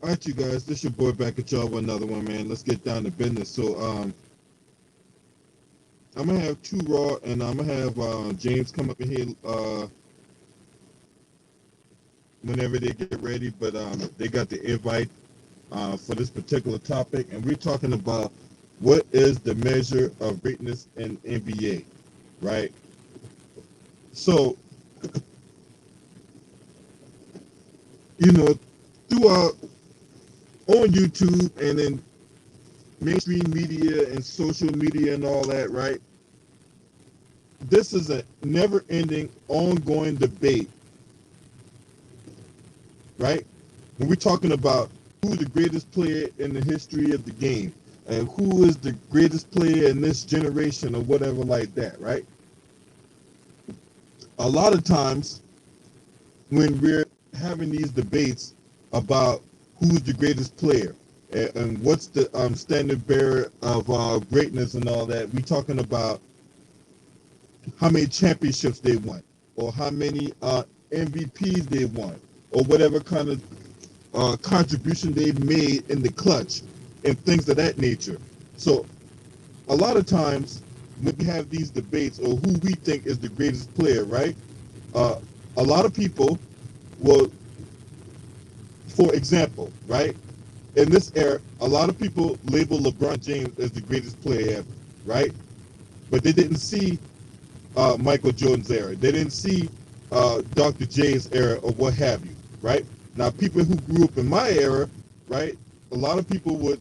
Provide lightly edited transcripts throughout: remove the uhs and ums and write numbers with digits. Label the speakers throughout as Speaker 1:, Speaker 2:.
Speaker 1: All right, you guys, this your boy back at y'all with another one, man. Let's get down to business. So, I'm gonna have two raw, and I'm gonna have James come up in here whenever they get ready. But they got the invite for this particular topic, and we're talking about what is the measure of greatness in NBA, right? So, you know, throughout on YouTube and in mainstream media and social media and all that, right? This is a never-ending, ongoing debate, right? When we're talking about who's the greatest player in the history of the game and who is the greatest player in this generation or whatever like that, right? A lot of times when we're having these debates about who's the greatest player and what's the standard bearer of greatness and all that, we're talking about how many championships they won or how many MVPs they won or whatever kind of contribution they made in the clutch and things of that nature. So a lot of times when we have these debates or who we think is the greatest player, right? A lot of people will, for example, right? In this era, a lot of people label LeBron James as the greatest player ever, right? But they didn't see Michael Jordan's era. They didn't see Dr. J's era or what have you, right? Now, people who grew up in my era, right? A lot of people would,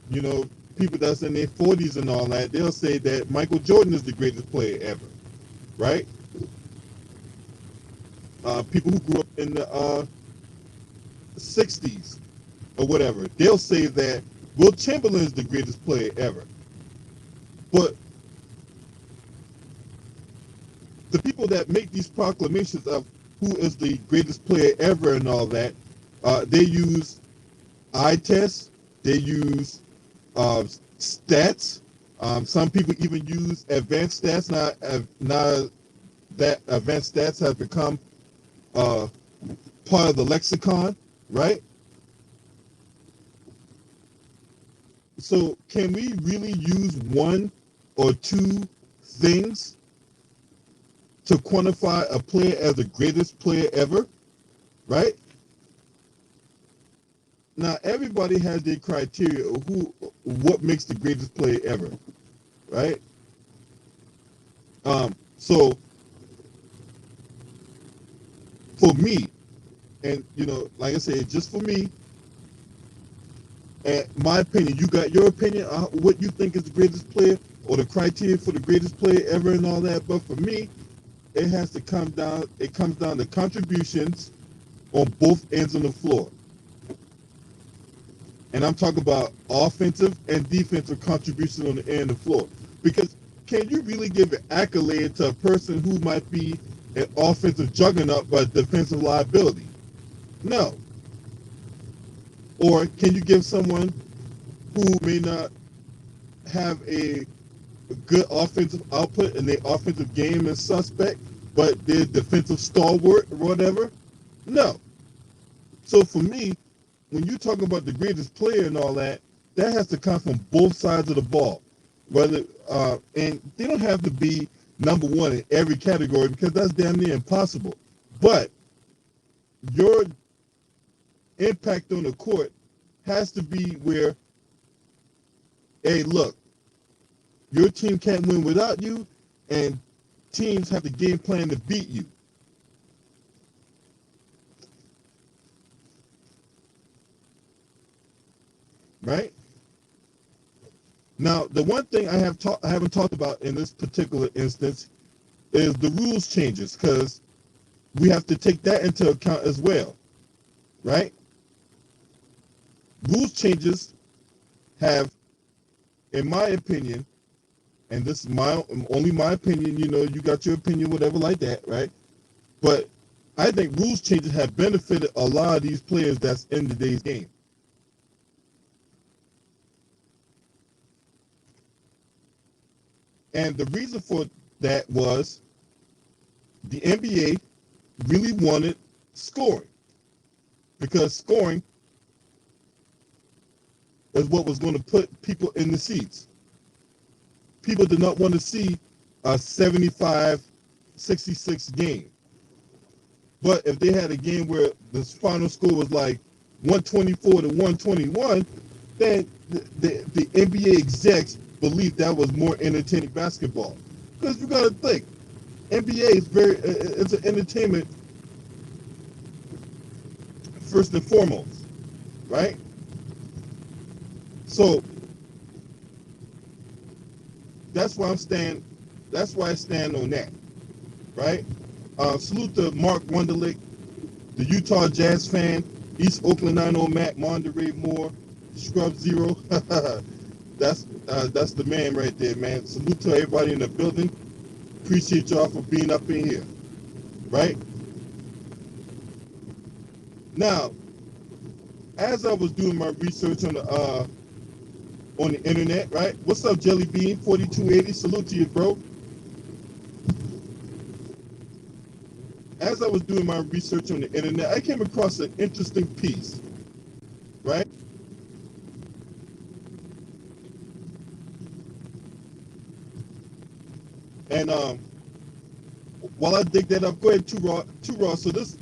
Speaker 1: you know, people that's in their 40s and all that, they'll say that Michael Jordan is the greatest player ever, right? People who grew up in the 60s or whatever, they'll say that Will Chamberlain is the greatest player ever. But the people that make these proclamations of who is the greatest player ever and all that, they use eye tests, they use stats. Some people even use advanced stats. Now that advanced stats have become part of the lexicon, right? So can we really use one or two things to quantify a player as the greatest player ever, right? Now everybody has their criteria of what makes the greatest player ever, right? So for me, and like I said, just for me, and my opinion, you got your opinion on what you think is the greatest player or the criteria for the greatest player ever and all that. But for me, it has to come down. It comes down to contributions on both ends of the floor. And I'm talking about offensive and defensive contributions on the end of the floor. Because can you really give an accolade to a person who might be an offensive juggernaut but defensive liability? No. Or can you give someone who may not have a good offensive output and their offensive game is suspect, but their defensive stalwart or whatever? No. So for me, when you talk about the greatest player and all that, that has to come from both sides of the ball. Whether and they don't have to be number one in every category because that's damn near impossible. But your impact on the court has to be where, hey, look, your team can't win without you, and teams have the game plan to beat you. Right? Now, the one thing I haven't talked about in this particular instance is the rules changes, because we have to take that into account as well, right? Rules changes have, in my opinion, and this is only my opinion, you got your opinion, whatever like that, right? But I think rules changes have benefited a lot of these players that's in today's game. And the reason for that was the NBA really wanted scoring, because scoring is what was going to put people in the seats. People did not want to see a 75-66 game. But if they had a game where the final score was like 124 to 121, then the NBA execs believed that was more entertaining basketball. Because you got to think, NBA is it's an entertainment first and foremost, right? So that's why I'm stand. That's why I stand on that, right? Salute to Mark Wunderlich, the Utah Jazz fan, East Oakland 90 Mac, Monterey Moore, Scrub Zero. that's the man right there, man. Salute to everybody in the building. Appreciate y'all for being up in here, right? Now, as I was doing my research on the internet, right? What's up, Jelly Bean 4280? Salute to you, bro. As I was doing my research on the internet, I came across an interesting piece, right? And while I dig that up, go ahead, Too Raw. So this,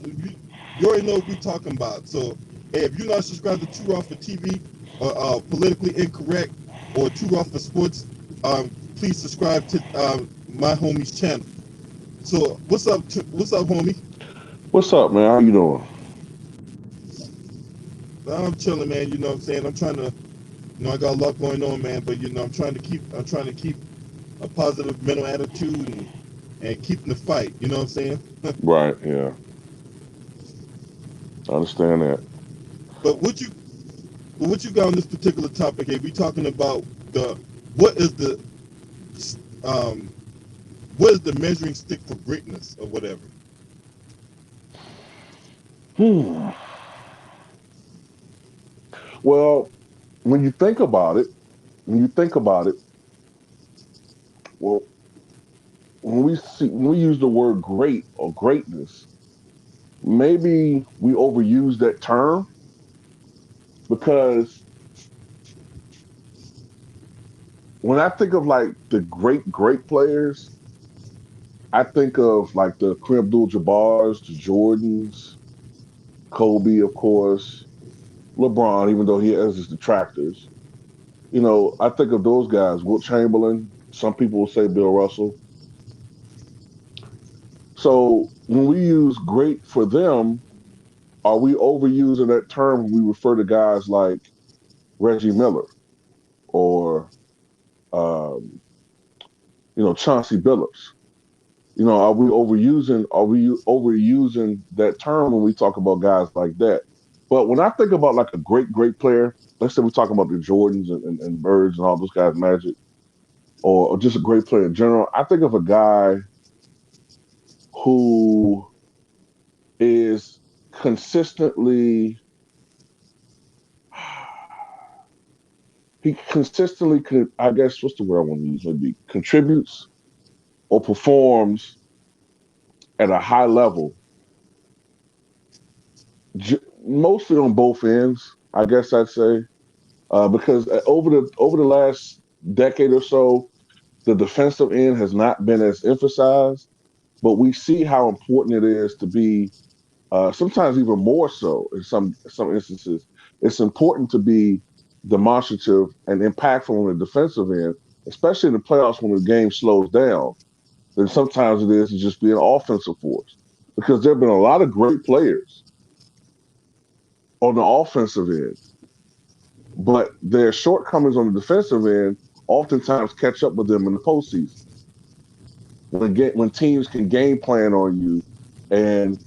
Speaker 1: you already know what we're talking about. So hey, if you're not subscribed to Too Raw for TV, or Politically Incorrect, or Too Raw for Sports, please subscribe to my homie's channel. So what's up, homie?
Speaker 2: What's up, man? How you doing?
Speaker 1: I'm chilling, man. You know what I'm saying? I'm trying to, I got a lot going on, man. But I'm trying to keep a positive mental attitude and keeping the fight. You know what I'm saying?
Speaker 2: Right, yeah. I understand that.
Speaker 1: But what you got on this particular topic? Here, we talking about the what is the um what is the measuring stick for greatness or whatever?
Speaker 2: Hmm. Well, when you think about it, when you think about it, well, when we use the word great or greatness, maybe we overuse that term because when I think of like the great players, I think of like the Kareem Abdul-Jabbars, the Jordans, Kobe, of course, LeBron, even though he has his detractors. I think of those guys, Wilt Chamberlain. Some people will say Bill Russell. So when we use great for them, are we overusing that term when we refer to guys like Reggie Miller or Chauncey Billups? Are we overusing that term when we talk about guys like that? But when I think about like a great player, let's say we're talking about the Jordans and Birds and all those guys, Magic, or just a great player in general, I think of a guy who is consistently he consistently could, I guess, what's the word I want to use, maybe contributes or performs at a high level, mostly on both ends, I guess I'd say, because over the last decade or so, the defensive end has not been as emphasized, but we see how important it is to be, sometimes even more so in some instances. It's important to be demonstrative and impactful on the defensive end, especially in the playoffs when the game slows down. Than sometimes it is to just be an offensive force, because there have been a lot of great players on the offensive end, but their shortcomings on the defensive end oftentimes catch up with them in the postseason when teams can game plan on you and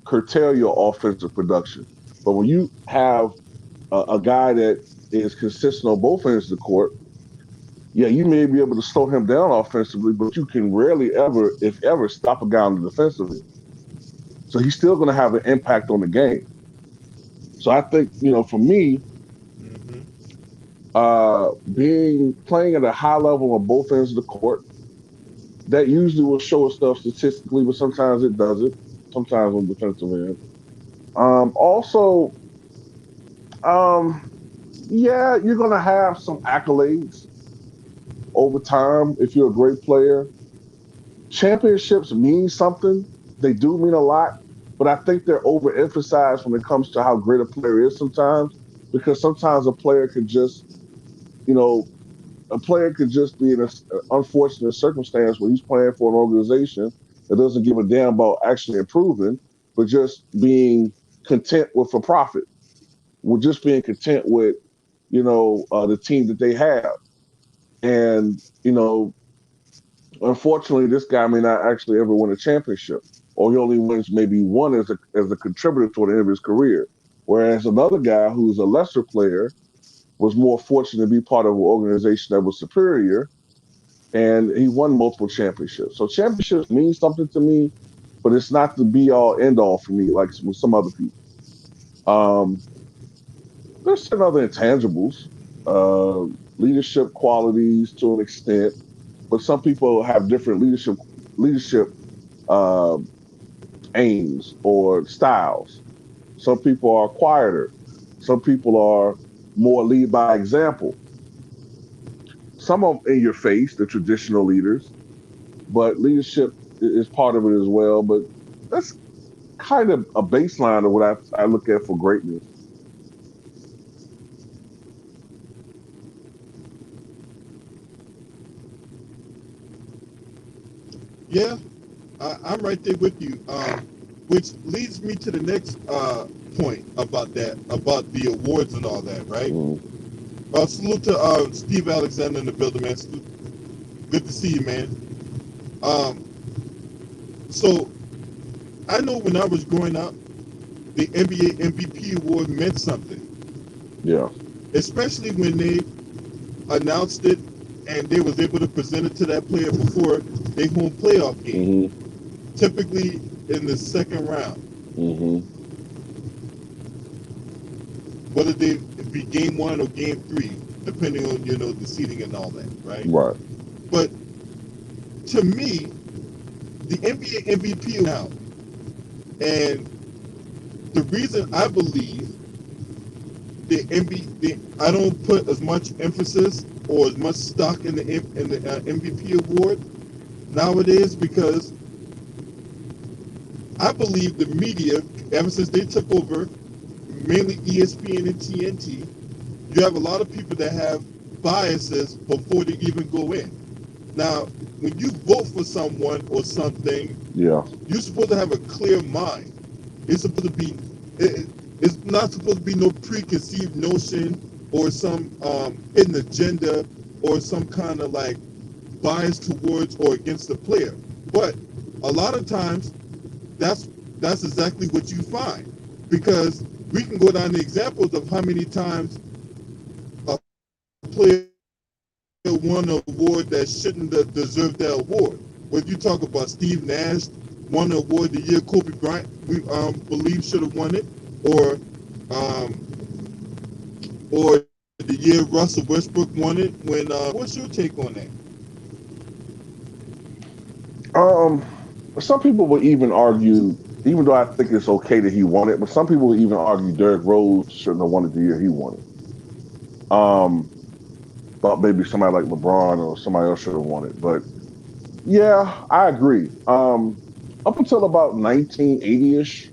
Speaker 2: curtail your offensive production. But when you have a guy that is consistent on both ends of the court, yeah, you may be able to slow him down offensively, but you can rarely ever, if ever, stop a guy on the defensive end. So he's still going to have an impact on the game. So I think, for me,
Speaker 1: Mm-hmm.
Speaker 2: being playing at a high level on both ends of the court, that usually will show us stuff statistically, but sometimes it doesn't. Sometimes on the defensive end. Also, um, Yeah, you're gonna have some accolades over time if you're a great player. Championships mean something. They do mean a lot, but I think they're overemphasized when it comes to how great a player is sometimes, because sometimes a player could just, you know, a player could just be in an unfortunate circumstance where he's playing for an organization that doesn't give a damn about actually improving, but just being content with a profit, with just being content with, the team that they have. And, unfortunately, this guy may not actually ever win a championship, or he only wins maybe one as a contributor toward the end of his career. Whereas another guy who's a lesser player was more fortunate to be part of an organization that was superior, and he won multiple championships. So championships mean something to me, but it's not the be all end all for me, like with some other people. Um, there's some other intangibles, uh, leadership qualities to an extent, but some people have different leadership uh, aims or styles. Some people are quieter. Some people are more lead by example. Some of them in your face, the traditional leaders, but leadership is part of it as well. But that's kind of a baseline of what I look at for greatness.
Speaker 1: Yeah, I'm right there with you. Which leads me to the next point about that, about the awards and all that, right?
Speaker 2: Mm,
Speaker 1: Salute to Steve Alexander in the building, man. Good to see you, man. Um, so I know when I was growing up, the NBA MVP award meant something,
Speaker 2: yeah.
Speaker 1: especially when they announced it and they was able to present it to that player before their home playoff game,
Speaker 2: Hmm.
Speaker 1: typically in the second round,
Speaker 2: Hmm.
Speaker 1: whether they be game one or game three, depending on the seeding and all that, right?
Speaker 2: Right.
Speaker 1: But to me, the NBA MVP now, and the reason I believe the NBA, I don't put as much emphasis or as much stock in the MVP award nowadays, because I believe the media, ever since they took over, mainly ESPN and TNT, you have a lot of people that have biases before they even go in. Now, when you vote for someone or something,
Speaker 2: Yeah.
Speaker 1: you're supposed to have a clear mind. It's supposed to be, it's not supposed to be no preconceived notion or some hidden agenda or some kind of like bias towards or against the player. But a lot of times, that's that's exactly what you find, because we can go down the examples of how many times a player won an award that shouldn't have deserved that award. When you talk about Steve Nash won the award the year Kobe Bryant, we believe should have won it, or or the year Russell Westbrook won it. When what's your take on that?
Speaker 2: Um, some people will even argue, even though I think it's okay that he won it, but some people will even argue Derrick Rose shouldn't have won it the year he won it. Um, Thought maybe somebody like LeBron or somebody else should have won it. But yeah, I agree. Up until about 1980-ish,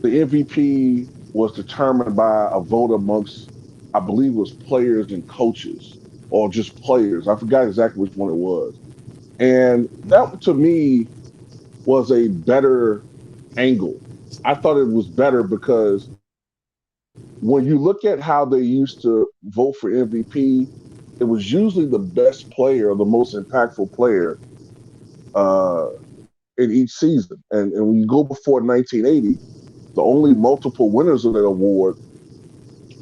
Speaker 2: the MVP was determined by a vote amongst, I believe it was players and coaches, or just players. I forgot exactly which one it was. And that to me was a better angle. I thought it was better because when you look at how they used to vote for MVP, it was usually the best player or the most impactful player uh, in each season. And when you go before 1980, the only multiple winners of that award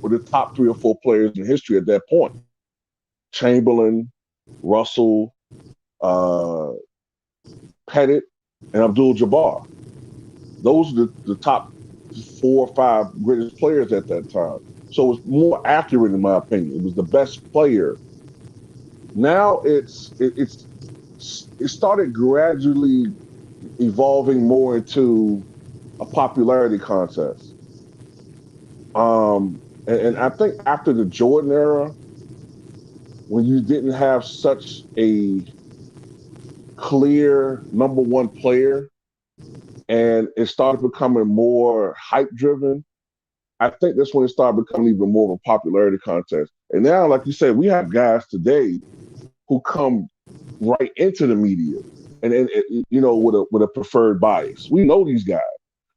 Speaker 2: were the top three or four players in history at that point: Chamberlain, Russell, uh, Pettit, and Abdul-Jabbar. Those are the top 4 or 5 greatest players at that time. So it was more accurate, in my opinion. It was the best player. Now it started gradually evolving more into a popularity contest. Um, And I think after the Jordan era, when you didn't have such a clear number one player and it started becoming more hype driven, I think that's when it started becoming even more of a popularity contest. And now, like you said, we have guys today who come right into the media and with a preferred bias. We know these guys,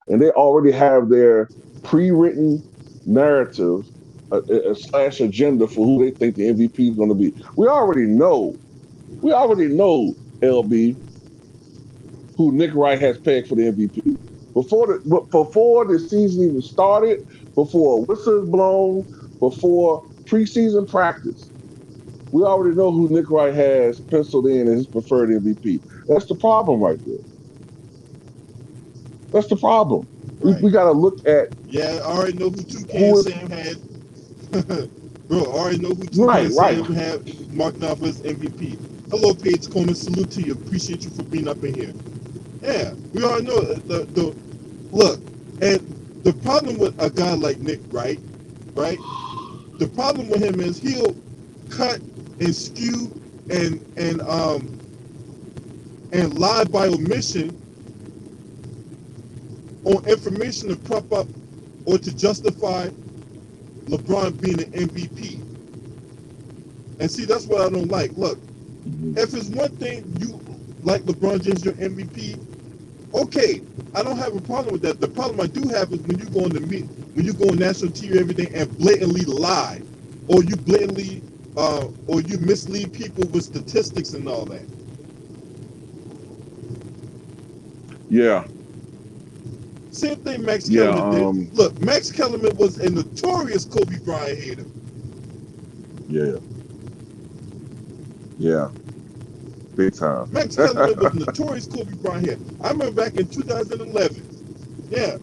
Speaker 2: and they already have their pre-written narrative slash agenda for who they think the MVP is going to be. We already know. We already know LB who Nick Wright has pegged for the MVP before the season even started, before a whistle is blown, before preseason practice. We already know who Nick Wright has penciled in as his preferred MVP. That's the problem right there. That's the problem.
Speaker 1: Right.
Speaker 2: We got to look at
Speaker 1: Yeah, I already know who 2K and
Speaker 2: who is
Speaker 1: Sam had. Bro, I already know who 2K
Speaker 2: right,
Speaker 1: and
Speaker 2: right.
Speaker 1: Sam had marked off as MVP. Hello, Paige Coleman. Salute to you. Appreciate you for being up in here. Yeah, we all know the look, and the problem with a guy like Nick, right? The problem with him is he'll cut and skew and lie by omission on information to prop up or to justify LeBron being an MVP. And see, that's what I don't like. Look,
Speaker 2: Mhm.
Speaker 1: if it's one thing you like LeBron James your MVP, okay, I don't have a problem with that. The problem I do have is when you go on the meet, when you go on national TV, everything, and blatantly lie, or you blatantly, or you mislead people with statistics and all that.
Speaker 2: Yeah,
Speaker 1: Same thing Max
Speaker 2: yeah,
Speaker 1: Kellerman did. Look, Max Kellerman was a notorious Kobe Bryant hater.
Speaker 2: yeah, yeah, big time.
Speaker 1: Max Kellerman was notorious Kobe Bryant hater. I remember back in 2011. Yeah,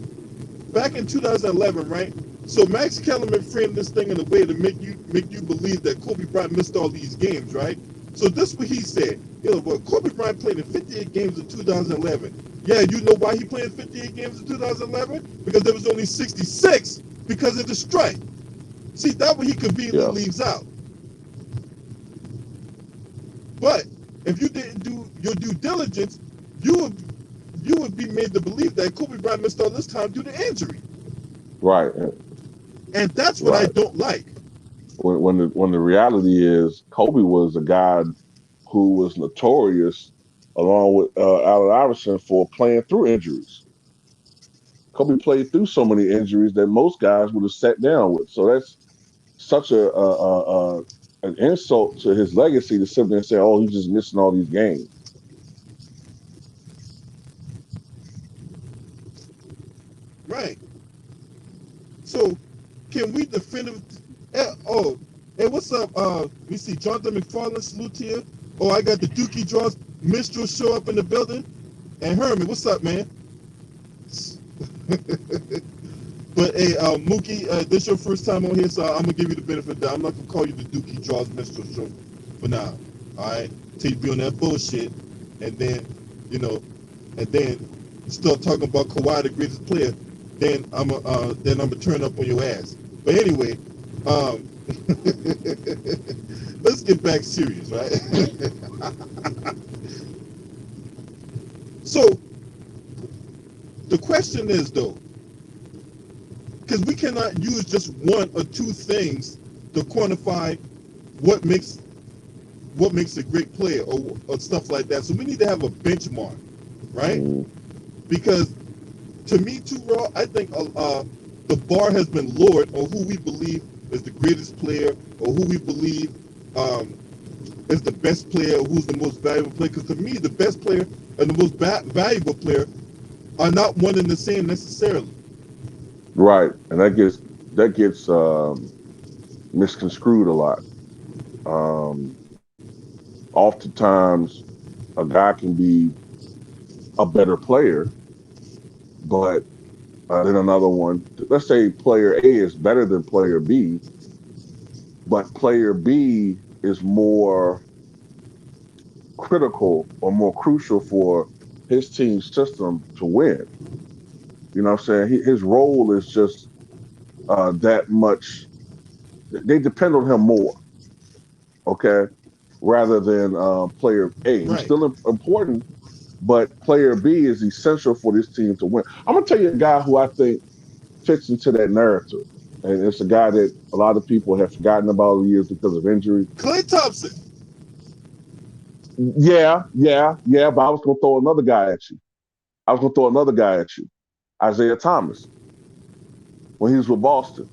Speaker 1: back in 2011, right? So Max Kellerman framed this thing in a way to make you believe that Kobe Bryant missed all these games, right? So this is what he said. You know, well, Kobe Bryant played in 58 games in 2011. Yeah, you know why he played in 58 games in 2011? Because there was only 66 because of the strike. See, that what he conveniently
Speaker 2: Yeah,
Speaker 1: leaves out. But if you didn't do your due diligence, you would you would be made to believe that Kobe Bryant missed all this time due to injury,
Speaker 2: right,
Speaker 1: and that's what I
Speaker 2: right.
Speaker 1: don't like.
Speaker 2: When the reality is, Kobe was a guy who was notorious, along with Allen Iverson, for playing through injuries. Kobe played through so many injuries that most guys would have sat down with. So that's such a an insult to his legacy to sit there and say, "Oh, he's just missing all these games."
Speaker 1: Right. So, can we definitively? Oh, hey, what's up? We see Jonathan McFarland, salute here. Oh, I got the Dookie Draws minstrel show up in the building. And Herman, what's up, man? But hey, Mookie, this your first time on here, so I'm gonna give you the benefit of that. I'm not gonna call you the Dookie Draws minstrel show for now. All right, till you be on that bullshit, and then, you know, and then start talking about Kawhi, the greatest player. Then I'm gonna turn up on your ass. But anyway, um, let's get back serious, right? So the question is though, because we cannot use just one or two things to quantify what makes a great player or stuff like that. So we need to have a benchmark, right?
Speaker 2: Mm,
Speaker 1: Because to me, too, Raw, I think the bar has been lowered on who we believe is the greatest player or who we believe is the best player or who's the most valuable player. Because to me, the best player and the most valuable player are not one and the same necessarily.
Speaker 2: right, and that gets misconstrued a lot. Um, Oftentimes, a guy can be a better player, but then another one, let's say player A is better than player B, but player B is more critical or more crucial for his team's system to win. You know what I'm saying? His role is just that much. They depend on him more, okay, rather than player A. He's
Speaker 1: Right.
Speaker 2: still important, but player B is essential for this team to win. I'm gonna tell you a guy who I think fits into that narrative, and it's a guy that a lot of people have forgotten about over the years because of injury.
Speaker 1: Klay Thompson.
Speaker 2: Yeah. But I was gonna throw another guy at you. Isaiah Thomas, when he was with Boston.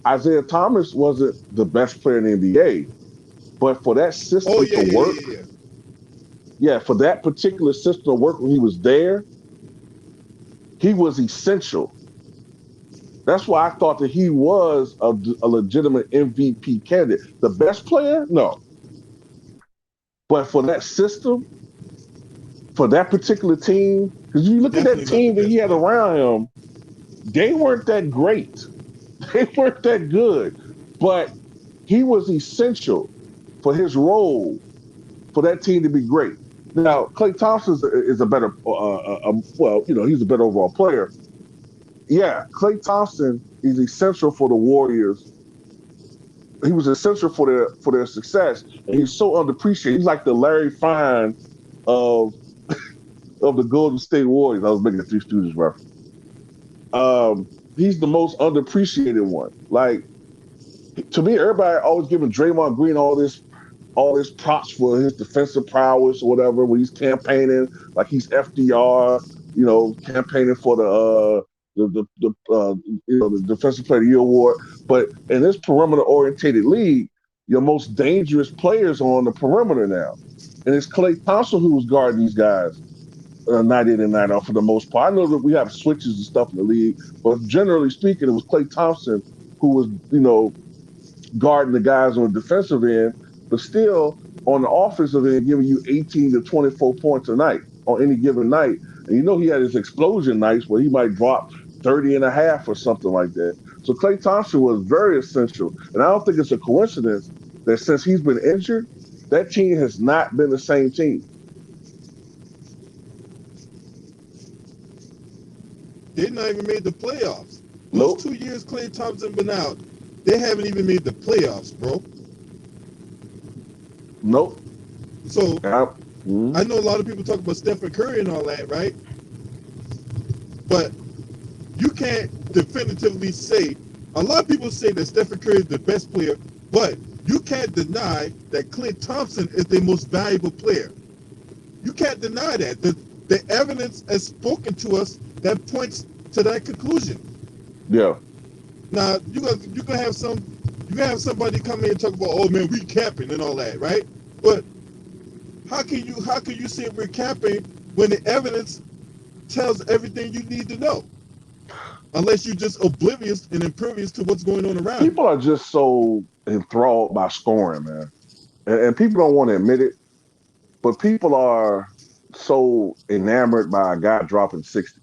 Speaker 2: Isaiah Thomas wasn't the best player in the NBA, but for that
Speaker 1: Oh
Speaker 2: system
Speaker 1: yeah,
Speaker 2: to
Speaker 1: yeah,
Speaker 2: work,
Speaker 1: yeah, yeah.
Speaker 2: yeah, for that particular system to work when he was there, he was essential. That's why I thought that he was a legitimate MVP candidate. The best player? No. But for that system, for that particular team, because you look at that
Speaker 1: Definitely not the
Speaker 2: team that he
Speaker 1: best
Speaker 2: had
Speaker 1: player.
Speaker 2: around him, they weren't that great. They weren't that good. But he was essential for his role for that team to be great. Now, Klay Thompson is a better, well, he's a better overall player. Yeah, Klay Thompson is essential for the Warriors. He was essential for their success, and he's so underappreciated. He's like the Larry Fine of the Golden State Warriors. I was making a Three Stooges reference. He's the most underappreciated one. Like, to me, everybody always giving Draymond Green all this props for his defensive prowess or whatever when he's campaigning, like he's FDR, campaigning for the defensive player of the year award. But in this perimeter orientated league, your most dangerous players are on the perimeter now, and it's Klay Thompson who was guarding these guys night in and night out for the most part. I know that we have switches and stuff in the league, but generally speaking, it was Klay Thompson who was guarding the guys on the defensive end, but still on the offensive end, giving you 18 to 24 points a night on any given night. And he had his explosion nights where he might drop 30 and a half or something like that. So Klay Thompson was very essential. And I don't think it's a coincidence that since he's been injured, that team has not been the same team.
Speaker 1: They not even made the playoffs. Those
Speaker 2: Nope.
Speaker 1: 2 years Klay Thompson been out, they haven't even made the playoffs, bro.
Speaker 2: Nope.
Speaker 1: So
Speaker 2: Yeah. Mm-hmm.
Speaker 1: I know a lot of people talk about Steph Curry and all that, right? But you can't definitively say. A lot of people say that Steph Curry is the best player, but you can't deny that Klay Thompson is the most valuable player. You can't deny that. The evidence has spoken to us that points to that conclusion.
Speaker 2: Yeah.
Speaker 1: Now you gonna have somebody come in and talk about, oh man, we capping and all that, right? But how can you say we're capping when the evidence tells everything you need to know? Unless you're just oblivious and impervious to what's going on around you.
Speaker 2: People are just so enthralled by scoring, man. And people don't want to admit it, but people are so enamored by a guy dropping 60.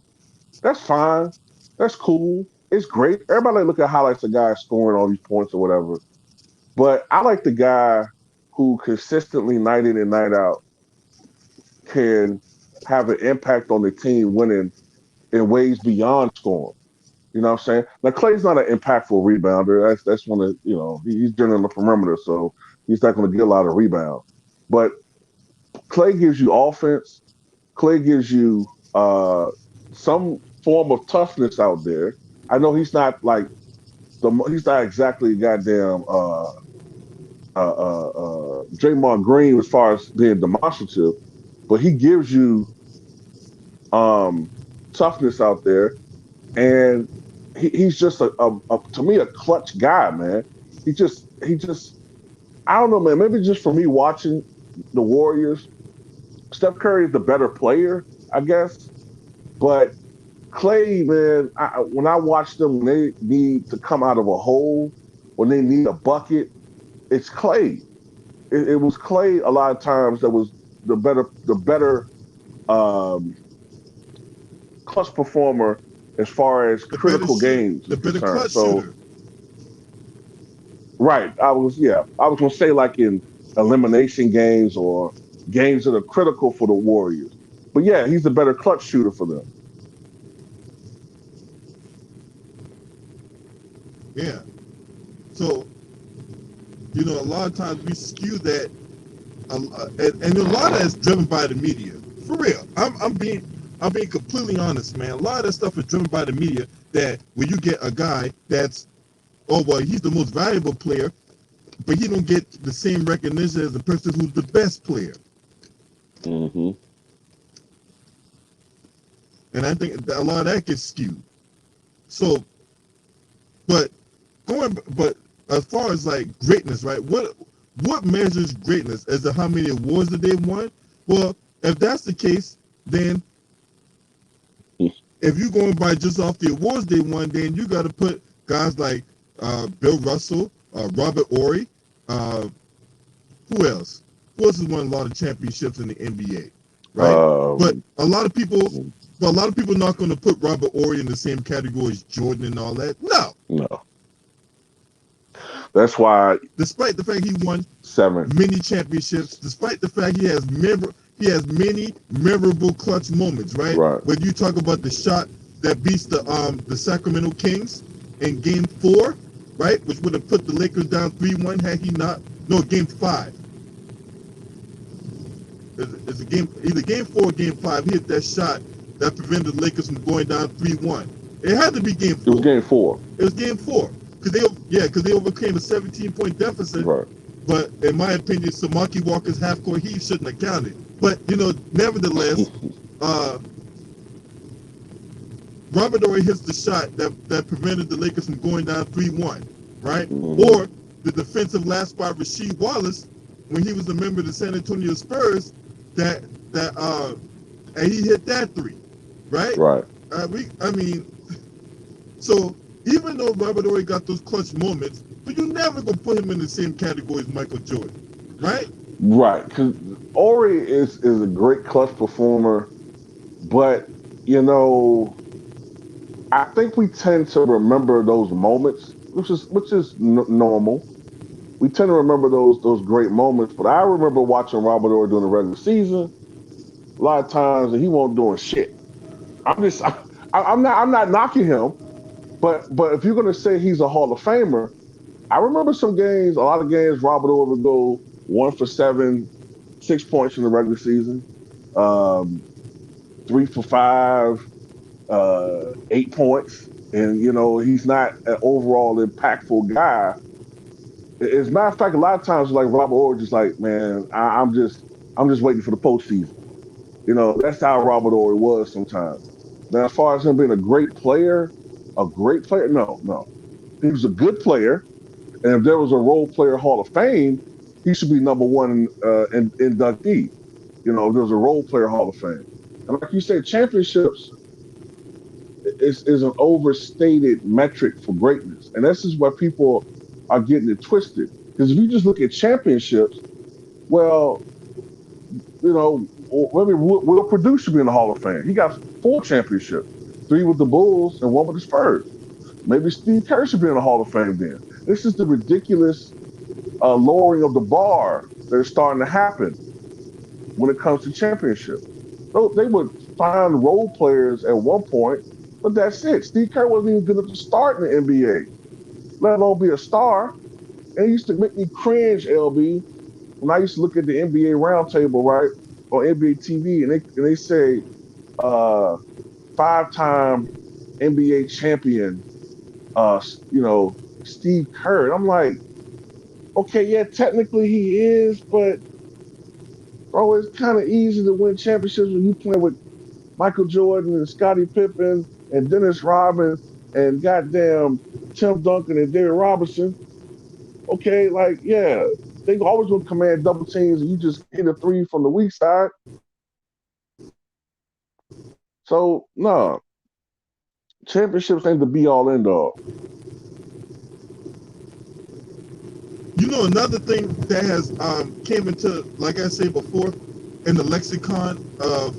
Speaker 2: That's fine. That's cool. It's great. Everybody look at highlights of guys scoring all these points or whatever. But I like the guy who consistently night in and night out can have an impact on the team winning in ways beyond scoring. You know what I'm saying? Now Clay's not an impactful rebounder. That's one of he's generally on the perimeter, so he's not going to get a lot of rebound. But Clay gives you offense. Clay gives you some form of toughness out there. I know he's not like he's not exactly goddamn Draymond Green as far as being demonstrative, but he gives you um, toughness out there, and he's just to me a clutch guy, man. He just I don't know, man. Maybe just for me watching the Warriors, Steph Curry is the better player, I guess, but Clay, man, when I watch them, when they need to come out of a hole, when they need a bucket, it's Clay. It was Clay a lot of times that was the better um, clutch performer as far as
Speaker 1: The better
Speaker 2: critical
Speaker 1: shoot,
Speaker 2: games
Speaker 1: the
Speaker 2: is
Speaker 1: better
Speaker 2: concerned.
Speaker 1: clutch
Speaker 2: So,
Speaker 1: shooter.
Speaker 2: right, I was gonna say like in elimination games or games that are critical for the Warriors. But yeah, he's a better clutch shooter for them.
Speaker 1: Yeah. So You know, a lot of times we skew that, and a lot of that's driven by the media. For real, I'm being completely honest, man. A lot of that stuff is driven by the media. That when you get a guy that's, oh well, he's the most valuable player, but he don't get the same recognition as the person who's the best player.
Speaker 2: Mm-hmm.
Speaker 1: And I think that a lot of that gets skewed. So, but but as far as like greatness, right? What measures greatness? As to how many awards that they won? Well, if that's the case, then if you're going by just off the awards they won, then you got to put guys like Bill Russell, Robert Ory, uh, who else? Who else has won a lot of championships in the NBA, right? But a lot of people, not going to put Robert Ory in the same category as Jordan and all that.
Speaker 2: No. That's why,
Speaker 1: despite the fact he won
Speaker 2: 7
Speaker 1: many championships, despite the fact he has many memorable clutch moments, right?
Speaker 2: Right.
Speaker 1: When you talk about the shot that beats the Sacramento Kings in Game 4, right, which would have put the Lakers down 3-1 had he not. No, Game 5. It's either Game 4 or Game 5. He hit that shot that prevented the Lakers from going down 3-1. It had to be Game 4.
Speaker 2: It was Game 4.
Speaker 1: It was Game 4 because they overcame a 17-point deficit.
Speaker 2: Right.
Speaker 1: But in my opinion, Samaki Walker's half-court heave shouldn't have counted. But you know, nevertheless, Robert Ory hits the shot that prevented the Lakers from going down 3-1, right?
Speaker 2: Mm-hmm.
Speaker 1: Or the defensive last by Rasheed Wallace when he was a member of the San Antonio Spurs and he hit that 3, right?
Speaker 2: Right.
Speaker 1: I mean, so even though Robert Ory got those clutch moments, but you're never gonna put him in the same category as Michael Jordan, right?
Speaker 2: Right, because Ory is a great clutch performer, but you know, I think we tend to remember those moments, which is normal. We tend to remember those great moments, but I remember watching Robert Ory during the regular season a lot of times, and he won't doing shit. I'm not knocking him, but if you're gonna say he's a Hall of Famer, I remember a lot of games Robert Ory would go 1 for 7, 6 points in the regular season, 3 for 5, 8 points, and you know he's not an overall impactful guy. As a matter of fact, a lot of times like Robert Ory just like, man, I'm just waiting for the postseason. You know, that's how Robert Ory was sometimes. Now, as far as him being a great player, no. He was a good player, and if there was a role player Hall of Fame, he should be number 1 in inductee. You know, if there was a role player Hall of Fame. And like you said, championships is an overstated metric for greatness. And this is where people are getting it twisted. Because if you just look at championships, well, you know, maybe Will Perdue should be in the Hall of Fame. He got 4 championships, 3 with the Bulls and 1 with the Spurs. Maybe Steve Curry should be in the Hall of Fame then. This is the ridiculous lowering of the bar that is starting to happen when it comes to championships. So they would find role players at one point, but that's it. Steve Curry wasn't even good enough to start in the NBA, let alone be a star. And it used to make me cringe, LB, when I used to look at the NBA roundtable, right, on NBA TV, and they say 5-time NBA champion, you know, Steve Kerr. I'm like, okay, yeah, technically he is, but bro, it's kind of easy to win championships when you play with Michael Jordan and Scottie Pippen and Dennis Rodman and goddamn Tim Duncan and David Robinson. Okay, like, yeah, they always will command double teams and you just hit a 3 from the weak side. So, no, championships ain't the be-all, end-all.
Speaker 1: You know, another thing that has came into, like I said before, in the lexicon of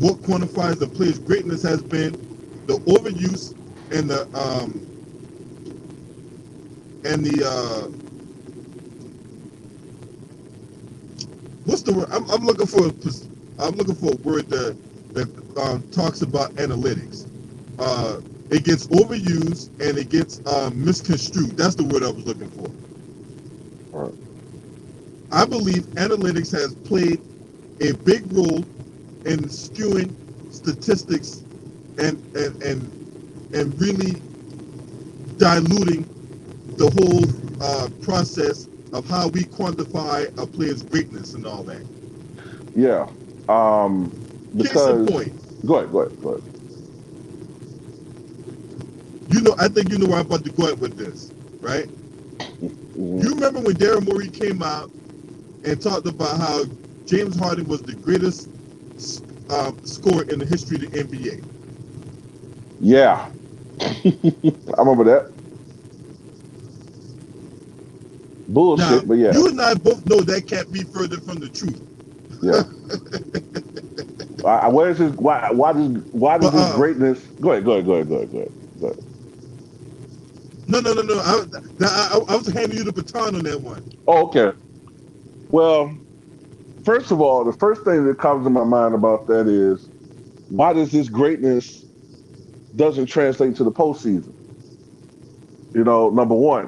Speaker 1: what quantifies the player's greatness has been the overuse and the what's the word? I'm looking for a word that talks about analytics. It gets overused and it gets misconstrued. That's the word I was looking for. I believe analytics has played a big role in skewing statistics and really diluting the whole process of how we quantify a player's greatness and all that.
Speaker 2: Yeah.
Speaker 1: Case in
Speaker 2: Because
Speaker 1: point,
Speaker 2: go ahead.
Speaker 1: I think you know where I'm about to go at with this, right?
Speaker 2: Mm-hmm.
Speaker 1: You remember when Daryl Morey came out and talked about how James Harden was the greatest scorer in the history of the NBA.
Speaker 2: Yeah. I remember that.
Speaker 1: Now,
Speaker 2: Bullshit, but yeah.
Speaker 1: you and I both know that can't be further from the truth.
Speaker 2: Yeah. Where is his why does
Speaker 1: But
Speaker 2: his greatness go ahead. Go ahead.
Speaker 1: no. I was handing you the baton on that one.
Speaker 2: Oh, okay. Well, first of all, the first thing that comes to my mind about that is why does this greatness doesn't translate to the postseason? Number one,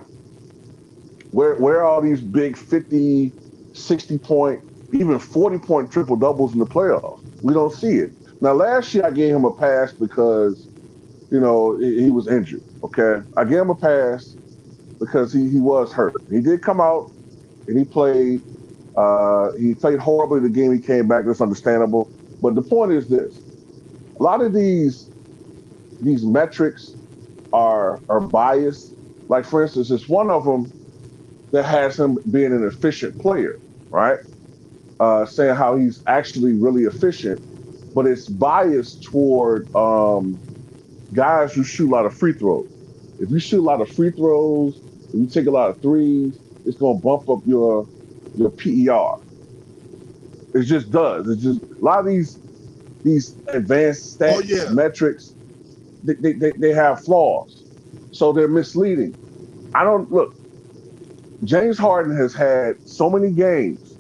Speaker 2: where are all these big 50, 60 point, even 40 point triple doubles in the playoffs? We don't see it. Now, last year I gave him a pass because, he was injured. Okay. I gave him a pass because he was hurt. He did come out and he played horribly the game he came back. That's understandable. But the point is this: a lot of these metrics are biased. Like for instance, it's one of them that has him being an efficient player, right? Saying how he's actually really efficient, but it's biased toward guys who shoot a lot of free throws. If you shoot a lot of free throws, if you take a lot of threes, it's going to bump up your PER. It just does. It's just a lot of these advanced
Speaker 1: Oh
Speaker 2: stat
Speaker 1: yeah,
Speaker 2: metrics. They have flaws, so they're misleading. I don't look. James Harden has had so many games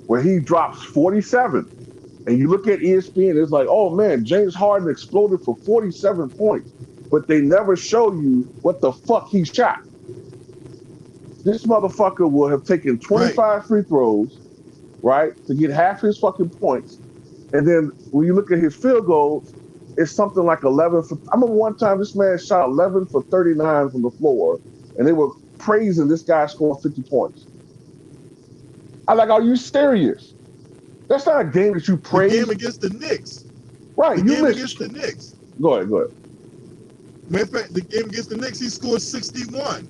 Speaker 2: where he drops 47, and you look at ESPN, it's like, oh man, James Harden exploded for 47 points, but they never show you what the fuck he shot. This motherfucker will have taken
Speaker 1: right.
Speaker 2: 25 free throws, right, to get half his fucking points. And then when you look at his field goals, it's something like 11 for. I remember one time this man shot 11 for 39 from the floor, and they were praising this guy scoring 50 points. I'm like, are you serious? That's not a game that you
Speaker 1: The game
Speaker 2: praise.
Speaker 1: against the Knicks.
Speaker 2: Right,
Speaker 1: The
Speaker 2: you
Speaker 1: game
Speaker 2: missed.
Speaker 1: against the Knicks.
Speaker 2: Go ahead, go ahead.
Speaker 1: Matter of fact, the game against the Knicks, he scored 61.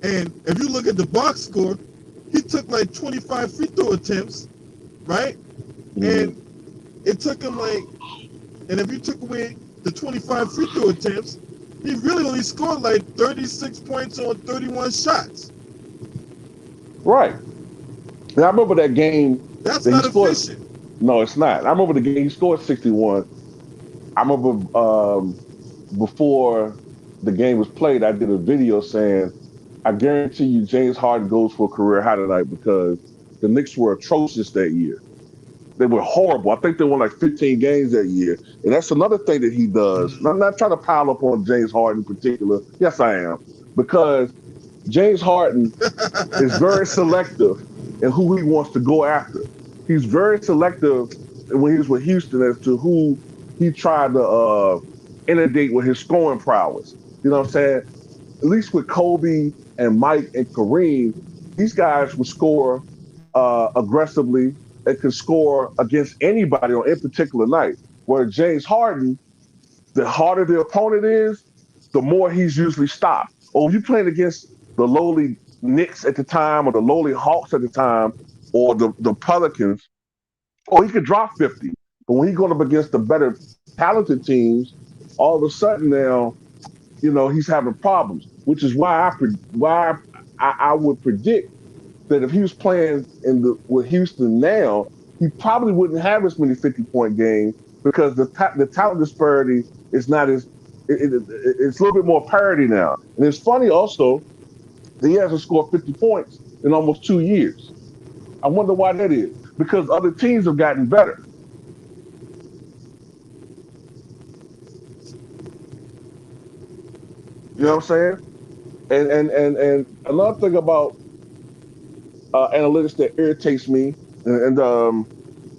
Speaker 1: And if you look at the box score, he took like 25 free throw attempts, right?
Speaker 2: Mm-hmm.
Speaker 1: And it took him like, and if you took away the 25 free throw attempts, he really only scored like 36 points on 31 shots.
Speaker 2: Right. And I remember that game
Speaker 1: That's
Speaker 2: that he
Speaker 1: not
Speaker 2: scored.
Speaker 1: efficient.
Speaker 2: No, it's not. I remember the game he scored 61. I remember before the game was played, I did a video saying, I guarantee you James Harden goes for a career high tonight because the Knicks were atrocious that year. They were horrible. I think they won like 15 games that year. And that's another thing that he does. And I'm not trying to pile up on James Harden in particular. Yes, I am. Because James Harden is very selective in who he wants to go after. He's very selective when he was with Houston as to who he tried to inundate with his scoring prowess. You know what I'm saying? At least with Kobe and Mike and Kareem, these guys would score aggressively and can score against anybody on any particular night. Where James Harden, the harder the opponent is, the more he's usually stopped. Or if you're playing against the lowly Knicks at the time or the lowly Hawks at the time or the Pelicans, oh, he could drop 50. But when he's going up against the better talented teams, all of a sudden now, he's having problems, which is why I would predict that if he was playing with Houston now, he probably wouldn't have as many 50-point games because the talent disparity is not as it's a little bit more parity now. And it's funny also that he hasn't scored 50 points in almost 2 years. I wonder why that is. Because other teams have gotten better. You know what I'm saying? And another thing about analytics that irritates me, and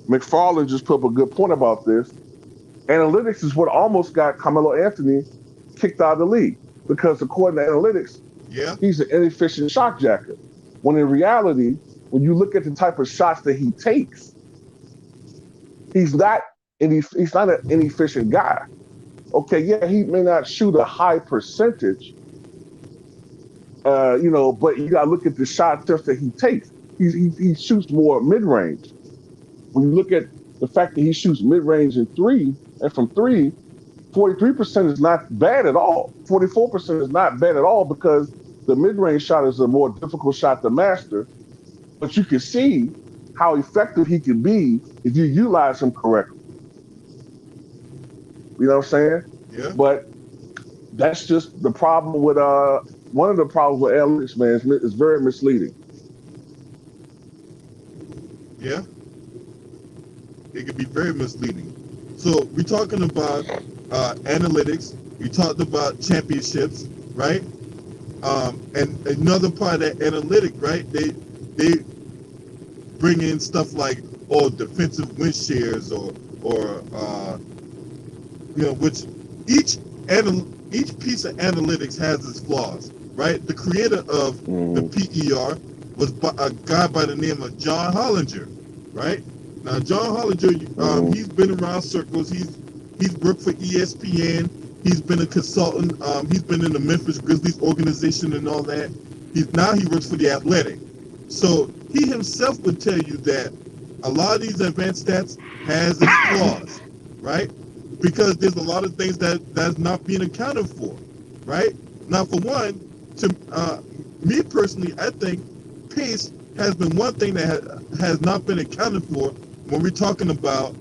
Speaker 2: McFarland just put up a good point about this. Analytics is what almost got Carmelo Anthony kicked out of the league because according to analytics,
Speaker 1: Yeah.
Speaker 2: he's an inefficient shot jacker. When in reality, when you look at the type of shots that he takes, he's not he's not an inefficient guy. Okay, yeah, he may not shoot a high percentage, but you got to look at the shot attempts that he takes. He shoots more mid range. When you look at the fact that he shoots mid range and three, and from three, 43% is not bad at all. 44% is not bad at all because the mid range shot is a more difficult shot to master. But you can see how effective he can be if you utilize him correctly. You know what I'm saying?
Speaker 1: Yeah.
Speaker 2: But that's just the problem with one of the problems with analytics, man, is very misleading.
Speaker 1: Yeah. It can be very misleading. So we're talking about analytics. We talked about championships, right? And another part of that analytic, right? They bring in stuff like defensive win shares or which each each piece of analytics has its flaws, right? The creator of the PER was a guy by the name of John Hollinger, right? Now John Hollinger, he's been around circles. He's worked for ESPN. He's been a consultant. He's been in the Memphis Grizzlies organization and all that. He works for the Athletic. So he himself would tell you that a lot of these advanced stats has its flaws, right? Because there's a lot of things that's not being accounted for, right? Now, for one, to me personally, I think pace has been one thing that has not been accounted for when we're talking about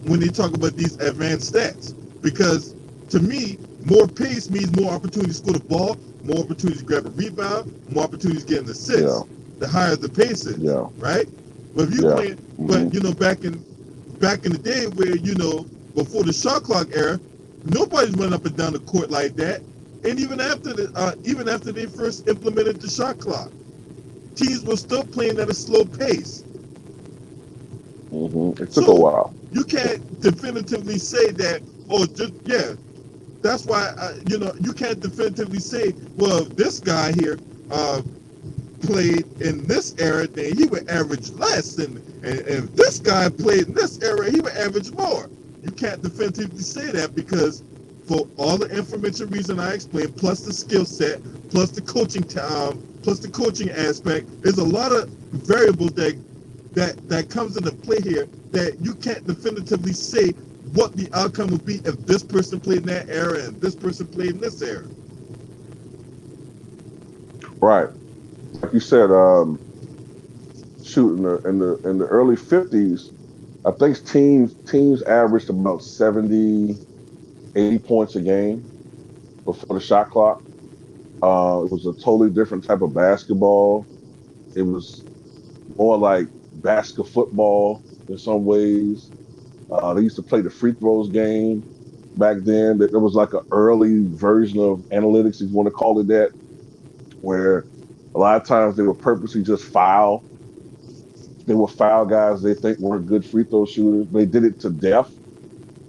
Speaker 1: when they talk about these advanced stats. Because to me, more pace means more opportunities to score the ball, more opportunities to grab a rebound, more opportunities to get an assist.
Speaker 2: Yeah.
Speaker 1: The higher the pace is, right? But if you play, but back in the day where before the shot clock era, nobody's running up and down the court like that. And even after they first implemented the shot clock, teams were still playing at a slow pace.
Speaker 2: It took a while.
Speaker 1: You can't definitively say that. That's why you can't definitively say, well, this guy here played in this era, then he would average less, and if this guy played in this era, he would average more. You can't definitively say that because for all the information reason I explained, plus the skill set, plus the coaching aspect, there's a lot of variables that comes into play here that you can't definitively say what the outcome would be if this person played in that era and this person played in this era.
Speaker 2: Right. Like you said, in the early 50s, I think teams averaged about 70, 80 points a game before the shot clock. It was a totally different type of basketball. It was more like basket football in some ways. They used to play the free throws game back then. There was like an early version of analytics, if you want to call it that, where a lot of times they would purposely just foul. They would foul guys they think weren't good free throw shooters. They did it to death.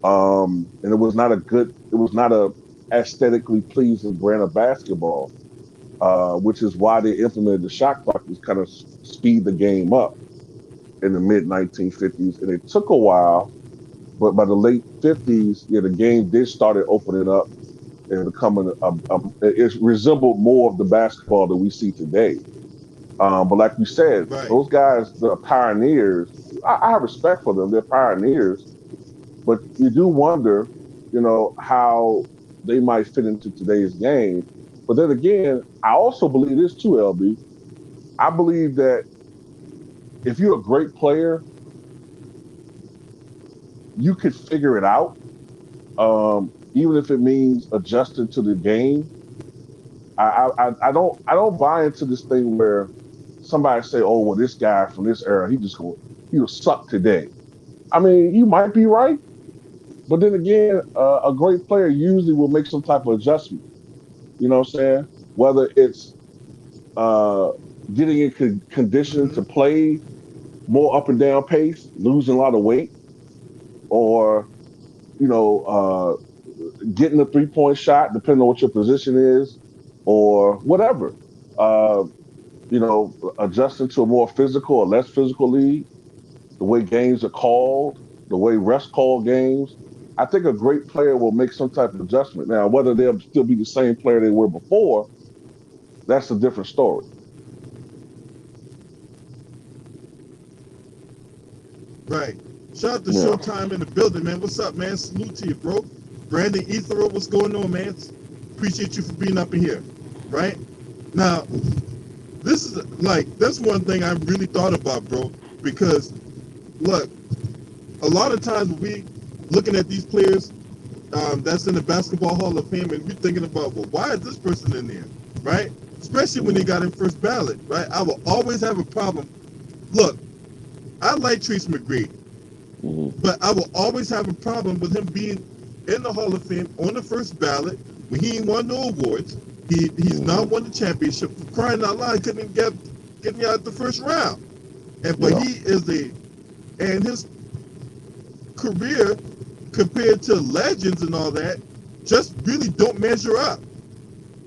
Speaker 2: And it was not a aesthetically pleasing brand of basketball, which is why they implemented the shot clock to kind of speed the game up in the mid 1950s. And it took a while, but by the late 50s, the game did started opening up and becoming it resembled more of the basketball that we see today. But like you said, those guys, the pioneers, I have respect for them. They're pioneers, but you do wonder, how they might fit into today's game. But then again, I also believe this too, LB. I believe that if you're a great player, you could figure it out, even if it means adjusting to the game. I don't buy into this thing where somebody say, "Oh, well, this guy from this era, he'll suck today." I mean, you might be right, but then again, a great player usually will make some type of adjustment. You know what I'm saying? Whether it's uh, getting in condition to play more up and down pace, losing a lot of weight, or you know, getting a 3-point shot, depending on what your position is, or whatever. Uh, adjusting to a more physical or less physical league, the way games are called, the way refs call games. I think a great player will make some type of adjustment. Now, whether they'll still be the same player they were before, that's a different story.
Speaker 1: Right. Shout out to
Speaker 2: Yeah.
Speaker 1: Showtime in the building, man. What's up, man? Salute to you, bro. Brandon Ethero, what's going on, man? Appreciate you for being up in here. Right? Now, this is that's one thing I really thought about, bro. Because look, a lot of times when we looking at these players that's in the Basketball Hall of Fame, and we're thinking about, well, why is this person in there, right? Especially when they got in first ballot, right? I will always have a problem. Look, I like Trace McGrady,
Speaker 2: Mm-hmm.
Speaker 1: but I will always have a problem with him being in the Hall of Fame on the first ballot when he ain't won no awards. He's not won the championship. For crying out loud, couldn't get me out the first round. But
Speaker 2: Yeah.
Speaker 1: he is and his career compared to legends and all that just really don't measure up.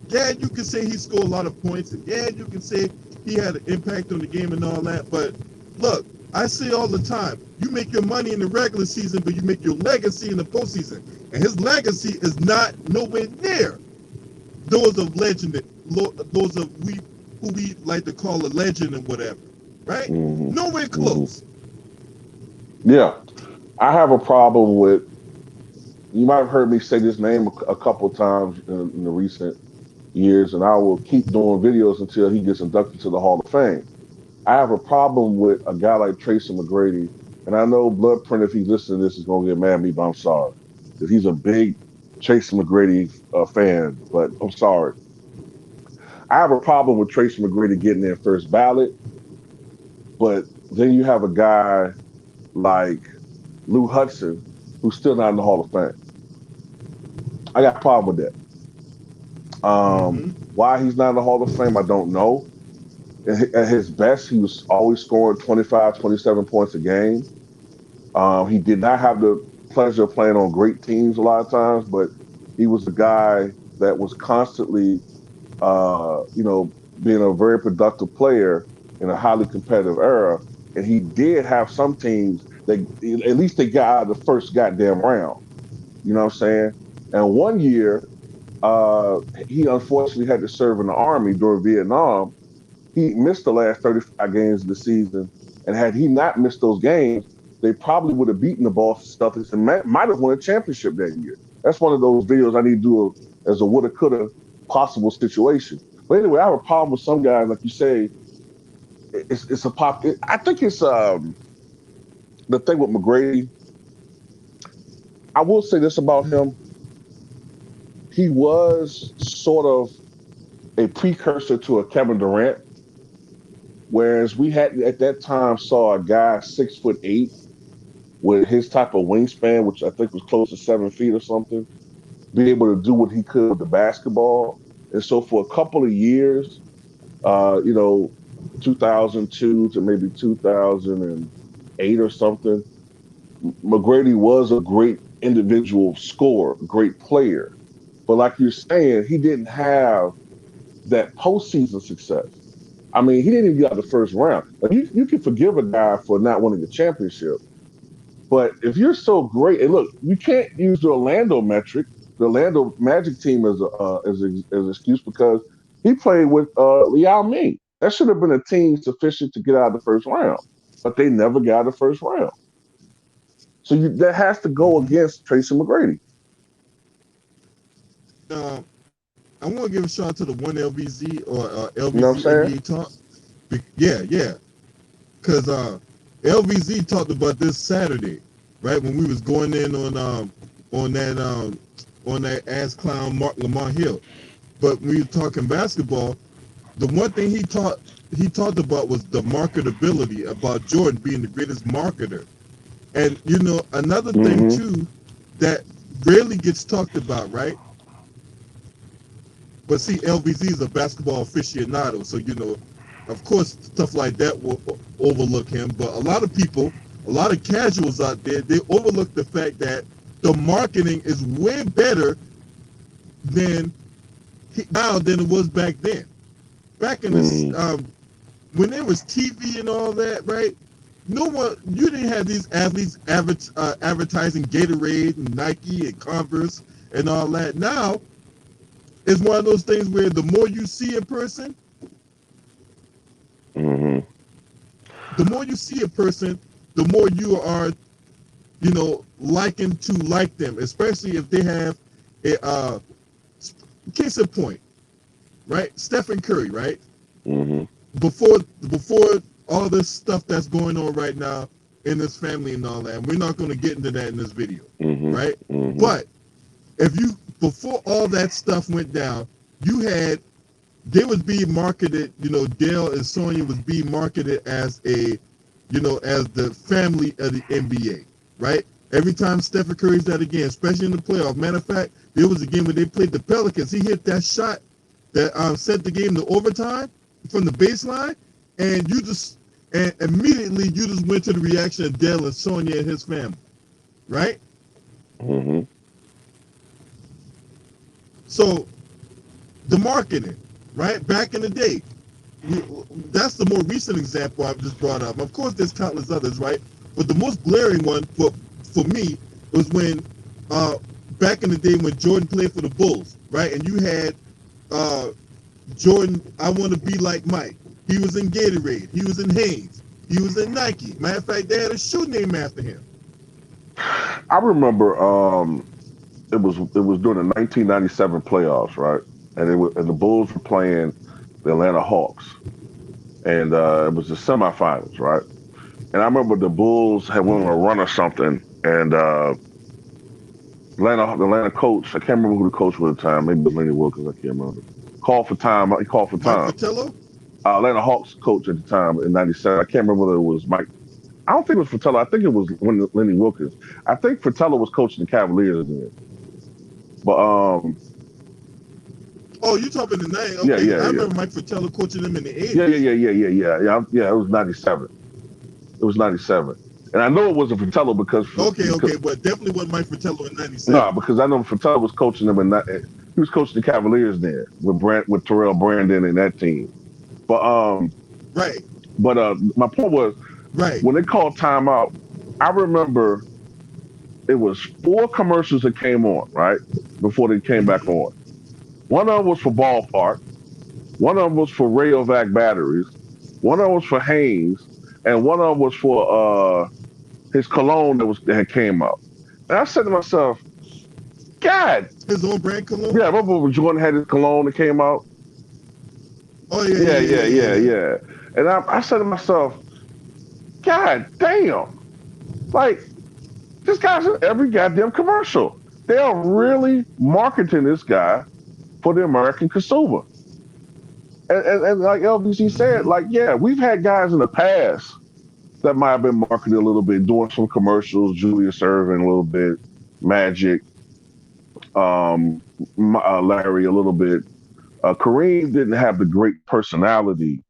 Speaker 1: Yeah, you can say he scored a lot of points, and yeah, you can say he had an impact on the game and all that. But look, I say all the time, you make your money in the regular season, but you make your legacy in the postseason. And his legacy is not nowhere near those of legend, those of who we like to call a legend and whatever, right?
Speaker 2: Mm-hmm.
Speaker 1: Nowhere
Speaker 2: Mm-hmm.
Speaker 1: close.
Speaker 2: Yeah. I have a problem with. You might have heard me say this name a couple of times in the recent years, and I will keep doing videos until he gets inducted to the Hall of Fame. I have a problem with a guy like Tracy McGrady, and I know Bloodprint, if he's listening to this, is going to get mad at me, but I'm sorry. Because he's a big Tracy McGrady fan, but I'm sorry. I have a problem with Tracy McGrady getting in first ballot, but then you have a guy like Lou Hudson who's still not in the Hall of Fame. I got a problem with that.
Speaker 1: Mm-hmm.
Speaker 2: Why he's not in the Hall of Fame, I don't know. At his best, he was always scoring 25, 27 points a game. He did not have the pleasure of playing on great teams a lot of times, but he was a guy that was constantly, being a very productive player in a highly competitive era. And he did have some teams that at least they got out of the first goddamn round. You know what I'm saying? And one year, he unfortunately had to serve in the army during Vietnam. He missed the last 35 games of the season, and had he not missed those games, they probably would have beaten the Boston Celtics and might have won a championship that year. That's one of those videos I need to do as a woulda, coulda possible situation. But anyway, I have a problem with some guys, like you say. It's a pop. I think it's the thing with McGrady. I will say this about him: he was sort of a precursor to a Kevin Durant, whereas we had at that time saw a guy 6'8" with his type of wingspan, which I think was close to 7 feet or something, be able to do what he could with the basketball. And so for a couple of years, uh, you know, 2002 to maybe 2008 or something, McGrady was a great individual scorer, great player. But like you're saying, he didn't have that postseason success. I mean, he didn't even get out the first round. Like you can forgive a guy for not winning a championship. But if you're so great, and look, you can't use the Orlando metric, the Orlando Magic team as an excuse because he played with Liao Ming. That should have been a team sufficient to get out of the first round, but they never got out of the first round. So that has to go
Speaker 1: Mm-hmm.
Speaker 2: against Tracy McGrady.
Speaker 1: I want to give a shout out to the one LVZ or
Speaker 2: You know what I'm
Speaker 1: LVZ
Speaker 2: saying?
Speaker 1: NBA talk. Yeah, because LVZ talked about this Saturday, right when we was going in on that on that ass clown Mark Lamar Hill. But when we were talking basketball, the one thing he talked about was the marketability about Jordan being the greatest marketer. And another thing
Speaker 2: Mm-hmm.
Speaker 1: too that rarely gets talked about, right? But see, LBZ is a basketball aficionado, so of course, stuff like that will overlook him. But a lot of people, a lot of casuals out there, they overlook the fact that the marketing is way better than now than it was back then. Back in this, when there was TV and all that, right? You didn't have these athletes advertising Gatorade and Nike and Converse and all that. Now, it's one of those things where the more you see a person, the more you see a person, the more you are, likened to like them, especially if they have a case in point, right? Steph Curry, right? Before all this stuff that's going on right now in this family and all that, and we're not going to get into that in this video, right? But before all that stuff went down, they was being marketed, Dale and Sonya was being marketed as as the family of the NBA, right? Every time Steph Curry's at a game, especially in the playoff. Matter of fact, there was a game where they played the Pelicans. He hit that shot that set the game to overtime from the baseline, and immediately you just went to the reaction of Dale and Sonya and his family, right? So the marketing, right? Back in the day, that's the more recent example I've just brought up. Of course, there's countless others, right? But the most glaring one for me was when back in the day when Jordan played for the Bulls, right? And you had Jordan, I want to be like Mike. He was in Gatorade. He was in Hanes. He was in Nike. Matter of fact, they had a shoe named after him.
Speaker 2: I remember it was during the 1997 playoffs, right? And the Bulls were playing the Atlanta Hawks, and it was the semifinals, right? And I remember the Bulls had went on a run or something, and the Atlanta coach, I can't remember who the coach was at the time, maybe it was Lenny Wilkins, I can't remember. Called for time. He called for time.
Speaker 1: Mike Fratello?
Speaker 2: Atlanta Hawks coach at the time in '97. I can't remember whether it was Mike. I don't think it was Fratello. I think it was Lenny Wilkins. I think Fratello was coaching the Cavaliers then. But
Speaker 1: oh, you talking the name? Okay,
Speaker 2: yeah.
Speaker 1: I remember Mike Fratello coaching them in the '80s.
Speaker 2: Yeah. It was '97. It was '97, and I know it wasn't Fratello because
Speaker 1: but definitely wasn't Mike Fratello in '97.
Speaker 2: No, because I know Fratello was coaching them, he was coaching the Cavaliers there with Terrell Brandon and that team. But
Speaker 1: right.
Speaker 2: But my point was,
Speaker 1: right,
Speaker 2: when they called timeout, I remember it was 4 commercials that came on right before they came back on. One of them was for Ballpark, one of them was for Rayovac batteries, one of them was for Hanes, and one of them was for his cologne that had came out. And I said to myself, God,
Speaker 1: his own brand cologne.
Speaker 2: Yeah, I remember when Jordan had his cologne that came out.
Speaker 1: Oh yeah.
Speaker 2: And I said to myself, God damn, like this guy's in every goddamn commercial. They are really marketing this guy for the American consumer. And like LBC said, like, yeah, we've had guys in the past that might have been marketed a little bit, doing some commercials, Julius Erving a little bit, Magic, Larry a little bit. Kareem didn't have the great personality,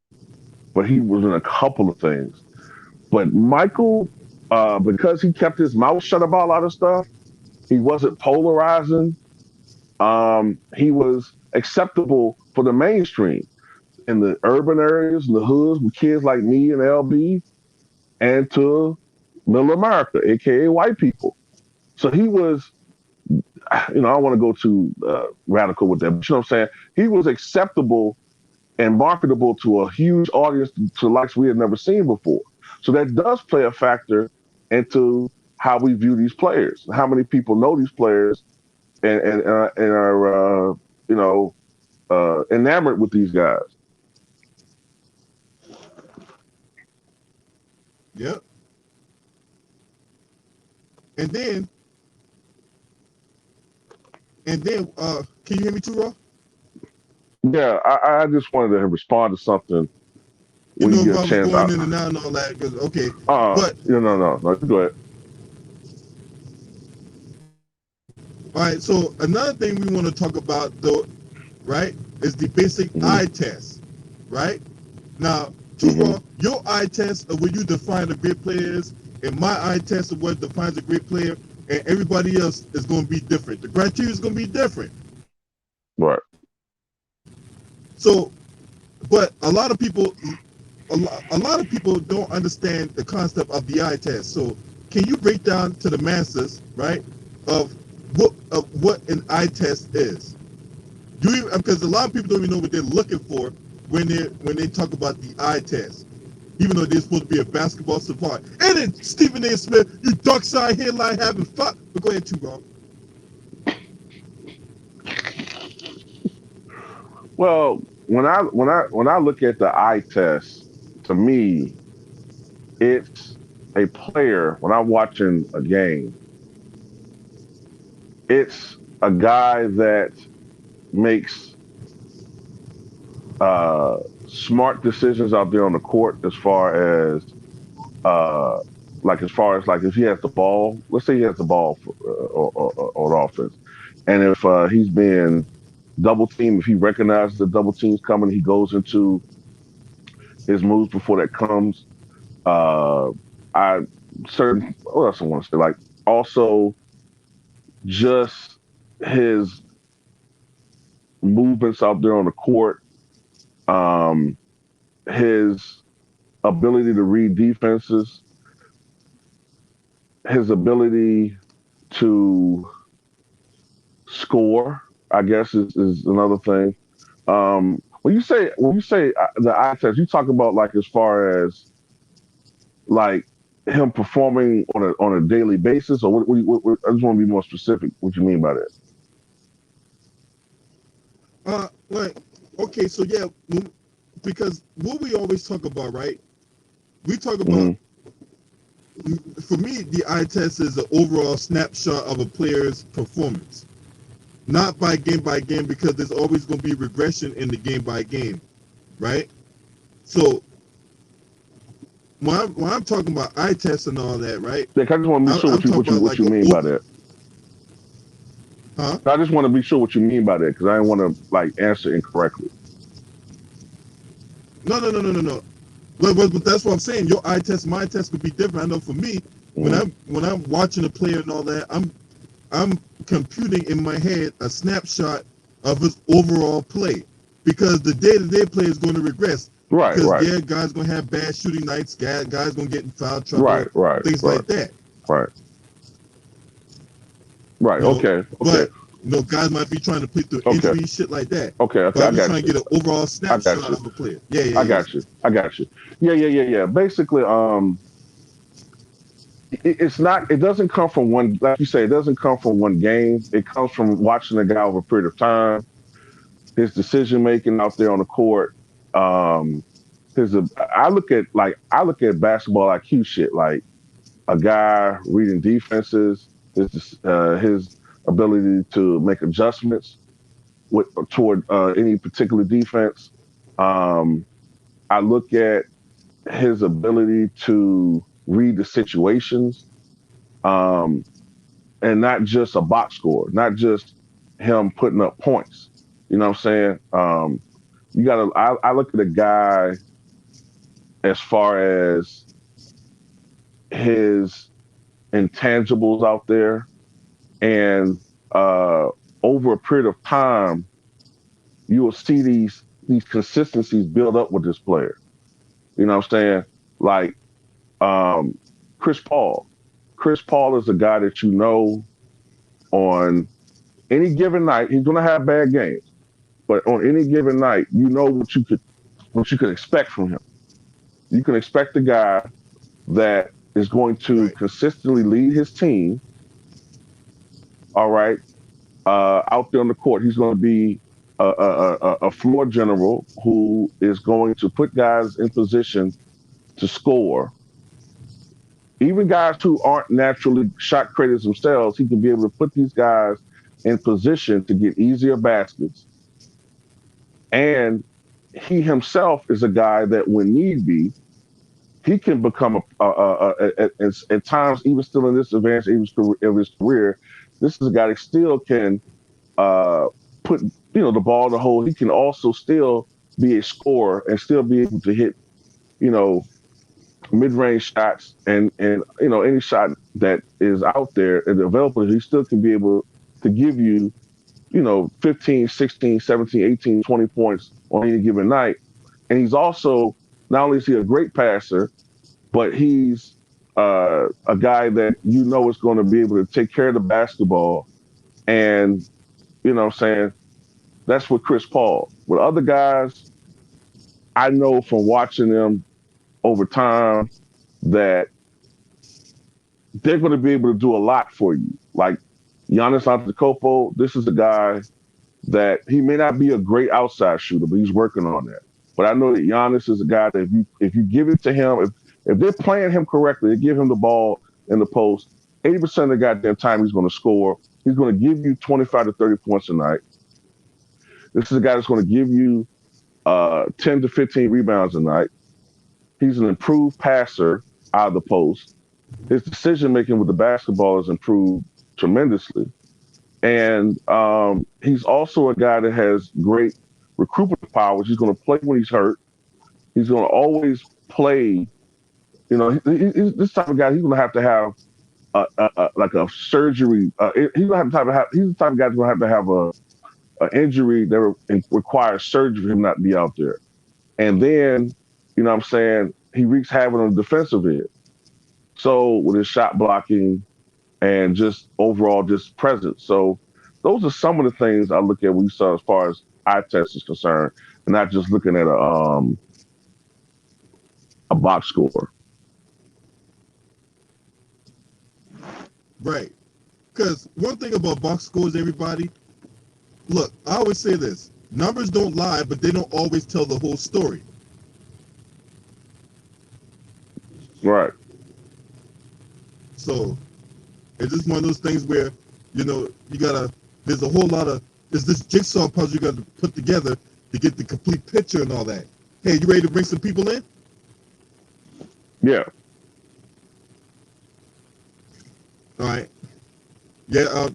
Speaker 2: but he was in a couple of things. But Michael, because he kept his mouth shut about a lot of stuff, he wasn't polarizing. He was acceptable for the mainstream in the urban areas, in the hoods, with kids like me and LB, and to middle America, aka white people. So he was, I don't want to go too radical with that, but you know what I'm saying? He was acceptable and marketable to a huge audience, to likes we had never seen before. So that does play a factor into how we view these players, how many people know these players, and are enamored with these guys.
Speaker 1: Yep. And then, can you hear me too, Raw?
Speaker 2: Yeah, I just wanted to respond to something when you get a chance.
Speaker 1: Going in and out and all that, okay.
Speaker 2: But no, go ahead.
Speaker 1: All right. So another thing we want to talk about, though, right? is the basic
Speaker 2: Mm-hmm.
Speaker 1: eye test, right? Now,
Speaker 2: Mm-hmm.
Speaker 1: your eye test of what you define a great player is, and my eye test of what defines a great player, and everybody else is going to be different. The criteria is going to be different.
Speaker 2: Right.
Speaker 1: So, but a lot of people don't understand the concept of the eye test. So, can you break down to the masses, right, of what an eye test is? Do you, because a lot of people don't even know what they're looking for when they talk about the eye test, even though they're supposed to be a basketball savant. And then Stephen A. Smith, you dark side headline having fun. But go ahead, too, bro.
Speaker 2: Well, when I look at the eye test, to me, it's a player. When I'm watching a game, it's a guy that makes uh, smart decisions out there on the court uh, as far as like if he has the ball. Let's say he has the ball on offense, and if he's being double teamed, if he recognizes the double team's coming, he goes into his moves before that comes. Uh, I certain what else I want to say? Like also just his movements out there on the court, um, his ability to read defenses, his ability to score, I guess is another thing. When you say the eye test, you talk about like as far as like him performing on a daily basis, or what I just want to be more specific. What you mean by that?
Speaker 1: Like, okay, so yeah, because what we always talk about, right? We talk about,
Speaker 2: Hmm.
Speaker 1: for me, the eye test is an overall snapshot of a player's performance, not by game, because there's always going to be regression in the game by game, right? So when I'm talking about eye tests and all that, right?
Speaker 2: Like, I just want to be sure
Speaker 1: I'm talking about
Speaker 2: what
Speaker 1: like
Speaker 2: you
Speaker 1: a
Speaker 2: mean by that.
Speaker 1: huh?
Speaker 2: I just want to be sure what you mean by that because I didn't want to like answer incorrectly.
Speaker 1: No. But that's what I'm saying. Your eye test, my test could be different. I know for me,
Speaker 2: Mm-hmm.
Speaker 1: when I'm watching a player and all that, I'm computing in my head a snapshot of his overall play, because the day-to-day play is going to regress.
Speaker 2: Right,
Speaker 1: Because
Speaker 2: right,
Speaker 1: yeah, guys gonna have bad shooting nights, guys gonna get in foul
Speaker 2: right,
Speaker 1: trouble,
Speaker 2: right,
Speaker 1: things
Speaker 2: right,
Speaker 1: like that.
Speaker 2: right, right.
Speaker 1: You know,
Speaker 2: Okay, okay,
Speaker 1: but guys might be trying to play through
Speaker 2: okay,
Speaker 1: injury, shit like that.
Speaker 2: okay,
Speaker 1: But
Speaker 2: okay. I
Speaker 1: I'm just
Speaker 2: got
Speaker 1: trying to
Speaker 2: you.
Speaker 1: get an overall
Speaker 2: I got
Speaker 1: snapshot
Speaker 2: you.
Speaker 1: of a player. Yeah, yeah,
Speaker 2: I
Speaker 1: yeah.
Speaker 2: got you. I got you. Yeah. Basically, it's not. It doesn't come from one. Like you say, it doesn't come from one game. It comes from watching the guy over a period of time. His decision making out there on the court. Um, his. I look at basketball IQ shit. Like a guy reading defenses. His ability to make adjustments toward any particular defense. Um, I look at his ability to read the situations, um, and not just a box score, not just him putting up points. You know what I'm saying? You gotta. I look at a guy as far as his intangibles out there, and uh, over a period of time, you will see these consistencies build up with this player. You know what I'm saying? Like um, Chris Paul. Chris Paul is a guy that you know on any given night, he's going to have bad games, but on any given night, you know what you could expect from him. You can expect a guy that is going to
Speaker 1: Right.
Speaker 2: consistently lead his team. All right, out there on the court, he's going to be a floor general who is going to put guys in position to score. Even guys who aren't naturally shot creators themselves, he can be able to put these guys in position to get easier baskets. And he himself is a guy that, when need be, he can become at times, even still in this advanced age of his career, this is a guy that still can uh, put the ball in the hole, he can also still be a scorer and still be able to hit you know mid-range shots and any shot that is out there and available. He still can be able to give you 15, 16, 17, 18, 20 points on any given night. And he's also, not only is he a great passer, but he's a guy that is going to be able to take care of the basketball. And, what I'm saying, that's with Chris Paul. With other guys, I know from watching them over time that they're going to be able to do a lot for you. Like Giannis Antetokounmpo, this is a guy that he may not be a great outside shooter, but he's working on that. But I know that Giannis is a guy that if you give it to him, if they're playing him correctly, they give him the ball in the post, 80% of the goddamn time he's going to score. He's going to give you 25 to 30 points a night. This is a guy that's going to give you 10 to 15 rebounds a night. He's an improved passer out of the post. His decision making with the basketball has improved tremendously. And he's also a guy that has great recruitment powers. He's going to play when he's hurt. He's going to always play. He's this type of guy. He's going to have like a surgery. He's going to have. He's the type of guy that's going to have an injury that requires surgery for him not to be out there. And then, what I'm saying, he wreaks havoc on the defensive end. So with his shot blocking and just overall just presence. So those are some of the things I look at when you saw as far as eye test is concerned, and not just looking at a box score.
Speaker 1: Right. Because one thing about box scores, everybody, look, I always say this. Numbers don't lie, but they don't always tell the whole story.
Speaker 2: Right.
Speaker 1: So it's just one of those things where, there's a whole lot of, there's this jigsaw puzzle you got to put together to get the complete picture and all that. Hey, you ready to bring some people in?
Speaker 2: Yeah.
Speaker 1: All right. Yeah.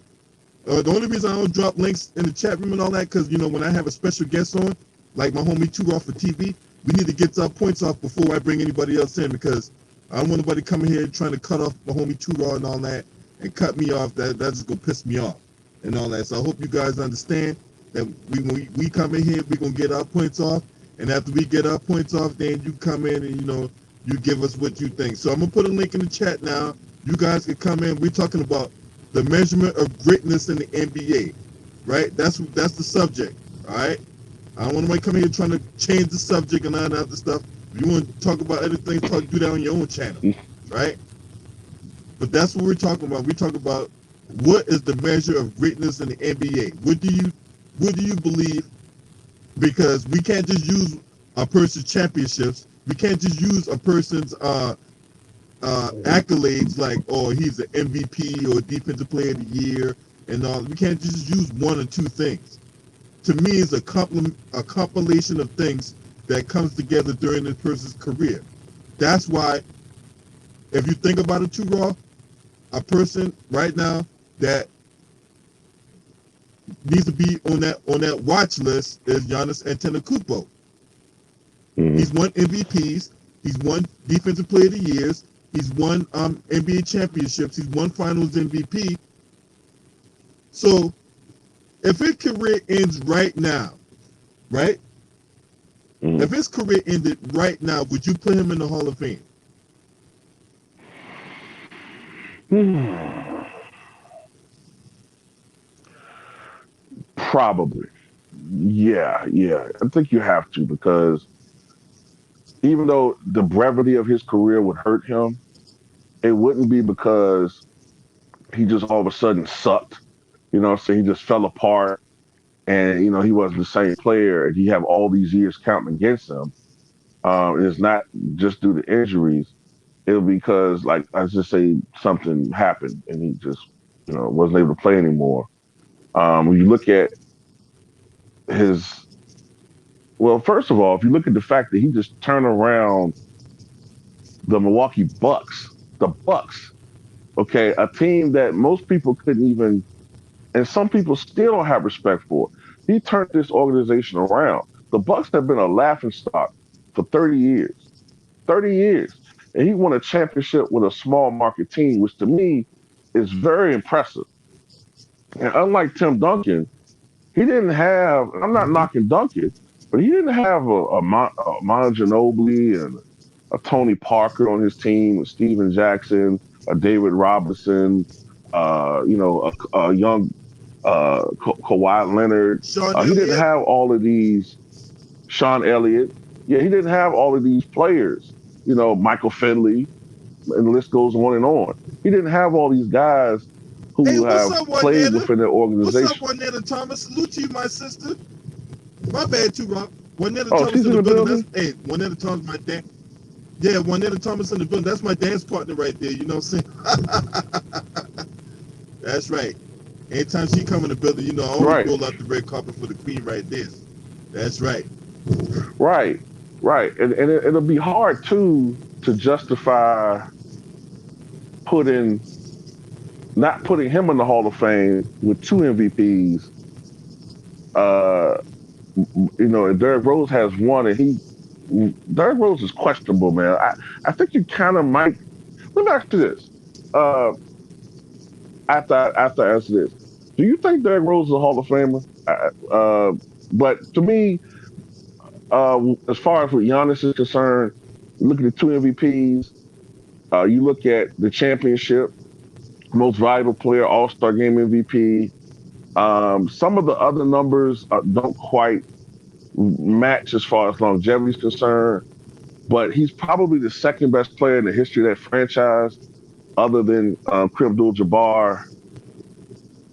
Speaker 1: The only reason I don't drop links in the chat room and all that, because, when I have a special guest on, like my homie Two Off for TV, we need to get our points off before I bring anybody else in, because I don't want nobody coming here trying to cut off my homie Two Raw and all that and cut me off. That's just going to piss me off and all that. So I hope you guys understand that when we come in here, we're going to get our points off. And after we get our points off, then you come in and, you give us what you think. So I'm going to put a link in the chat now. You guys can come in. We're talking about the measurement of greatness in the NBA, right? That's the subject, all right? I don't want nobody coming here trying to change the subject and all that other stuff. If you want to talk about other things, do that on your own channel, right? But that's what we're talking about. We talk about what is the measure of greatness in the NBA. What do you believe? Because we can't just use a person's championships. We can't just use a person's accolades like, oh, he's an MVP or defensive player of the year and all. We can't just use one or two things. To me, it's a compilation of things that comes together during this person's career. That's why, if you think about it too raw, a person right now that needs to be on that watch list is Giannis Antetokounmpo. Mm-hmm. He's won MVPs. He's won Defensive Player of the Years. He's won NBA championships. He's won Finals MVP. So, if his career ends right now, right? Mm-hmm. If his career ended right now, would you put him in the Hall of Fame?
Speaker 2: Probably. Yeah. I think you have to, because even though the brevity of his career would hurt him, it wouldn't be because he just all of a sudden sucked. So he just fell apart and, he wasn't the same player and he have all these years counting against him. It's not just due to injuries. It'll be because, like, let's just say something happened and he just, wasn't able to play anymore. When you look at first of all, if you look at the fact that he just turned around the Milwaukee Bucks, okay, a team that most people couldn't even, and some people still don't have respect for. He turned this organization around. The Bucks have been a laughingstock for 30 years. 30 years. And he won a championship with a small market team, which to me is very impressive. And unlike Tim Duncan, he didn't have, I'm not
Speaker 1: Mm-hmm.
Speaker 2: knocking Duncan, but he didn't have a Manu Ginobili and a Tony Parker on his team, a Steven Jackson, a David Robinson, a young Kawhi Leonard.
Speaker 1: Sean
Speaker 2: He didn't
Speaker 1: Elliott.
Speaker 2: have all of these, Sean Elliott. Yeah, he didn't have all of these players, Michael Finley, and the list goes on and on. He didn't have all these guys
Speaker 1: Hey,
Speaker 2: who
Speaker 1: what's
Speaker 2: have
Speaker 1: up,
Speaker 2: played
Speaker 1: Juanetta?
Speaker 2: within their
Speaker 1: What's up,
Speaker 2: organization.
Speaker 1: Juanetta Thomas? Salute to you, my sister. My bad too, Rob. Juanetta
Speaker 2: Oh,
Speaker 1: Thomas
Speaker 2: she's
Speaker 1: in
Speaker 2: in
Speaker 1: the
Speaker 2: the
Speaker 1: building.
Speaker 2: building?
Speaker 1: Juanetta Thomas, my dad. Yeah, Juanetta Thomas in the building. That's my dance partner right there. You know what I'm saying? That's right. Anytime she come in the building, I always
Speaker 2: Right,
Speaker 1: roll out the red carpet for the queen right there. That's right.
Speaker 2: right, right. And it'll be hard, too, to justify putting not putting him in the Hall of Fame with two MVPs. Uh, and Derrick Rose has one, and Derrick Rose is questionable, man. I think you kind of might. Let me ask you this. Uh, after I answer this, do you think Derrick Rose is a Hall of Famer? But to me, as far as what Giannis is concerned, you look at the two MVPs. You look at the championship, most valuable player, All Star Game MVP. Some of the other numbers don't quite match as far as longevity is concerned, but he's probably the second best player in the history of that franchise, other than Kareem Abdul-Jabbar.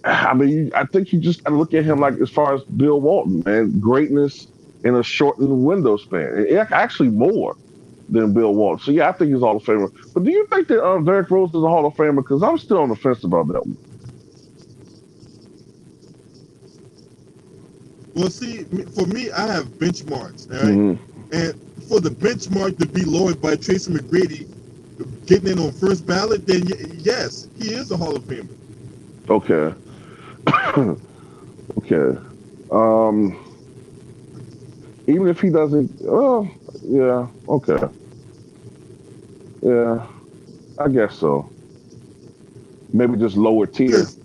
Speaker 2: I mean, I think you just got to look at him like as far as Bill Walton, man, greatness in a shortened window span, actually more than Bill Walton. So yeah, I think he's Hall of Famer. But do you think that Derrick Rose is a Hall of Famer? Because I'm still on the fence about that one.
Speaker 1: Well, see, for me, I have benchmarks, all right?
Speaker 2: Mm-hmm.
Speaker 1: And for the benchmark to be lowered by Tracy McGrady getting in on first ballot, then yes, he is a Hall of Famer.
Speaker 2: Okay. Okay. Um, Even if he doesn't, oh yeah, okay, yeah, I guess so. Maybe just lower tier.
Speaker 1: Because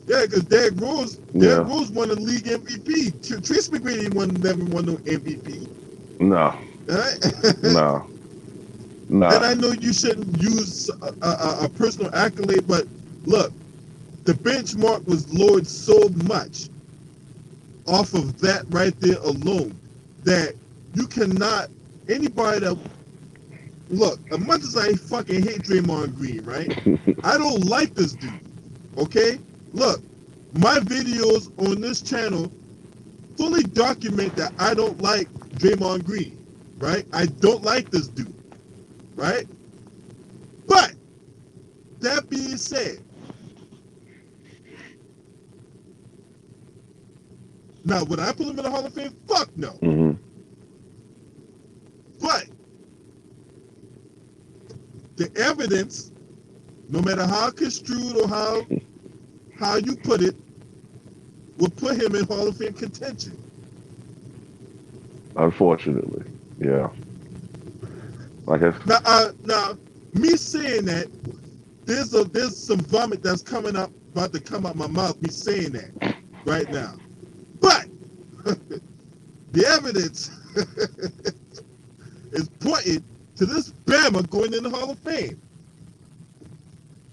Speaker 1: because Derrick
Speaker 2: Yeah,
Speaker 1: Rose won the league MVP. Tracy McGrady never won no MVP.
Speaker 2: no,
Speaker 1: All right?
Speaker 2: no,
Speaker 1: And
Speaker 2: nah.
Speaker 1: I know you shouldn't use a personal accolade, but look, the benchmark was lowered so much off of that right there alone that you cannot, anybody that, look, as much as I fucking hate Draymond Green, right? I don't like this dude, okay? Look, my videos on this channel fully document that I don't like Draymond Green, right? I don't like this dude, right? But that being said, now would I put him in the Hall of Fame? Fuck no.
Speaker 2: hmm
Speaker 1: But the evidence, no matter how construed or how you put it, will put him in Hall of Fame contention.
Speaker 2: Unfortunately, yeah. Like I,
Speaker 1: Now, me saying that, there's some vomit that's about to come out my mouth. Me saying that right now, but the evidence is pointing to this Bama going in the Hall of Fame.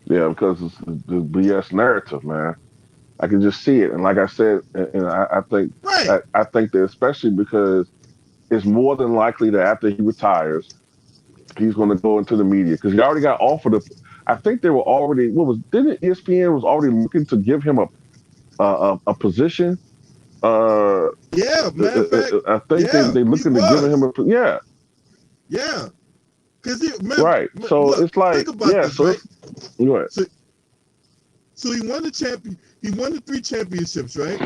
Speaker 2: yeah, because it's the BS narrative, man. I can just see it, and like I said, and I think
Speaker 1: Right.
Speaker 2: I think that especially because it's more than likely that after he retires, he's going to go into the media because he already got offered a. I think they were already didn't ESPN was already looking to give him a position. Uh,
Speaker 1: Yeah. Matter of fact,
Speaker 2: I think
Speaker 1: yeah,
Speaker 2: they
Speaker 1: he
Speaker 2: looking to give him
Speaker 1: was.
Speaker 2: yeah,
Speaker 1: Yeah. Because
Speaker 2: right. So
Speaker 1: look,
Speaker 2: it's like
Speaker 1: think about
Speaker 2: yeah,
Speaker 1: this,
Speaker 2: so
Speaker 1: right?
Speaker 2: it's right.
Speaker 1: So so he won the champion. He won the 3 championships, right?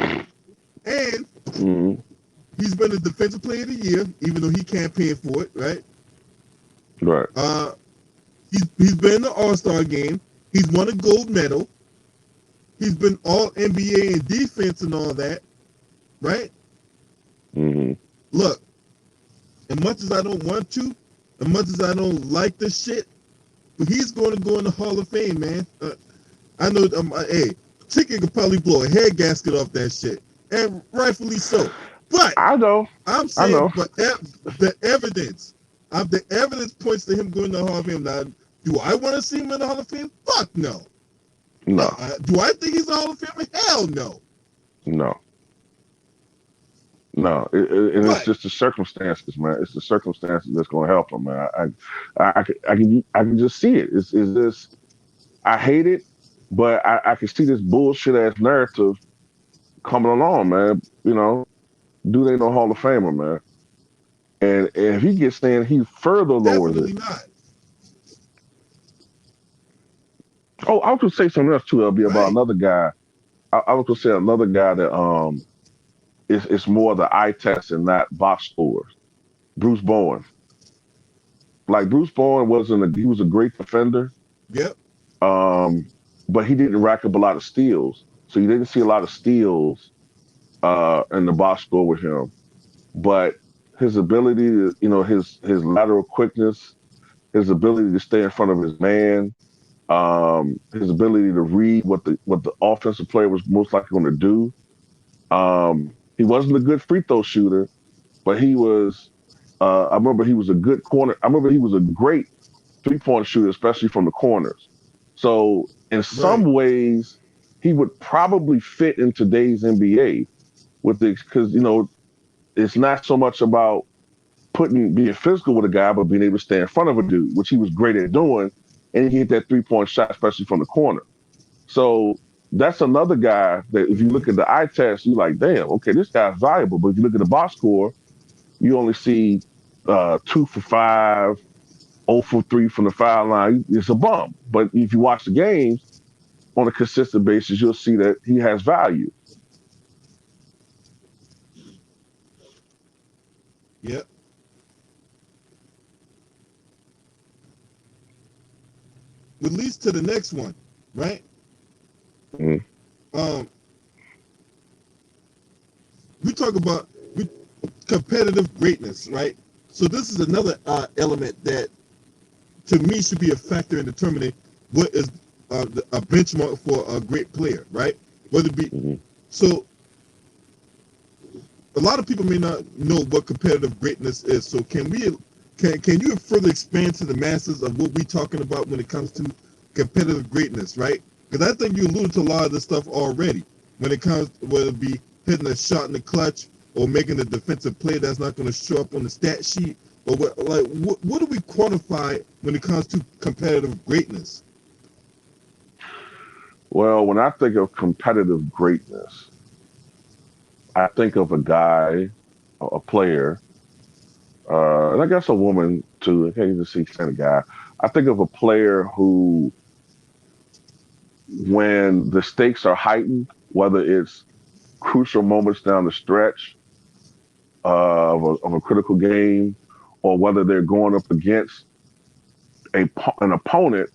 Speaker 1: And
Speaker 2: Mm-hmm.
Speaker 1: he's been the defensive player of the year, even though he campaigned for it, right?
Speaker 2: Right.
Speaker 1: Uh, he's been in the All-Star game. He's won a gold medal. He's been all NBA in defense and all that. right?
Speaker 2: Mm-hmm.
Speaker 1: Look, as much as I don't want to, as much as I don't like this shit, but he's going to go in the Hall of Fame, man. I know. Hey, Chicken could probably blow a head gasket off that shit, and rightfully so. But
Speaker 2: I know.
Speaker 1: I'm
Speaker 2: I
Speaker 1: saying,
Speaker 2: know.
Speaker 1: but the evidence points to him going to the Hall of Fame. Now, do I want to see him in the Hall of Fame? Fuck no. No.
Speaker 2: No.
Speaker 1: Do I think he's a Hall of Famer? Hell no.
Speaker 2: No. No. And it's
Speaker 1: But
Speaker 2: just the circumstances, man. It's the circumstances that's going to help him, man. I can just see it. Is this? I hate it, but I can see this bullshit ass narrative coming along, man. Dude ain't no Hall of Famer, man. And if he gets in, he further lowers it.
Speaker 1: definitely not.
Speaker 2: Oh, I was gonna say something else too. It'll be about
Speaker 1: Right.
Speaker 2: another guy. I was gonna say another guy that it's more the eye test and not box scores. Bruce Bowen. Like Bruce Bowen he was a great defender,
Speaker 1: Yep.
Speaker 2: um, but he didn't rack up a lot of steals. So you didn't see a lot of steals in the box score with him. But his ability to, his lateral quickness, his ability to stay in front of his man, his ability to read what the offensive player was most likely going to do. He wasn't a good free throw shooter, but he was. I remember he was a good corner. I remember he was a great 3-point shooter, especially from the corners. So in
Speaker 1: Right.
Speaker 2: some ways, he would probably fit in today's NBA because it's not so much about being physical with a guy, but being able to stay in front of a dude, which he was great at doing, and he hit that 3-point shot, especially from the corner. So that's another guy that if you look at the eye test, you're like, damn, okay, this guy's valuable. But if you look at the box score, you only see 2 for 5, 0 for 3 from the foul line. It's a bum. But if you watch the games on a consistent basis, you'll see that he has value.
Speaker 1: Yep. Which leads to the next one, right?
Speaker 2: Mm-hmm.
Speaker 1: Um, we talk about competitive greatness, right? So this is another element that, to me, should be a factor in determining what is a benchmark for a great player, right? Whether it be
Speaker 2: Mm-hmm.
Speaker 1: so, a lot of people may not know what competitive greatness is. So can you further expand to the masses of what we're talking about when it comes to competitive greatness, right? Because I think you alluded to a lot of this stuff already when it comes, whether it be hitting a shot in the clutch or making a defensive play that's not going to show up on the stat sheet, or what do we quantify when it comes to competitive greatness?
Speaker 2: Well, when I think of competitive greatness, I think of a guy, a player, and I guess a woman too. I can't even see saying a guy. I think of a player who, when the stakes are heightened, whether it's crucial moments down the stretch of a critical game, or whether they're going up against an opponent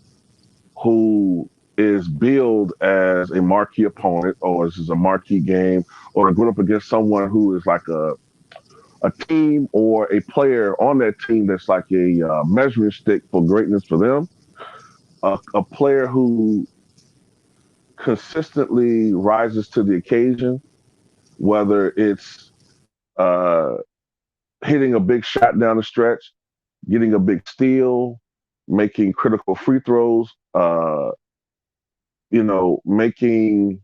Speaker 2: who is billed as a marquee opponent, or this is a marquee game, or they're going up against someone who is like a team or a player on that team that's like a measuring stick for greatness for them. A player who consistently rises to the occasion, whether it's uh, hitting a big shot down the stretch, getting a big steal, making critical free throws, making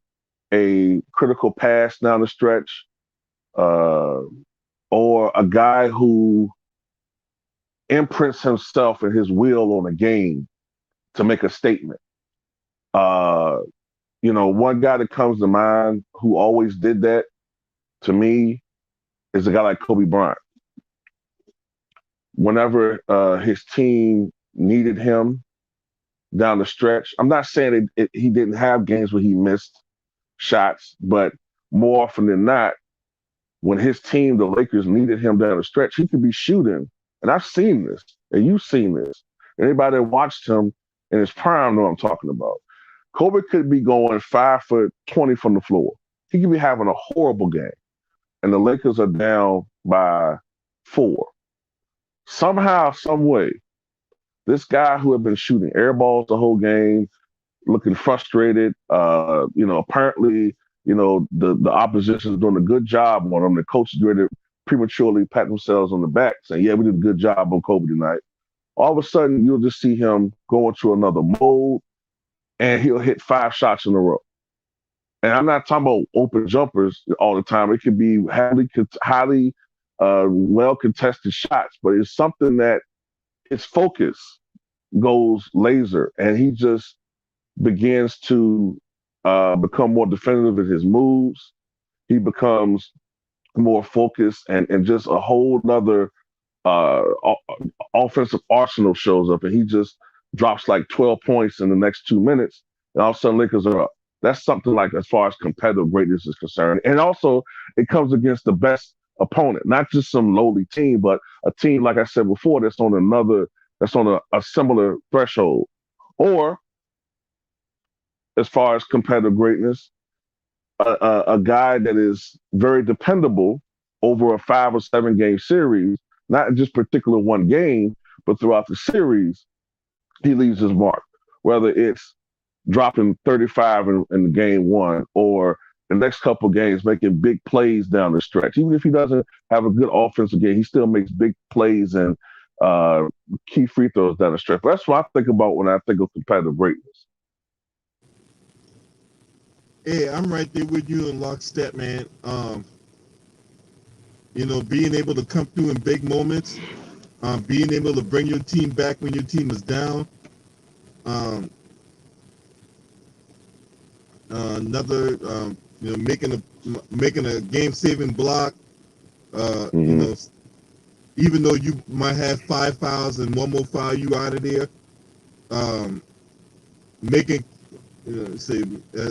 Speaker 2: a critical pass down the stretch, uh, or a guy who imprints himself and his will on a game to make a statement. Uh, one guy that comes to mind who always did that to me is a guy like Kobe Bryant. Whenever his team needed him down the stretch, I'm not saying he didn't have games where he missed shots, but more often than not, when his team, the Lakers, needed him down the stretch, he could be shooting. And I've seen this, and you've seen this. Anybody that watched him in his prime know what I'm talking about. Kobe could be going 5 for 20 from the floor. He could be having a horrible game. and the Lakers are down by 4. Somehow, some way, this guy who had been shooting air balls the whole game, looking frustrated, apparently, the opposition is doing a good job on him. The coach is ready to prematurely pat themselves on the back, saying, "Yeah, we did a good job on Kobe tonight." All of a sudden, you'll just see him go into another mode, and he'll hit 5 shots in a row. And I'm not talking about open jumpers all the time. It could be highly well contested shots, but it's something that his focus goes laser, and he just begins to become more definitive in his moves. He becomes more focused, and just a whole nother offensive arsenal shows up, and he just drops like 12 points in the next 2 minutes, and all of a sudden Lakers are up. That's something like as far as competitive greatness is concerned. And also, it comes against the best opponent, not just some lowly team, but a team, like I said before, that's on a similar threshold. Or, as far as competitive greatness, a guy that is very dependable over a 5 or 7 game series, not just particular one game, but throughout the series, he leaves his mark. Whether it's dropping 35 in game 1, or the next couple of games making big plays down the stretch. Even if he doesn't have a good offensive game, he still makes big plays and key free throws down the stretch. But that's what I think about when I think of competitive greatness.
Speaker 1: Hey, I'm right there with you in lockstep, man. Being able to come through in big moments, being able to bring your team back when your team is down. Another, making a game-saving block. Even though you might have 5 fouls and one more foul, you out of there. Making, I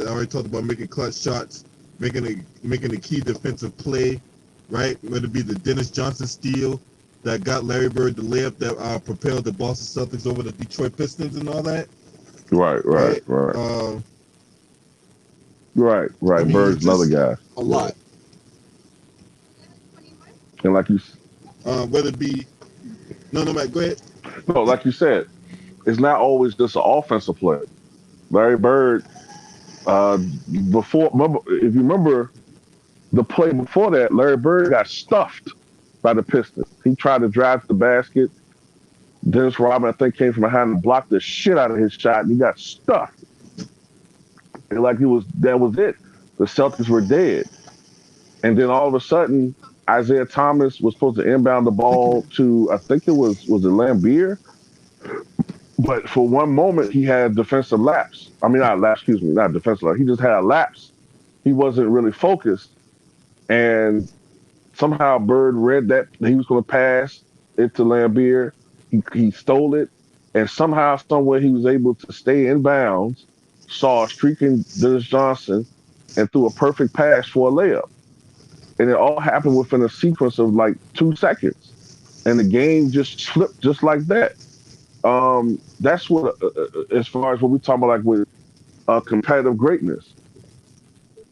Speaker 1: already talked about making clutch shots, making a key defensive play, right? Whether it be the Dennis Johnson steal that got Larry Bird the layup that propelled the Boston Celtics over the Detroit Pistons and all that.
Speaker 2: Right.
Speaker 1: I mean,
Speaker 2: Bird's another guy.
Speaker 1: A lot.
Speaker 2: And like you,
Speaker 1: Whether it be no, Matt, go ahead.
Speaker 2: no, like you said, it's not always just an offensive play. Larry Bird, if you remember the play before that, Larry Bird got stuffed by the Pistons. He tried to drive to the basket. Dennis Rodman, I think, came from behind and blocked the shit out of his shot, and he got stuffed. And that was it. The Celtics were dead. And then all of a sudden, Isaiah Thomas was supposed to inbound the ball to, I think was it Lambeer? But for one moment, he had defensive lapse. I mean, not lapse, excuse me, not defensive lapse. He just had a lapse. He wasn't really focused. And somehow Bird read that he was going to pass it to Lambeer. He stole it. And somehow, somewhere, he was able to stay in bounds, saw a streaking Dennis Johnson, and threw a perfect pass for a layup. And it all happened within a sequence of like 2 seconds. And the game just flipped just like that. That's what, as far as what we talk about, like with competitive greatness,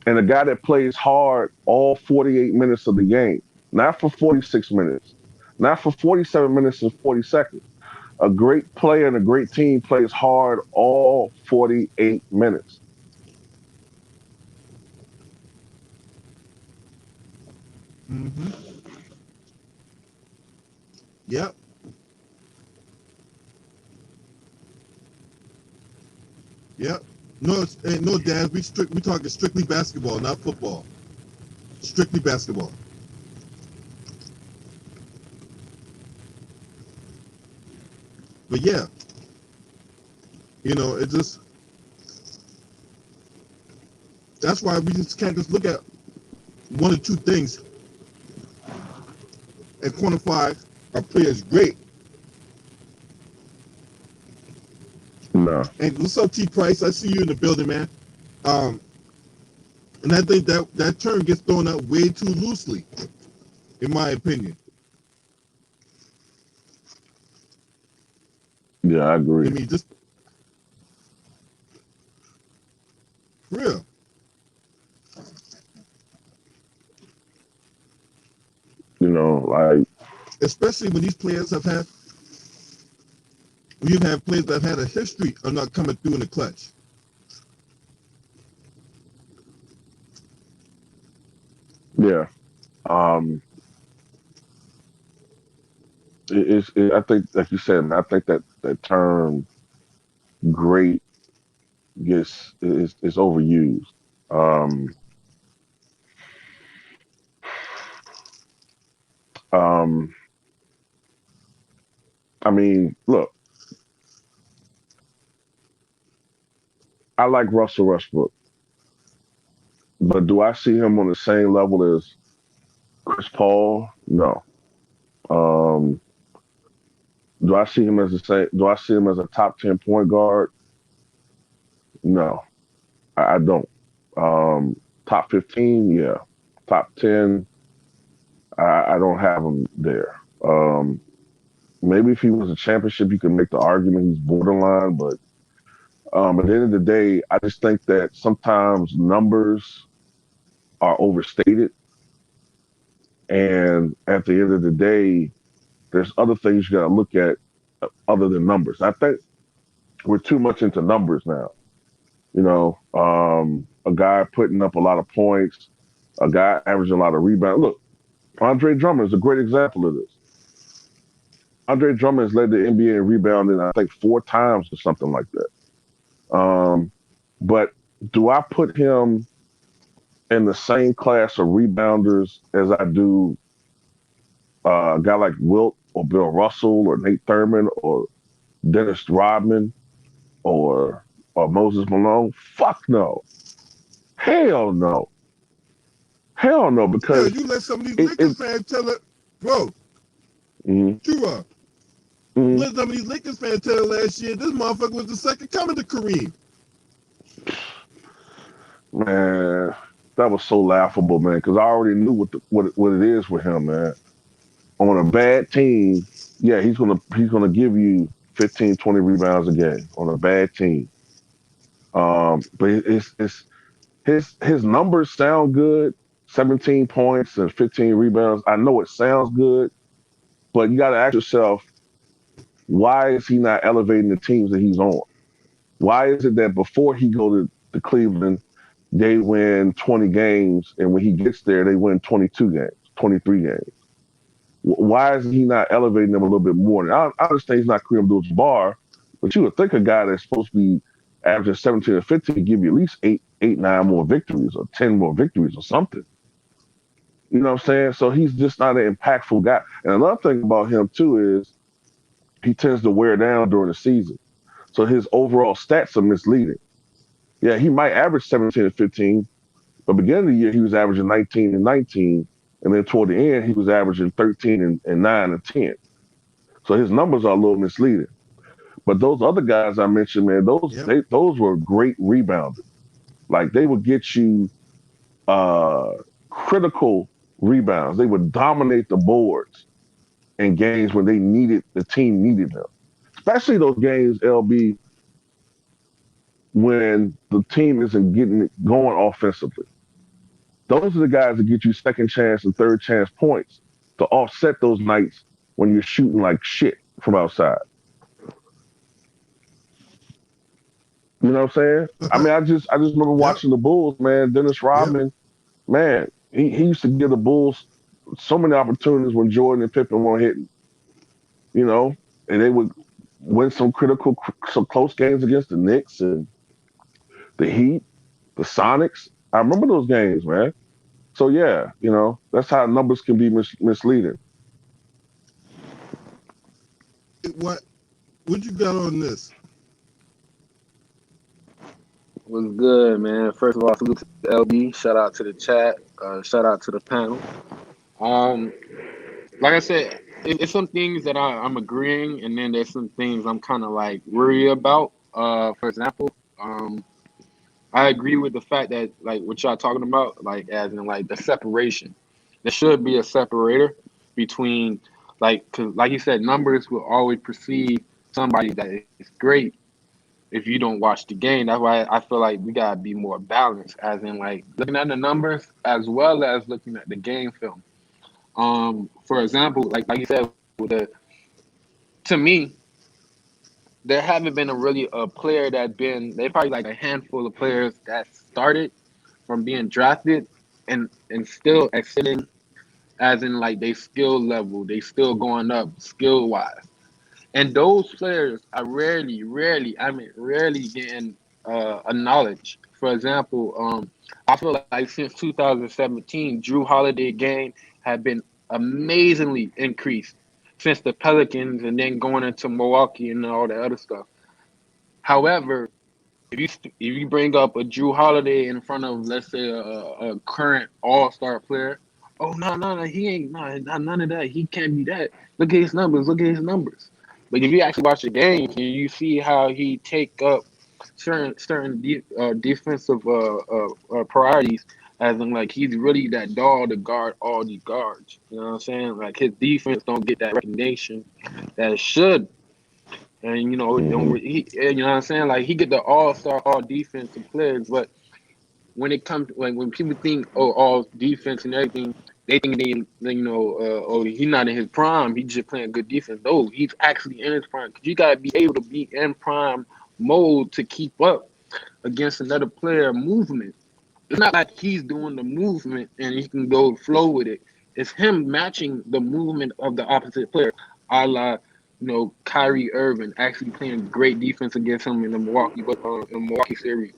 Speaker 2: and a guy that plays hard all 48 minutes of the game, not for 46 minutes, not for 47 minutes and 40 seconds. A great player and a great team plays hard all 48 minutes.
Speaker 1: Mm-hmm. Yep. Yep. No, Dad. We talking strictly basketball, not football. Strictly basketball. But yeah, it just that's why we just can't just look at one or two things and quantify our players great.
Speaker 2: No.
Speaker 1: And what's up, T Price? I see you in the building, man. And I think that term gets thrown out way too loosely, in my opinion.
Speaker 2: Yeah, I agree.
Speaker 1: I mean, just for real.
Speaker 2: Like,
Speaker 1: especially when these players have had, you've had players that have had a history of not coming through in the clutch.
Speaker 2: yeah. I think, like you said, man, I think that term "great" is overused. Um, um, I mean, look, I like Russell Westbrook, but do I see him on the same level as Chris Paul? No. Um, do I see him as the same? Do I see him as a top 10 point guard? No, I don't. Um, Top 15, yeah. Top 10, I don't have him there. Maybe if he was a championship, you could make the argument he's borderline, but at the end of the day, I just think that sometimes numbers are overstated, and at the end of the day, there's other things you got to look at other than numbers. I think we're too much into numbers now. A guy putting up a lot of points, a guy averaging a lot of rebounds. Look, Andre Drummond is a great example of this. Andre Drummond has led the NBA in rebounding, I think, 4 times or something like that. But do I put him in the same class of rebounders as I do a guy like Wilt or Bill Russell or Nate Thurman or Dennis Rodman or Moses Malone? Fuck no. Hell no. Hell no,
Speaker 1: Yeah,
Speaker 2: because
Speaker 1: you let some of these
Speaker 2: it.
Speaker 1: Lakers fans tell it, bro.
Speaker 2: Mm-hmm,
Speaker 1: True.
Speaker 2: mm-hmm.
Speaker 1: Let some of these Lakers fans tell it last year, this motherfucker was the second coming to Kareem.
Speaker 2: Man, that was so laughable, man, because I already knew what it is with him, man. On a bad team, yeah, he's gonna give you 15, 20 rebounds a game on a bad team. But it's his numbers sound good, 17 points and 15 rebounds. I know it sounds good, but you got to ask yourself, why is he not elevating the teams that he's on? Why is it that before he go to Cleveland, they win 20 games, and when he gets there, they win 22 games, 23 games? Why is he not elevating them a little bit more? I understand he's not Kareem Abdul-Jabbar, but you would think a guy that's supposed to be averaging 17 or 15 give you at least eight, 9 more victories or 10 more victories or something. You know what I'm saying? So he's just not an impactful guy. And another thing about him too is he tends to wear down during the season. So his overall stats are misleading. Yeah, he might average 17 and 15, but beginning of the year he was averaging 19 and 19, and then toward the end he was averaging 13 and 9 and 10. So his numbers are a little misleading. But those other guys I mentioned, man,
Speaker 1: Yep.
Speaker 2: those were great rebounders. Like they would get you uh critical rebounds. They would dominate the boards in games when the team needed them. Especially those games, LB, when the team isn't getting it going offensively. Those are the guys that get you second chance and third chance points to offset those nights when you're shooting like shit from outside. You know what I'm saying? I mean, I just remember
Speaker 1: Yep.
Speaker 2: watching the Bulls, man. Dennis
Speaker 1: Yep.
Speaker 2: Rodman, man, he used to give the Bulls so many opportunities when Jordan and Pippen weren't hitting, you know, and they would win some close games against the Knicks and the Heat, the Sonics. I remember those games, man. So yeah, that's how numbers can be misleading.
Speaker 1: What you got on this?
Speaker 3: Was good, man. First of all, salute to LB. Shout out to the chat. Shout out to the panel. Um, like I said, it's some things that I'm agreeing, and then there's some things I'm kind of like worried about. For example, I agree with the fact that like what y'all talking about, like as in like the separation. There should be a separator between like, cause like you said, numbers will always perceive somebody that is great if you don't watch the game. That's why I feel like we gotta be more balanced, as in like looking at the numbers as well as looking at the game film. For example, like you said, with the to me, there haven't been a really a player that been they probably like a handful of players that started from being drafted and still excelling as in like they skill level, they still going up skill wise. And those players are rarely getting acknowledged. For example, I feel like since 2017, Drew Holiday game had been amazingly increased since the Pelicans and then going into Milwaukee and all that other stuff. However, if you bring up a Drew Holiday in front of let's say a current All Star player, oh no, he ain't none of that. He can't be that. Look at his numbers. Look at his numbers. But if you actually watch the games and you see how he take up certain defensive priorities, as in like he's really that dog to guard all these guards. You know what I'm saying? Like his defense don't get that recognition that it should. And don't
Speaker 2: Hmm.
Speaker 3: you know what I'm saying? Like he get the all star, all defensive players, but when it comes like when people think all defense and everything, they think oh he's not in his prime, he's just playing good defense. No, he's actually in his prime because you gotta be able to be in prime mode to keep up against another player movement. It's not like he's doing the movement and he can go flow with it. It's him matching the movement of the opposite player, a la Kyrie Irving actually playing great defense against him in the Milwaukee series.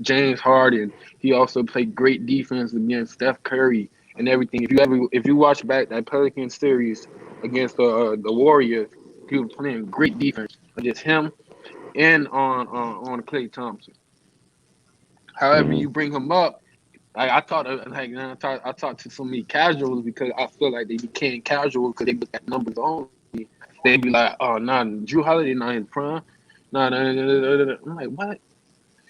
Speaker 3: James Harden, he also played great defense against Steph Curry and everything. If you watch back that Pelican series against the Warriors, he was playing great defense against him and on Klay Thompson. However,
Speaker 2: Hmm.
Speaker 3: you bring him up. I talked to so many casuals because I feel like they became casual because they look at numbers only. They be like, "Oh, nah, Drew Holiday not his prime." Nah, nah, nah, nah, nah, nah. I'm like, what?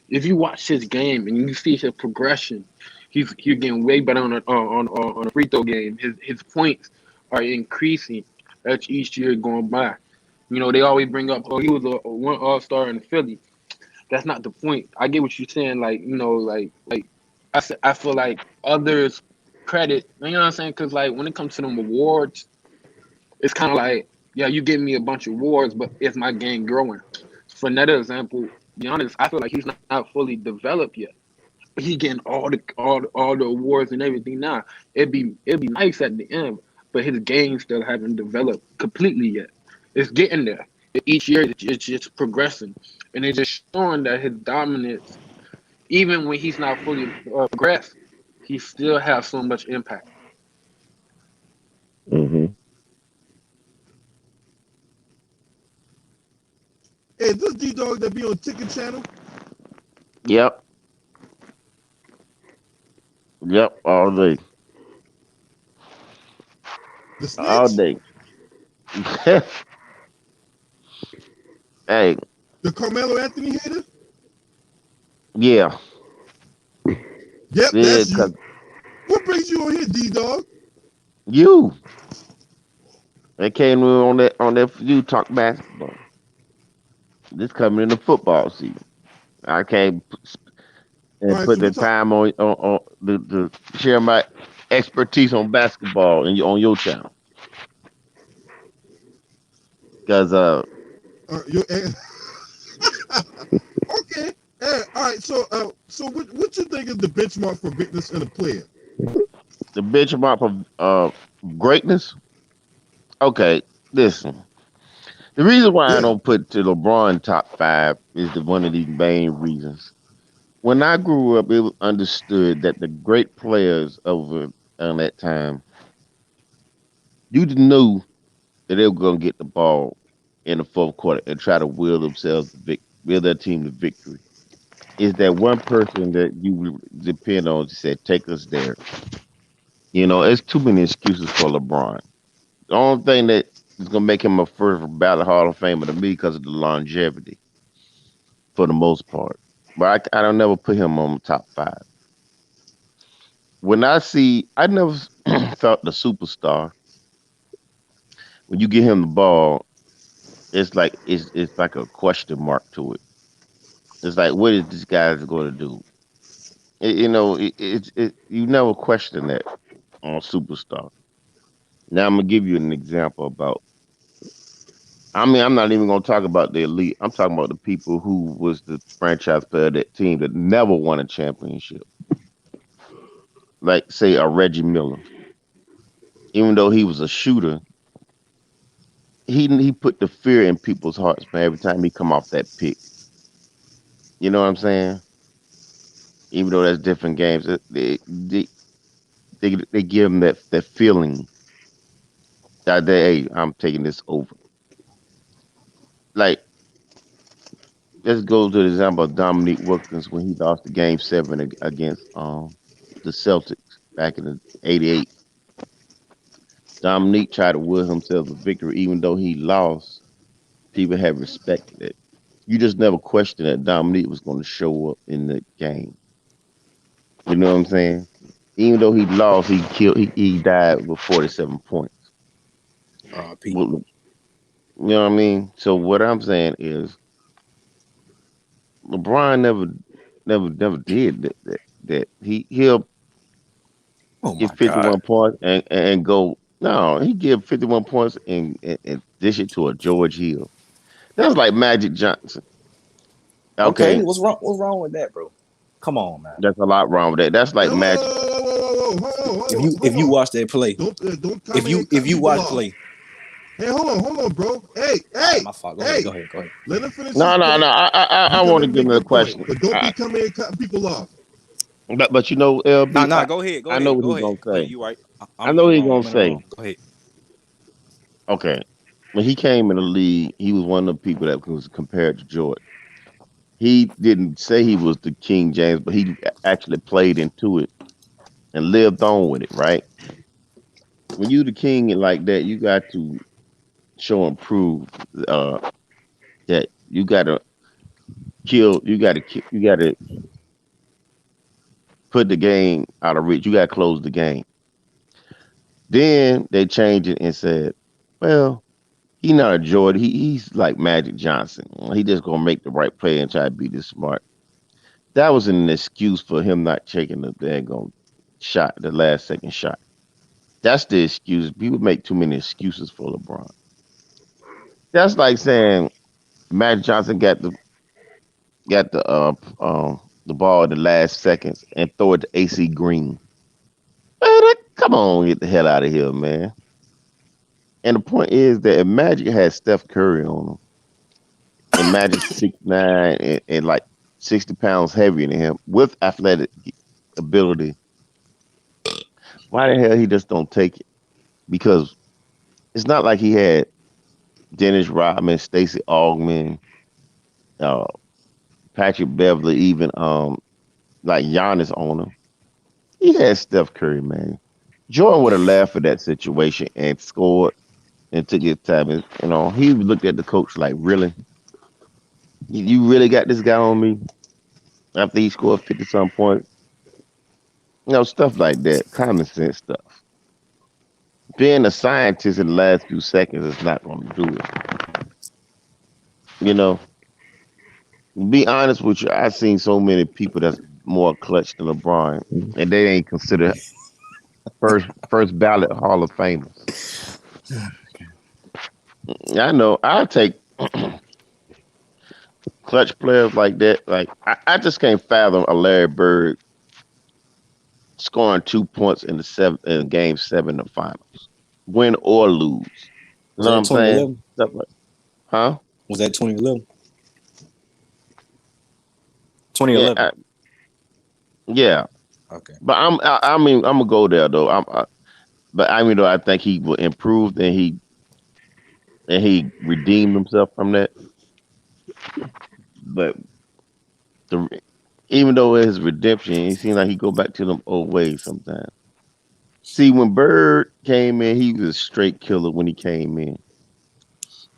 Speaker 3: If you watch his game and you see his progression, he's getting way better on the free throw game. His points are increasing as each year going by. They always bring up, oh, he was a one All Star in Philly. That's not the point. I get what you're saying. Like I feel like others credit. You know what I'm saying? Because like when it comes to them awards, it's kind of like, yeah, you give me a bunch of awards, but is my game growing? For another example, be honest, I feel like he's not fully developed yet. He getting all the awards and everything now. It'd be nice at the end, but his game still haven't developed completely yet. It's getting there. Each year it's just progressing, and it's just showing that his dominance, even when he's not fully progressed, he still has so much impact.
Speaker 2: Hmm.
Speaker 1: Hey, this D Dog that be on Ticket Channel,
Speaker 4: Yep. Yep. All day.
Speaker 1: the
Speaker 4: All
Speaker 1: snitch,
Speaker 4: day. Hey.
Speaker 1: the Carmelo Anthony hater.
Speaker 4: Yeah.
Speaker 1: Yep,
Speaker 4: Yeah.
Speaker 1: that's
Speaker 4: Cause
Speaker 1: you. What brings you on here, D Dog?
Speaker 4: you. They came on that you talk basketball. This coming in the football season. I came
Speaker 1: All
Speaker 4: and
Speaker 1: right, so
Speaker 4: put
Speaker 1: we
Speaker 4: the
Speaker 1: talk.
Speaker 4: time on the share my expertise on basketball and on your channel. Cause
Speaker 1: You okay? All right. So what you think is the benchmark for greatness in a player?
Speaker 4: the benchmark for greatness. Okay, listen. The reason why I
Speaker 1: Yeah.
Speaker 4: don't put to LeBron top five is one of these main reasons. When I grew up, it was understood that the great players over on that time, you knew that they were going to get the ball in the fourth quarter and try to will their team to victory. Is that one person that you depend on to say, take us there? It's too many excuses for LeBron. The only thing that is going to make him a first ballot Hall of Famer to me because of the longevity for the most part. But I don't never put him on the top five. I never felt the superstar. When you get him the ball, it's like a question mark to it. It's like, what is this guy going to do? You never question that on superstar. Now I'm gonna give you an example about. I mean, I'm not even gonna talk about the elite. I'm talking about the people who was the franchise player of that team that never won a championship. Like say a Reggie Miller. Even though he was a shooter, he put the fear in people's hearts, man, every time he come off that pick. You know what I'm saying? Even though that's different games, they give him that feeling that hey, I'm taking this over. Like let's go to the example of Dominique Wilkins when he lost the game 7 against the Celtics back in the '88. Dominique tried to will himself a victory, even though he lost. People have respected it. You just never questioned that Dominique was going to show up in the game. You know what I'm saying? Even though he lost, he killed. He died with 47 points.
Speaker 5: R.I.P.
Speaker 4: You know what I mean? So what I'm saying is, LeBron never did that. He'll
Speaker 5: Oh
Speaker 4: get
Speaker 5: my God.
Speaker 4: 51 points and go. No, he give 51 points and dish it to a George Hill. That's like Magic Johnson.
Speaker 5: Okay,
Speaker 4: Okay,
Speaker 5: what's wrong? What's wrong with that, bro? Come on, man.
Speaker 4: that's a lot wrong with that. That's
Speaker 1: Hey,
Speaker 4: like Magic.
Speaker 5: If you
Speaker 1: hold on.
Speaker 5: watch that play,
Speaker 1: Don't come in here
Speaker 5: if
Speaker 1: cutting
Speaker 5: you
Speaker 1: people
Speaker 5: watch
Speaker 1: off.
Speaker 5: play,
Speaker 1: Hey, hold on, bro. Hey,
Speaker 5: all right,
Speaker 1: hey,
Speaker 5: my fault. Go ahead.
Speaker 1: hey.
Speaker 5: Go ahead. Go ahead.
Speaker 1: Let him finish his
Speaker 4: No, no, no.
Speaker 1: point.
Speaker 4: I
Speaker 1: You come
Speaker 4: want
Speaker 1: in
Speaker 4: to
Speaker 1: and
Speaker 4: give
Speaker 1: make
Speaker 4: him a
Speaker 1: your point,
Speaker 4: question.
Speaker 1: but don't be coming in cutting people off.
Speaker 4: But you know,
Speaker 5: Nah,
Speaker 4: LB,
Speaker 5: nah. Go ahead. Go
Speaker 4: I know
Speaker 5: ahead.
Speaker 4: what
Speaker 5: Go
Speaker 4: he's
Speaker 5: ahead.
Speaker 4: gonna
Speaker 5: Go ahead.
Speaker 4: say.
Speaker 5: You right.
Speaker 4: I know what he's
Speaker 5: I'm
Speaker 4: gonna
Speaker 5: in the wrong.
Speaker 4: say.
Speaker 5: Go ahead.
Speaker 4: Okay, when he came in the league, he was one of the people that was compared to Jordan. He didn't say he was the King James, but he actually played into it and lived on with it. Right? When you the king and like that, you got to show and prove uh, that you got to kill. You got to put the game out of reach. You got to close the game. Then they changed it and said, well, he not a Jordan. He's like Magic Johnson. He just gonna make the right play and try to be this smart. That was an excuse for him not taking the daggone shot, the last second shot. That's the excuse. People make too many excuses for LeBron. That's like saying Magic Johnson got the ball in the last seconds and throw it to AC Green. Come on, get the hell out of here, man. And the point is that if Magic had Steph Curry on him, and Magic 6'9" and like 60 pounds heavier than him with athletic ability, why the hell he just don't take it? Because it's not like he had Dennis Rodman, Stacey Augman, uh, Patrick Beverly, even like Giannis on him. He had Steph Curry, man. Jordan would have laughed at that situation and scored and took his time. And, he looked at the coach like, really? You really got this guy on me after he scored 50 some points? Stuff like that, common sense stuff. Being a scientist in the last few seconds is not going to do it. You know, be honest with you, I've seen so many people that's more clutch than LeBron, and they ain't considered first ballot Hall of Famers. I know. I take clutch players like that. Like I just can't fathom a Larry Bird scoring 2 points in game 7 of finals, win or lose. You
Speaker 5: Was
Speaker 4: know what
Speaker 5: that
Speaker 4: I'm saying?
Speaker 5: 2011?
Speaker 4: Stuff like, huh?
Speaker 5: Was that 2011?
Speaker 4: Yeah,
Speaker 5: 2011.
Speaker 4: yeah.
Speaker 5: Okay.
Speaker 4: But I mean, I'm gonna go there though. But I mean, though I think he will improve and he redeemed himself from that. But the even though his redemption, he seems like he go back to them old ways sometimes. See, when Bird came in, he was a straight killer when he came in.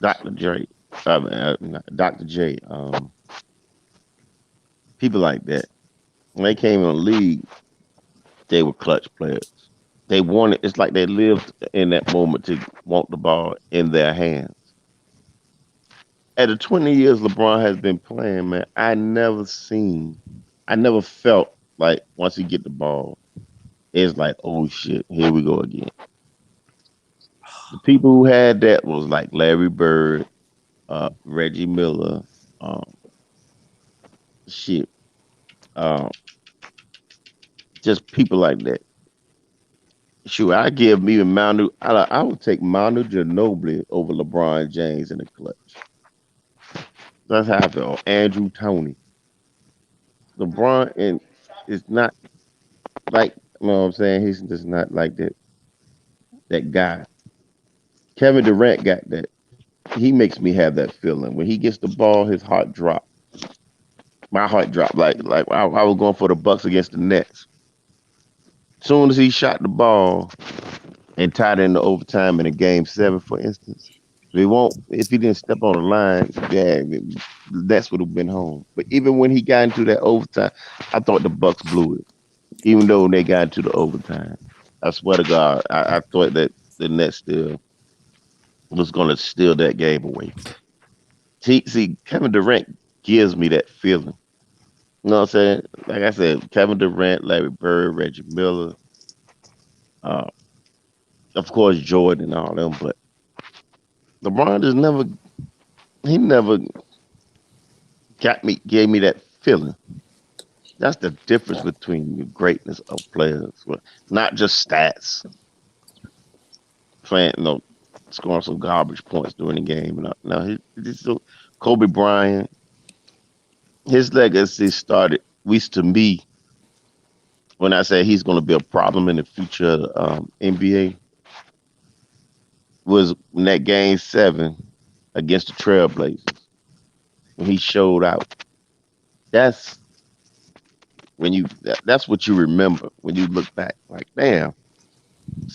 Speaker 4: Dr. J, Dr. J, people like that. When they came in the league, they were clutch players. They wanted. It's like they lived in that moment to want the ball in their hands. At the 20 years LeBron has been playing, man, I never felt like once he get the ball, it's like, oh shit, here we go again. The people who had that was like Larry Bird, Reggie Miller, um, shit, uh, just people like that. Sure, I give even Manu. I would take Manu Ginobili over LeBron James in the clutch. That's how I feel. Andrew Toney, LeBron, and it's not like you know what I'm saying. He's just not like that guy. Kevin Durant got that. He makes me have that feeling when he gets the ball. His heart drop. My heart dropped. Like I was going for the Bucks against the Nets. Soon as he shot the ball and tied it into overtime in a game 7, for instance, if he didn't step on the line, yeah, that's would have been home. But even when he got into that overtime, I thought the Bucks blew it. Even though they got into the overtime, I swear to God, I thought that the Nets still was going to steal that game away. See, Kevin Durant gives me that feeling. You know what I'm saying? Like I said, Kevin Durant, Larry Bird, Reggie Miller, uh, of course Jordan and all them, but LeBron just never gave me that feeling. That's the difference between the greatness of players, well, not just stats, playing, scoring some garbage points during the game. No, he's still Kobe Bryant. His legacy started, at least to me, when I say he's going to be a problem in the future of the NBA, was in that game 7 against the Trailblazers when he showed out. That's that's what you remember when you look back. Like, damn,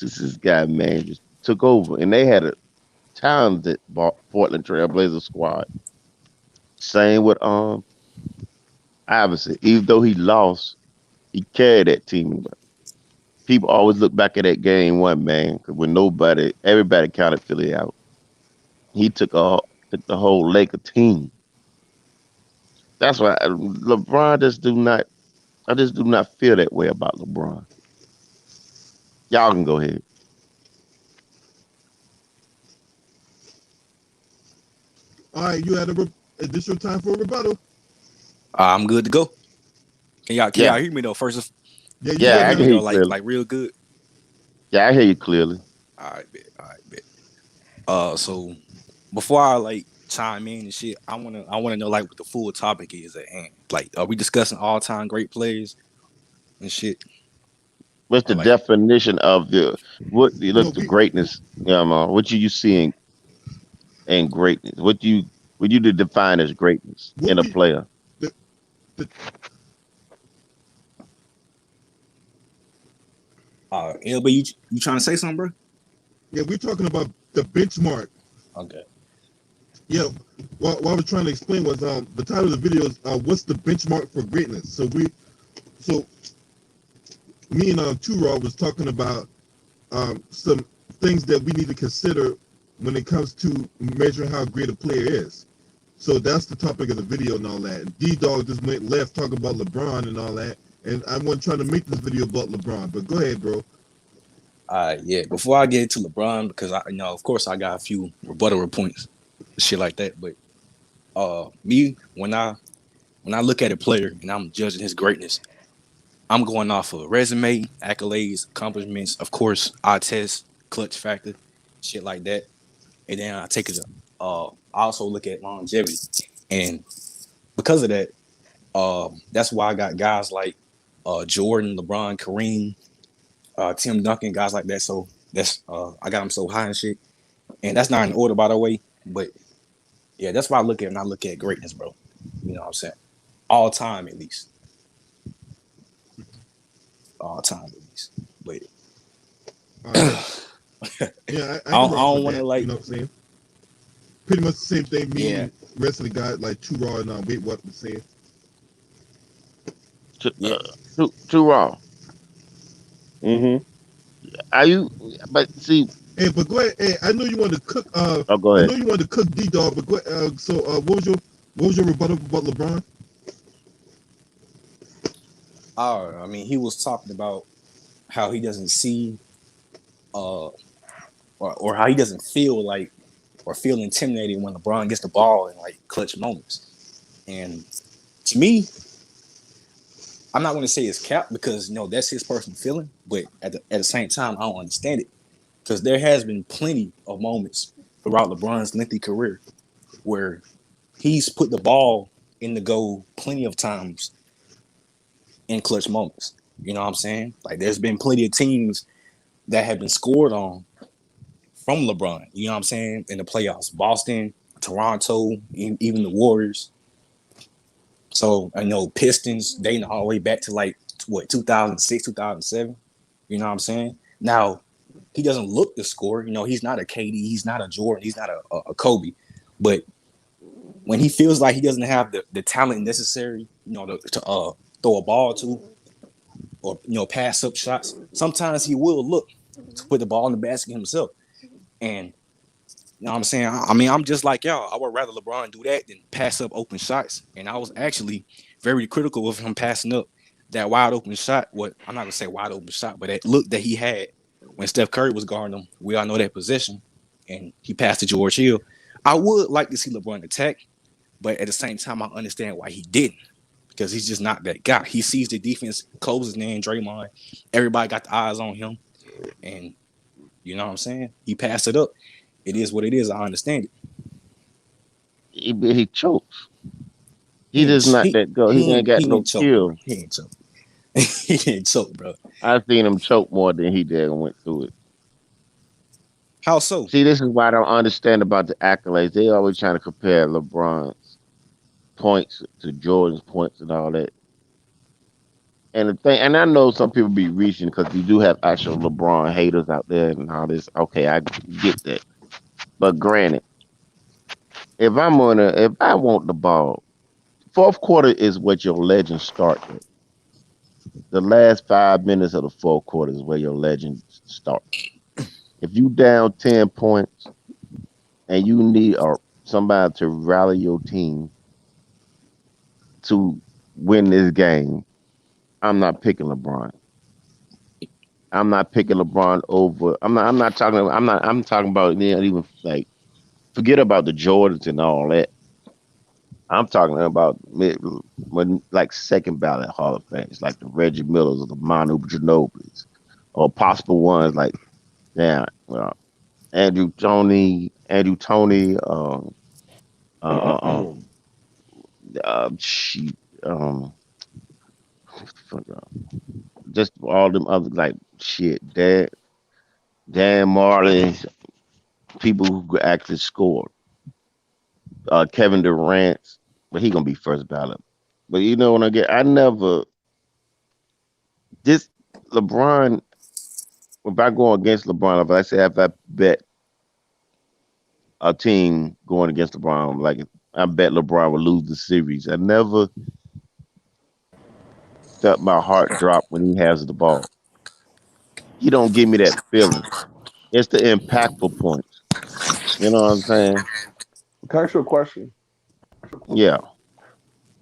Speaker 4: this guy man just took over, and they had a talented Portland Trailblazer squad. Same with Iverson. Even though he lost, he carried that team. People always look back at that game 1, man, because when everybody counted Philly out. He took the whole Laker team. That's why LeBron I just do not feel that way about LeBron. Y'all can go ahead.
Speaker 1: All right, you had additional time for a rebuttal.
Speaker 5: I'm good to go. Can y'all
Speaker 4: Yeah,
Speaker 5: hear me though? First,
Speaker 1: Yeah, you
Speaker 5: can y'all
Speaker 1: good
Speaker 4: yeah, I
Speaker 5: hear
Speaker 4: can
Speaker 5: me
Speaker 1: now.
Speaker 4: hear
Speaker 5: though?
Speaker 4: you clearly.
Speaker 5: Like real good.
Speaker 4: Yeah, I hear you clearly.
Speaker 5: All right, bet. All right, bet. So before I like chime in and shit, I wanna know like what the full topic is at hand. Like, are we discussing all time great players and shit,
Speaker 4: What's
Speaker 5: or
Speaker 4: the
Speaker 5: like
Speaker 4: definition of what you
Speaker 1: No,
Speaker 4: look the greatness? What you seeing in greatness? What you define as greatness
Speaker 1: what
Speaker 4: in a
Speaker 1: we
Speaker 4: player?
Speaker 1: the, the
Speaker 5: LB? You trying to say something, bro?
Speaker 1: yeah, we're talking about the benchmark.
Speaker 5: Okay.
Speaker 1: Yeah, what I was trying to explain was the title of the video is what's the benchmark for greatness. So me and Two Raw was talking about some things that we need to consider when it comes to measuring how great a player is. So that's the topic of the video and all that. D Dog just went left talking about LeBron and all that, and I wasn't trying to make this video about LeBron. But go ahead, bro.
Speaker 5: Yeah. Before I get into LeBron, because of course, I got a few rebuttal points, shit like that. But me when I look at a player and I'm judging his greatness, I'm going off of resume, accolades, accomplishments. Of course, I test clutch factor, shit like that, and then I take it. I also look at longevity, and because of that, that's why I got guys like Jordan, LeBron, Kareem, Tim Duncan, guys like that. So that's I got them so high and shit, and that's not in order, by the way. But yeah, that's why I look at when I look at greatness, bro. You know what I'm saying? All time, at least. All time, at least. But
Speaker 1: All right. Yeah, I
Speaker 5: I
Speaker 1: can
Speaker 5: don't, I
Speaker 1: rock
Speaker 5: don't
Speaker 1: with
Speaker 5: want to
Speaker 1: that. You
Speaker 5: like,
Speaker 1: know what I'm saying? Pretty much the same thing. Me
Speaker 5: yeah,
Speaker 1: and the rest of the guys like Two Raw and Wait What was saying.
Speaker 4: Too,
Speaker 5: yeah.
Speaker 4: too raw. Mm-hmm. Are you? But see,
Speaker 1: Hey, but go ahead. Hey, I know you want to cook.
Speaker 4: oh, go
Speaker 1: I
Speaker 4: ahead.
Speaker 1: know you wanted to cook D Dog. But go. What was your rebuttal about LeBron?
Speaker 5: I mean, he was talking about how he doesn't see uh or how he doesn't feel like or feel intimidated when LeBron gets the ball in like clutch moments. And to me, I'm not going to say it's cap because that's his personal feeling, but at the same time, I don't understand it because there has been plenty of moments throughout LeBron's lengthy career where he's put the ball in the goal plenty of times in clutch moments. You know what I'm saying? Like there's been plenty of teams that have been scored on from LeBron. You know what I'm saying? In the playoffs, Boston, Toronto, even the Warriors. So I know Pistons dating all the way back to like 2006, 2007. You know what I'm saying? Now he doesn't look to score. He's not a KD, he's not a Jordan, he's not a Kobe. But when he feels like he doesn't have the talent necessary, to throw a ball to or pass up shots, sometimes he will look to put the ball in the basket himself. And you know what I'm saying? I mean, I'm just like y'all. I would rather LeBron do that than pass up open shots. And I was actually very critical of him passing up that wide open shot. What I'm not gonna say wide open shot, but that look that he had when Steph Curry was guarding him. We all know that position, and he passed to George Hill. I would like to see LeBron attack, but at the same time, I understand why he didn't because he's just not that guy. He sees the defense closes in Draymond. Everybody got the eyes on him, and you know what I'm saying? He passed it up. It is what it is. I understand it.
Speaker 4: He chokes.
Speaker 5: He
Speaker 4: He
Speaker 5: ain't
Speaker 4: just not that go. He ain't got
Speaker 5: he
Speaker 4: no
Speaker 5: ain't choke, bro.
Speaker 4: kill.
Speaker 5: He ain't choke. He ain't choke, bro.
Speaker 4: I seen him choke more than he did and went through it.
Speaker 5: How so?
Speaker 4: See, this is why I don't understand about the accolades. They always trying to compare LeBron's points to Jordan's points and all that. And the thing, and I know some people be reaching because you do have actual LeBron haters out there and all this. Okay, I get that. But granted, if I want the ball, fourth quarter is what your legends start at. The last 5 minutes of the fourth quarter is where your legend start. If you down 10 points and you need somebody to rally your team to win this game, I'm not picking LeBron. I'm not picking LeBron over. I'm not talking. I'm not. I'm talking about even like forget about the Jordans and all that. I'm talking about when like second ballot Hall of Fames, like the Reggie Millers or the Manu Ginobili's, or possible ones like Andrew Tony, uh, um, she, um, just all them other like shit, Dan Marley, people who actually scored. Kevin Durant, but he gonna be first ballot. But when I never this LeBron. If I go against LeBron, if I bet a team going against LeBron, like I bet LeBron would lose the series. I never felt my heart drop when he has the ball. He don't give me that feeling. It's the impactful points. You know what I'm saying?
Speaker 2: Can I ask you a question?
Speaker 4: Yeah.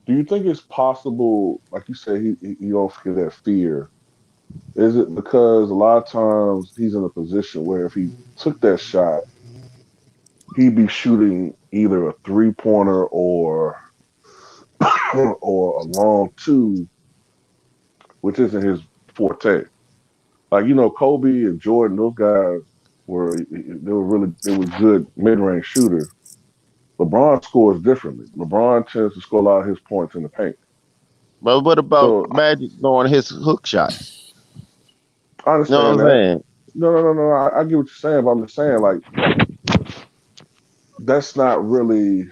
Speaker 2: Do you think it's possible, like you said, he don't feel that fear? Is it because a lot of times he's in a position where if he took that shot, he'd be shooting either a 3-pointer or a long two, which isn't his forte. Like Kobe and Jordan, those guys they were good mid-range shooters. LeBron scores differently. LeBron tends to score a lot of his points in the paint.
Speaker 4: But what about
Speaker 2: So
Speaker 4: Magic throwing his hook shots?
Speaker 2: I
Speaker 4: You know
Speaker 2: understand
Speaker 4: what I'm
Speaker 2: that.
Speaker 4: saying?
Speaker 2: No. I get what you're saying, but I'm just saying like that's not really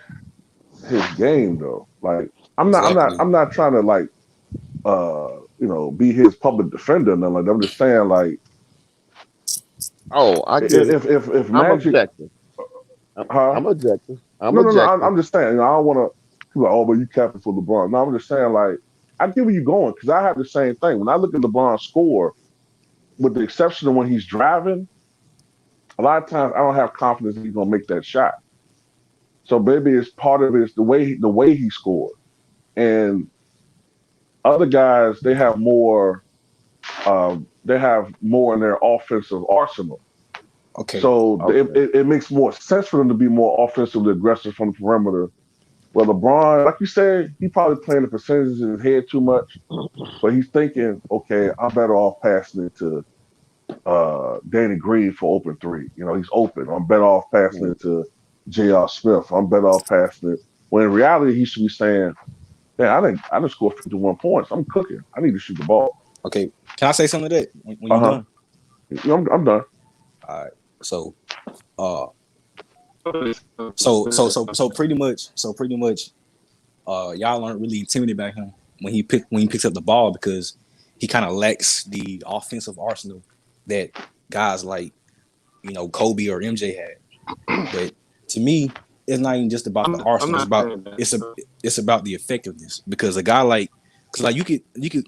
Speaker 2: his game though. Like
Speaker 5: Exactly.
Speaker 2: I'm not trying to like be his public defender and nothing like that. I'm just saying like
Speaker 4: Oh, I get it.
Speaker 2: if
Speaker 4: I'm
Speaker 2: Magic,
Speaker 4: objective.
Speaker 2: huh?
Speaker 4: I'm objective. I'm
Speaker 2: No.
Speaker 4: objective.
Speaker 2: I'm just saying. I don't want to. People are like, oh, but you capping for LeBron. No, I'm just saying like I get where you're going because I have the same thing. When I look at LeBron's score, with the exception of when he's driving, a lot of times I don't have confidence that he's gonna make that shot. So maybe it's part of it is the way he scored. And other guys, they have more in their offensive arsenal.
Speaker 5: Okay.
Speaker 2: So
Speaker 4: Okay.
Speaker 2: it makes more sense for them to be more offensively aggressive from the perimeter. Well, LeBron, like you said, he probably playing the percentages in his head too much, but he's thinking, okay, I'm better off passing it to Danny Green for open three. You know, he's open. I'm better off passing it to J.R. Smith. I'm better off passing it. When in reality, he should be saying, man, I didn't score 51 points. I'm cooking. I need to shoot the ball.
Speaker 5: Okay. Can I say something to that when you're
Speaker 2: Uh-huh.
Speaker 5: done?
Speaker 2: I'm done.
Speaker 5: All right. So, uh, so pretty much, y'all aren't really intimidated by him when he picks up the ball because he kind of lacks the offensive arsenal that guys like Kobe or MJ had. But to me, it's not even just about the
Speaker 3: I'm
Speaker 5: arsenal.
Speaker 3: not saying that.
Speaker 5: It's about the effectiveness because a guy like you could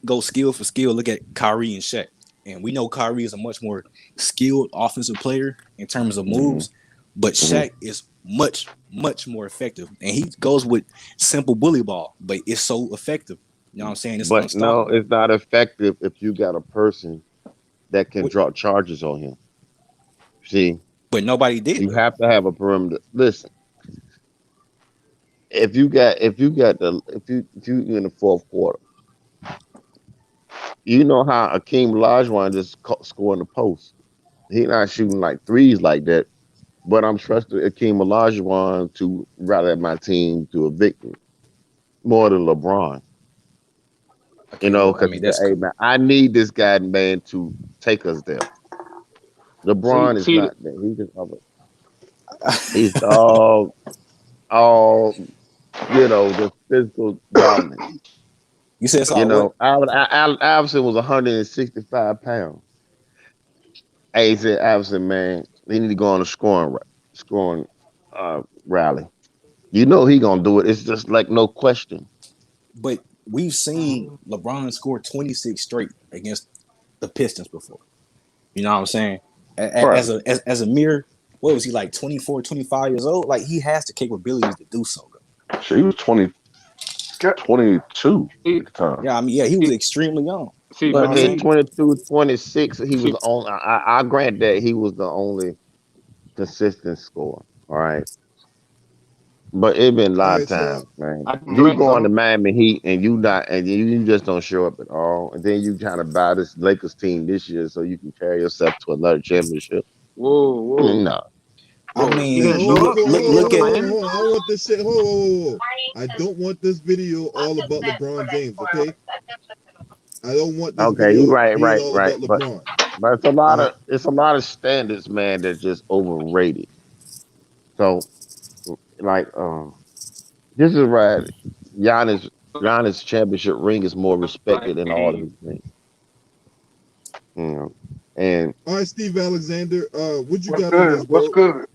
Speaker 5: go skill for skill. Look at Kyrie and Shaq, and we know Kyrie is a much more skilled offensive player in terms of
Speaker 2: Mm-hmm.
Speaker 5: moves, but Shaq is much more effective, and he goes with simple bully ball, but it's so effective. You know what I'm saying? It's
Speaker 4: But no,
Speaker 5: unstoppable.
Speaker 4: it's not effective if you got a person that can
Speaker 5: What-
Speaker 4: drop charges on him. See,
Speaker 5: But nobody did
Speaker 4: you
Speaker 5: though.
Speaker 4: have to have a perimeter. Listen, if you in the fourth quarter, you know how Akeem Olajuwon just scoring the post. He not shooting like threes like that, but I'm trusting Akeem Olajuwon to rally my team to a victory more than LeBron.
Speaker 5: Okay, well, I
Speaker 4: Because
Speaker 5: mean that's
Speaker 4: hey
Speaker 5: cool.
Speaker 4: man, I need this guy man to take us there.
Speaker 3: See,
Speaker 4: LeBron is
Speaker 3: see,
Speaker 4: not there. He's all the physical dominance.
Speaker 5: You said it's all what?
Speaker 4: Allen Iverson was 165 pounds. Hey, he said Iverson, man, he need to go on a scoring rally. You know he gonna do it. It's just like no question.
Speaker 5: But we've seen LeBron score 26 straight against the Pistons before. You know what I'm saying?
Speaker 2: Right.
Speaker 5: As a mere, what was he like 24, 25 years old? Like he has the capabilities to do so. Bro.
Speaker 2: Shit, he was 22
Speaker 3: see,
Speaker 2: at the time.
Speaker 5: Yeah, I mean, yeah, he was extremely young.
Speaker 3: see,
Speaker 5: You know
Speaker 4: But
Speaker 5: what I'm
Speaker 3: but
Speaker 4: in
Speaker 5: saying?
Speaker 3: see,
Speaker 4: 22, 26, he was
Speaker 3: see,
Speaker 4: the only. I grant that he was the only consistent scorer. All right. But it been a
Speaker 1: All
Speaker 4: lot of
Speaker 1: right, so
Speaker 4: times, man.
Speaker 3: I can
Speaker 4: You
Speaker 3: grant
Speaker 4: go on the
Speaker 3: something.
Speaker 4: Miami Heat and you not, and you just don't show up at all, and then you trying to buy this Lakers team this year so you can carry yourself to another championship.
Speaker 3: Whoa, whoa,
Speaker 4: No,
Speaker 5: I
Speaker 3: whoa. He
Speaker 1: hey,
Speaker 5: mean,
Speaker 3: didn't
Speaker 5: you
Speaker 3: show
Speaker 1: hold,
Speaker 3: up.
Speaker 5: look,
Speaker 1: hold,
Speaker 3: He
Speaker 5: look,
Speaker 3: didn't
Speaker 1: hold,
Speaker 3: show
Speaker 5: look
Speaker 3: up in
Speaker 5: at.
Speaker 1: hold on,
Speaker 3: Miami.
Speaker 1: hold on. I want this shit. Hold. I don't want this video all about LeBron James, okay? I don't want this
Speaker 4: okay, you
Speaker 1: video
Speaker 4: right,
Speaker 1: being
Speaker 4: right,
Speaker 1: all
Speaker 4: right.
Speaker 1: about
Speaker 4: But
Speaker 1: LeBron.
Speaker 4: it's
Speaker 1: All right.
Speaker 4: a lot of standards, man, that just overrated. So like, this is right. Giannis Giannis championship ring is more respected
Speaker 3: Like
Speaker 4: than all of
Speaker 3: game.
Speaker 4: his rings. You know, and
Speaker 1: All right, Steve Alexander, what you
Speaker 6: What's
Speaker 1: got on this,
Speaker 6: good? What's
Speaker 1: bro?
Speaker 6: good?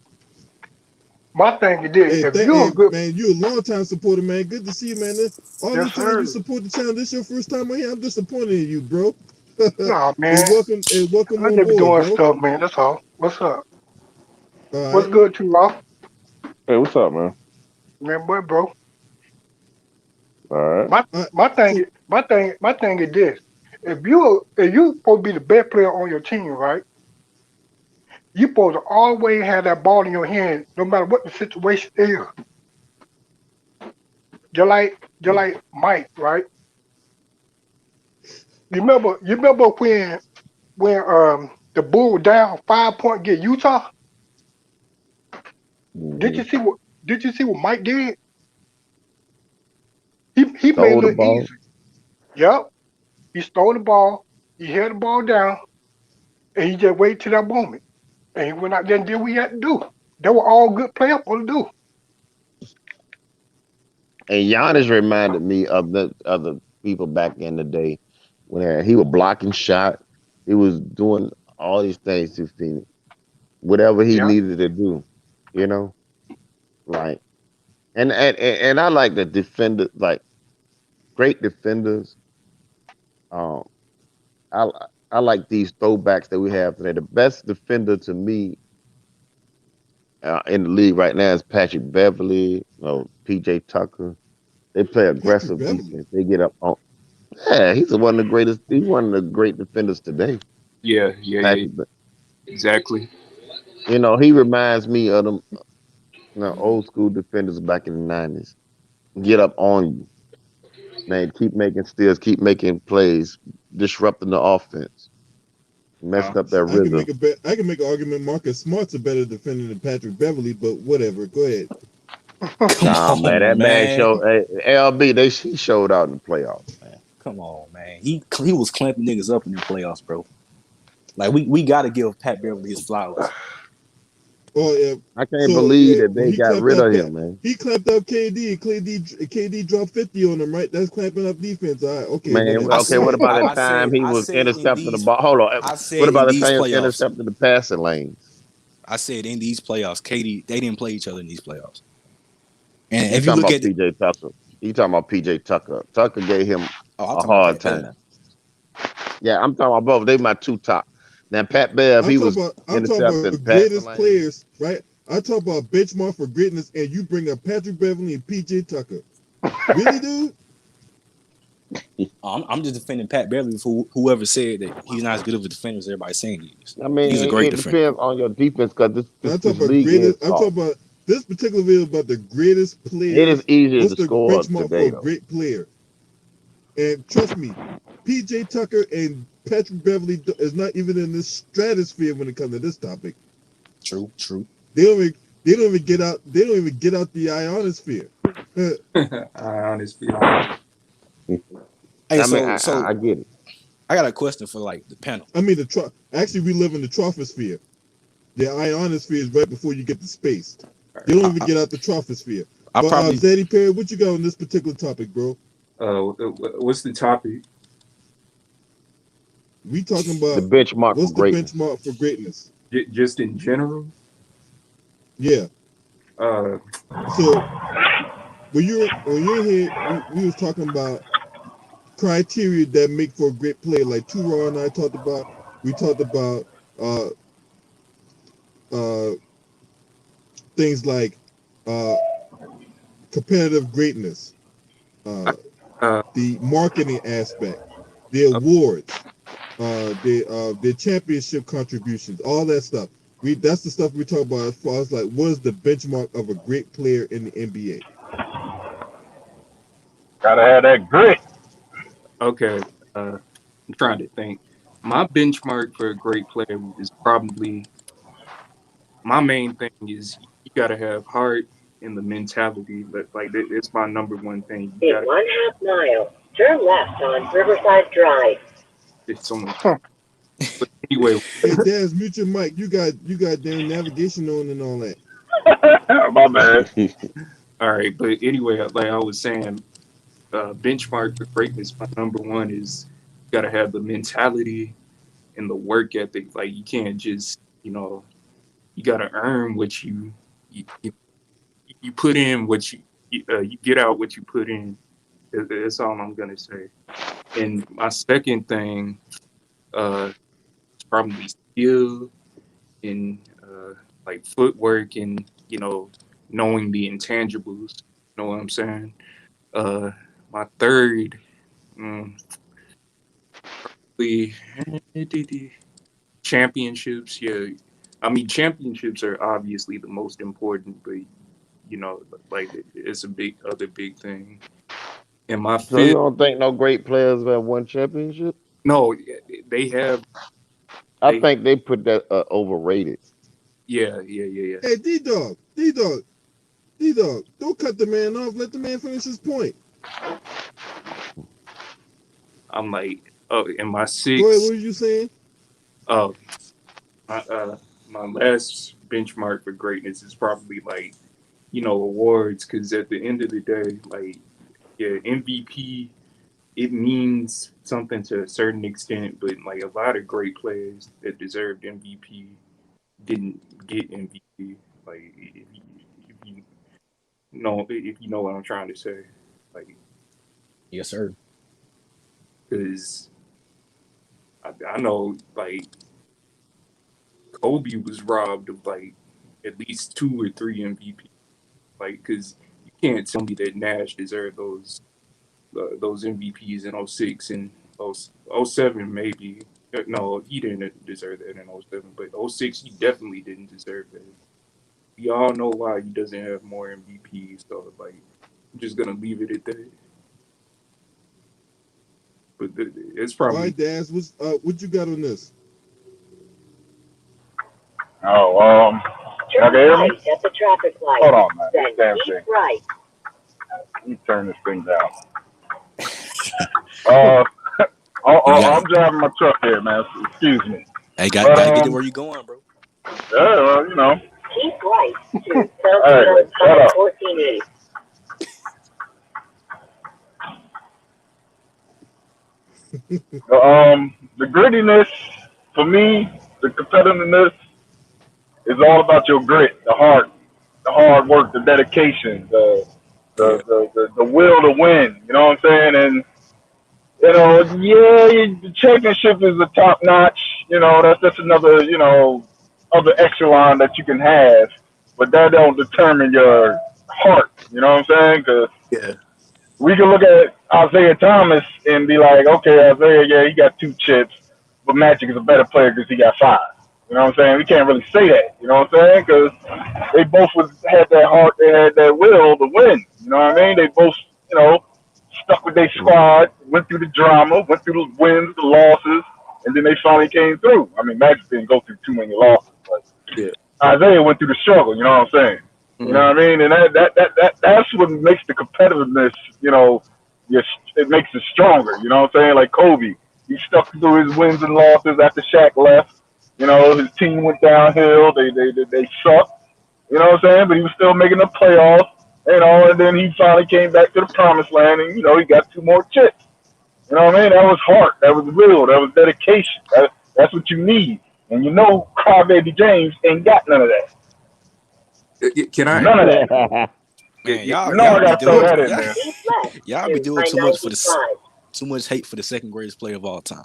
Speaker 6: My thing is this: if you're a
Speaker 1: Hey,
Speaker 6: good,
Speaker 1: man, you a long time supporter, man. Good to see you, man. All
Speaker 6: yes
Speaker 1: these times you
Speaker 6: sir.
Speaker 1: support the channel, this your first time on here. I'm disappointed in you, bro.
Speaker 6: Nah,
Speaker 1: hey,
Speaker 6: man,
Speaker 1: welcome
Speaker 6: I
Speaker 1: on
Speaker 6: just be
Speaker 1: board,
Speaker 6: doing
Speaker 1: bro.
Speaker 6: stuff, man. That's all. What's up?
Speaker 1: All
Speaker 6: What's
Speaker 1: right.
Speaker 6: good, too, Law?
Speaker 2: Hey, what's up, man?
Speaker 6: Man, what, bro?
Speaker 2: All right.
Speaker 6: My
Speaker 1: All right. So,
Speaker 6: my thing is this: if you supposed to be the best player on your team, right? You supposed to always have that ball in your hand, no matter what the situation is. Just like Mike, right? You remember when the Bull was down 5 point get Utah? Did
Speaker 2: Mm-hmm.
Speaker 6: you see what did you see what Mike did? He made it
Speaker 4: stole the
Speaker 6: look
Speaker 4: ball.
Speaker 6: easy. Yep. He stole the ball, he held the ball down, and he just waited till that moment. And he went out there and did what he had to do. They were all good players supposed to do.
Speaker 4: And Giannis reminded me of the people back in the day when he was blocking shot. He was doing all these things to Phoenix, whatever he
Speaker 6: Yeah.
Speaker 4: needed to do. You know, like and I like the defender, like great defenders. Um, I I like these throwbacks that we have today. The best defender to me in the league right now is Patrick Beverly, PJ Tucker. They play
Speaker 1: Patrick
Speaker 4: aggressive
Speaker 1: Beverly.
Speaker 4: defense. They get up on. Yeah, he's one of the greatest. He's one of the great defenders today.
Speaker 7: Yeah, yeah, yeah,
Speaker 4: Patrick,
Speaker 7: exactly.
Speaker 4: You know, he reminds me of them old school defenders back in the 90s. Get up on you. Man, keep making steals, keep making plays, disrupting the offense,
Speaker 7: Uh,
Speaker 4: messing up that
Speaker 1: I can
Speaker 4: rhythm.
Speaker 1: make I can make an argument. Marcus Smart's a better defender than Patrick Beverly, but whatever. Go ahead.
Speaker 5: Come
Speaker 4: Nah, man, that
Speaker 5: on,
Speaker 4: man
Speaker 5: man.
Speaker 4: showed LB. He showed out in the playoffs, man.
Speaker 5: Come on, man. He was clamping niggas up in the playoffs, bro. Like we got to give Pat Beverly his flowers.
Speaker 1: Oh yeah.
Speaker 4: I can't
Speaker 1: So
Speaker 4: believe
Speaker 1: yeah,
Speaker 4: that
Speaker 1: when
Speaker 4: they
Speaker 1: he
Speaker 4: got
Speaker 1: clamped
Speaker 4: rid
Speaker 1: up
Speaker 4: of him, man.
Speaker 1: he clamped up KD. KD dropped 50 on him, right? That's clamping up defense. All right, okay,
Speaker 4: Man,
Speaker 1: whatever.
Speaker 5: I
Speaker 4: okay. What
Speaker 5: said,
Speaker 4: about the
Speaker 5: I
Speaker 4: time
Speaker 5: said,
Speaker 4: he
Speaker 5: I
Speaker 4: was
Speaker 5: said in
Speaker 4: intercepting the
Speaker 5: these,
Speaker 4: ball? Hold on.
Speaker 5: I
Speaker 4: What
Speaker 5: said in
Speaker 4: about the
Speaker 5: these
Speaker 4: time he was
Speaker 5: playoffs,
Speaker 4: intercepting the passing lanes?
Speaker 5: I said in these playoffs, KD, they didn't play each other in these playoffs. And
Speaker 4: You
Speaker 5: if you
Speaker 4: talking
Speaker 5: look
Speaker 4: about
Speaker 5: at it,
Speaker 4: PJ Tucker? You talking about PJ Tucker? Tucker gave him
Speaker 5: oh, I'm
Speaker 4: a
Speaker 5: talking about
Speaker 4: hard
Speaker 5: Pat Bev.
Speaker 4: time. Yeah, I'm talking about both. They my two top. Now Pat Bev, he was
Speaker 1: I'm talking
Speaker 4: intercepting
Speaker 1: about
Speaker 4: passing
Speaker 1: greatest
Speaker 4: lanes.
Speaker 1: players, right? I talk about benchmark for greatness, and you bring up Patrick Beverly and PJ Tucker. Really, dude?
Speaker 5: I'm just defending Pat Beverly for whoever said that he's not as good of a defender as everybody's saying he is.
Speaker 4: I mean,
Speaker 5: He's a great
Speaker 4: it
Speaker 5: defender.
Speaker 4: depends on your defense because
Speaker 1: I'm
Speaker 4: this
Speaker 1: talking about
Speaker 4: league is
Speaker 1: greatest. I'm
Speaker 4: soft.
Speaker 1: talking about this particular video about the greatest
Speaker 4: It is
Speaker 1: players.
Speaker 4: easier
Speaker 1: What's
Speaker 4: to
Speaker 1: the
Speaker 4: score
Speaker 1: benchmark for
Speaker 4: today
Speaker 1: a
Speaker 4: though.
Speaker 1: great player? And trust me, PJ Tucker and Patrick Beverly is not even in this stratosphere when it comes to this topic.
Speaker 5: True.
Speaker 1: They don't even, they don't even get out. They don't even get out the ionosphere.
Speaker 7: honestly,
Speaker 5: Hey,
Speaker 4: I mean,
Speaker 5: so
Speaker 4: I get it.
Speaker 5: I got a question for like the panel.
Speaker 1: I mean, actually we live in the troposphere. The ionosphere is right before you get to space. They don't even get out the troposphere.
Speaker 5: I
Speaker 1: But
Speaker 5: probably
Speaker 1: Zaddy Perry, what you got on this particular topic, bro?
Speaker 7: what's the topic?
Speaker 1: We talking
Speaker 4: The
Speaker 1: about
Speaker 4: benchmark for
Speaker 1: what's the
Speaker 4: greatness.
Speaker 1: benchmark for greatness?
Speaker 7: Just in general.
Speaker 1: Yeah.
Speaker 7: Uh,
Speaker 1: So when you're here, we was talking about criteria that make for a great player. Like Tura and I talked about. We talked about uh, uh, things like uh, competitive greatness, uh,
Speaker 7: uh,
Speaker 1: the marketing aspect, the awards, the championship contributions, all that stuff. That's the stuff we talk about as far as like what is the benchmark of a great player in the NBA.
Speaker 8: Gotta have that grit.
Speaker 7: okay. I'm trying to think. My benchmark for a great player is probably my main thing is you gotta have heart and the mentality. But like it's my number one thing. You
Speaker 9: In
Speaker 7: gotta
Speaker 9: 1/2 mile, turn left on Riverside Drive.
Speaker 7: it's someone. But anyway,
Speaker 1: Hey, Daz, mute your mic. You got damn navigation on and all that.
Speaker 8: My bad.
Speaker 7: all right. But anyway, like I was saying, benchmark for greatness. My number one is you gotta have the mentality and the work ethic. Like you can't just you gotta earn what you, you you put in what you get out what you put in. That's all I'm gonna say. And my second thing is probably skill and like footwork and knowing the intangibles. You know what I'm saying? Uh, my third, mm, probably championships. Yeah, I mean championships are obviously the most important, but like it's a big thing. And my
Speaker 4: So you
Speaker 7: fifth,
Speaker 4: don't think no great players have won championship?
Speaker 7: no, they have
Speaker 4: I
Speaker 7: they
Speaker 4: think they put that overrated.
Speaker 7: yeah.
Speaker 1: Hey, D Dog, don't cut the man off. Let the man finish his point.
Speaker 7: I'm like, oh, and my
Speaker 1: Go ahead. What
Speaker 7: sixth,
Speaker 1: were you saying?
Speaker 7: oh, my last benchmark for greatness is probably like awards, because at the end of the day, like yeah, MVP it means something to a certain extent, but like a lot of great players that deserved MVP didn't get MVP. Like if you know what I'm trying to say, like
Speaker 5: yes, sir.
Speaker 7: because I know like Kobe was robbed of like at least 2 or 3 MVP. Like because you can't tell me that Nash deserved those MVPs in '06 and '07 maybe. No, he didn't deserve that in 07, but 06, he definitely didn't deserve that. We all know why he doesn't have more MVPs, so like, I'm just gonna leave it at that. But it's
Speaker 1: All
Speaker 7: probably
Speaker 1: right, Daz, what you got on this?
Speaker 8: Oh, y'all can
Speaker 9: Turn
Speaker 8: hear me?
Speaker 9: right at the traffic light.
Speaker 8: Hold on, man.
Speaker 9: Then
Speaker 8: This damn
Speaker 9: keep
Speaker 8: thing.
Speaker 9: right.
Speaker 8: Let me turn this thing down.
Speaker 5: You got
Speaker 8: I'm driving my truck here, man. So excuse me.
Speaker 5: Hey,
Speaker 8: But
Speaker 5: gotta get to where you going, bro.
Speaker 8: yeah, well, you know.
Speaker 9: Keep right to
Speaker 8: All
Speaker 9: Thompson
Speaker 8: right, shut up.
Speaker 9: 1480.
Speaker 8: The grittiness for me, the competitiveness is all about your grit, the hard work, the dedication,
Speaker 5: Yeah.
Speaker 8: the will to win. You know what I'm saying? And the championship is a top notch. That's just another other echelon that you can have, but that don't determine your heart. You know what I'm saying? Because
Speaker 5: Yeah.
Speaker 8: we can look at Isaiah Thomas and be like, okay, Isaiah, yeah, he got 2 chips, but Magic is a better player because he got 5. You know what I'm saying? We can't really say that. You know what I'm saying? Because they both had that heart, they had that will to win. You know what I mean? They both, stuck with their squad, went through the drama, went through the wins, the losses, and then they finally came through. I mean, Magic didn't go through too many losses, but
Speaker 5: Yeah.
Speaker 8: Isaiah went through the struggle. You know what I'm saying? You know what I mean? And that's what makes the competitiveness, it makes it stronger. You know what I'm saying? Like Kobe, he stuck through his wins and losses after Shaq left. His team went downhill. They sucked. You know what I'm saying? But he was still making the playoffs. And then he finally came back to the promised land, and he got 2 more chips. You know what I mean? That was heart. That was will. That was dedication. That's what you need. And Crybaby James ain't got none of that.
Speaker 7: Can I?
Speaker 8: None of that.
Speaker 5: Man,
Speaker 8: I
Speaker 5: y'all
Speaker 8: gotta
Speaker 5: be
Speaker 8: throw
Speaker 5: doing
Speaker 8: that in there.
Speaker 9: Keep left
Speaker 5: y'all be
Speaker 9: to
Speaker 5: doing too much for
Speaker 9: I-95.
Speaker 5: too much hate for the second greatest player of all time.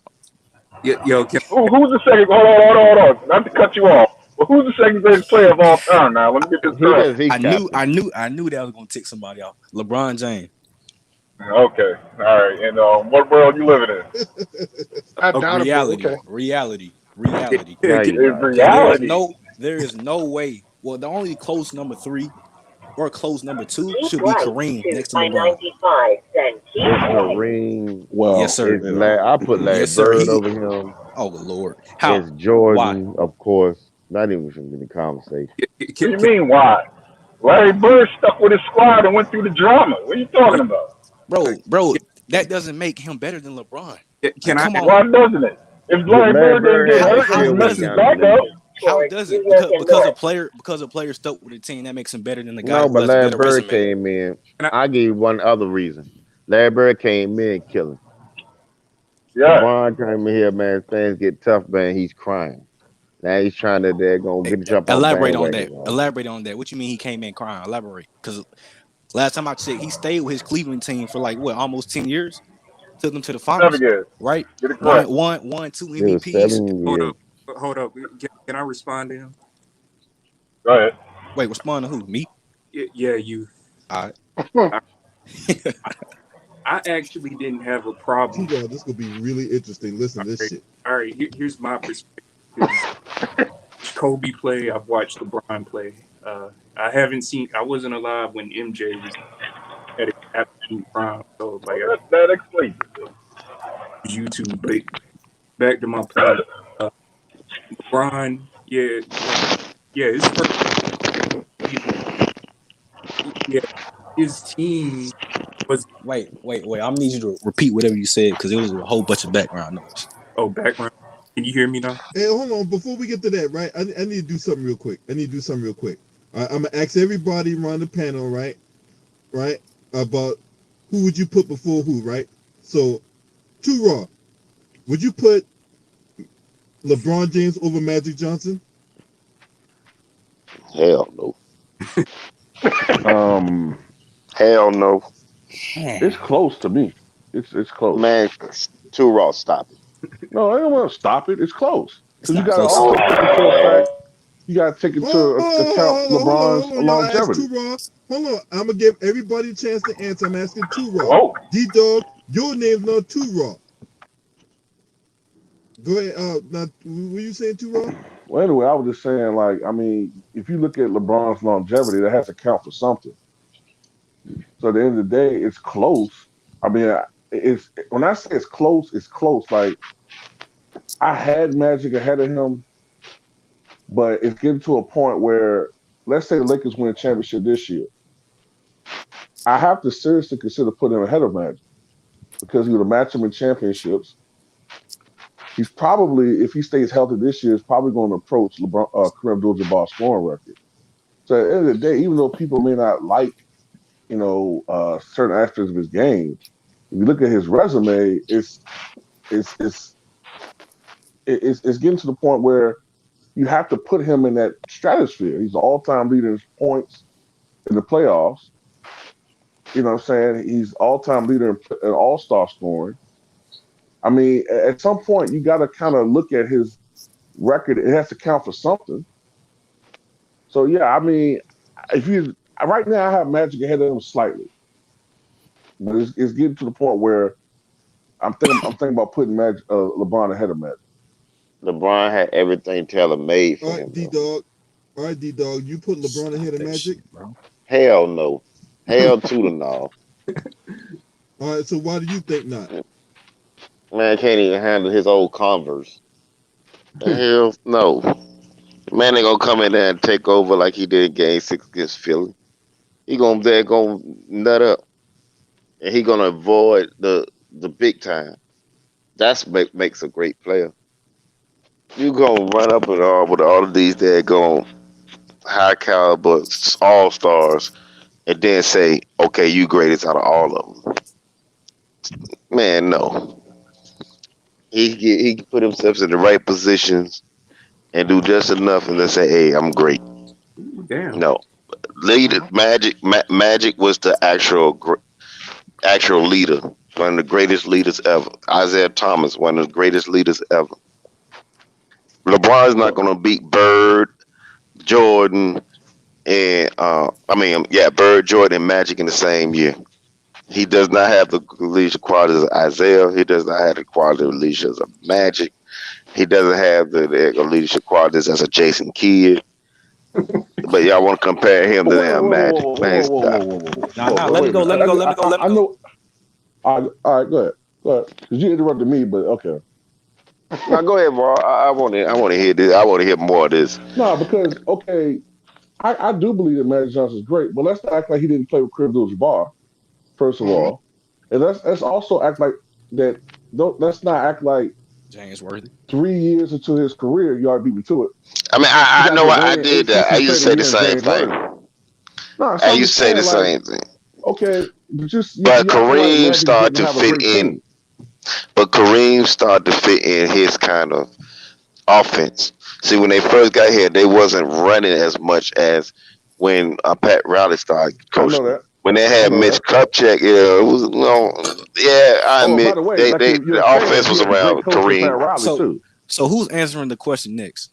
Speaker 7: Yo, can
Speaker 8: Who's the second? Hold on. Not to cut you off. But who's the second greatest player of all time now? Let me get this
Speaker 4: Who
Speaker 8: correct.
Speaker 4: does he
Speaker 5: I knew
Speaker 4: captain?
Speaker 5: that was gonna tick somebody off. LeBron James.
Speaker 8: Okay. All right. And what world you living in?
Speaker 6: I doubt it, but
Speaker 5: Reality.
Speaker 6: okay.
Speaker 5: Reality.
Speaker 4: No,
Speaker 7: can,
Speaker 4: you're
Speaker 8: It's
Speaker 4: not.
Speaker 5: Because
Speaker 8: reality.
Speaker 5: there is no way. Well, the only close number 3 or close number 2
Speaker 9: Keep
Speaker 5: should be
Speaker 9: right
Speaker 5: Kareem
Speaker 9: to
Speaker 5: next to LeBron.
Speaker 9: I-95. Then keep
Speaker 4: It's
Speaker 9: right.
Speaker 4: Kareem.
Speaker 5: Yes,
Speaker 2: Well,
Speaker 5: sir.
Speaker 4: It's I put Larry
Speaker 5: Yes, sir.
Speaker 4: Bird over him.
Speaker 5: Oh Lord. How?
Speaker 4: It's
Speaker 5: Why?
Speaker 4: Jordan, of course. Not even in the conversation.
Speaker 8: What do you mean, why? Larry Bird stuck with his squad and went through the drama. What are you talking about?
Speaker 5: Bro, that doesn't make him better than LeBron.
Speaker 7: can I?
Speaker 5: Come on.
Speaker 8: Why doesn't it? If
Speaker 4: But
Speaker 8: Larry
Speaker 4: Larry
Speaker 8: Bird didn't
Speaker 4: Bird
Speaker 8: get
Speaker 4: had to
Speaker 8: hurt
Speaker 5: How
Speaker 8: and
Speaker 4: still
Speaker 8: mess
Speaker 4: went
Speaker 5: does
Speaker 8: his
Speaker 5: it?
Speaker 4: down the
Speaker 8: back up,
Speaker 4: league.
Speaker 5: How
Speaker 9: Towards
Speaker 5: does it?
Speaker 9: Union and North.
Speaker 5: Because a player stuck with the team, that makes him better than the guy
Speaker 4: No,
Speaker 5: who
Speaker 4: but
Speaker 5: has a
Speaker 4: Larry
Speaker 5: better
Speaker 4: Bird
Speaker 5: resume.
Speaker 4: came in.
Speaker 7: Can I?
Speaker 4: I give you one other reason. Larry Bird came in killing.
Speaker 8: yeah.
Speaker 4: LeBron came in here, man. Things get tough, man. He's crying. Now he's trying to they're gonna get jump on
Speaker 5: Elaborate on that.
Speaker 4: bandwagon. Man.
Speaker 5: Elaborate on that. What you mean he came in crying? Elaborate. Because last time I checked, he stayed with his Cleveland team for like what, almost 10 years. Took them to the
Speaker 8: 7
Speaker 5: finals,
Speaker 8: years.
Speaker 5: right?
Speaker 8: Get it correct.
Speaker 5: Won 2
Speaker 4: It was
Speaker 5: MVPs.
Speaker 4: 7 years.
Speaker 7: Hold up. Can I respond to him?
Speaker 8: Go ahead.
Speaker 5: Wait, respond to who? Me?
Speaker 7: Yeah, you.
Speaker 5: All
Speaker 7: I, I actually didn't have a problem.
Speaker 1: T-Raw, this gonna be really interesting. Listen to this shit.
Speaker 7: All right. Here's my perspective. Kobe play. I've watched LeBron play. I haven't seen. I wasn't alive when MJ was at an absolute prime. So like,
Speaker 8: Well, that explains it.
Speaker 7: YouTube. But back to my point. LeBron. Yeah. His first. Yeah. His team was.
Speaker 5: Wait. I'm gonna need you to repeat whatever you said because it was a whole bunch of background noise.
Speaker 7: Oh, background. Can you hear me now?
Speaker 1: Hey, hold on. Before we get to that, right? I need to do something real quick. I'm gonna ask everybody around the panel, right? About who would you put before who, right? So, T-Raw, would you put LeBron James over Magic Johnson?
Speaker 4: Hell no. Hell no.
Speaker 2: It's close to me. It's close.
Speaker 4: Man, too raw. Stop it.
Speaker 2: No, I don't want to stop it. It's close
Speaker 5: It's
Speaker 2: because you
Speaker 5: not
Speaker 2: got to
Speaker 5: close.
Speaker 2: also take into effect. You got to take into account LeBron's
Speaker 1: Hold on. Y'all ask
Speaker 2: longevity.
Speaker 1: T-Raw. Hold on. I'm gonna give everybody a chance to answer. I'm asking T-Raw.
Speaker 8: Whoa.
Speaker 1: D-Dog, your name's not T-Raw. Go ahead. Now, what were you saying too, Raw?
Speaker 2: Well, anyway, I was just saying, like, I mean, if you look at LeBron's longevity, that has to count for something. So at the end of the day, it's close. I mean, it's when I say it's close, it's close. Like I had Magic ahead of him, but it's getting to a point where, let's say the Lakers win a championship this year, I have to seriously consider putting him ahead of Magic because he would have matched him in championships. He's probably, if he stays healthy this year, is probably going to approach LeBron, Kareem Abdul-Jabbar's scoring record. So at the end of the day, even though people may not like, certain aspects of his game, if you look at his resume, it's it's it's getting to the point where you have to put him in that stratosphere. He's the all-time leader in points in the playoffs. You know what I'm saying? He's all-time leader in all-star scoring. I mean, at some point, you got to kind of look at his record. It has to count for something. So, yeah, I mean, if you right now, I have Magic ahead of him slightly. But it's getting to the point where I'm thinking about putting LeBron ahead of Magic.
Speaker 4: LeBron had everything tailor made for
Speaker 1: All right,
Speaker 4: him.
Speaker 1: D-Dog. All right, D-Dog. You put LeBron ahead of
Speaker 5: That
Speaker 1: Magic?
Speaker 5: shit, bro.
Speaker 4: Hell no. Hell to the no.
Speaker 1: All right, so why do you think not?
Speaker 4: Man can't even handle his old Converse. The hell no. Man ain't gonna come in there and take over like he did in Game 6 against Philly. He gonna nut up. And he gonna avoid the big time. That's makes a great player. You gonna run up with all of these that go high caliber all stars and then say, okay, you greatest out of all of them. Man, no. He can put himself in the right positions and do just enough and then say, hey, I'm great.
Speaker 7: Ooh, damn.
Speaker 4: No. Magic was the actual leader, one of the greatest leaders ever. Isaiah Thomas, one of the greatest leaders ever. LeBron's not going to beat Bird, Jordan, and Bird, Jordan, and Magic in the same year. He does not have the leadership qualities of Isaiah. He does not have the quality of leadership of Magic. He doesn't have the leadership qualities as a Jason Kidd. But y'all want to compare him to damn Magic. Man, stop.
Speaker 5: Nah, let me go.
Speaker 2: I know. All right, go ahead. Because you interrupted me, but okay.
Speaker 4: Now go ahead, bro. I want to hear this. I want to hear more of this.
Speaker 2: No, because okay, I do believe that Magic Johnson's great, but let's not act like he didn't play with Kareem Abdul-Jabbar. First of all, and let's also act like that. Let's not act like
Speaker 5: James Worthy.
Speaker 2: 3 years into his career, you already beat me to it.
Speaker 4: I mean, I know I did that. I used to say the same thing.
Speaker 2: No,
Speaker 4: I used to say the same thing.
Speaker 2: Okay,
Speaker 4: but Kareem started to fit in. But Kareem started to fit in his kind of offense. See, when they first got here, they wasn't running as much as when Pat Riley started coaching.
Speaker 2: I know that.
Speaker 4: When they had Mitch Kupchak, it was I admit
Speaker 2: by the way,
Speaker 4: the offense was around Kareem.
Speaker 5: So who's answering the question next?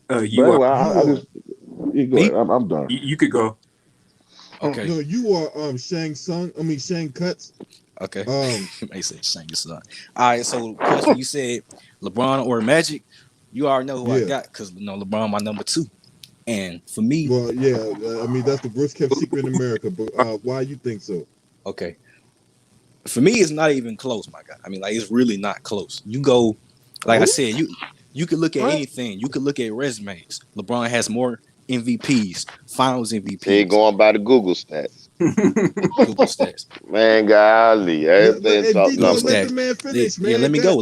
Speaker 7: You are.
Speaker 2: Me? I'm done.
Speaker 7: You could go.
Speaker 5: Okay.
Speaker 1: No, you are Shang Cuts.
Speaker 5: Okay. They said Shang Tsung. All right. So question, you said LeBron or Magic. You already know who I got because LeBron my number 2. And for me,
Speaker 1: well, yeah, I mean that's the worst kept secret in America. But why you think so?
Speaker 5: Okay. For me, it's not even close, my guy. I mean, like it's really not close. You go, like I said, you could look at anything. You could look at resumes. LeBron has more MVPs, Finals MVPs.
Speaker 4: They going by the Google stats.
Speaker 5: Google stats.
Speaker 4: Man, golly, everything talking
Speaker 1: about let the man finish, man.
Speaker 5: Yeah, let me go.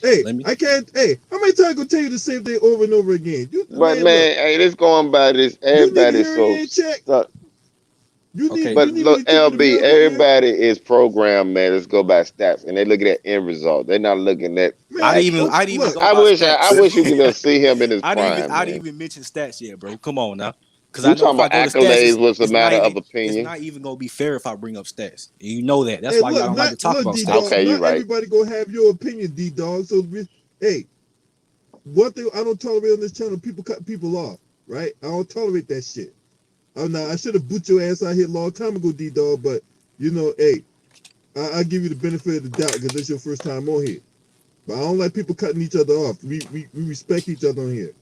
Speaker 1: Hey, I can't. Hey, how many times I gonna tell you the same thing over and over again?
Speaker 4: Hey, this going by this. Everybody's so. But look, LB, everybody is programmed, man. Let's go by stats, and they looking at end result. They're not looking at.
Speaker 5: I
Speaker 4: wish you could just see him in his prime.
Speaker 5: I didn't even mention stats yet, bro. Come on now.
Speaker 4: Because I know if I go to stats, was a matter of opinion.
Speaker 5: It's not even gonna be fair if I bring up stats. And you know that. That's why y'all don't like to talk about stats.
Speaker 4: Okay, you're right.
Speaker 1: Everybody gonna have your opinion, D-Dog. So, hey, one thing I don't tolerate on this channel, people cut people off, right? I don't tolerate that shit. I should have boot your ass out here a long time ago, D-Dog, but, hey, I'll give you the benefit of the doubt because it's your first time on here. But I don't like people cutting each other off. We respect each other on here.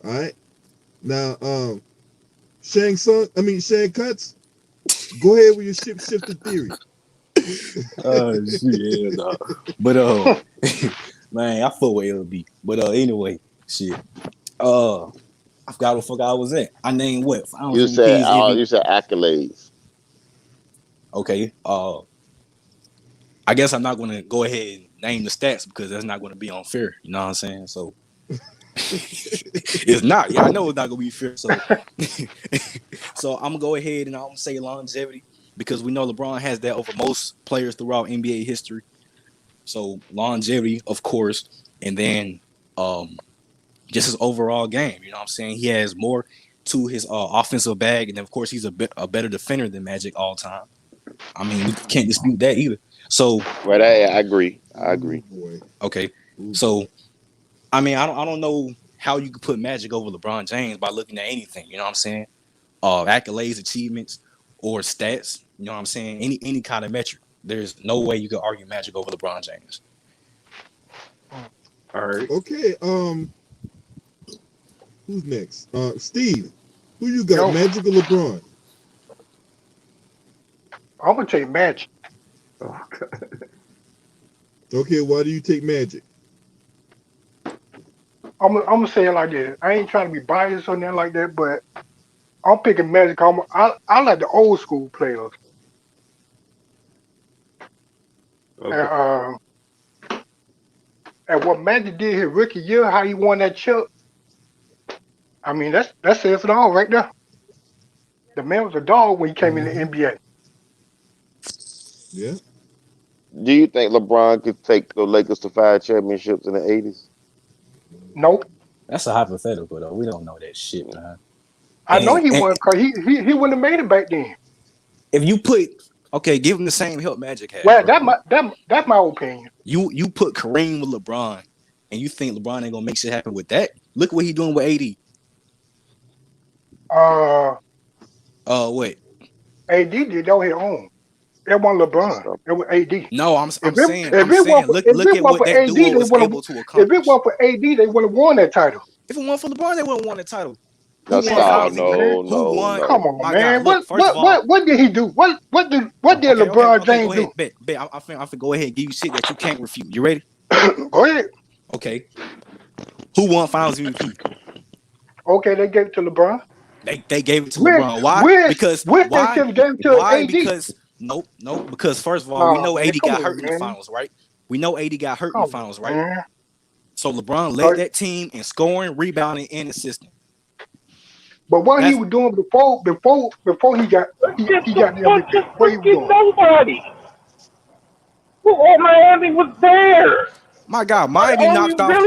Speaker 1: All right. Now, Shang Cuts. Go ahead with your shifter theory.
Speaker 5: Oh shit, yeah, no. But man, I fuck with LB. But anyway, shit. I forgot what fuck I was at. I named what?
Speaker 4: You said accolades.
Speaker 5: Okay. I guess I'm not gonna go ahead and name the stats because that's not gonna be unfair. You know what I'm saying? So it's not. Yeah, I know it's not gonna be fair. So so I'm gonna go ahead and I'm gonna say longevity because we know LeBron has that over most players throughout NBA history. So longevity, of course, and then just his overall game. You know what I'm saying? He has more to his offensive bag, and then, of course, he's a better defender than Magic all time. I mean, we can't dispute that either. So,
Speaker 4: right, I agree.
Speaker 5: Okay, so I mean, I don't know how you could put Magic over LeBron James by looking at anything. You know what I'm saying? Accolades, achievements, or stats. You know what I'm saying? Any kind of metric. There's no way you could argue Magic over LeBron James.
Speaker 7: All right.
Speaker 1: Okay. Who's next? Steve. Who you got? Magic or LeBron?
Speaker 6: I'm gonna take Magic.
Speaker 1: Okay, why do you take Magic?
Speaker 6: I'm gonna say it like this. I ain't trying to be biased or nothing like that, but I'm picking Magic. I like the old school players.
Speaker 7: Okay.
Speaker 6: And what Magic did his rookie year, how he won that chip. I mean, that's it for all right there. The man was a dog when he came in the NBA.
Speaker 1: Yeah.
Speaker 4: Do you think LeBron could take the Lakers to 5 championships in the 80s?
Speaker 6: Nope.
Speaker 5: That's a hypothetical, though. We don't know that shit, man.
Speaker 6: I know he won because he wouldn't have made it back then.
Speaker 5: If you put give him the same help Magic had.
Speaker 6: Well, that's my opinion.
Speaker 5: You put Kareem with LeBron, and you think LeBron ain't gonna make shit happen with that? Look what he doing with AD. What?
Speaker 6: AD did on his own. It wasn't LeBron. It was AD.
Speaker 5: No, I'm saying. Look
Speaker 6: at
Speaker 5: what that duo was able to accomplish.
Speaker 6: If it weren't for AD, they would have won that title.
Speaker 5: If it weren't for LeBron, they wouldn't have won that title.
Speaker 4: No.
Speaker 6: Who won? Come on, man. What did he do? What did LeBron James do?
Speaker 5: I'm finna go ahead and give you shit that you can't refute. You ready?
Speaker 6: Go ahead.
Speaker 5: Okay. Who won Finals MVP?
Speaker 6: Okay, they gave it to LeBron.
Speaker 5: They gave it to LeBron. Why? Because
Speaker 6: they should have gave it to AD.
Speaker 5: Because no. Because first of all, we know AD got hurt in the finals, right? We know AD got hurt in the finals, right? Man. So LeBron led that team in scoring, rebounding, and assisting.
Speaker 6: But what he was doing before he got the MVP, what he was doing?
Speaker 8: Nobody. Miami was there.
Speaker 5: My God, Miami knocked off.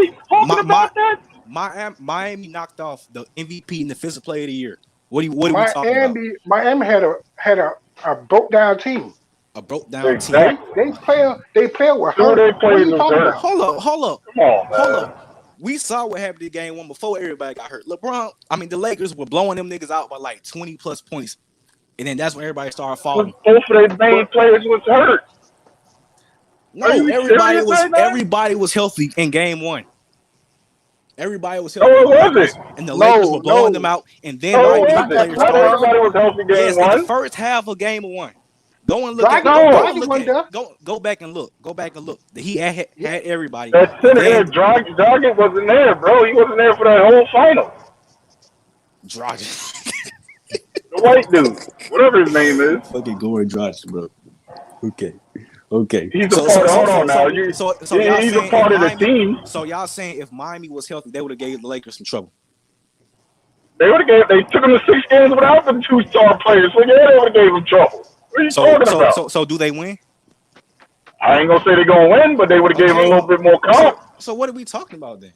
Speaker 5: Miami knocked off the MVP and the Defensive Player of the Year. What are we talking about?
Speaker 6: Miami had a broke down team.
Speaker 5: A broke down team.
Speaker 6: They play with hurt. Hold
Speaker 5: up.
Speaker 8: Come on, man.
Speaker 5: Hold up. We saw what happened in game one before everybody got hurt. The Lakers were blowing them niggas out by like 20 plus points. And then that's when everybody started falling.
Speaker 8: Both of their main players was hurt.
Speaker 5: No, everybody was healthy in game one. Everybody was healthy.
Speaker 8: Oh, was it?
Speaker 5: And the Lakers were blowing them out. And then
Speaker 8: players started. Everybody was healthy game one.
Speaker 5: In the first half of game one. Go and look go back and look. Go back and look. He had everybody.
Speaker 8: That center there, Dragic wasn't there, bro. He wasn't there for that whole final.
Speaker 5: Dragic.
Speaker 8: The white dude. Whatever his name is.
Speaker 5: Fucking Goran Dragic, bro. Okay.
Speaker 8: He's a part. Hold on now. He's a part of the team.
Speaker 5: So y'all saying if Miami was healthy, they would have gave the Lakers some trouble.
Speaker 8: They took him to 6 games without the 2 star players. So yeah, they would have gave him trouble. What are you talking about?
Speaker 5: So do they win?
Speaker 8: I ain't gonna say they're gonna win, but they would have gave him a little bit more confidence.
Speaker 5: So what are we talking about then?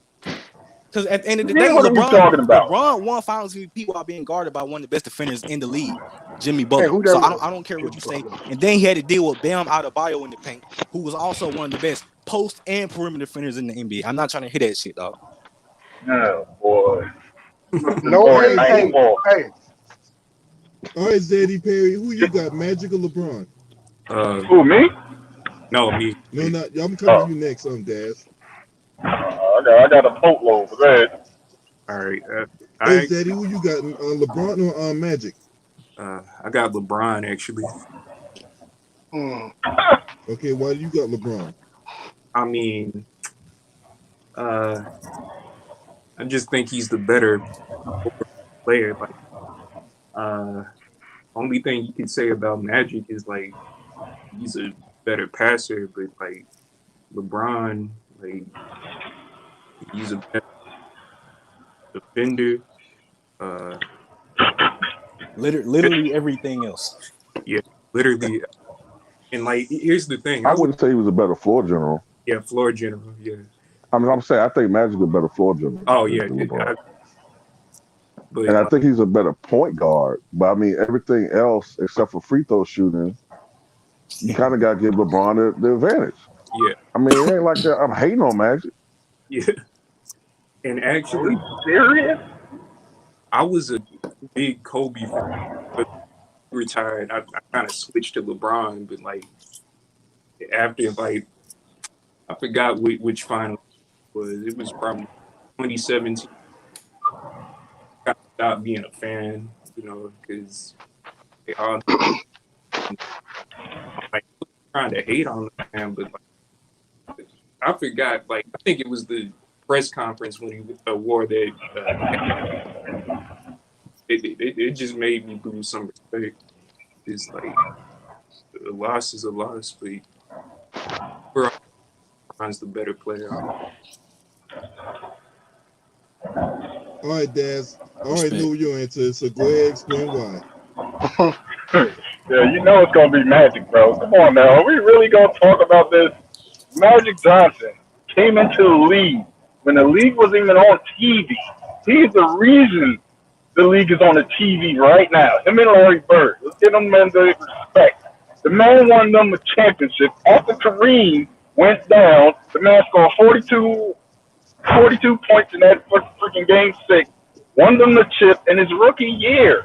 Speaker 5: Because at the end of the day, LeBron won Finals MVP while being guarded by one of the best defenders in the league, Jimmy Butler. So I don't care what you say. And then he had to deal with Bam Adebayo in the paint, who was also one of the best post and perimeter defenders in the NBA. I'm not trying to hit that shit, dog.
Speaker 8: Oh boy.
Speaker 6: Hey.
Speaker 1: All right, Zadie Perry, who you got, Magic or LeBron?
Speaker 8: Who, me?
Speaker 7: No, me.
Speaker 1: No, not. I'm coming to you next, Daz.
Speaker 8: I got a boatload for that.
Speaker 7: All right.
Speaker 1: Hey,
Speaker 7: I
Speaker 1: Zaddy, who you got? LeBron or Magic?
Speaker 7: I got LeBron actually.
Speaker 6: Hmm.
Speaker 1: Okay, why do you got LeBron?
Speaker 7: I mean, uh, I just think he's the better player. Like, uh, only thing you can say about Magic is like he's a better passer, but like LeBron, like he's a better defender. Uh,
Speaker 5: Literally everything else.
Speaker 7: yeah, literally. And like, here's the thing.
Speaker 2: I wouldn't say he was a better floor general.
Speaker 7: Yeah, floor general. Yeah.
Speaker 2: I'm saying I think Magic's a better floor general
Speaker 7: Oh
Speaker 2: than
Speaker 7: yeah.
Speaker 2: LeBron.
Speaker 7: But
Speaker 2: And I think he's a better point guard. But I mean, everything else except for free throw shooting, you kind of got to give LeBron the advantage.
Speaker 7: yeah,
Speaker 2: I mean, it ain't like that. I'm hating on Magic.
Speaker 7: yeah. And
Speaker 8: Are
Speaker 7: actually,
Speaker 8: you serious?
Speaker 7: I was a big Kobe fan, but retired. I kind of switched to LeBron, but like after like I forgot which final it was. It was probably 2017. I stopped being a fan, because they all like trying to hate on the man, but like, I forgot. Like I think it was the press conference when he wore that. It just made me lose some respect. It's like a loss is a loss, but LeBron's the better player.
Speaker 1: All right, Daz. I already know your answer, so go ahead and explain why.
Speaker 8: Yeah, you know it's gonna be Magic, bro. Come on now, are we really gonna talk about this? Magic Johnson came into the league when the league wasn't even on TV. He's the reason the league is on the TV right now. Him and Larry Bird. Let's give them men the respect. The man won them a championship after Kareem went down. The man scored 42 points in that freaking game 6. Won them the chip in his rookie year.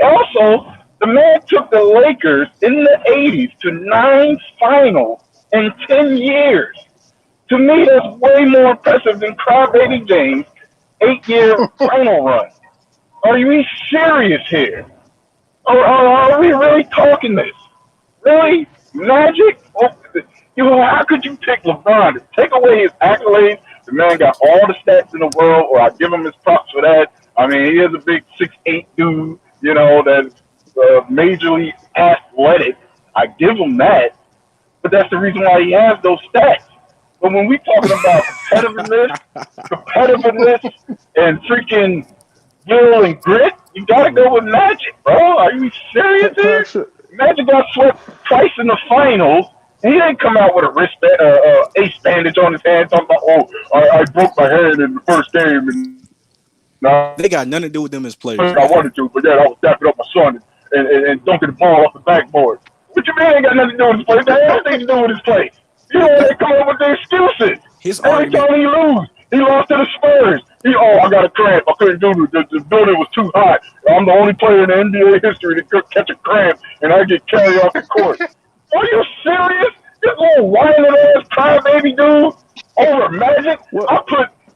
Speaker 8: Also, the man took the Lakers in the 80s to 9 finals in 10 years. To me, that's way more impressive than Crybaby James' 8-year final run. Are you serious here? Or are we really talking this? Really? Magic? How could you take LeBron? Take away his accolades. The man got all the stats in the world, or I give him his props for that. I mean, he is a big 6'8" dude, that's majorly athletic. I give him that. But that's the reason why he has those stats. But when we talking about competitiveness, and freaking will and grit, you gotta go with Magic, bro. Are you serious here? Magic got swept twice in the finals. And he didn't come out with a ace bandage on his hand talking about, I broke my hand in the first game and
Speaker 5: They got nothing to do with them as players.
Speaker 8: I wanted to, but yeah, I was dapping up my son and dunking the ball off the backboard. What you mean ain't got nothing to do with his play? That has everything to do with his play. They come up with the excuses. Every time he lose, he lost to the Spurs. I got a cramp. I couldn't do it. The building was too hot. I'm the only player in the NBA history that could catch a cramp, and I get carried off the court. Are you serious? This little whining ass crybaby dude over Magic?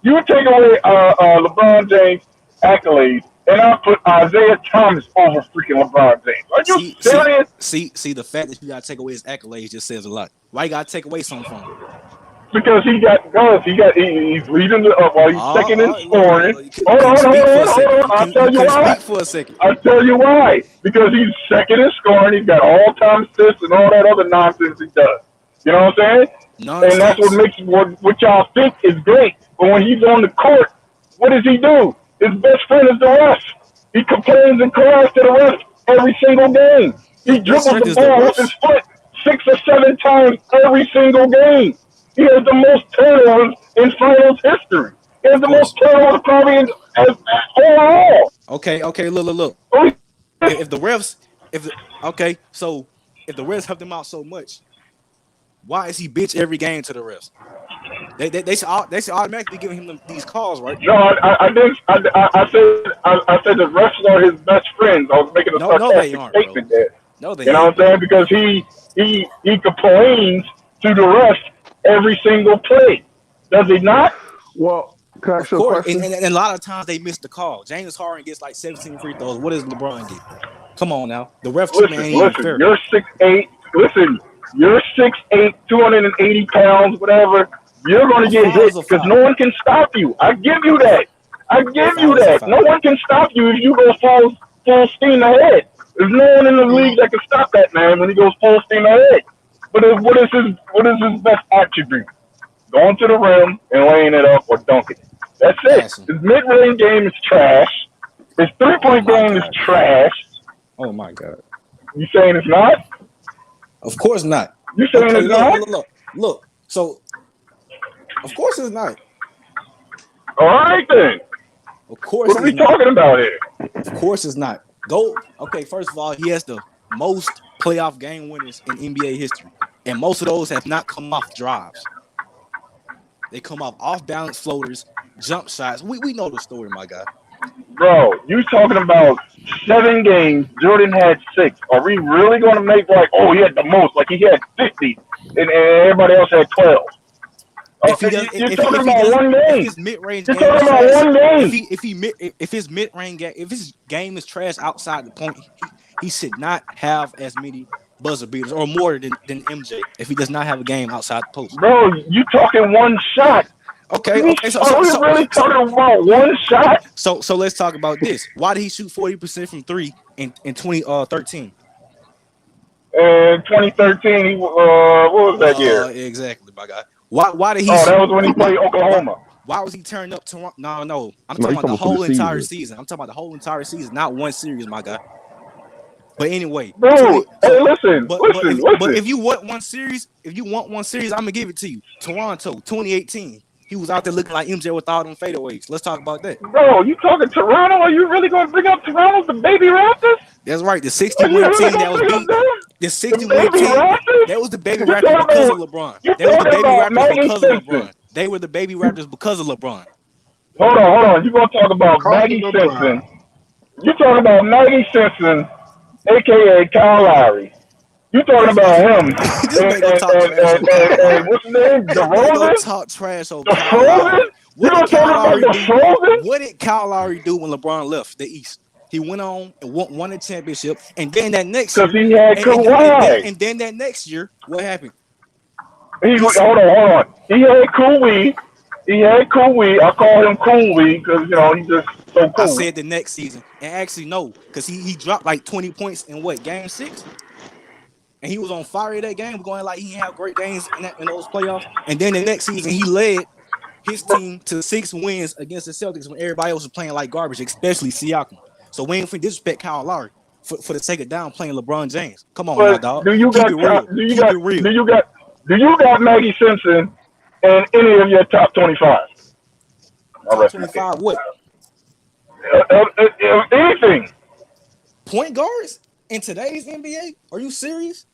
Speaker 8: You take away LeBron James accolades, and I put Isaiah Thomas over freaking LeBron James. Are you serious?
Speaker 5: See, the fact that you gotta take away his accolades just says a lot. Why you gotta take away something from him?
Speaker 8: Because he's leading while he's second in scoring. Hold on. I'll tell you why.
Speaker 5: For a second.
Speaker 8: I'll tell you why. Because he's second in scoring. He's got all-time assists and all that other nonsense he does. You know what I'm saying?
Speaker 5: Nonsense.
Speaker 8: And that's what makes what y'all think is great. But when he's on the court, what does he do? His best friend is the ref. He complains and cries to the ref every single game. He dribbles the ball with his foot 6 or 7 times every single game. He has the most turnovers in finals history. He has the most turnovers probably overall.
Speaker 5: Okay, look. If the refs help them out so much, why is he bitch every game to the refs? They should automatically give him these calls, right?
Speaker 8: No, I didn't. I said the refs are his best friends. I was making a sarcastic statement there.
Speaker 5: No, they
Speaker 8: You know what I'm saying? Because he complains to the refs every single play. Does he not?
Speaker 2: Well, can I
Speaker 5: Of
Speaker 2: ask you a
Speaker 5: course,
Speaker 2: question?
Speaker 5: and a lot of times they miss the call. James Harden gets like 17 free throws. What does LeBron get? Come on now. The ref treatment ain't even fair.
Speaker 8: You're 6'8". Listen, you're 6'8", 280 pounds, whatever. You're going to get hit because no one can stop you. I give you that. No one can stop you if you go full steam ahead. There's no one in the league that can stop that man when he goes full steam ahead. But what is his best attribute? Going to the rim and laying it up or dunking. That's it. His mid-range game is trash. His three-point game is trash.
Speaker 5: Oh my God!
Speaker 8: You saying it's not?
Speaker 5: Of course not.
Speaker 8: You saying it's not?
Speaker 5: Look. So, of course it's not.
Speaker 8: All right then.
Speaker 5: Of course.
Speaker 8: What are we talking about here?
Speaker 5: Of course it's not. Okay, first of all, he has the most playoff game winners in NBA history, and most of those have not come off drives. They come off balance floaters, jump shots. We know the story, my guy.
Speaker 8: Bro, you talking about 7 games, Jordan had 6. Are we really going to make like, oh, he had the most, like he had 50 and everybody else had 12? Okay, you're talking about one game.
Speaker 5: If his mid-range
Speaker 8: game is trash,
Speaker 5: if his game is trash outside the point, he should not have as many buzzer beaters or more than MJ if he does not have a game outside the post.
Speaker 8: Bro, you talking one shot.
Speaker 5: Okay.
Speaker 8: So we really talking about one shot?
Speaker 5: So let's talk about this. Why did he shoot 40% from 3 in 2013?
Speaker 8: In 2013, what was that year?
Speaker 5: Exactly, my guy. Why did he?
Speaker 8: Oh, that was when he played Oklahoma.
Speaker 5: Why was he turned up to? No. I'm talking about the whole entire season. I'm talking about the whole entire season, not one series, my guy. But anyway,
Speaker 8: bro, listen.
Speaker 5: But if you want one series, I'm gonna give it to you. Toronto, 2018. He was out there looking like MJ with all them fadeaways. Let's talk about that.
Speaker 8: Bro, you talking Toronto? Are you really going to bring up Toronto, the baby Raptors?
Speaker 5: That's right. The 60-win team that was beat. The 60-win team. That was the baby Raptors because of LeBron. They were the baby Raptors because of LeBron. They were the baby Raptors because of LeBron.
Speaker 8: Hold on. You're going to talk about Maggie Simpson. You're talking about Maggie Simpson, a.k.a. Kyle Lowry. You talking about him? and what's his name? DeRozan?
Speaker 5: Talk trash over
Speaker 8: Kyle Lowry.
Speaker 5: What did Kyle Lowry do when LeBron left the East? He went on and won a championship, and then that next year,
Speaker 8: because he had Kawhi.
Speaker 5: And then that next year, what happened?
Speaker 8: Hold on. He had Kawhi. I call him Kawhi because he's just so cool.
Speaker 5: I said the next season, and actually no, because he dropped like 20 points in game 6. And he was on fire that game, going like he had great games in those playoffs. And then the next season, he led his team to 6 wins against the Celtics when everybody else was playing like garbage, especially Siakam. So we ain't disrespect Kyle Lowry for the sake of downplaying LeBron James. Come on, my dog.
Speaker 8: Do you got Maggie Simpson in any of your top 25?
Speaker 5: Top 25 what?
Speaker 8: Anything.
Speaker 5: Point guards in today's NBA? Are you serious?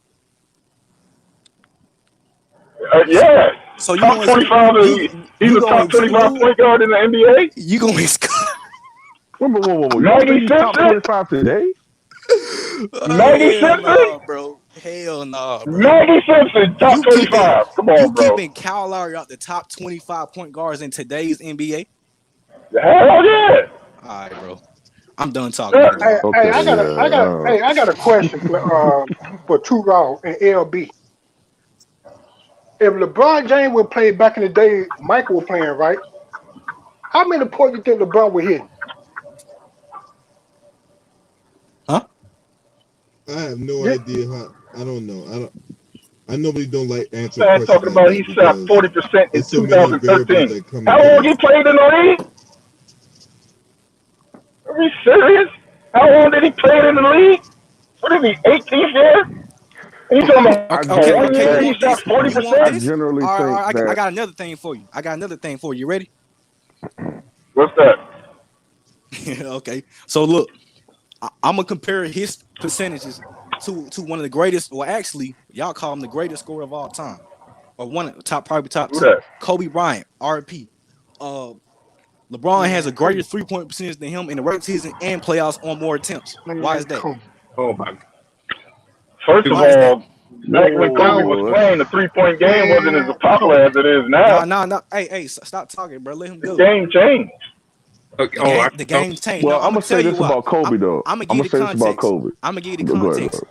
Speaker 8: Yeah.
Speaker 5: So you
Speaker 8: top 25. He's a top 25 point guard in the NBA.
Speaker 5: You gonna exclude?
Speaker 2: Whoa.
Speaker 8: Maggie Simpson?
Speaker 2: Top 25 today?
Speaker 8: Maggie Simpson?
Speaker 5: Nah, bro. Hell no. Bro.
Speaker 8: Maggie Simpson, top 25. Come on, bro.
Speaker 5: You keeping Kyle Lowry out the top 25 point guards in today's NBA?
Speaker 8: Hell yeah.
Speaker 5: All right, bro. I'm done talking.
Speaker 6: I got a question for True Raw and LB. If LeBron James would play back in the day, Michael was playing, right? How many points do you think LeBron would hit?
Speaker 5: Huh?
Speaker 1: I have no idea how. I don't know. I normally don't like answering
Speaker 8: questions. Talking about he shot 40% in 2013. How long he played in the league? Are we serious? How long did he play in the league? What is he, 18th year? He's talking about he shot 40%?
Speaker 2: I generally think that...
Speaker 5: I got another thing for you. You ready?
Speaker 8: What's that?
Speaker 5: Okay. So look, I'm gonna compare his percentages to one of the greatest, or actually, y'all call him the greatest scorer of all time, or probably top 2. Kobe Bryant, RP. LeBron has a greater 3-point percentage than him in the regular season and playoffs on more attempts. Why is that?
Speaker 8: Oh my God. First of all, Back when Kobe
Speaker 6: No,
Speaker 8: was
Speaker 2: Lord.
Speaker 8: playing, the 3-point game wasn't as
Speaker 6: man.
Speaker 8: popular as it is now.
Speaker 5: No. Hey, stop talking, bro. Let him
Speaker 8: The
Speaker 5: go.
Speaker 8: game changed.
Speaker 7: Okay,
Speaker 5: The game changed.
Speaker 2: Well,
Speaker 5: No,
Speaker 2: I'm
Speaker 5: I'm
Speaker 2: gonna
Speaker 5: gonna tell
Speaker 2: say
Speaker 5: you
Speaker 2: this
Speaker 5: why.
Speaker 2: about Kobe though.
Speaker 5: I'm gonna
Speaker 2: I'm
Speaker 5: give
Speaker 2: gonna
Speaker 5: you the
Speaker 2: say this about
Speaker 5: context.
Speaker 2: Kobe.
Speaker 5: I'm gonna give you the
Speaker 2: Go ahead.
Speaker 5: context.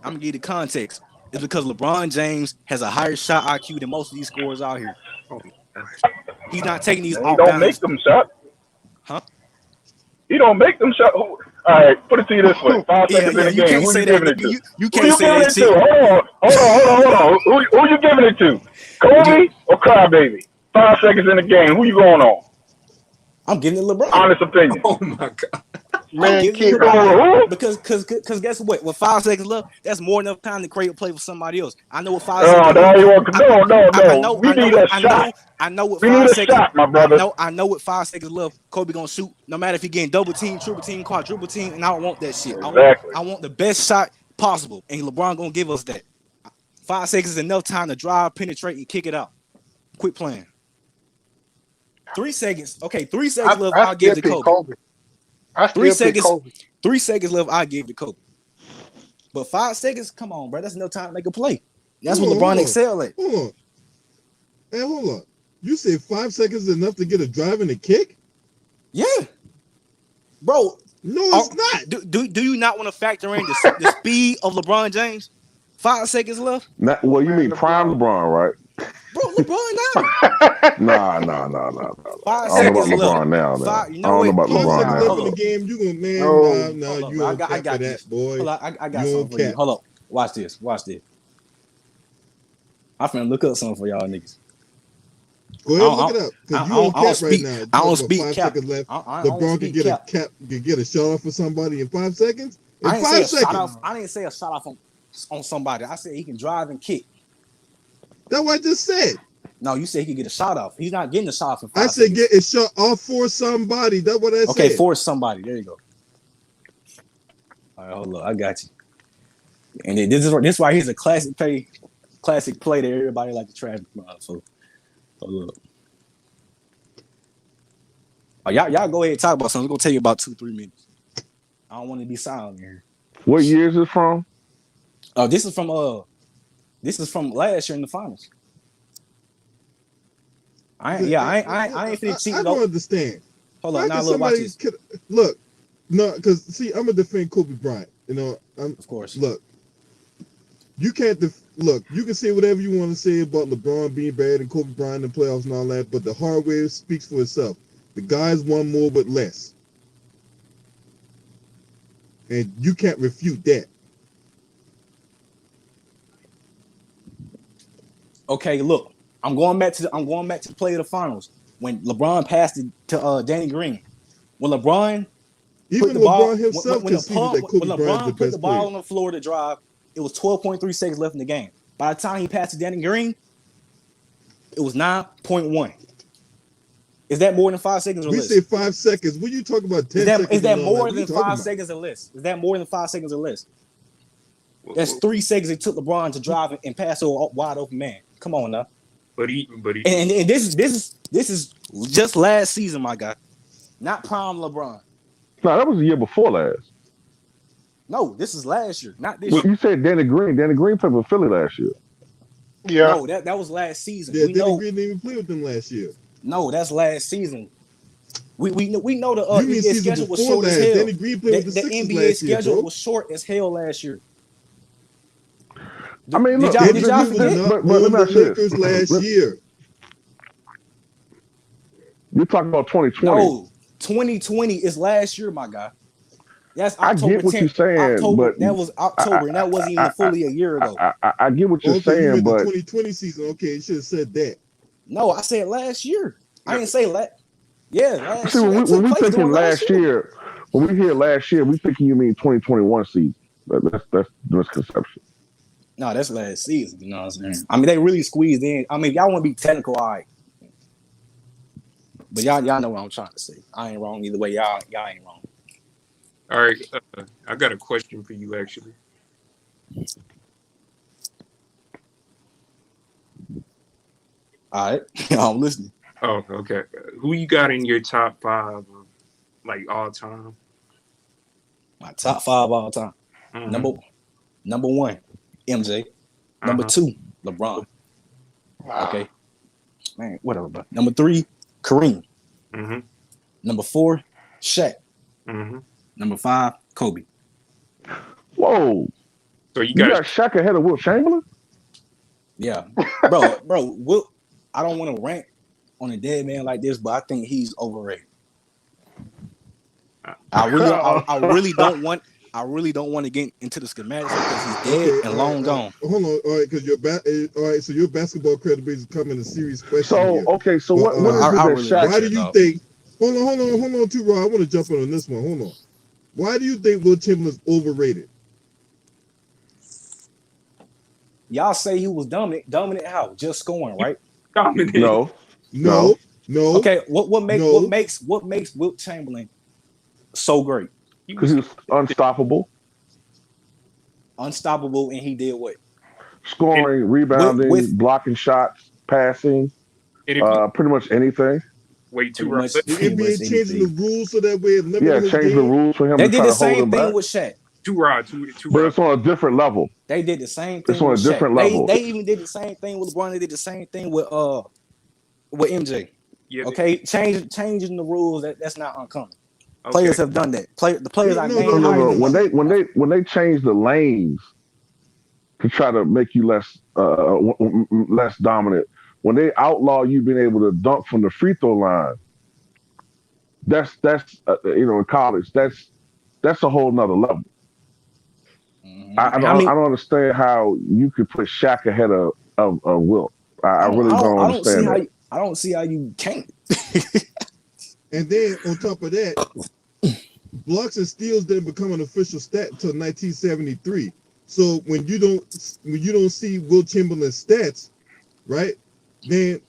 Speaker 5: I'm gonna give you the context. It's because LeBron James has a higher shot IQ than most of these scorers out here. He's not taking these
Speaker 8: And he
Speaker 5: off
Speaker 8: don't make
Speaker 5: balance.
Speaker 8: them shots.
Speaker 5: Huh?
Speaker 8: He don't make them shots. All right, put it to you this way: 5
Speaker 5: Yeah,
Speaker 8: seconds in the
Speaker 5: you
Speaker 8: game.
Speaker 5: can't
Speaker 8: Who
Speaker 5: say
Speaker 8: you
Speaker 5: that.
Speaker 8: giving it to?
Speaker 5: You
Speaker 8: Who
Speaker 5: can't
Speaker 8: you
Speaker 5: say
Speaker 8: giving
Speaker 5: that
Speaker 8: it to?
Speaker 5: shit.
Speaker 8: Hold on. Who you giving it to? Kobe or Crybaby? 5 seconds in the game. Who you going on?
Speaker 5: I'm giving it LeBron.
Speaker 8: Honest opinion.
Speaker 7: Oh my God.
Speaker 5: I'm
Speaker 6: Man,
Speaker 5: giving it
Speaker 8: You going
Speaker 5: LeBron.
Speaker 8: with who?
Speaker 5: Because guess what? With 5 seconds left, that's more than enough time to create a play for somebody else. I know what 5
Speaker 8: Oh,
Speaker 5: seconds left.
Speaker 8: no, you want
Speaker 5: I
Speaker 8: no. We need a shot.
Speaker 5: I know what
Speaker 8: We need
Speaker 5: 5
Speaker 8: a
Speaker 5: seconds.
Speaker 8: shot, my brother.
Speaker 5: I know what 5 seconds left. Kobe gonna shoot no matter if he getting double team, triple team, quadruple team, and I don't want that shit.
Speaker 8: Exactly.
Speaker 5: I want the best shot possible, and LeBron gonna give us that. 5 seconds is enough time to drive, penetrate, and kick it out. Quit playing. 3 seconds. Okay, 3 seconds left.
Speaker 6: I
Speaker 5: I'll give
Speaker 6: still
Speaker 5: it to
Speaker 6: pick
Speaker 5: Kobe.
Speaker 6: Kobe. I
Speaker 5: 3
Speaker 6: still pick
Speaker 5: seconds.
Speaker 6: Kobe.
Speaker 5: 3 seconds left. I'll give it to Kobe. But 5 seconds, come on, bro. That's no time to make a play. That's what LeBron excel at.
Speaker 1: Hold on. Hey, hold on. You say 5 seconds is enough to get a drive and a kick?
Speaker 5: Yeah, bro.
Speaker 1: No, it's not.
Speaker 5: Do you not want to factor in the speed of LeBron James? 5 seconds left.
Speaker 2: Well, you mean prime LeBron, right?
Speaker 5: Bro, LeBron now.
Speaker 2: Nah.
Speaker 5: 5
Speaker 2: I don't know
Speaker 5: seconds
Speaker 2: about
Speaker 5: left.
Speaker 2: LeBron now.
Speaker 5: You
Speaker 2: I don't know about
Speaker 1: 5
Speaker 2: LeBron
Speaker 1: seconds
Speaker 2: now.
Speaker 1: left in the game. You gonna
Speaker 6: No.
Speaker 1: you don't cap for that, boy.
Speaker 5: Hold on, I got
Speaker 1: You
Speaker 5: something
Speaker 1: don't
Speaker 5: for you.
Speaker 1: cap.
Speaker 5: Hold up. Watch this. I'm finna look up something for y'all niggas.
Speaker 1: Go ahead and look it up. Because you don't cap right now.
Speaker 5: I don't
Speaker 1: Talk about
Speaker 5: speak
Speaker 1: 5
Speaker 5: cap.
Speaker 1: seconds left.
Speaker 5: I don't
Speaker 1: LeBron
Speaker 5: speak
Speaker 1: could get a shot off for somebody in 5 seconds?
Speaker 5: I
Speaker 1: In
Speaker 5: didn't
Speaker 1: 5
Speaker 5: say a shot
Speaker 1: seconds.
Speaker 5: off. I didn't say a shot off on somebody. I said he can drive and kick.
Speaker 1: That's what I just said.
Speaker 5: No, you said he could get a shot off. He's not getting a shot off in 5
Speaker 1: I said
Speaker 5: seconds.
Speaker 1: get a shot off for somebody. That's what I said.
Speaker 5: Okay, for somebody. There you go. All right, hold on. I got you. And this is why he's a classic play that everybody like to trash him out. So hold up. Oh, y'all go ahead and talk about something. It's gonna take you about 2-3 minutes. I don't want to be silent here.
Speaker 2: What year is it from?
Speaker 5: Oh, this is from last year in the finals. I ain't finna cheat.
Speaker 1: I don't understand.
Speaker 5: Hold
Speaker 1: How
Speaker 5: on, now
Speaker 1: can
Speaker 5: look, watch
Speaker 1: somebody
Speaker 5: this.
Speaker 1: look? No, because see, I'm gonna defend Kobe Bryant. You know,
Speaker 5: Of course.
Speaker 1: Look, you can't look. You can say whatever you want to say about LeBron being bad and Kobe Bryant in the playoffs and all that, but the hardware speaks for itself. The guys won more with less, and you can't refute that.
Speaker 5: Okay, look, I'm going back to the play of the finals when LeBron passed it to Danny Green. When LeBron
Speaker 1: Even LeBron himself conceded that Kobe
Speaker 5: when
Speaker 1: Bryant's the
Speaker 5: LeBron put the
Speaker 1: best
Speaker 5: ball
Speaker 1: player.
Speaker 5: on the floor to drive, it was 12.3 seconds left in the game. By the time he passed to Danny Green, it was 9.1. Is that more than 5 seconds or
Speaker 1: We
Speaker 5: less?
Speaker 1: say 5 seconds. What are you talking about? 10 seconds.
Speaker 5: Is that
Speaker 1: and all
Speaker 5: more
Speaker 1: What
Speaker 5: than
Speaker 1: you talking
Speaker 5: 5
Speaker 1: about?
Speaker 5: seconds or less? Is that more than 5 seconds or less? That's 3 seconds it took LeBron to drive and pass to a wide open man. Come on now.
Speaker 7: But he
Speaker 5: And this is just last season, my guy. Not prime LeBron.
Speaker 2: No, that was the year before last.
Speaker 5: No, this is last year, not this
Speaker 2: Well,
Speaker 5: year.
Speaker 2: you said Danny Green. Danny Green played with Philly last year.
Speaker 6: Yeah.
Speaker 5: No, that was last season.
Speaker 1: Yeah,
Speaker 5: We
Speaker 1: Danny
Speaker 5: know.
Speaker 1: Green didn't even play with them last year.
Speaker 5: No, that's last season. We know the
Speaker 1: You mean
Speaker 5: NBA
Speaker 1: season
Speaker 5: schedule was
Speaker 1: before
Speaker 5: short as
Speaker 1: last?
Speaker 5: hell.
Speaker 1: Danny Green played with the
Speaker 5: The
Speaker 1: Sixers
Speaker 5: NBA
Speaker 1: last year,
Speaker 5: schedule
Speaker 1: bro.
Speaker 5: was short as hell last year.
Speaker 2: I mean, look,
Speaker 5: did y'all forget?
Speaker 1: Not
Speaker 2: but let
Speaker 1: on
Speaker 2: me
Speaker 1: the
Speaker 2: ask you
Speaker 1: Lakers
Speaker 2: this.
Speaker 1: last year.
Speaker 2: You're talking about 2020.
Speaker 5: No, 2020 is last year, my guy. That's
Speaker 2: I
Speaker 5: October
Speaker 2: get what
Speaker 5: 10th.
Speaker 2: you're saying,
Speaker 5: October.
Speaker 2: but
Speaker 5: That was October, and that wasn't even fully a year ago.
Speaker 2: I get what you're
Speaker 1: Okay, you
Speaker 2: saying,
Speaker 1: meant the
Speaker 2: but
Speaker 1: 2020 season. Okay, you should have said that.
Speaker 5: No, I said last year. I didn't say last. Yeah, last
Speaker 2: see,
Speaker 5: year. That
Speaker 2: when
Speaker 5: took
Speaker 2: we
Speaker 5: place
Speaker 2: thinking
Speaker 5: during last year.
Speaker 2: when we hear last year, we thinking you mean 2021 season. That's the misconception.
Speaker 5: No, that's last season. You know what I'm saying? I mean, they really squeezed in. I mean, y'all want to be technical, all right. But y'all know what I'm trying to say. I ain't wrong either way. Y'all ain't wrong.
Speaker 7: all right. I got a question for you actually.
Speaker 5: All right, I'm listening.
Speaker 7: Oh, okay. Who you got in your top 5 of like all time?
Speaker 5: My top 5 all time.
Speaker 7: Mm-hmm.
Speaker 5: Number 1, MJ. Number 2, LeBron. Okay, man, whatever. Bro. Number 3, Kareem. Number 4, Shaq. Number 5, Kobe.
Speaker 2: Whoa.
Speaker 7: So
Speaker 2: you got Shaq ahead of Wilt Chamberlain?
Speaker 5: Yeah, bro. Wilt, I don't want to rant on a dead man like this, but I think he's overrated. I really don't want to get into the schematics because he's dead and long gone.
Speaker 1: Hold on, all right, because all right. So your basketball credibility is coming a serious question.
Speaker 2: So
Speaker 1: here.
Speaker 2: okay, so what is it that Shaq?
Speaker 1: Why do you think? Hold on, T-Raw. I want to jump on this one. Hold on. Why do you think Wilt Chamberlain's overrated?
Speaker 5: Y'all say he was dominant. Dominant how? Just scoring, right?
Speaker 7: Dominant.
Speaker 1: No.
Speaker 5: Okay, what makes Wilt Chamberlain so great?
Speaker 2: Because he was unstoppable.
Speaker 5: Unstoppable, and he did what?
Speaker 2: Scoring, rebounding, blocking shots, passing, pretty much anything.
Speaker 7: Way too much.
Speaker 1: The NBA changing the rules so that way it limits his
Speaker 2: change
Speaker 1: game.
Speaker 2: the rules for him.
Speaker 5: They
Speaker 2: to
Speaker 5: did
Speaker 2: try
Speaker 5: the
Speaker 2: to hold
Speaker 5: same
Speaker 2: him
Speaker 5: thing
Speaker 2: back.
Speaker 5: with Shaq.
Speaker 2: But it's on a different level.
Speaker 5: They did the same thing.
Speaker 2: It's on a different level.
Speaker 5: They even did the same thing with LeBron. They did the same thing with MJ.
Speaker 7: Yeah,
Speaker 5: okay, changing the rules that's not uncommon. Okay. Players have done that. The players I named.
Speaker 2: No. When they change the lanes to try to make you less dominant, when they outlaw you being able to dunk from the free throw line, that's in college that's a whole nother level. I don't understand how you could put Shaq ahead of Wilt. I really don't understand that.
Speaker 5: I don't see how you can't.
Speaker 1: And then on top of that, blocks and steals didn't become an official stat until 1973. So when you don't see Wilt Chamberlain's stats, right, then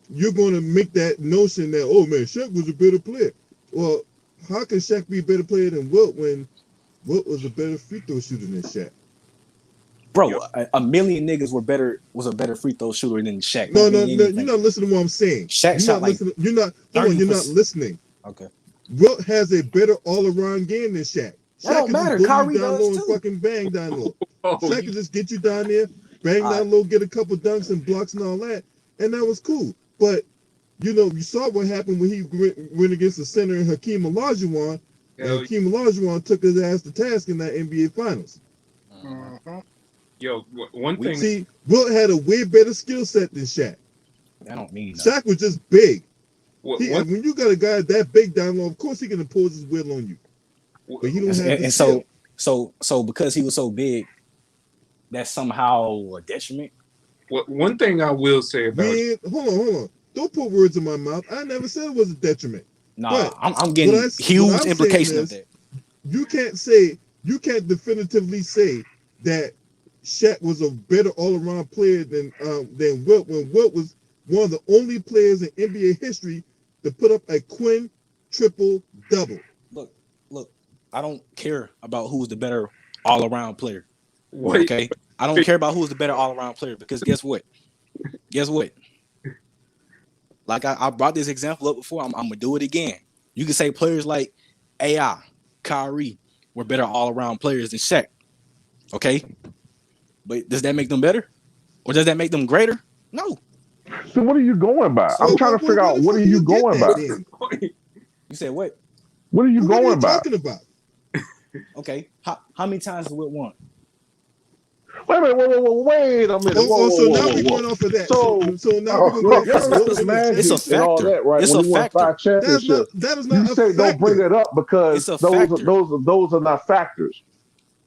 Speaker 1: you're going to make that notion that, oh man, Shaq was a better player. Well, how can Shaq be a better player than Wilt when Wilt was a better free throw shooter than Shaq?
Speaker 5: Bro, a million niggas was a better free throw shooter than Shaq.
Speaker 1: No, you're not listening to what I'm saying.
Speaker 5: Shaq shot like
Speaker 1: you're not listening.
Speaker 5: Okay.
Speaker 1: Wilt has a better all-around game than Shaq.
Speaker 5: That don't matter. Kyrie
Speaker 1: down
Speaker 5: does
Speaker 1: low
Speaker 5: too.
Speaker 1: And fucking bang down low. Shaq can just get you down there, bang down low, get a couple dunks and blocks and all that, and that was cool. But you saw what happened when he went against the center and Hakeem Olajuwon, and Hakeem Olajuwon took his ass to task in that NBA Finals.
Speaker 7: Yo, one thing.
Speaker 1: See, Wilt had a way better skill set than Shaq.
Speaker 5: That don't mean
Speaker 1: Shaq was just big.
Speaker 7: When
Speaker 1: you got a guy that big down low, of course he can impose his will on you. But he don't have the skill.
Speaker 5: So because he was so big, that's somehow a detriment.
Speaker 7: One thing I will say about
Speaker 1: hold on. Don't put words in my mouth. I never said it was a detriment.
Speaker 5: No, I'm getting huge implications of that.
Speaker 1: You can't definitively say that Shaq was a better all-around player than Wilt, when Wilt was one of the only players in NBA history to put up a triple double.
Speaker 5: Look, I don't care about who's the better all-around player.
Speaker 7: Wait.
Speaker 5: Okay, I don't care about who's the better all-around player because guess what? Like I brought this example up before. I'm gonna do it again. You can say players like AI, Kyrie were better all-around players than Shaq. Okay, but does that make them better, or does that make them greater? No.
Speaker 2: So what are you going by?
Speaker 1: So
Speaker 2: I'm trying to figure out what are you going by.
Speaker 5: You said what?
Speaker 2: What are you going by?
Speaker 1: Talking about?
Speaker 5: Okay, how many times has Wilt won?
Speaker 2: Wait a minute.
Speaker 1: So now we're going off of that. So now we're going to
Speaker 5: it's a factor.
Speaker 2: That, right?
Speaker 5: It's
Speaker 2: when
Speaker 5: a
Speaker 2: you
Speaker 5: factor.
Speaker 2: Won 5 championships,
Speaker 1: that is not
Speaker 2: you
Speaker 1: a
Speaker 2: say
Speaker 1: factor.
Speaker 2: don't bring that up because those are not factors.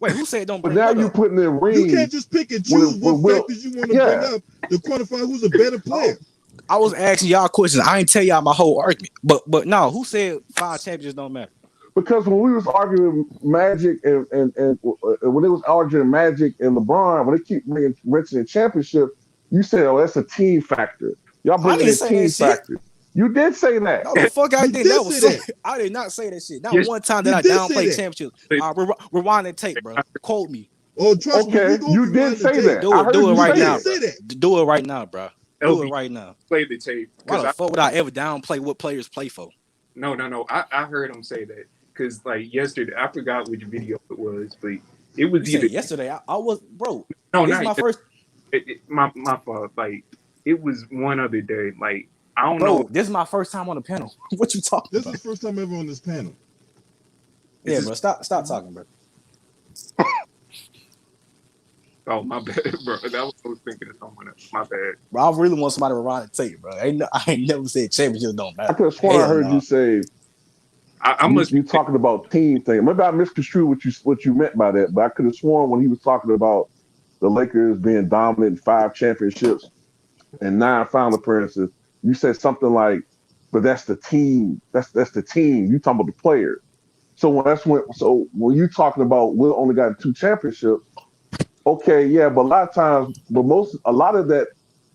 Speaker 5: Wait, who said don't bring
Speaker 2: that up?
Speaker 5: But now
Speaker 2: you're putting in rings.
Speaker 1: You can't just pick and choose what factors you want to bring up to quantify who's a better player.
Speaker 5: I was asking y'all questions. I ain't tell y'all my whole argument. But no, who said 5 championships don't matter?
Speaker 2: Because when we was arguing Magic and when they was arguing Magic and LeBron, when they keep mentioning championship, you said, "Oh, that's a team factor." Y'all bring in team factor. You did say that.
Speaker 5: No, the fuck I did. That was I did not say that shit. Not one time did I downplay championships. Rewind that tape, bro. Quote me.
Speaker 1: Oh, trust me.
Speaker 2: You did say that.
Speaker 5: Do it right now. Do it right now, bro. Do it right now.
Speaker 7: Play the tape.
Speaker 5: Why the fuck would I ever downplay what players play for?
Speaker 7: No. I heard him say that because like yesterday, I forgot which video it was, but it was either
Speaker 5: yesterday. I was bro.
Speaker 7: No,
Speaker 5: this is my first.
Speaker 7: My fault. Like it was one other day. Like I don't know.
Speaker 5: Bro, this is my first time on the panel. What you talking
Speaker 1: This is
Speaker 5: about?
Speaker 1: the first time ever on this panel.
Speaker 5: Yeah, bro. Stop talking, bro.
Speaker 7: Oh my bad, bro. That was I was thinking of someone else. My bad.
Speaker 5: Bro, I really want somebody to run and take it, bro. I ain't never said championships don't
Speaker 2: I
Speaker 5: matter.
Speaker 2: could have sworn I
Speaker 5: Hell
Speaker 2: heard
Speaker 5: no.
Speaker 2: you say
Speaker 7: I must
Speaker 2: you
Speaker 7: be
Speaker 2: talking about team thing. Maybe I misconstrued what you meant by that, but I could have sworn when he was talking about the Lakers being dominant in 5 championships and 9 final appearances, you said something like, "But that's the team. That's the team." You talking about the players. So when you talking about we only got 2 championships, okay, yeah, but a lot of times, a lot of that,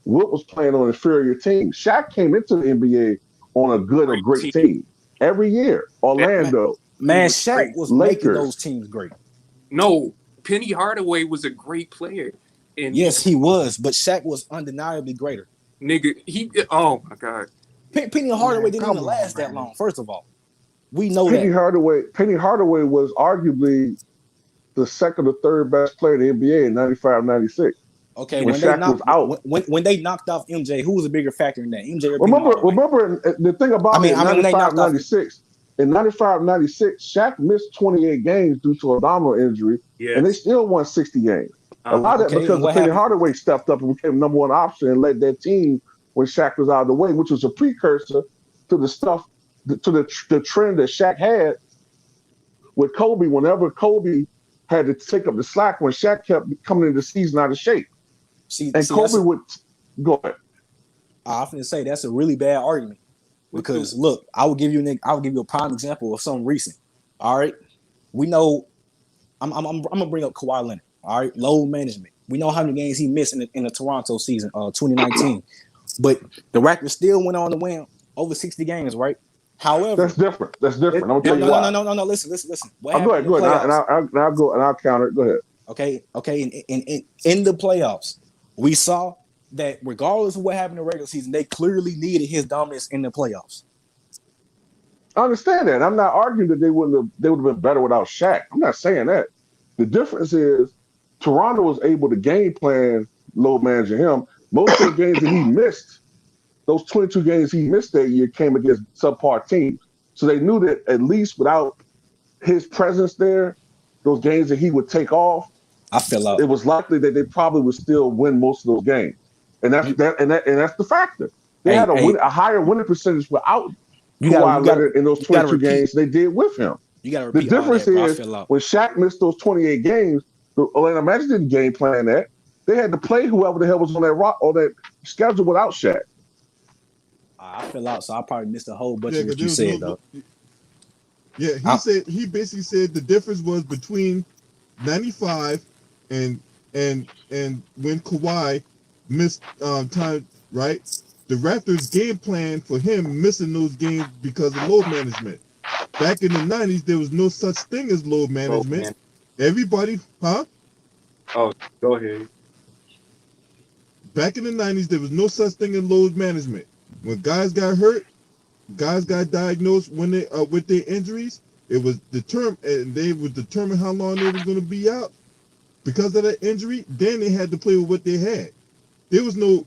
Speaker 2: Wilt was playing on inferior teams. Shaq came into the NBA on a good or
Speaker 7: great
Speaker 2: great
Speaker 7: team.
Speaker 2: team every year.
Speaker 7: That
Speaker 2: Orlando,
Speaker 5: Man,
Speaker 7: was
Speaker 5: Shaq
Speaker 7: great.
Speaker 5: was making
Speaker 2: Lakers.
Speaker 5: those teams great.
Speaker 7: No, Penny Hardaway was a great player, and
Speaker 5: Yes, he was, but Shaq was undeniably greater.
Speaker 7: nigga, he. Oh my god,
Speaker 5: Penny Hardaway
Speaker 6: Man,
Speaker 5: didn't
Speaker 6: come
Speaker 5: even
Speaker 6: on,
Speaker 5: last that
Speaker 6: man.
Speaker 5: long. First of all, we know
Speaker 2: Penny
Speaker 5: that.
Speaker 2: Hardaway was arguably the second or third best player in the NBA in 95, 96.
Speaker 5: Okay,
Speaker 2: When Shaq was out.
Speaker 5: when they knocked off MJ, who was a bigger factor in that? MJ or Penny Hardaway?
Speaker 2: Remember the thing about it in
Speaker 5: when they
Speaker 2: 95,
Speaker 5: knocked off
Speaker 2: 96. In 95, 96, Shaq missed 28 games due to a abdominal injury, and they
Speaker 7: yes.
Speaker 2: still won 60 games. A lot of that
Speaker 5: Okay,
Speaker 2: because
Speaker 5: and what
Speaker 2: Penny
Speaker 5: happened?
Speaker 2: Hardaway stepped up and became number 1 option and led that team when Shaq was out of the way, which was a precursor to the trend that Shaq had with Kobe. Whenever Kobe had to take up the slack when Shaq kept coming into the season out of shape.
Speaker 5: See,
Speaker 2: And Kobe would go ahead.
Speaker 5: I often say that's a really bad argument because look, I will give you a prime example of something recent. All right, we know I'm gonna bring up Kawhi Leonard. All right, load management. We know how many games he missed in the Toronto season, 2019, but the Raptors still went on to win over 60 games, right? However,
Speaker 2: That's different. I'm gonna tell you
Speaker 5: no,
Speaker 2: why.
Speaker 5: no. Listen. What
Speaker 2: Go
Speaker 5: happened
Speaker 2: ahead,
Speaker 5: in the playoffs?
Speaker 2: I'll go and I'll counter it. Go ahead.
Speaker 5: Okay. In the playoffs, we saw that regardless of what happened in the regular season, they clearly needed his dominance in the playoffs.
Speaker 2: I understand that. I'm not arguing that they would have been better without Shaq. I'm not saying that. The difference is Toronto was able to game plan load managing him. Most of the games that he missed, those 22 games he missed that year, came against subpar teams. So they knew that at least without his presence there, those games that he would take off,
Speaker 5: I fell out.
Speaker 2: it was likely that they probably would still win most of those games. And that's the factor. They had a higher winning percentage without Kawhi Leonard in those 22 games they did with him.
Speaker 5: You got to
Speaker 2: The
Speaker 5: repeat all
Speaker 2: difference
Speaker 5: that, bro. I
Speaker 2: is
Speaker 5: fell out.
Speaker 2: when Shaq missed those 28 games, the Orlando Magic didn't game plan that. They had to play whoever the hell was on that schedule without Shaq.
Speaker 5: I fell out, so I probably missed a whole bunch of what you said, though.
Speaker 1: Yeah, he basically said the difference was between 95 and when Kawhi missed time, right? The Raptors game plan for him missing those games because of load management. Back in the 90s, there was no such thing as load management. Everybody, huh?
Speaker 7: Oh, go ahead.
Speaker 1: Back in the 90s, there was no such thing as load management. When guys got hurt, guys got diagnosed when they with their injuries. It was determined, and they would determine how long they were going to be out because of that injury. Then they had to play with what they had. There was no,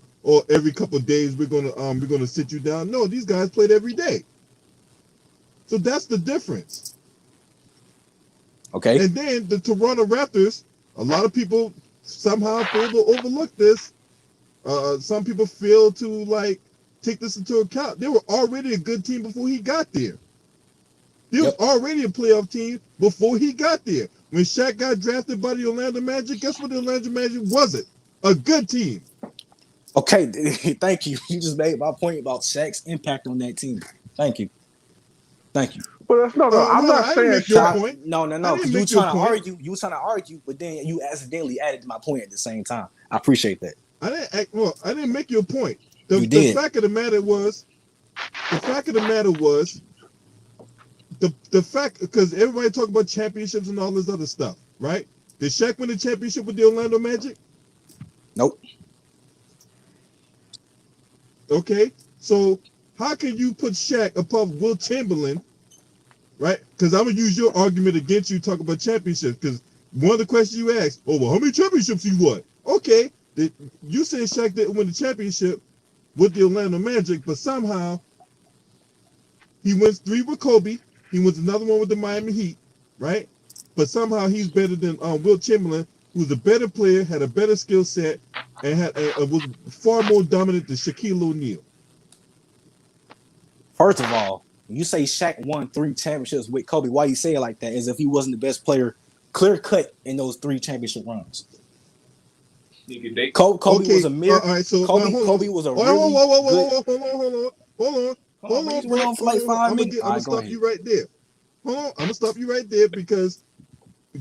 Speaker 1: every couple of days we're gonna sit you down. No, these guys played every day. So that's the difference.
Speaker 5: Okay.
Speaker 1: And then the Toronto Raptors, a lot of people somehow fail to overlook this. Some people fail to take this into account. They were already a good team before he got there. They were already a playoff team before he got there. When Shaq got drafted by the Orlando Magic, guess what the Orlando Magic wasn't? A good team.
Speaker 5: Okay, thank you. You just made my point about Shaq's impact on that team. Thank you.
Speaker 2: But that's I'm not saying Shaq.
Speaker 1: Point.
Speaker 5: No. Because you were trying to argue, but then you accidentally added to my point at the same time. I appreciate that.
Speaker 1: I didn't make your point.
Speaker 5: You did.
Speaker 1: The fact of the matter was, the fact, because everybody talk about championships and all this other stuff, right? Did Shaq win the championship with the Orlando Magic?
Speaker 5: Nope.
Speaker 1: Okay, so how can you put Shaq above Will Chamberlain, right? Because I'm gonna use your argument against you talking about championships. Because one of the questions you asked, how many championships he won? Okay, You say Shaq didn't win the championship with the Orlando Magic, but somehow he wins 3 with Kobe. He wins another one with the Miami Heat, right? But somehow he's better than Wilt Chamberlain, who's a better player, had a better skill set, and was far more dominant than Shaquille O'Neal.
Speaker 5: First of all, when you say Shaq won 3 championships with Kobe, why you say it like that? As if he wasn't the best player, clear cut in those 3 championship runs. Kobe was a mere.
Speaker 1: All right, so
Speaker 5: Kobe was a really good.
Speaker 1: Hold on, bro.
Speaker 5: For like 5 minutes.
Speaker 1: I'm gonna stop you right there. Hold on, I'm gonna stop you right there because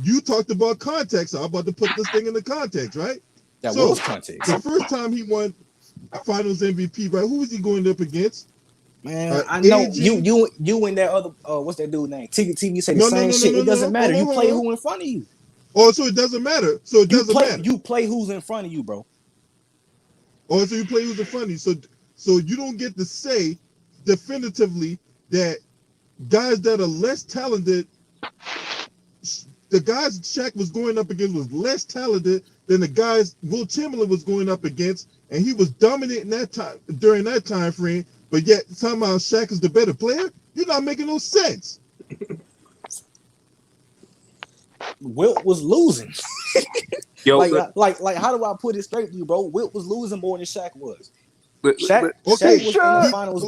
Speaker 1: you talked about context. So I'm about to put this thing in the context, right?
Speaker 5: That was context.
Speaker 1: The first time he won Finals MVP, right? Who was he going up against?
Speaker 5: Man, I know you and that other what's that dude name? TV say the same shit. It doesn't matter. You play who in front of you.
Speaker 1: Oh, so it doesn't matter. So it doesn't matter.
Speaker 5: You play who's in front of you, bro.
Speaker 1: Oh, so you play who's in front of you. So you don't get to say definitively that guys that are less talented, the guys Shaq was going up against was less talented than the guys Wilt Chamberlain was going up against, and he was dominating that time during that time frame. But yet somehow Shaq is the better player. You're not making no sense.
Speaker 5: Wilt was losing.
Speaker 7: Yo,
Speaker 5: like how do I put it straight to you, bro? Wilt was losing more than Shaq was. Shaq was
Speaker 1: Okay,
Speaker 5: in the finals.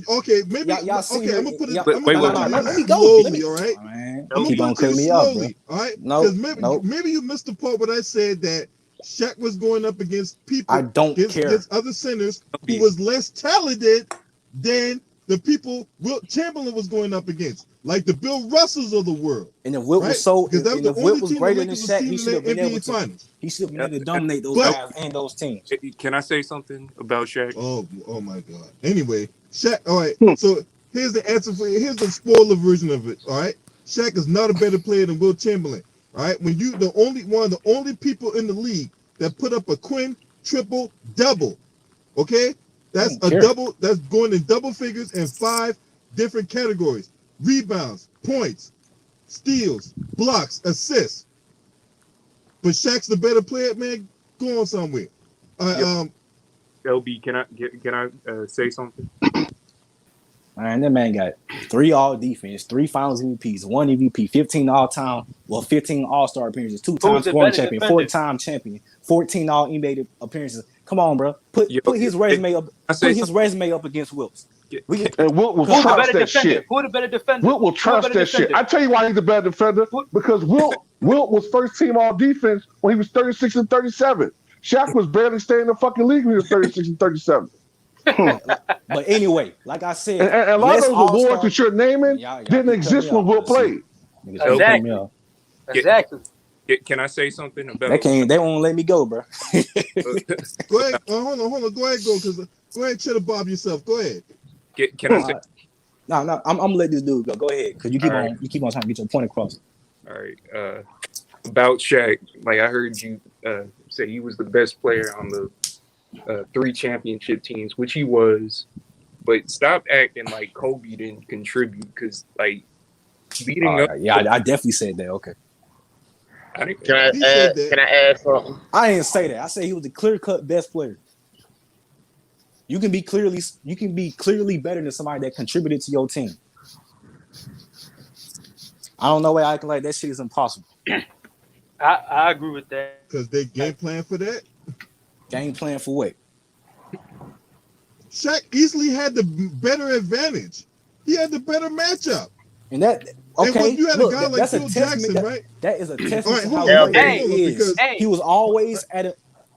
Speaker 1: okay, maybe.
Speaker 5: Y'all see
Speaker 1: okay,
Speaker 5: her-
Speaker 1: I'm gonna put it.
Speaker 5: y'all-
Speaker 1: I'm gonna
Speaker 5: wait,
Speaker 1: put it
Speaker 5: let me go.
Speaker 1: slowly, all right?
Speaker 5: Man,
Speaker 1: I'm
Speaker 5: keep
Speaker 1: gonna
Speaker 5: on
Speaker 1: put it
Speaker 5: cutting
Speaker 1: to
Speaker 5: me
Speaker 1: you
Speaker 5: off,
Speaker 1: slowly,
Speaker 5: bro.
Speaker 1: all right?
Speaker 5: No,
Speaker 1: Maybe you missed the part when I said that Shaq was going up against people.
Speaker 5: I don't care.
Speaker 1: Against other centers who was less talented than the people Wilt Chamberlain was going up against, like the Bill Russells of the world.
Speaker 5: And if Wilt
Speaker 1: right?
Speaker 5: was so,
Speaker 1: Because
Speaker 5: if Wilt was greater than Shaq, he should have been able to.
Speaker 1: Finals.
Speaker 5: He should have been able to dominate those guys and those teams.
Speaker 7: Can I say something about Shaq?
Speaker 1: Oh my God. Anyway, Shaq. All right. So here's the answer for you. Here's the spoiler version of it. All right. Shaq is not a better player than Wilt Chamberlain. All right. When you one of the only people in the league that put up a triple double. Okay. That's a double. That's going in double figures in 5 different categories: rebounds, points, steals, blocks, assists. But Shaq's the better player, man. Go on somewhere.
Speaker 7: LB, can I say something?
Speaker 5: Man, that man got 3 all defense, 3 finals MVPs, 1 MVP, 15 all-time, 15 all-star appearances, 2-time scoring champion, 4-time champion, 14 all NBA appearances. Come on, bro. Put his resume up. Put his resume up against Wilt's.
Speaker 2: And Wilt will trust that shit.
Speaker 10: Who the better defender?
Speaker 2: Wilt will trust that shit. I tell you why he's the better defender. Because Wilt was first team all defense when he was 36 and 37. Shaq was barely staying in the fucking league when he was 36 and 37.
Speaker 5: But anyway, like I said,
Speaker 2: and a lot of those awards that you're naming didn't exist when Wilt played.
Speaker 10: Exactly.
Speaker 7: Can I say something about?
Speaker 5: They won't let me go, bro.
Speaker 1: Go ahead. Hold on. Go ahead, go ahead, cheddar bob yourself. Go ahead.
Speaker 7: Can I say?
Speaker 5: No. I'm gonna let this dude go. Go ahead, because you keep on trying to get your point across.
Speaker 7: All right. About Shaq, like I heard you say he was the best player on the 3 championship teams, which he was. But stop acting like Kobe didn't contribute, because like beating up.
Speaker 5: Yeah, I definitely said that. Okay.
Speaker 4: Can I add something?
Speaker 5: I didn't say that. I said he was the clear-cut best player. You can be clearly better than somebody that contributed to your team. I don't know why I acting like that shit is impossible.
Speaker 10: I agree with that.
Speaker 1: Because they game plan for that.
Speaker 5: Game plan for what?
Speaker 1: Shaq easily had the better advantage. He had the better matchup.
Speaker 5: And that okay,
Speaker 1: and you had a guy like Phil Jackson, right?
Speaker 5: That is a testament to
Speaker 1: how
Speaker 5: great he is. He was always at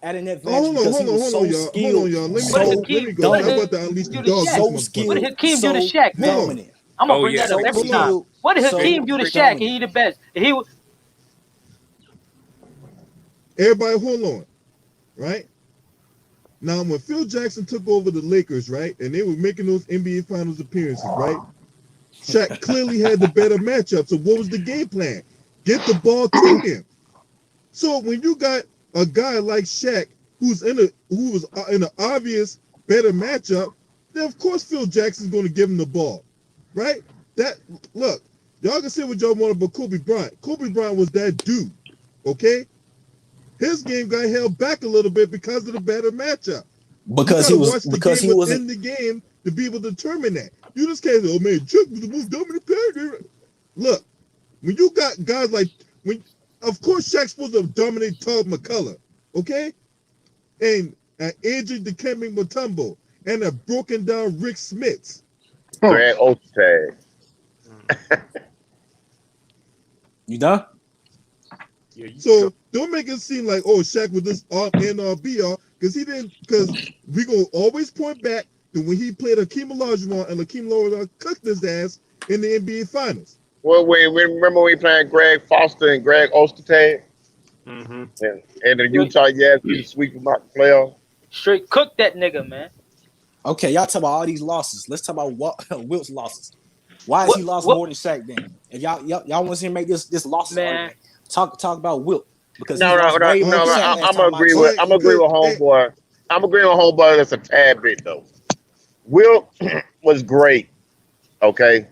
Speaker 5: an advantage because he was so skilled.
Speaker 1: Let me go. I'm about to unleash the dog.
Speaker 10: So skilled. What did Hakeem do to Shaq, man? I'm gonna bring that up every time. What did Hakeem do to Shaq? And he the best. And he was.
Speaker 1: Everybody, hold on, right? Now, when Phil Jackson took over the Lakers, right, and they were making those NBA Finals appearances, right? Shaq clearly had the better matchup. So what was the game plan? Get the ball to him. So when you got a guy like Shaq who was in an obvious better matchup, then of course Phil Jackson's going to give him the ball, right? Look, y'all can say what y'all want about Kobe Bryant. Kobe Bryant was that dude, okay? his game got held back a little bit because of the better matchup.
Speaker 5: Because he was
Speaker 1: in the game to be able to determine that. You just can't say, "Oh man, Chuck was the most dominant player." Look, when you got guys like of course Shaq's supposed to dominate Todd McCullough, okay, and injured Dikembe Mutombo and a broken down Rick Smits.
Speaker 4: Greg Ostertag.
Speaker 5: You done?
Speaker 7: Yeah,
Speaker 1: So don't make it seem like Shaq was this end all be all because he didn't. Because we gonna always point back to when he played Hakeem Olajuwon and Hakeem Olajuwon cooked his ass in the NBA Finals.
Speaker 4: Well, remember we playing Greg Foster and Greg Ostertag?
Speaker 7: Mm-hmm.
Speaker 4: And the Utah Jazz beat sweep him out the playoff.
Speaker 10: Straight cook that nigga, man.
Speaker 5: Okay, y'all talk about all these losses. Let's talk about Wilt's losses. Why has he lost more than Shaq then? If y'all want to see him make this loss argument, talk about Wilt. Because
Speaker 4: no, I'm gonna agree with homeboy. I'm agreeing with homeboy that's a tad bit though. Wilt was great. Okay.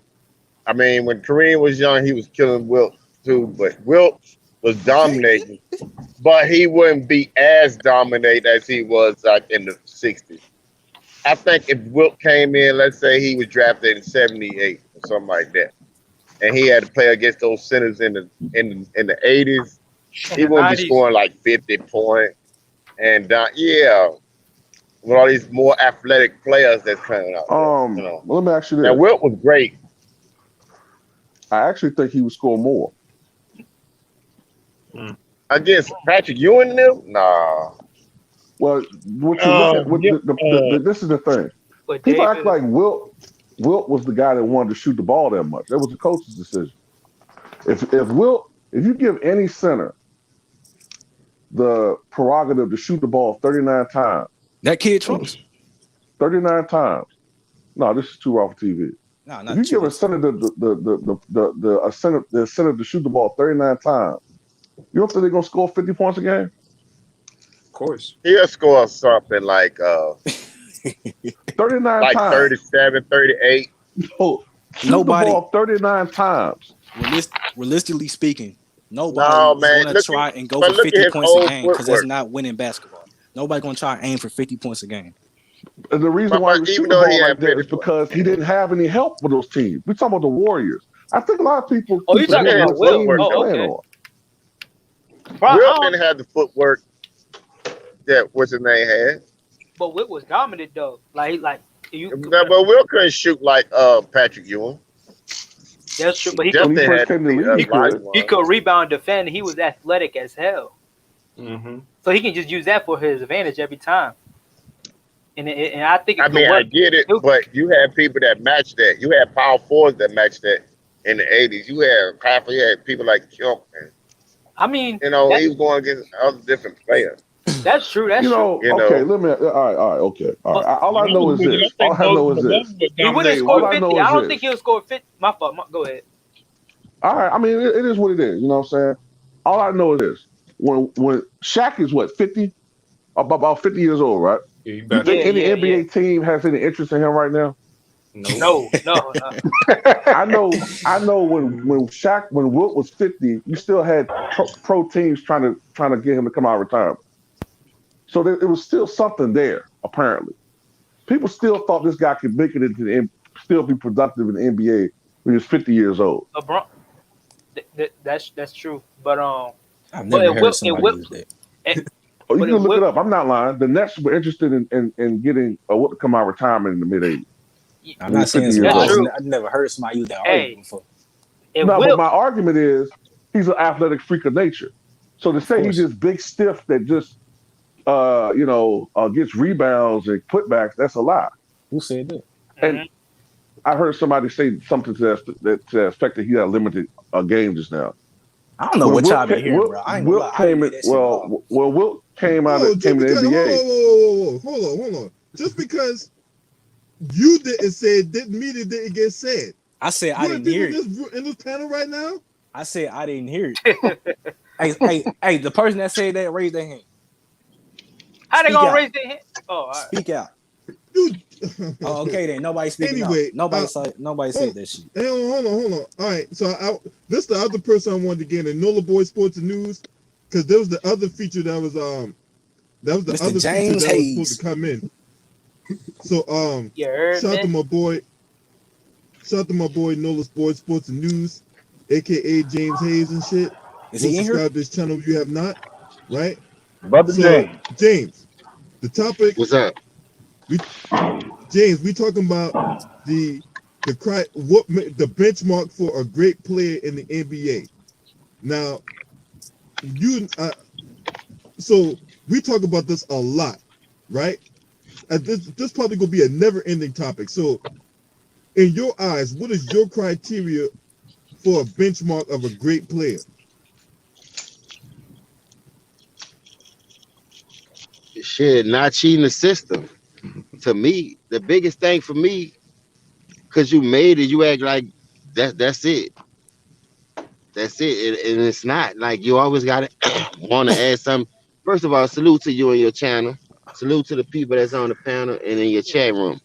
Speaker 4: I mean, when Kareem was young, he was killing Wilt too, but Wilt was dominating. But he wouldn't be as dominant as he was like in the 60s. I think if Wilt came in, let's say he was drafted in 78 or something like that, and he had to play against those centers in the 80s, he wouldn't be scoring like 50 points. And with all these more athletic players that's coming out.
Speaker 2: Well, let me ask you this.
Speaker 4: Now, Wilt was great.
Speaker 2: I actually think he would score more.
Speaker 4: Against Patrick Ewing and them? Nah.
Speaker 2: Well, what you look at, this is the thing.
Speaker 10: But
Speaker 2: People act like Wilt was the guy that wanted to shoot the ball that much. That was the coach's decision. If you give any center the prerogative to shoot the ball 39 times,
Speaker 5: that kid trumps
Speaker 2: 39 times. No, this is too raw for TV.
Speaker 5: No,
Speaker 2: if you give a center the center to shoot the ball 39 times, you don't think they're gonna score 50 points a game?
Speaker 7: Of course.
Speaker 4: He'll score something like
Speaker 2: 39
Speaker 4: like
Speaker 2: times.
Speaker 4: 37, 38.
Speaker 2: No, shoot the ball 39 times.
Speaker 5: Realistically speaking, nobody is going to try and go for 50 points a game because that's not winning basketball. Nobody's going to try and aim for 50 points a game.
Speaker 2: And the reason why he was shooting the ball like that is because he didn't have any help with those teams. We're talking about the Warriors. I think a lot of people.
Speaker 10: Oh, you're talking about Wilt? Oh, okay.
Speaker 4: Wilt didn't have the footwork that what's his name had.
Speaker 10: But Wilt was dominant though. But
Speaker 4: Wilt couldn't shoot like Patrick Ewing.
Speaker 10: That's true, but he could rebound, defend. He was athletic as hell, so he can just use that for his advantage every time. And I think
Speaker 4: I get it, but you had people that match that. You had power forwards that matched that in the 80s. You had people like Kemp.
Speaker 10: I mean,
Speaker 4: he was going against other different players.
Speaker 10: That's true. That's true.
Speaker 2: Okay, let me. All right. Okay. All right. All I know is this. All I know is this.
Speaker 10: He wouldn't score 50. I don't think he'll score 50. My fault. Go ahead.
Speaker 2: All right. I mean, it is what it is. You know what I'm saying? All I know is this. When Shaq is what, 50? About 50 years old, right?
Speaker 7: Yeah,
Speaker 2: you think any NBA team has any interest in him right now?
Speaker 10: No.
Speaker 2: I know when Wilt was 50, you still had pro teams trying to get him to come out of retirement. So it was still something there, apparently. People still thought this guy could make it into the still be productive in the NBA when he was 50 years old.
Speaker 10: LeBron, that's true. But
Speaker 5: I've never heard somebody use that.
Speaker 2: You can look it up. I'm not lying. The Nets were interested in getting Wilt to come out of retirement in the mid-'80s.
Speaker 5: I'm not saying I've never heard somebody use that argument before.
Speaker 2: But my argument is he's an athletic freak of nature. So to say he's this big stiff that just gets rebounds and putbacks, that's a lie.
Speaker 5: Who said that?
Speaker 2: And I heard somebody say something to the effect that he had a limited game just now.
Speaker 5: I don't know what y'all been hearing, bro.
Speaker 2: Wilt came in the NBA.
Speaker 1: Whoa. Hold on. Just because you didn't say it didn't mean it didn't get said.
Speaker 5: I said I didn't hear it.
Speaker 1: In this panel right now?
Speaker 5: I said I didn't hear it. hey, the person that said that, raise their hand.
Speaker 10: How they gonna raise their hand? Oh, all right.
Speaker 5: Speak out.
Speaker 1: Dude.
Speaker 5: Okay then. Nobody speaking
Speaker 1: anyway,
Speaker 5: out. Nobody said that shit.
Speaker 1: Hold on. All right. So this is the other person I wanted to get in. Nola Boy Sports and News. because there was the other feature that was the
Speaker 5: Mr.
Speaker 1: other feature
Speaker 5: James
Speaker 1: that was supposed
Speaker 5: Hayes.
Speaker 1: to come in. So
Speaker 10: You heard
Speaker 1: shout out to
Speaker 10: me?
Speaker 1: my boy, Nola Sports and News, aka James Hayes and shit.
Speaker 5: Is
Speaker 1: Go
Speaker 5: he in here?
Speaker 1: subscribe to this channel if you have not, right?
Speaker 8: Brother
Speaker 1: So
Speaker 8: James.
Speaker 1: James, the topic.
Speaker 4: What's up?
Speaker 1: James, we talking about the the benchmark for a great player in the NBA. Now, so we talk about this a lot, right? This probably gonna be a never-ending topic. So, in your eyes, what is your criteria for a benchmark of a great player?
Speaker 4: Shit, not cheating the system. To me, the biggest thing for me, because you made it, you act like that's it. That's it. And it's not. Like you always gotta want to add something. First of all, salute to you and your channel. Salute to the people that's on the panel and in your chat room.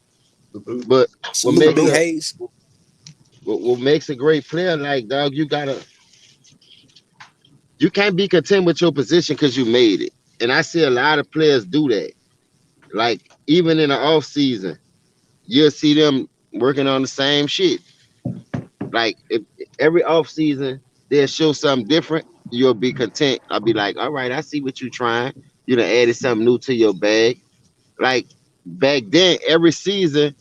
Speaker 4: But what
Speaker 5: Salute,
Speaker 4: makes
Speaker 5: Big Hayes.
Speaker 4: what makes a great player, like dog, you can't be content with your position because you made it. And I see a lot of players do that. Like even in the off season, you'll see them working on the same shit. Like if every off season they'll show something different, you'll be content. I'll be like, all right, I see what you're trying. You done added something new to your bag. Like back then, every season,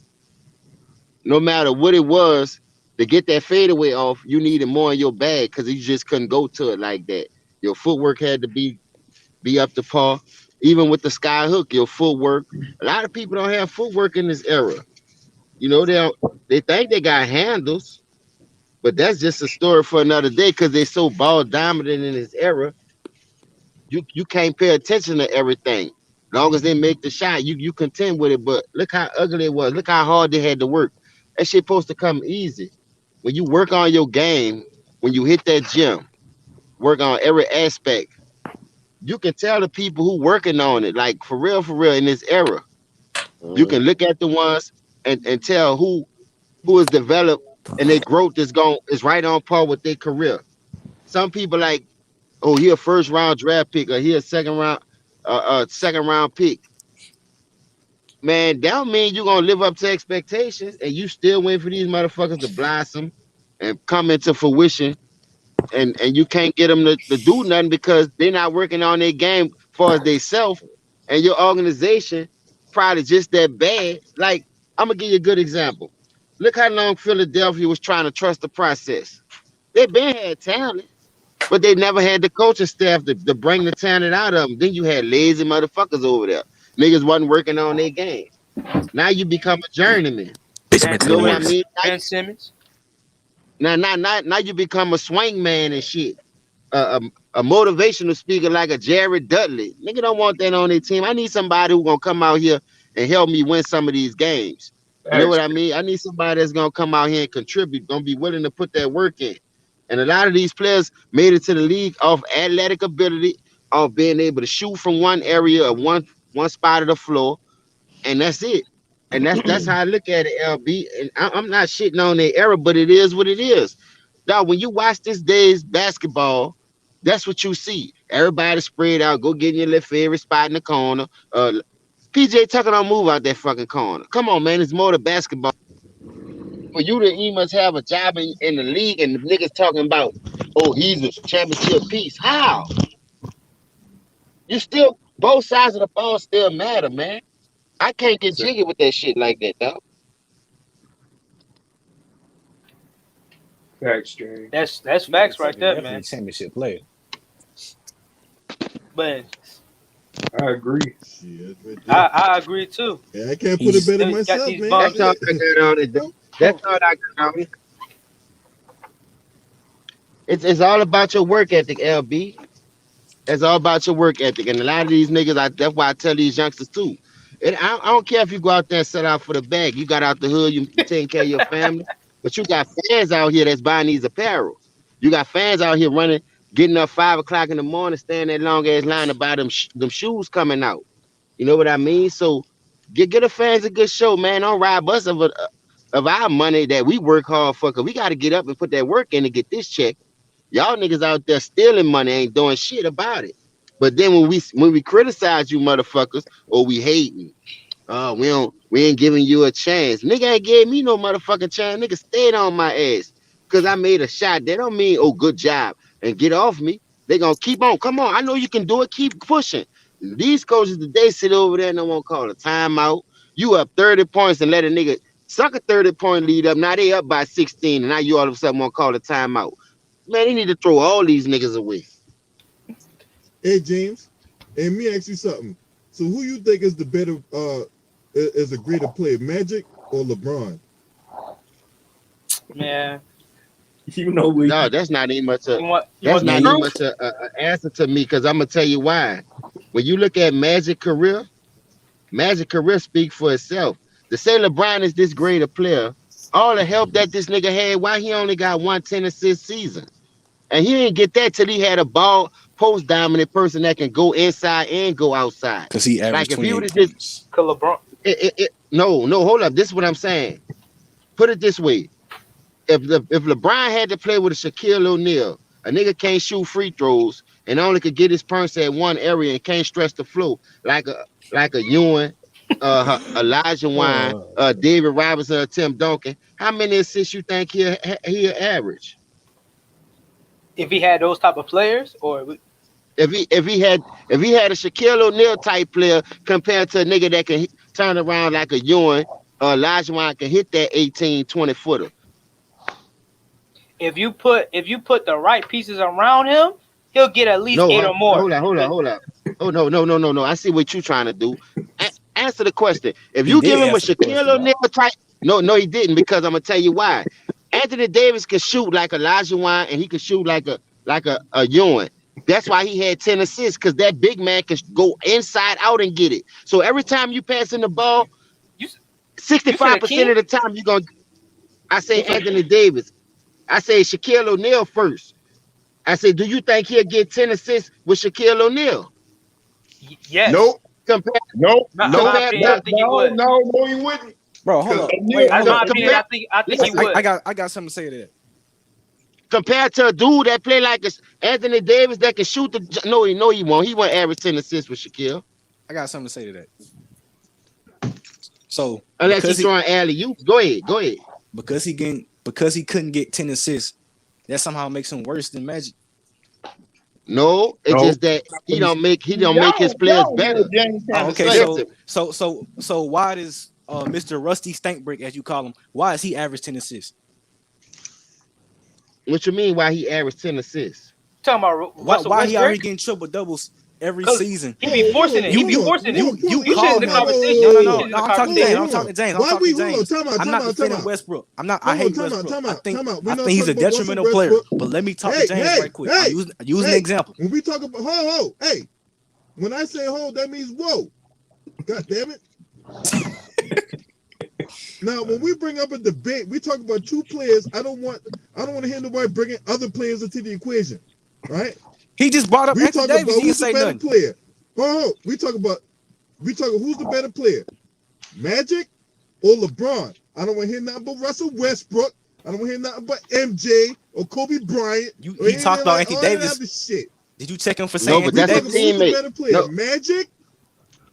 Speaker 4: no matter what it was, to get that fadeaway off, you needed more in your bag because you just couldn't go to it like that. Your footwork had to be up to par. Even with the sky hook, your footwork. A lot of people don't have footwork in this era. You know, they think they got handles, but that's just a story for another day because they're so ball dominant in this era. You can't pay attention to everything. As long as they make the shot, you contend with it. But look how ugly it was. Look how hard they had to work. That shit supposed to come easy. When you work on your game, when you hit that gym, work on every aspect, you can tell the people who working on it, like for real, in this era. You can look at the ones and tell who is developed and their growth is right on par with their career. Some people like, oh, he a first round draft pick or he a second round pick. Man, that don't mean you're gonna live up to expectations and you still waiting for these motherfuckers to blossom and come into fruition and you can't get them to do nothing because they're not working on their game as far as they self and your organization probably just that bad. Like, I'm gonna give you a good example. Look how long Philadelphia was trying to trust the process. They been had talent, but they never had the coaching staff to bring the talent out of them. Then you had lazy motherfuckers over there. Niggas wasn't working on their game. Now you become a journeyman.
Speaker 5: Basement
Speaker 4: You
Speaker 5: to the
Speaker 4: know what I
Speaker 5: worst.
Speaker 4: mean?
Speaker 10: Ben Simmons.
Speaker 4: Now you become a swing man and shit. A motivational speaker like a Jared Dudley. Nigga don't want that on their team. I need somebody who gonna come out here and help me win some of these games. You know what I mean? I need somebody that's gonna come out here and contribute, gonna be willing to put that work in. And a lot of these players made it to the league off athletic ability, of being able to shoot from one area of one spot of the floor, and that's it. And that's how I look at it, LB. And I'm not shitting on their era, but it is what it is. Dog, when you watch this day's basketball, that's what you see. Everybody spread out, go get in your little favorite spot in the corner. PJ Tucker don't move out that fucking corner. Come on, man. It's more to basketball. For you to even must have a job in the league and the niggas talking about, oh, he's a championship piece. How? You still, both sides of the ball still matter, man. I can't get jiggy with that shit like that, dog.
Speaker 7: Facts, Jay.
Speaker 10: That's facts right there,
Speaker 5: Definitely
Speaker 10: man.
Speaker 5: a championship player.
Speaker 10: But
Speaker 7: I agree.
Speaker 1: Shit, right there.
Speaker 10: I agree too.
Speaker 1: Yeah, I can't put it better
Speaker 10: He's got
Speaker 1: myself,
Speaker 10: these
Speaker 1: man.
Speaker 10: bums.
Speaker 4: That's all I got on it, though. That's all I got on it. It's all about your work ethic, LB. It's all about your work ethic. And a lot of these niggas, that's why I tell these youngsters too. And I don't care if you go out there and set out for the bag. You got out the hood, you taking care of your family. But you got fans out here that's buying these apparels. You got fans out here running, getting up 5 o'clock in the morning, staying that long ass line to buy them shoes coming out. You know what I mean? So get the fans a good show, man. Don't rob us of our money that we work hard for. Cause we got to get up and put that work in to get this check. Y'all niggas out there stealing money ain't doing shit about it. But then when we criticize you motherfuckers or we hating, we ain't giving you a chance. Nigga ain't gave me no motherfucking chance. Nigga stayed on my ass because I made a shot. That don't mean, oh, good job and get off me. They gonna keep on. Come on, I know you can do it. Keep pushing. These coaches today sit over there and they won't call a timeout. You up 30 points and let a nigga suck a 30-point lead up. Now they up by 16 and now you all of a sudden won't call a timeout. Man, they need to throw all these niggas away.
Speaker 1: Hey James, and me ask you something. So who you think is the better is a greater player, Magic or LeBron?
Speaker 10: Man,
Speaker 7: You know what?
Speaker 4: No, that's not even much.
Speaker 10: you want
Speaker 4: That's
Speaker 10: the
Speaker 4: not even
Speaker 10: truth?
Speaker 4: much an answer to me because I'm gonna tell you why. When you look at Magic career speak for itself. To say LeBron is this great a player, all the help that this nigga had, why he only got 110 assist season, and he didn't get that till he had a ball post dominant person that can go inside and go outside.
Speaker 5: Because he
Speaker 4: Like
Speaker 5: averaged
Speaker 4: if he would
Speaker 5: 28
Speaker 4: have just
Speaker 5: points.
Speaker 10: Cause LeBron.
Speaker 4: no, hold up. This is what I'm saying. Put it this way. If LeBron had to play with a Shaquille O'Neal, a nigga can't shoot free throws and only could get his punch at one area and can't stretch the flow like a Ewing, Elijah Wine, David Robinson, or Tim Duncan, how many assists you think he'll average?
Speaker 10: If he had those type of players, or
Speaker 4: If he had a Shaquille O'Neal type player compared to a nigga that can turn around like a Ewing, Elijah Wine can hit that 18, 20 footer.
Speaker 10: if you put the right pieces around him, he'll get at least 8 or more.
Speaker 4: Hold up. Oh, no. I see what you're trying to do. Answer the question. If
Speaker 5: He
Speaker 4: you
Speaker 5: did
Speaker 4: give him a
Speaker 5: answer the
Speaker 4: Shaquille
Speaker 5: question,
Speaker 4: O'Neal type, no, he didn't, because I'm gonna tell you why. Anthony Davis can shoot like Elijah Wine and he can shoot like a Ewing. That's why he had 10 assists, because that big man can go inside out and get it. So every time you pass in the ball,
Speaker 10: You
Speaker 4: 65% of the time you're gonna. I say Anthony Davis. I say Shaquille O'Neal first. I say, do you think he'll get 10 assists with Shaquille O'Neal?
Speaker 10: yes.
Speaker 8: Nope.
Speaker 4: Compared,
Speaker 8: Nope.
Speaker 10: My
Speaker 8: Nope.
Speaker 10: opinion, I think he would.
Speaker 8: No, he wouldn't.
Speaker 5: Bro, hold up.
Speaker 8: O'Neal-
Speaker 10: That's my opinion.
Speaker 4: Compare-
Speaker 10: I think he would.
Speaker 5: I got something to say to that.
Speaker 4: compared to a dude that play like Anthony Davis that can shoot the. No, he won't. He won't average 10 assists with Shaquille.
Speaker 5: I got something to say to that. So
Speaker 4: Unless he's throwing alley-oops. Go ahead.
Speaker 5: Because he couldn't get 10 assists, that somehow makes him worse than Magic.
Speaker 4: No, it's just that he don't make his players better.
Speaker 5: Okay, so why does Mr. Rusty Stankbrick, as you call him, why is he average 10 assists?
Speaker 4: What you mean? Why he averaged 10 assists?
Speaker 10: Talking about
Speaker 5: why he already getting triple doubles every season?
Speaker 10: He be forcing it.
Speaker 5: You
Speaker 10: call
Speaker 5: him.
Speaker 10: the conversation.
Speaker 5: No. I'm talking to James.
Speaker 1: Why we hold on? Time
Speaker 5: I'm not
Speaker 1: out.
Speaker 5: defending Westbrook. I hate Westbrook.
Speaker 1: Time out.
Speaker 5: I think he's a detrimental player. But let me talk to James right quick. I'm using an example.
Speaker 1: When we talk about hey, when I say hold, that means whoa. God damn it. Now, when we bring up a debate, we talk about two players. I don't want to hear nobody bringing other players into the equation, right?
Speaker 5: He just brought up Anthony Davis. He didn't say nothing.
Speaker 1: Player. We talk who's the better player, Magic or LeBron. I don't want to hear nothing but Russell Westbrook. I don't want to hear nothing but MJ or Kobe Bryant.
Speaker 5: You talked about Anthony Davis.
Speaker 1: Shit.
Speaker 5: Did you check him for saying
Speaker 4: but that's
Speaker 1: Who's the better player, Magic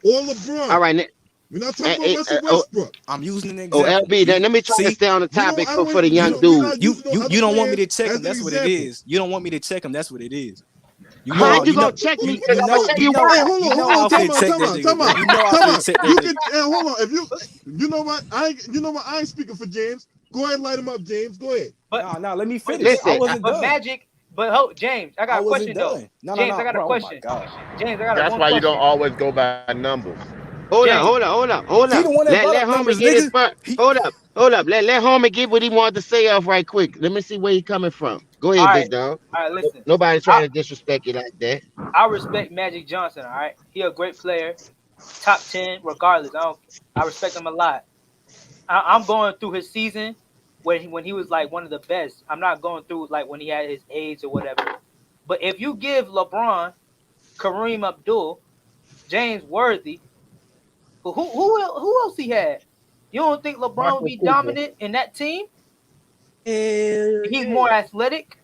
Speaker 1: or LeBron?
Speaker 4: All right.
Speaker 1: We're not talking about Russell Westbrook.
Speaker 5: I'm using an example.
Speaker 4: LB, then let me try to stay on the topic for the young dude.
Speaker 5: You don't want me to check him. That's what it is. You don't want me to check him. That's what it is.
Speaker 4: How you gonna check me? Hold
Speaker 1: on. Time out. You can hold on. If you know what? I ain't speaking for James. Go ahead, light him up, James. Go ahead.
Speaker 10: But
Speaker 5: let me finish.
Speaker 4: Listen,
Speaker 5: I wasn't done.
Speaker 10: Magic. But James, I got a question though. James, I got a question. James, I got
Speaker 11: That's why you don't always go by numbers.
Speaker 4: Hold up. Let homie get his part. Hold up. Let homie get what he wanted to say off right quick. Let me see where he coming from. Go ahead, big dog.
Speaker 10: All right, listen.
Speaker 4: Nobody's trying to disrespect you like that.
Speaker 10: I respect Magic Johnson. All right, he a great player, top 10 regardless. I respect him a lot. I'm going through his season when he was like one of the best. I'm not going through like when he had his age or whatever. But if you give LeBron, Kareem Abdul, James Worthy, who else he had? You don't think LeBron would be dominant in that team? He's more athletic.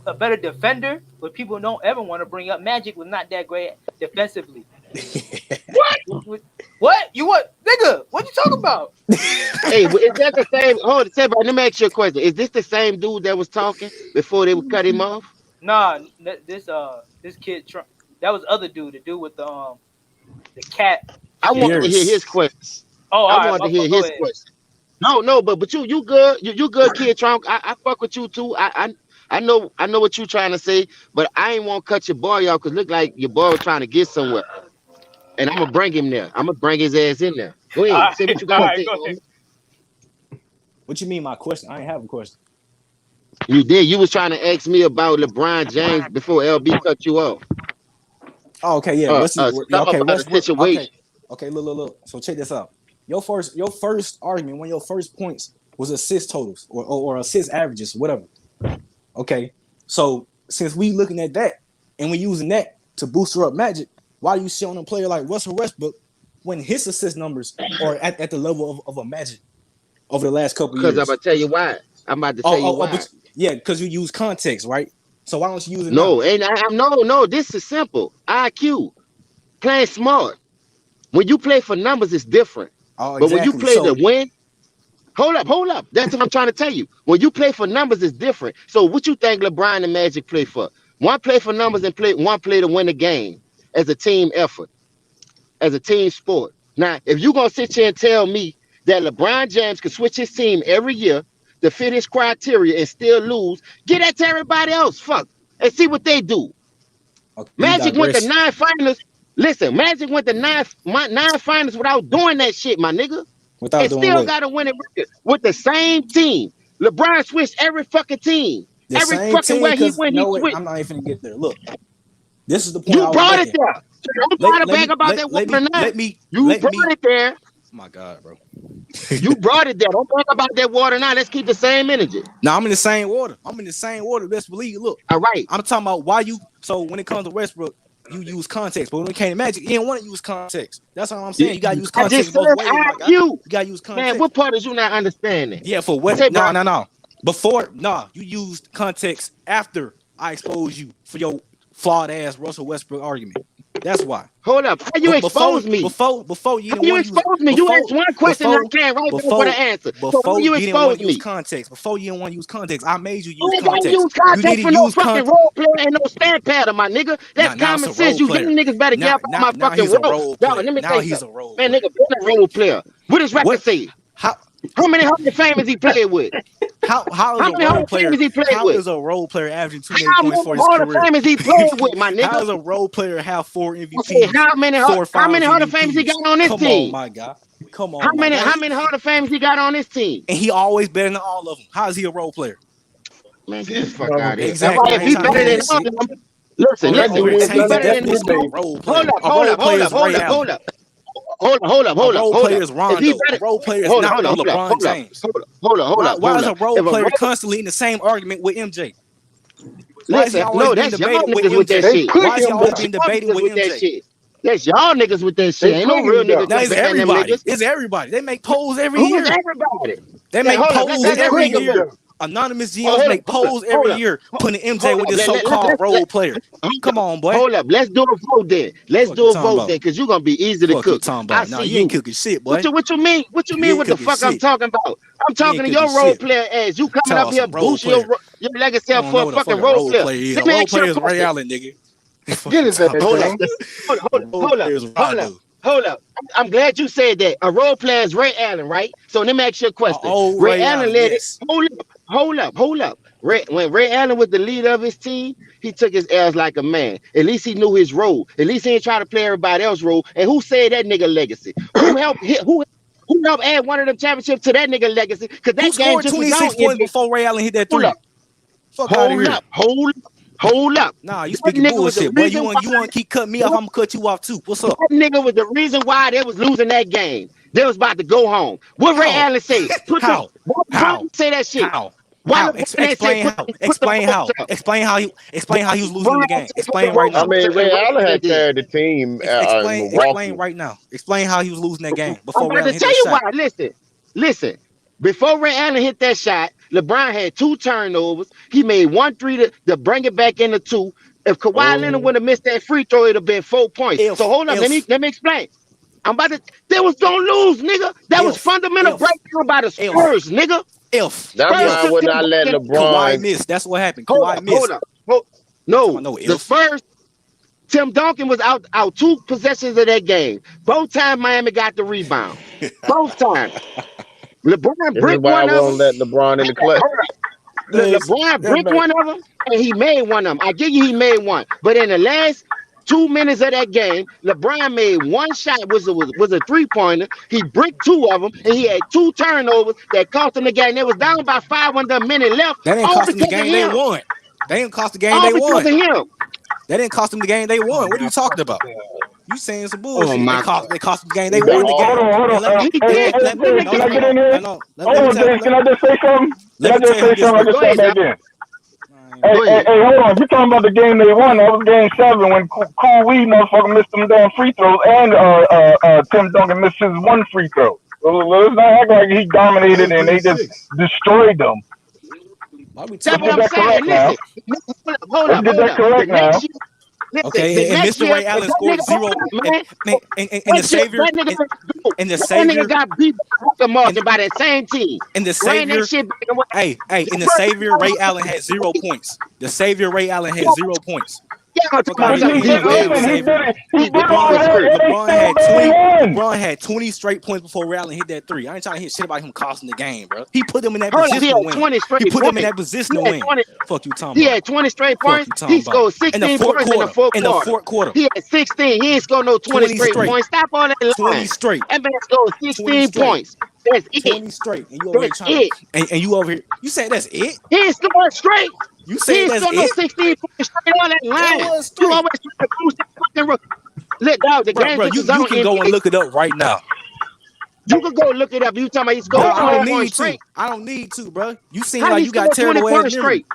Speaker 10: a better defender, but people don't ever want to bring up Magic was not that great defensively. What? You what, nigga? What you talking about?
Speaker 4: Hey, is that the same? Hold on, let me ask you a question. Is this the same dude that was talking before they would cut him off?
Speaker 10: Nah, this kid Trump. That was other dude. The dude with the cat.
Speaker 4: I want to hear his question.
Speaker 10: Oh,
Speaker 4: I want to hear his question. No, but you good. You good, kid Trump. I fuck with you too. I know what you trying to say, but I ain't want to cut your boy off because look like your boy was trying to get somewhere. And I'm gonna bring him there. I'm gonna bring his ass in there. Go ahead. Say what you got to say.
Speaker 5: What you mean my question? I ain't have a question.
Speaker 4: You did. You was trying to ask me about LeBron James before LB cut you off.
Speaker 5: Oh, okay, yeah.
Speaker 4: Situation.
Speaker 5: Okay, look. So check this out. Your first argument, one of your first points was assist totals or assist averages, whatever. Okay, so since we looking at that and we using that to booster up Magic, why are you showing a player like Russell Westbrook when his assist numbers are at the level of a Magic over the last couple years?
Speaker 4: Because I'm gonna tell you why. I'm about to tell you why.
Speaker 5: Because you use context, right? So why don't you use it?
Speaker 4: No, no. This is simple. IQ, playing smart. When you play for numbers, it's different.
Speaker 5: Oh,
Speaker 4: exactly. But when you play to win, hold up. That's what I'm trying to tell you. When you play for numbers, it's different. So what you think LeBron and Magic play for? One play for numbers and one play to win the game as a team effort, as a team sport. Now, if you're gonna sit here and tell me that LeBron James can switch his team every year to fit his criteria and still lose, get that to everybody else. Fuck. And see what they do. Okay, Magic went to 9 finals. Listen, Magic went to nine finals without doing that shit, my nigga. And still got a winning record with the same team. LeBron switched every fucking team. Every fucking way he went, he switched.
Speaker 5: I'm not even gonna get there. Look, this is the point.
Speaker 4: You brought it there. So don't try to brag about that water now. You brought it there.
Speaker 5: Oh my God, bro.
Speaker 4: You brought it there. Don't brag about that water now. Let's keep the same energy.
Speaker 5: Now I'm in the same water. Best believe. Look.
Speaker 4: All right.
Speaker 5: I'm talking about why you. So when it comes to Westbrook, you use context, but when it came to Magic, you didn't want to use context. That's all I'm saying. You gotta use context both ways. You gotta use context.
Speaker 4: Man, what part is you not understanding?
Speaker 5: Yeah, for what? No. Before, you used context after I exposed you for your flawed ass Russell Westbrook argument. That's why.
Speaker 4: Hold up. How you expose me?
Speaker 5: Before you didn't
Speaker 4: want to expose me. You asked one question and I can't right back for the answer.
Speaker 5: Before you didn't want to use context. Before you didn't want to use context. I made you use context. You need to use fucking
Speaker 4: role player and no stand pattern, my nigga. That's common sense. You getting niggas better get off my fucking role.
Speaker 5: Now he's a role player.
Speaker 4: Man, nigga, been a role player. What does record say? How many Hall of Famers he played with?
Speaker 5: How many Hall of Famers he played with? How is a role player averaging 280 points for his career?
Speaker 4: How many Hall of Famers he played with, my nigga?
Speaker 5: How does a role player have 4 MVPs?
Speaker 4: How many Hall of Famers he got on this team?
Speaker 5: Come on, my God. Come on.
Speaker 4: How many Hall of Famers he got on this team?
Speaker 5: And he always better than all of them. How is he a role player?
Speaker 4: Man, get the fuck out of here.
Speaker 5: Exactly.
Speaker 4: If he better than all of them, listen. Hold up. Hold up.
Speaker 5: Role player is Rondo. Role player is not LeBron James.
Speaker 4: Hold up.
Speaker 5: Why is a role player constantly in the same argument with MJ?
Speaker 4: Why is he always being debated with MJ?
Speaker 5: Why is he always being debated with MJ?
Speaker 4: That's y'all niggas with that shit. Ain't no real niggas.
Speaker 5: That is everybody. It's everybody. They make polls every year.
Speaker 4: Who's everybody?
Speaker 5: They make polls every year. Anonymous GMs make polls every year, putting MJ with this so-called role player. Come on, boy.
Speaker 4: Hold up. Let's do a vote then. Because you're gonna be easy to cook.
Speaker 5: No, you ain't cooking shit, boy.
Speaker 4: What you mean? What you mean? What the fuck I'm talking about? I'm talking to your role player ass. You coming up here boosting your legacy up for a fucking role player.
Speaker 5: Role player is Ray Allen, nigga.
Speaker 6: Get his ass.
Speaker 4: Hold up. I'm glad you said that. A role player is Ray Allen, right? So let me ask you a question. Ray Allen led it. Hold up. When Ray Allen was the leader of his team, he took his L's like a man. At least he knew his role. At least he didn't try to play everybody else's role. And who said that nigga legacy? Who helped add one of them championships to that nigga legacy? Because that game just
Speaker 5: 26 points before Ray Allen hit that 3.
Speaker 4: Hold up.
Speaker 5: Nah, you speaking bullshit, boy. You want to keep cutting me off? I'm gonna cut you off too. What's up?
Speaker 4: That nigga was the reason why they was losing that game. They was about to go home. What Ray Allen say?
Speaker 5: How?
Speaker 4: Say that shit.
Speaker 5: How? Explain how he was losing the game. Explain right now.
Speaker 11: I mean, Ray Allen had carried the team.
Speaker 5: Explain right now. Explain how he was losing that game before Ray Allen hit that shot.
Speaker 4: Listen. Before Ray Allen hit that shot,
Speaker 11: LeBron had 2 turnovers. He made 1 3 to bring it back into 2. If Kawhi Leonard would have missed that free throw, it'd have been 4 points. So hold up, let me explain. I'm about to. They was gonna lose, nigga. That was fundamental breakdown by the Spurs, nigga.
Speaker 4: If
Speaker 11: that's
Speaker 4: why I would not let LeBron
Speaker 5: Kawhi miss. That's what happened. Kawhi missed.
Speaker 11: No, the Spurs. Tim Duncan was out 2 possessions of that game. Both times Miami got the rebound. Both times. LeBron bricked one of them.
Speaker 4: I won't let LeBron in the clutch.
Speaker 11: LeBron bricked one of them, and he made one of them. I give you, he made one. But in the last 2 minutes of that game, LeBron made 1 shot, was a 3-pointer. He bricked 2 of them, and he had 2 turnovers that cost him the game. They was down by 5 with a minute left.
Speaker 5: That didn't cost him the game they won. They didn't cost the game they won.
Speaker 11: Because of him.
Speaker 5: That didn't cost them the game they won. What are you talking about? You saying some bullshit. They cost them the game they
Speaker 8: Hold
Speaker 5: won.
Speaker 8: on. Hey, can I get in here? Hold on, James. Can I just say something? I just said that again. Hey, hold on. You're talking about the game they won. That was game 7 when Cool Weed motherfucker missed them damn free throws, and Tim Duncan missed his 1 free throw. So let's not act like he dominated and they just destroyed them.
Speaker 11: That's what I'm saying. Listen, hold up.
Speaker 8: Get that correct now.
Speaker 5: Okay, and Mr. Ray Allen scored 0. And the Savior, and the Savior
Speaker 11: got beat by that same team.
Speaker 5: And the Savior, and the Savior Ray Allen had 0 points. The Savior Ray Allen had 0 points. LeBron had 20 straight points before Ray Allen hit that 3. I ain't trying to hear shit about him costing the game, bro. He put them in that position to win. He put them in that position to win. Fuck you talking about.
Speaker 11: He had 20 straight points. He scored 16 points in the fourth quarter. He had 16. He ain't scored no 20 straight points. Stop all that line.
Speaker 5: 20 straight.
Speaker 11: That man scored 16 points. That's it.
Speaker 5: 20 straight. And you over here and you over here. You said that's it?
Speaker 11: He ain't scored straight.
Speaker 5: You say that's it?
Speaker 11: 16 points straight on that line. You always try to boost that fucking let dog the game.
Speaker 5: You can go and look it up right now.
Speaker 11: You can go look it up. You talking about he scored 20 points straight?
Speaker 5: I don't need to, bro. You seem like you got terrible ass straight.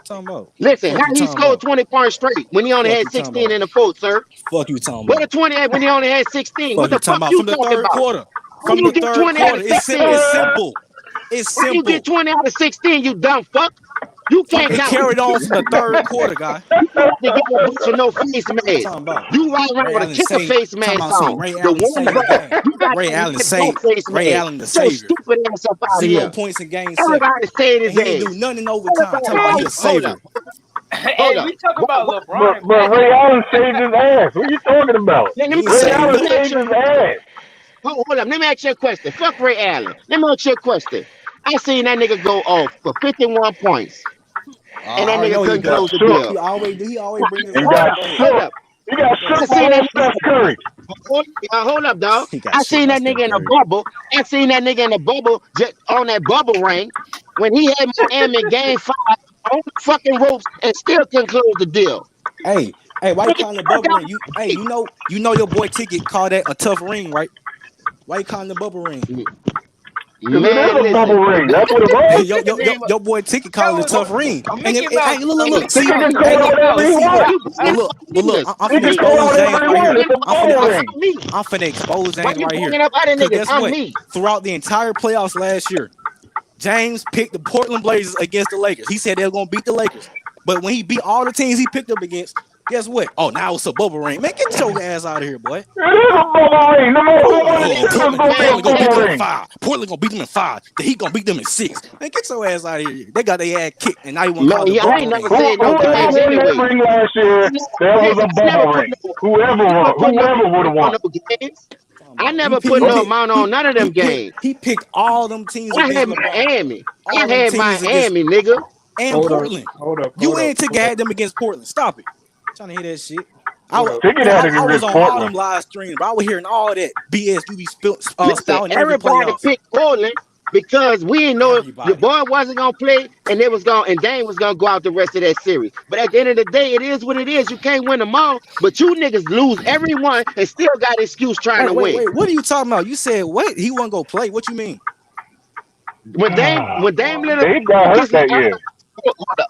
Speaker 5: Talking about.
Speaker 11: Listen, how he scored 20 points straight when he only had 16 in the fourth, sir?
Speaker 5: Fuck you talking about.
Speaker 11: What a 20 when he only had 16. What the fuck you talking about?
Speaker 5: From the third quarter. It's simple. It's simple.
Speaker 11: You get 20 out of 16, you dumb fuck. You can't
Speaker 5: carry it on from the third quarter, guy.
Speaker 11: You have to get a bunch of no face mask. You ride around with a kicker face mask on.
Speaker 5: Ray Allen saved. Ray Allen the savior.
Speaker 11: Stupid ass up out
Speaker 5: 0
Speaker 11: here.
Speaker 5: points in game 7.
Speaker 11: Everybody say his
Speaker 5: he didn't do nothing in overtime. Talking about he a savior.
Speaker 10: Hey, we talk about LeBron.
Speaker 8: But Ray Allen saved his ass. What are you talking about? Ray Allen saved his ass.
Speaker 11: Hold up. Let me ask you a question. Fuck Ray Allen. Let me ask you a question. I seen that nigga go off for 51 points. And that nigga couldn't close the deal.
Speaker 5: He always bring his
Speaker 8: He got shook by Steph Curry.
Speaker 11: Hold up, dog. I seen that nigga in a bubble. I seen that nigga in a bubble on that bubble ring when he had Miami game 5 on the fucking ropes and still couldn't close the deal.
Speaker 5: Hey, why you calling the bubble ring? You know your boy Ticket called that a tough ring, right? Why you calling the bubble ring?
Speaker 8: Because it is a bubble ring. That's what it was.
Speaker 5: Your boy Ticket called it a tough ring. And look. I'm finna expose James right here. Guess what? Throughout the entire playoffs last year, James picked the Portland Blazers against the Lakers. He said they were gonna beat the Lakers. But when he beat all the teams he picked up against, guess what? Oh, now it's a bubble ring. Man, get your ass out of here, boy.
Speaker 8: It is a bubble ring. No matter
Speaker 5: Portland gonna beat them in 5. Portland gonna beat them in 5. The Heat gonna beat them in 6. Man, get your ass out of here. They got their ass kicked, and now you want to call it a bubble ring.
Speaker 8: Who ring last year? There was a bubble ring. Whoever would have won.
Speaker 11: I never put no amount on none of them games.
Speaker 5: He picked all them teams.
Speaker 11: I had Miami. I had Miami, nigga.
Speaker 5: And Portland. You ain't Ticket had them against Portland. Stop it. I'm trying to hear that shit. I was on all them live streams, but I was hearing all that BS you be spouting.
Speaker 11: Everybody picked Portland because we didn't know if the boy wasn't gonna play and Dame was gonna go out the rest of that series. But at the end of the day, it is what it is. You can't win them all, but you niggas lose every one and still got an excuse trying to win.
Speaker 5: Wait, what are you talking about? You said what? He wasn't gonna play. What you mean?
Speaker 11: When Dame
Speaker 8: got hurt that year.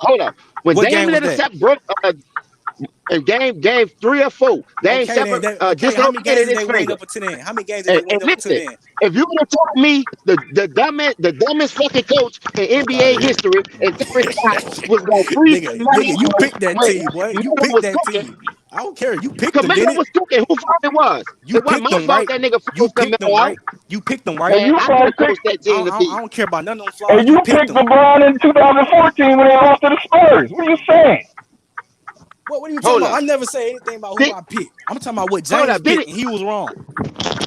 Speaker 11: Hold up. When Dame Little broke in game 3 or 4. They ain't
Speaker 5: Okay,
Speaker 11: separate.
Speaker 5: okay. How many games
Speaker 11: Dislocated
Speaker 5: did
Speaker 11: his
Speaker 5: they win
Speaker 11: finger.
Speaker 5: up until then? How many games did they win
Speaker 11: And
Speaker 5: up until
Speaker 11: listen,
Speaker 5: then?
Speaker 11: if you would have told me the dumbest fucking coach in
Speaker 5: Fuck out
Speaker 11: NBA
Speaker 5: of here.
Speaker 11: history and Terry Stotts was going to freeze
Speaker 5: nigga, you picked that team, boy. You
Speaker 11: Nola
Speaker 5: picked
Speaker 11: was
Speaker 5: that
Speaker 11: cooking.
Speaker 5: team. I don't care. You picked them,
Speaker 11: Camelo
Speaker 5: didn't it?
Speaker 11: was cooking. Who fault it was?
Speaker 5: You
Speaker 11: It wasn't
Speaker 5: picked
Speaker 11: my
Speaker 5: them,
Speaker 11: fault
Speaker 5: right?
Speaker 11: that nigga
Speaker 5: You
Speaker 11: froze
Speaker 5: picked them,
Speaker 11: Camelo out.
Speaker 5: right? You picked them, right?
Speaker 8: And
Speaker 11: Man,
Speaker 8: you
Speaker 11: I
Speaker 8: probably
Speaker 11: could have coached
Speaker 8: picked
Speaker 11: that team to
Speaker 5: I
Speaker 11: beat.
Speaker 5: don't care about none of them flaws.
Speaker 8: and
Speaker 5: You
Speaker 8: you
Speaker 5: picked
Speaker 8: picked
Speaker 5: them.
Speaker 8: LeBron in 2014 when they lost to the Spurs. What are you saying?
Speaker 5: What are you
Speaker 11: Hold
Speaker 5: talking about?
Speaker 11: up.
Speaker 5: I never said anything about who I picked. I'm talking about what
Speaker 11: Hold
Speaker 5: James
Speaker 11: up. Did
Speaker 5: picked,
Speaker 11: it?
Speaker 5: and he was wrong.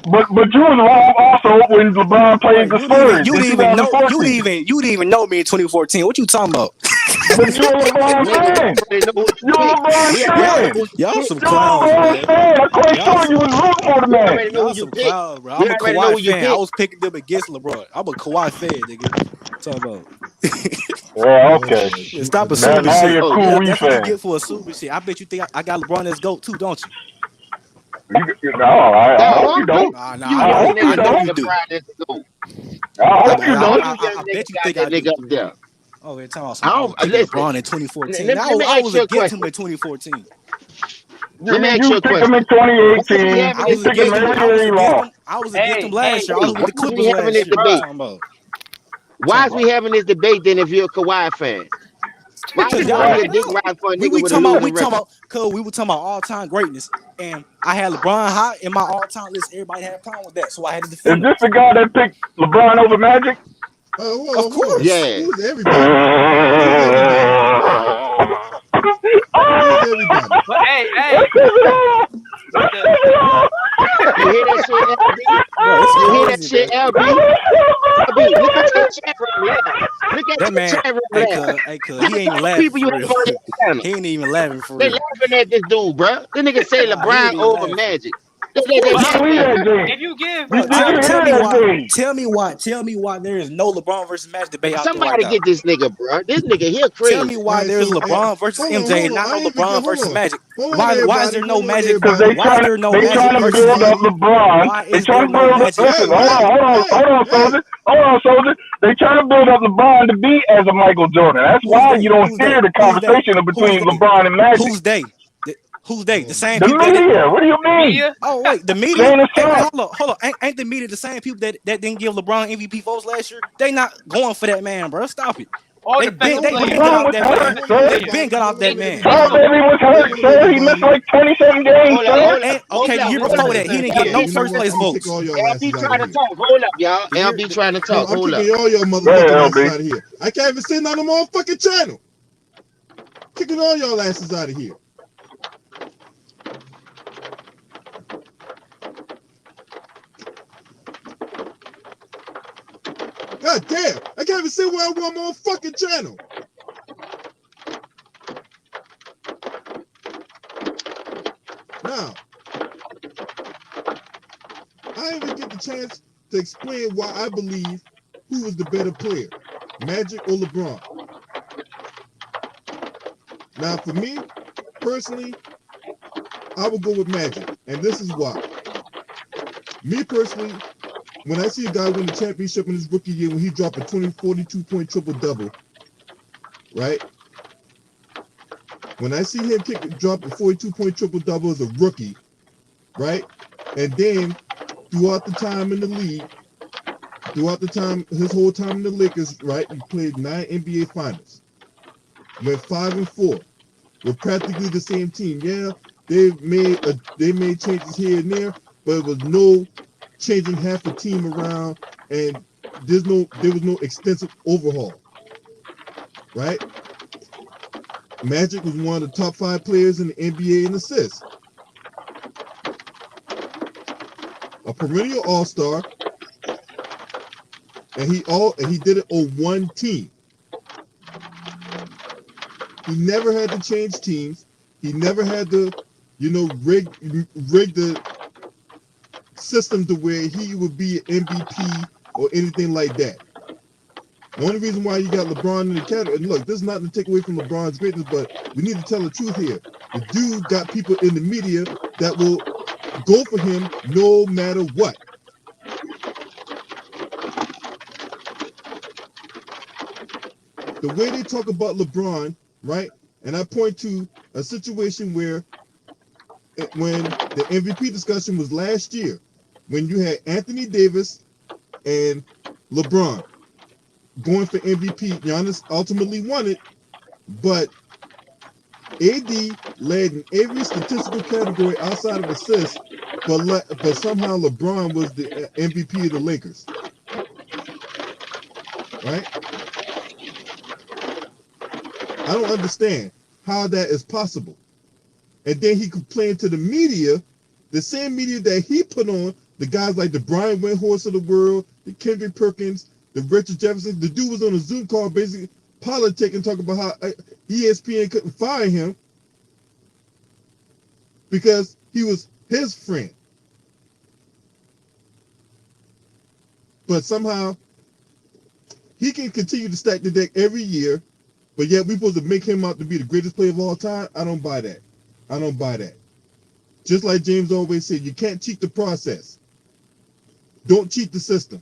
Speaker 8: But you was wrong also when LeBron played
Speaker 5: Boy,
Speaker 8: the
Speaker 5: you
Speaker 8: Spurs
Speaker 5: didn't
Speaker 8: in
Speaker 5: even know
Speaker 8: 2014.
Speaker 5: you didn't even know me in 2014. What you talking about?
Speaker 8: But you a LeBron
Speaker 11: Nigga,
Speaker 8: fan.
Speaker 11: we already know who
Speaker 8: You
Speaker 11: you
Speaker 8: a
Speaker 11: pick.
Speaker 8: LeBron
Speaker 11: We already know
Speaker 8: fan.
Speaker 11: who you
Speaker 5: Y'all
Speaker 11: pick.
Speaker 5: some
Speaker 8: You a
Speaker 5: clowns,
Speaker 8: LeBron
Speaker 5: man.
Speaker 8: fan. I quite
Speaker 5: Y'all
Speaker 8: sure you was rooting for the
Speaker 11: We
Speaker 8: man.
Speaker 11: already know
Speaker 5: Y'all
Speaker 11: who you
Speaker 5: some
Speaker 11: pick.
Speaker 5: clowns, bro.
Speaker 11: We
Speaker 5: I'm a
Speaker 11: already know
Speaker 5: Kawhi
Speaker 11: who you
Speaker 5: fan. I
Speaker 11: pick.
Speaker 5: was picking them against LeBron. I'm a Kawhi fan, nigga. Talking about.
Speaker 8: Yeah, okay.
Speaker 5: Yeah, stop
Speaker 8: Now
Speaker 5: assuming
Speaker 8: you're
Speaker 5: shit.
Speaker 8: a
Speaker 11: Oh,
Speaker 8: cool
Speaker 11: yeah.
Speaker 8: we
Speaker 5: That's what you
Speaker 8: fan.
Speaker 5: get for assuming shit. I bet you think I got LeBron as GOAT too, don't you?
Speaker 8: No, I
Speaker 11: Now,
Speaker 8: hope you don't.
Speaker 11: you
Speaker 5: I
Speaker 11: young
Speaker 5: know.
Speaker 8: you
Speaker 5: I
Speaker 11: niggas
Speaker 5: know
Speaker 11: got
Speaker 8: don't.
Speaker 5: you
Speaker 11: the
Speaker 5: do.
Speaker 11: pride that's the goat.
Speaker 8: I
Speaker 5: I,
Speaker 8: hope you
Speaker 11: All
Speaker 8: don't.
Speaker 11: you young
Speaker 5: I
Speaker 11: niggas
Speaker 5: bet you
Speaker 11: got
Speaker 5: think
Speaker 11: that
Speaker 5: I
Speaker 11: nigga
Speaker 5: do.
Speaker 11: up there.
Speaker 5: Oh, you're talking about
Speaker 11: I
Speaker 5: I was
Speaker 11: don't
Speaker 5: picking
Speaker 11: listen.
Speaker 5: LeBron in 2014.
Speaker 11: Let me
Speaker 5: I
Speaker 11: ask
Speaker 5: was
Speaker 11: you a
Speaker 5: against him
Speaker 11: question.
Speaker 5: in 2014.
Speaker 11: Let me ask
Speaker 8: You
Speaker 11: you a
Speaker 8: picked him in
Speaker 11: question. Why is we
Speaker 8: 2018.
Speaker 11: having
Speaker 5: I
Speaker 8: You
Speaker 11: this
Speaker 5: was
Speaker 8: picked him
Speaker 11: debate
Speaker 5: against him.
Speaker 8: every
Speaker 5: I
Speaker 11: here?
Speaker 8: year
Speaker 5: was
Speaker 8: he
Speaker 5: against
Speaker 8: lost.
Speaker 5: him. I was against him
Speaker 10: Hey,
Speaker 5: last
Speaker 10: hey,
Speaker 5: year. I was with
Speaker 11: Why
Speaker 5: the
Speaker 11: is
Speaker 5: Clippers
Speaker 11: we having
Speaker 5: last
Speaker 11: this
Speaker 5: year. What you
Speaker 11: debate?
Speaker 10: bruh.
Speaker 5: talking about?
Speaker 11: Why
Speaker 5: Talking
Speaker 11: is we
Speaker 5: about.
Speaker 11: having this debate then if you're a Kawhi fan? Why
Speaker 5: Cause
Speaker 11: you want to
Speaker 5: y'all,
Speaker 11: be a
Speaker 8: Exactly.
Speaker 11: dick
Speaker 5: y'all,
Speaker 11: ride for a
Speaker 5: we
Speaker 11: nigga
Speaker 5: we
Speaker 11: with a
Speaker 5: talking about
Speaker 11: losing
Speaker 5: we talking
Speaker 11: record?
Speaker 5: about cause we were talking about all time greatness, and I had LeBron high in my all time list. Everybody had a problem with that, so I had to
Speaker 8: Is
Speaker 5: defend him.
Speaker 8: this the guy that picked LeBron over Magic?
Speaker 5: Of
Speaker 1: Hold on.
Speaker 5: course.
Speaker 11: Yeah.
Speaker 1: Who's everybody? Who's everybody? Who's everybody?
Speaker 10: But hey, the
Speaker 11: You hear that shit, LB?
Speaker 5: Bro, it's
Speaker 11: You hear that
Speaker 5: crazy,
Speaker 11: shit,
Speaker 5: man.
Speaker 11: LB? LB, look at your chat room laugh. Look at
Speaker 5: That
Speaker 11: your
Speaker 5: man,
Speaker 11: chat room laugh.
Speaker 5: he
Speaker 11: Look at
Speaker 5: ain't even
Speaker 11: all the
Speaker 5: laughing
Speaker 11: people you
Speaker 5: for
Speaker 11: have
Speaker 5: real.
Speaker 11: on your channel.
Speaker 5: He ain't even laughing for
Speaker 11: They
Speaker 5: real.
Speaker 11: laughing at this dude, bro. This nigga say
Speaker 5: Nah, he
Speaker 11: LeBron
Speaker 5: ain't even
Speaker 11: over
Speaker 5: laughing.
Speaker 11: Magic.
Speaker 5: Of
Speaker 11: They
Speaker 10: but
Speaker 5: course.
Speaker 8: You
Speaker 10: hey,
Speaker 8: hear
Speaker 11: mad at
Speaker 8: that
Speaker 11: him.
Speaker 10: if
Speaker 8: game?
Speaker 10: you give
Speaker 8: You
Speaker 5: Bro,
Speaker 8: did
Speaker 10: LB,
Speaker 5: tell
Speaker 8: hear
Speaker 5: me
Speaker 8: that
Speaker 5: why.
Speaker 8: game?
Speaker 5: Tell me why there is no LeBron versus Magic debate out there right
Speaker 11: Somebody
Speaker 5: now.
Speaker 11: get this nigga, bro. This nigga here
Speaker 5: Tell me
Speaker 11: crazy.
Speaker 1: All
Speaker 5: why
Speaker 1: right,
Speaker 5: there's
Speaker 1: so
Speaker 5: LeBron versus MJ
Speaker 1: hold
Speaker 5: and
Speaker 1: on.
Speaker 5: not
Speaker 1: I
Speaker 5: no
Speaker 1: ain't even get.
Speaker 5: LeBron versus Magic.
Speaker 1: Hold on,
Speaker 5: Why is
Speaker 1: everybody.
Speaker 5: there no
Speaker 1: Hold on,
Speaker 5: Magic?
Speaker 8: Because
Speaker 1: everybody.
Speaker 5: Why is there no
Speaker 8: they
Speaker 5: Magic
Speaker 8: trying to
Speaker 1: Hold on,
Speaker 5: versus
Speaker 8: build up
Speaker 1: everybody.
Speaker 8: LeBron.
Speaker 5: why
Speaker 8: They
Speaker 5: is
Speaker 8: trying
Speaker 5: there
Speaker 8: to
Speaker 5: no
Speaker 8: build up.
Speaker 5: Magic?
Speaker 8: Listen,
Speaker 1: Hey,
Speaker 8: hold on,
Speaker 1: hey.
Speaker 8: soldier. They trying to build up LeBron to be as a Michael Jordan. That's
Speaker 5: Who's
Speaker 8: why you
Speaker 5: they?
Speaker 8: don't
Speaker 5: Who's
Speaker 8: hear
Speaker 5: they?
Speaker 8: the
Speaker 5: Who's they?
Speaker 8: conversation
Speaker 5: Who's
Speaker 8: between
Speaker 5: they?
Speaker 8: LeBron and Magic.
Speaker 5: Who's they? Who's they? The
Speaker 1: Oh my
Speaker 5: same
Speaker 8: The
Speaker 5: people that.
Speaker 8: media. What do you
Speaker 10: the
Speaker 8: mean?
Speaker 10: media.
Speaker 5: Oh wait, the media.
Speaker 8: Jane and
Speaker 5: Hey,
Speaker 8: Sharp.
Speaker 5: hold on. Ain't the media the same people that didn't give LeBron MVP votes last year? They not going for that man, bro. Stop it.
Speaker 10: All
Speaker 5: They been
Speaker 10: defensive
Speaker 5: they
Speaker 1: Hold on,
Speaker 5: been
Speaker 10: players.
Speaker 5: got
Speaker 8: LeBron
Speaker 5: off
Speaker 8: was
Speaker 5: that
Speaker 1: hold
Speaker 8: hurt,
Speaker 5: man.
Speaker 1: on,
Speaker 8: sir.
Speaker 5: They been got
Speaker 1: everybody.
Speaker 5: off
Speaker 1: Hold
Speaker 5: that
Speaker 1: on,
Speaker 5: man.
Speaker 8: Tom
Speaker 1: everybody.
Speaker 8: Baby was hurt,
Speaker 1: Hold on,
Speaker 8: sir. He missed
Speaker 1: everybody.
Speaker 8: like 27 games,
Speaker 11: Hold up,
Speaker 8: sir.
Speaker 11: hold up.
Speaker 5: And
Speaker 11: Hold
Speaker 5: okay, the
Speaker 11: up,
Speaker 5: year
Speaker 11: hold
Speaker 5: before
Speaker 11: up.
Speaker 5: that, he didn't get
Speaker 1: Hold on.
Speaker 5: no
Speaker 1: You know
Speaker 5: first
Speaker 1: what?
Speaker 5: place
Speaker 1: I'm gonna kick
Speaker 5: votes.
Speaker 1: all y'all
Speaker 11: LB
Speaker 1: asses out of
Speaker 11: trying to
Speaker 1: here.
Speaker 11: talk. Hold up, y'all.
Speaker 5: The year,
Speaker 11: LB trying to
Speaker 1: No,
Speaker 11: talk.
Speaker 1: I'm
Speaker 11: Hold up.
Speaker 1: kicking all your
Speaker 8: Go ahead,
Speaker 1: motherfucking asses
Speaker 8: LB.
Speaker 1: out of here. I can't even sit on the motherfucking channel. Kicking all y'all asses out of here. God damn! I can't even sit where I want my fucking channel. Now, I didn't even get the chance to explain why I believe who was the better player, Magic or LeBron. Now, for me, personally, I would go with Magic, and this is why. Me personally, when I see a guy win the championship in his rookie year when he dropped a 42-point triple-double, right? When I see him drop a 42-point triple-double as a rookie, right? And then throughout the time in the league, his whole time in the Lakers, right? He played 9 NBA Finals, went 5-4, with practically the same team. Yeah, they made changes here and there, but it was no changing half the team around, and there was no extensive overhaul, right? Magic was one of the top 5 players in the NBA in assists, a perennial All-Star, and he did it on one team. He never had to change teams. He never had to, rig the system to where he would be an MVP or anything like that. The only reason why you got LeBron in the category, and look, this is not to take away from LeBron's greatness, but we need to tell the truth here. The dude got people in the media that will go for him no matter what. The way they talk about LeBron, right? and I point to a situation where when the MVP discussion was last year, when you had Anthony Davis and LeBron going for MVP. Giannis ultimately won it, but AD led in every statistical category outside of assists, but somehow LeBron was the MVP of the Lakers. Right? I don't understand how that is possible. And then he complained to the media, the same media that he put on, the guys like the Brian Windhorst of the world, the Kendrick Perkins, the Richard Jefferson. The dude was on a Zoom call basically politicking, talking about how ESPN couldn't fire him because he was his friend. But somehow he can continue to stack the deck every year, but yet we're supposed to make him out to be the greatest player of all time. I don't buy that. I don't buy that. Just like James always said, you can't cheat the process. Don't cheat the system.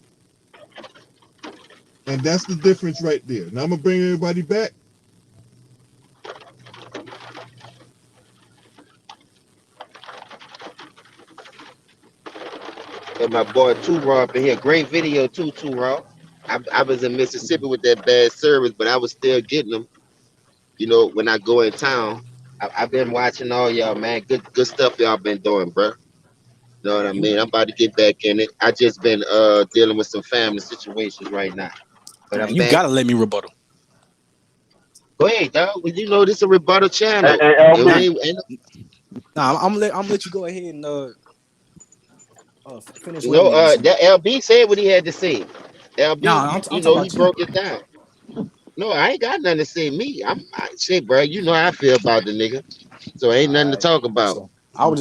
Speaker 1: And that's the difference right there. Now I'm going to bring everybody back.
Speaker 11: And my boy Too Raw up in here. Great video too, Too Raw. I was in Mississippi with that bad service, but I was still getting them, you know, when I go in town. I've been watching all y'all, man. Good stuff y'all been doing, bro. You know what I mean? I'm about to get back in it. I just been dealing with some family situations right now. But
Speaker 5: man, you gotta let me rebuttal.
Speaker 11: Go ahead, dog. Well, you know this is a rebuttal channel.
Speaker 5: Nah, I'm gonna let you go ahead and finish.
Speaker 11: You know, that LB said what he had to say. LB,
Speaker 5: nah,
Speaker 11: you know, he broke it down. No, I ain't got nothing to say. Me, I shit, bro. You know how I feel about the nigga, so ain't nothing to talk about.
Speaker 5: So I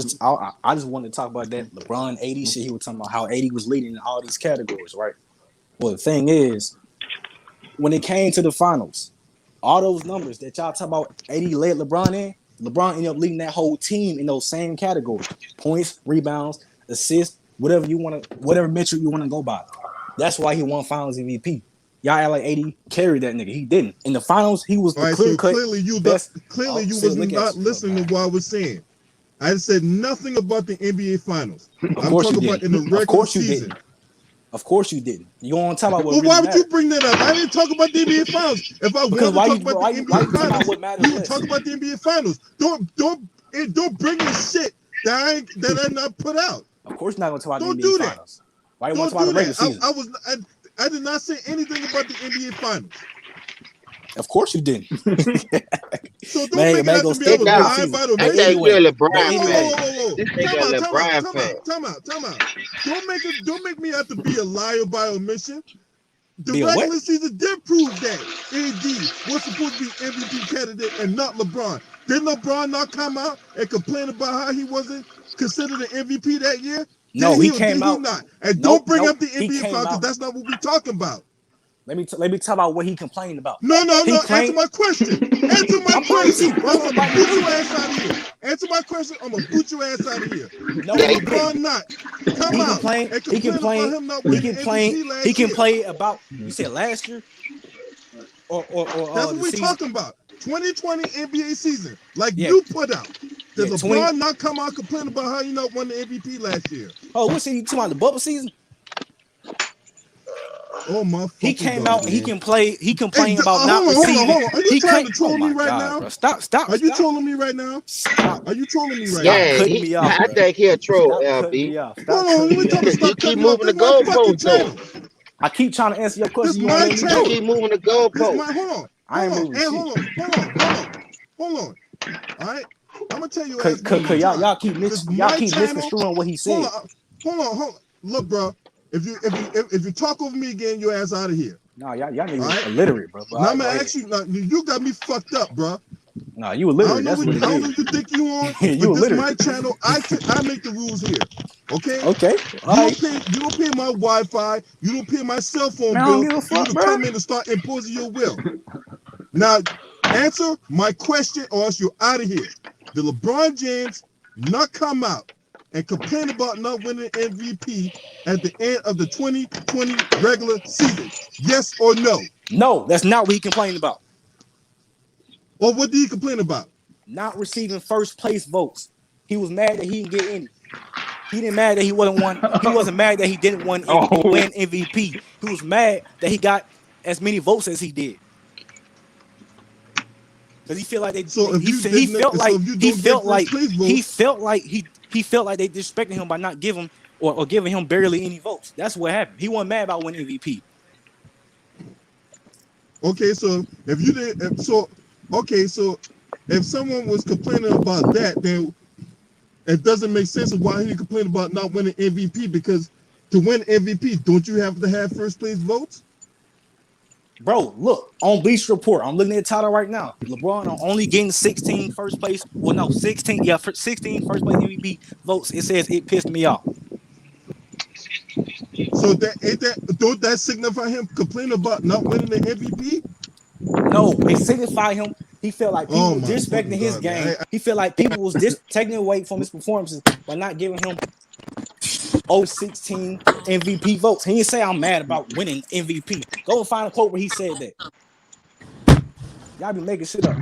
Speaker 5: just wanted to talk about that LeBron 80 shit. He was talking about how 80 was leading in all these categories, right? Well, the thing is, when it came to the finals, all those numbers that y'all talk about 80 led LeBron in, LeBron ended up leading that whole team in those same categories: points, rebounds, assists, whatever metric you want to go by. That's why he won Finals MVP. Y'all act like 80 carried that nigga. He didn't. In the finals, he was the clear cut.
Speaker 1: Clearly you was not listening to what I was saying. I said nothing about the NBA Finals. I'm talking about in the regular season.
Speaker 5: Of course you didn't. You don't talk about what
Speaker 1: really why would you bring that up? I didn't talk about the NBA Finals. If I wanted to talk about the NBA Finals, we would talk about the NBA Finals. Don't bring in shit that I not put out.
Speaker 5: Of course you're not gonna talk about the NBA Finals. Why you want to talk about the regular season?
Speaker 1: I did not say anything about the NBA Finals.
Speaker 5: Of course you didn't.
Speaker 1: So don't make it out to be able to lie about it.
Speaker 11: I think you're a LeBron fan.
Speaker 1: This
Speaker 11: nigga a LeBron fan.
Speaker 1: Time out. Don't make me out to be a liar by omission. The regular season did prove that AD was supposed to be MVP candidate and not LeBron. Did LeBron not come out and complain about how he wasn't considered an MVP that year?
Speaker 5: No, he came out.
Speaker 1: Not? And don't bring up the NBA Finals because that's not what we're talking about.
Speaker 5: Let me talk about what he complained about.
Speaker 1: No. Answer my question. Answer my question. I'm gonna boot your ass out of here. Answer my question. I'm gonna boot your ass out of here.
Speaker 5: No,
Speaker 1: LeBron not. Come out.
Speaker 5: He can play about. You said last year. Or
Speaker 1: that's what we're talking about. 2020 NBA season, like you put out. Did LeBron not come out complaining about how you not won the MVP last year?
Speaker 5: Oh, what's he talking about? The bubble season?
Speaker 1: Oh my!
Speaker 5: He came out. Man. He can play. He complained about not receiving.
Speaker 1: Hold on. Are you trying to troll me right now?
Speaker 5: Bro. Stop.
Speaker 1: Are you trolling me right now? Stop. Are you trolling me right
Speaker 11: now?
Speaker 1: Yeah,
Speaker 11: cutting me off. I think he a troll, LB.
Speaker 1: Hold on. Let me tell you.
Speaker 11: You keep moving the goalpost.
Speaker 5: I keep trying to answer your question.
Speaker 1: This my channel.
Speaker 11: You keep moving the goalpost.
Speaker 1: Hold on. All right. I'm gonna tell you.
Speaker 5: Cause y'all keep misconstruing what he said.
Speaker 1: Hold on. Look, bro. If you talk over me again, your ass out of here.
Speaker 5: Nah, y'all niggas illiterate, bro.
Speaker 1: Now I'm gonna ask you. You got me fucked up, bro.
Speaker 5: Nah, you illiterate.
Speaker 1: I don't know what you think you on.
Speaker 5: You
Speaker 1: but this is my channel. I make the rules here. Okay.
Speaker 5: Okay.
Speaker 1: You don't pay my Wi-Fi. You don't pay my cell phone bill. You don't come in and start imposing your will. Now, answer my question, or else you're out of here. Did LeBron James not come out and complain about not winning MVP at the end of the 2020 regular season? Yes or no?
Speaker 5: No, that's not what he complained about.
Speaker 1: Or what did he complain about?
Speaker 5: Not receiving first place votes. He was mad that he didn't get any. He didn't mad that he wasn't one. He wasn't mad that he didn't win MVP. He was mad that he got as many votes as he did. Because he felt like they.
Speaker 1: So if
Speaker 5: he felt like they disrespected him by not giving or giving him barely any votes. That's what happened. He wasn't mad about winning MVP.
Speaker 1: Okay, so if you did, so if someone was complaining about that, then it doesn't make sense of why he complained about not winning MVP, because to win MVP, don't you have to have first place votes?
Speaker 5: Bro, look, on Bleacher Report, I'm looking at the title right now. LeBron only getting 16 first place. Well, no, 16 first place MVP votes. It says it pissed me off.
Speaker 1: So don't that signify him complaining about not winning the MVP?
Speaker 5: No, it signified him. He felt like people were disrespecting his game. He felt like people was taking away from his performances by not giving him 16 MVP votes. He didn't say I'm mad about winning MVP. Go and find a quote where he said that. Y'all be making shit up.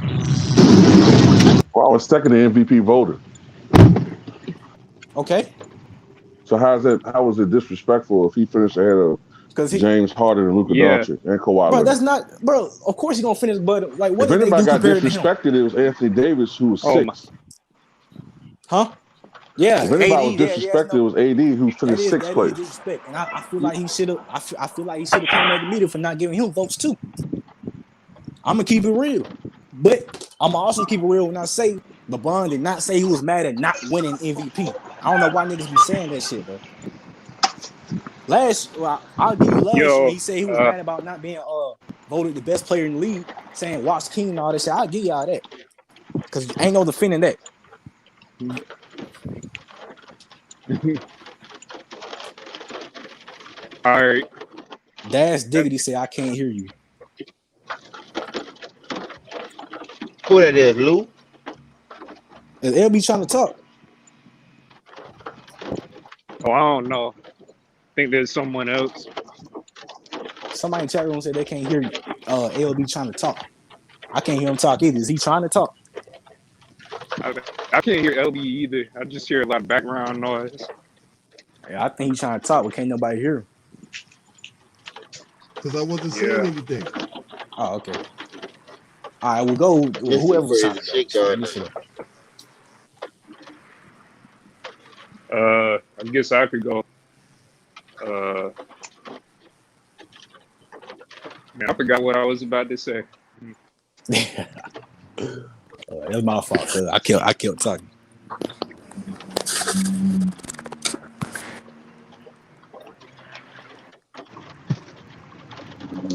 Speaker 2: Well, I was second MVP voter.
Speaker 5: Okay.
Speaker 2: So how was it disrespectful if he finished ahead of James Harden and Luka Doncic and Kawhi?
Speaker 5: Bro, that's not, bro. Of course he's gonna finish, but like, what
Speaker 2: if
Speaker 5: did
Speaker 2: anybody
Speaker 5: they do
Speaker 2: got disrespected, it was Anthony Davis, who was 6th.
Speaker 5: Huh? Yeah.
Speaker 2: If anybody was disrespected, it was AD, who finished 6th place.
Speaker 5: Disrespect, and I feel like he should have. I feel like he should have came at the meeting for not giving him votes too. I'm gonna keep it real, but I'm gonna also keep it real when I say LeBron did not say he was mad at not winning MVP. I don't know why niggas be saying that shit, bro. I'll give you last year. He said he was mad about not being voted the best player in the league, saying watch King and all that shit. I'll give y'all that, because ain't no defending that.
Speaker 7: All right.
Speaker 5: Dash Diggity said I can't hear you.
Speaker 11: Who that is, Lou?
Speaker 5: Is LB trying to talk?
Speaker 7: Oh, I don't know. I think there's someone else.
Speaker 5: Somebody in chat room said they can't hear you. LB trying to talk. I can't hear him talk either. Is he trying to talk?
Speaker 7: I can't hear LB either. I just hear a lot of background noise.
Speaker 5: Yeah, I think he's trying to talk, but can't nobody hear him.
Speaker 1: Because I wasn't saying anything.
Speaker 5: Oh, okay. All right, we'll go. Whoever's trying to
Speaker 7: go. I guess I could go. Man, I forgot what I was about to say.
Speaker 5: That's my fault, cause I kept talking.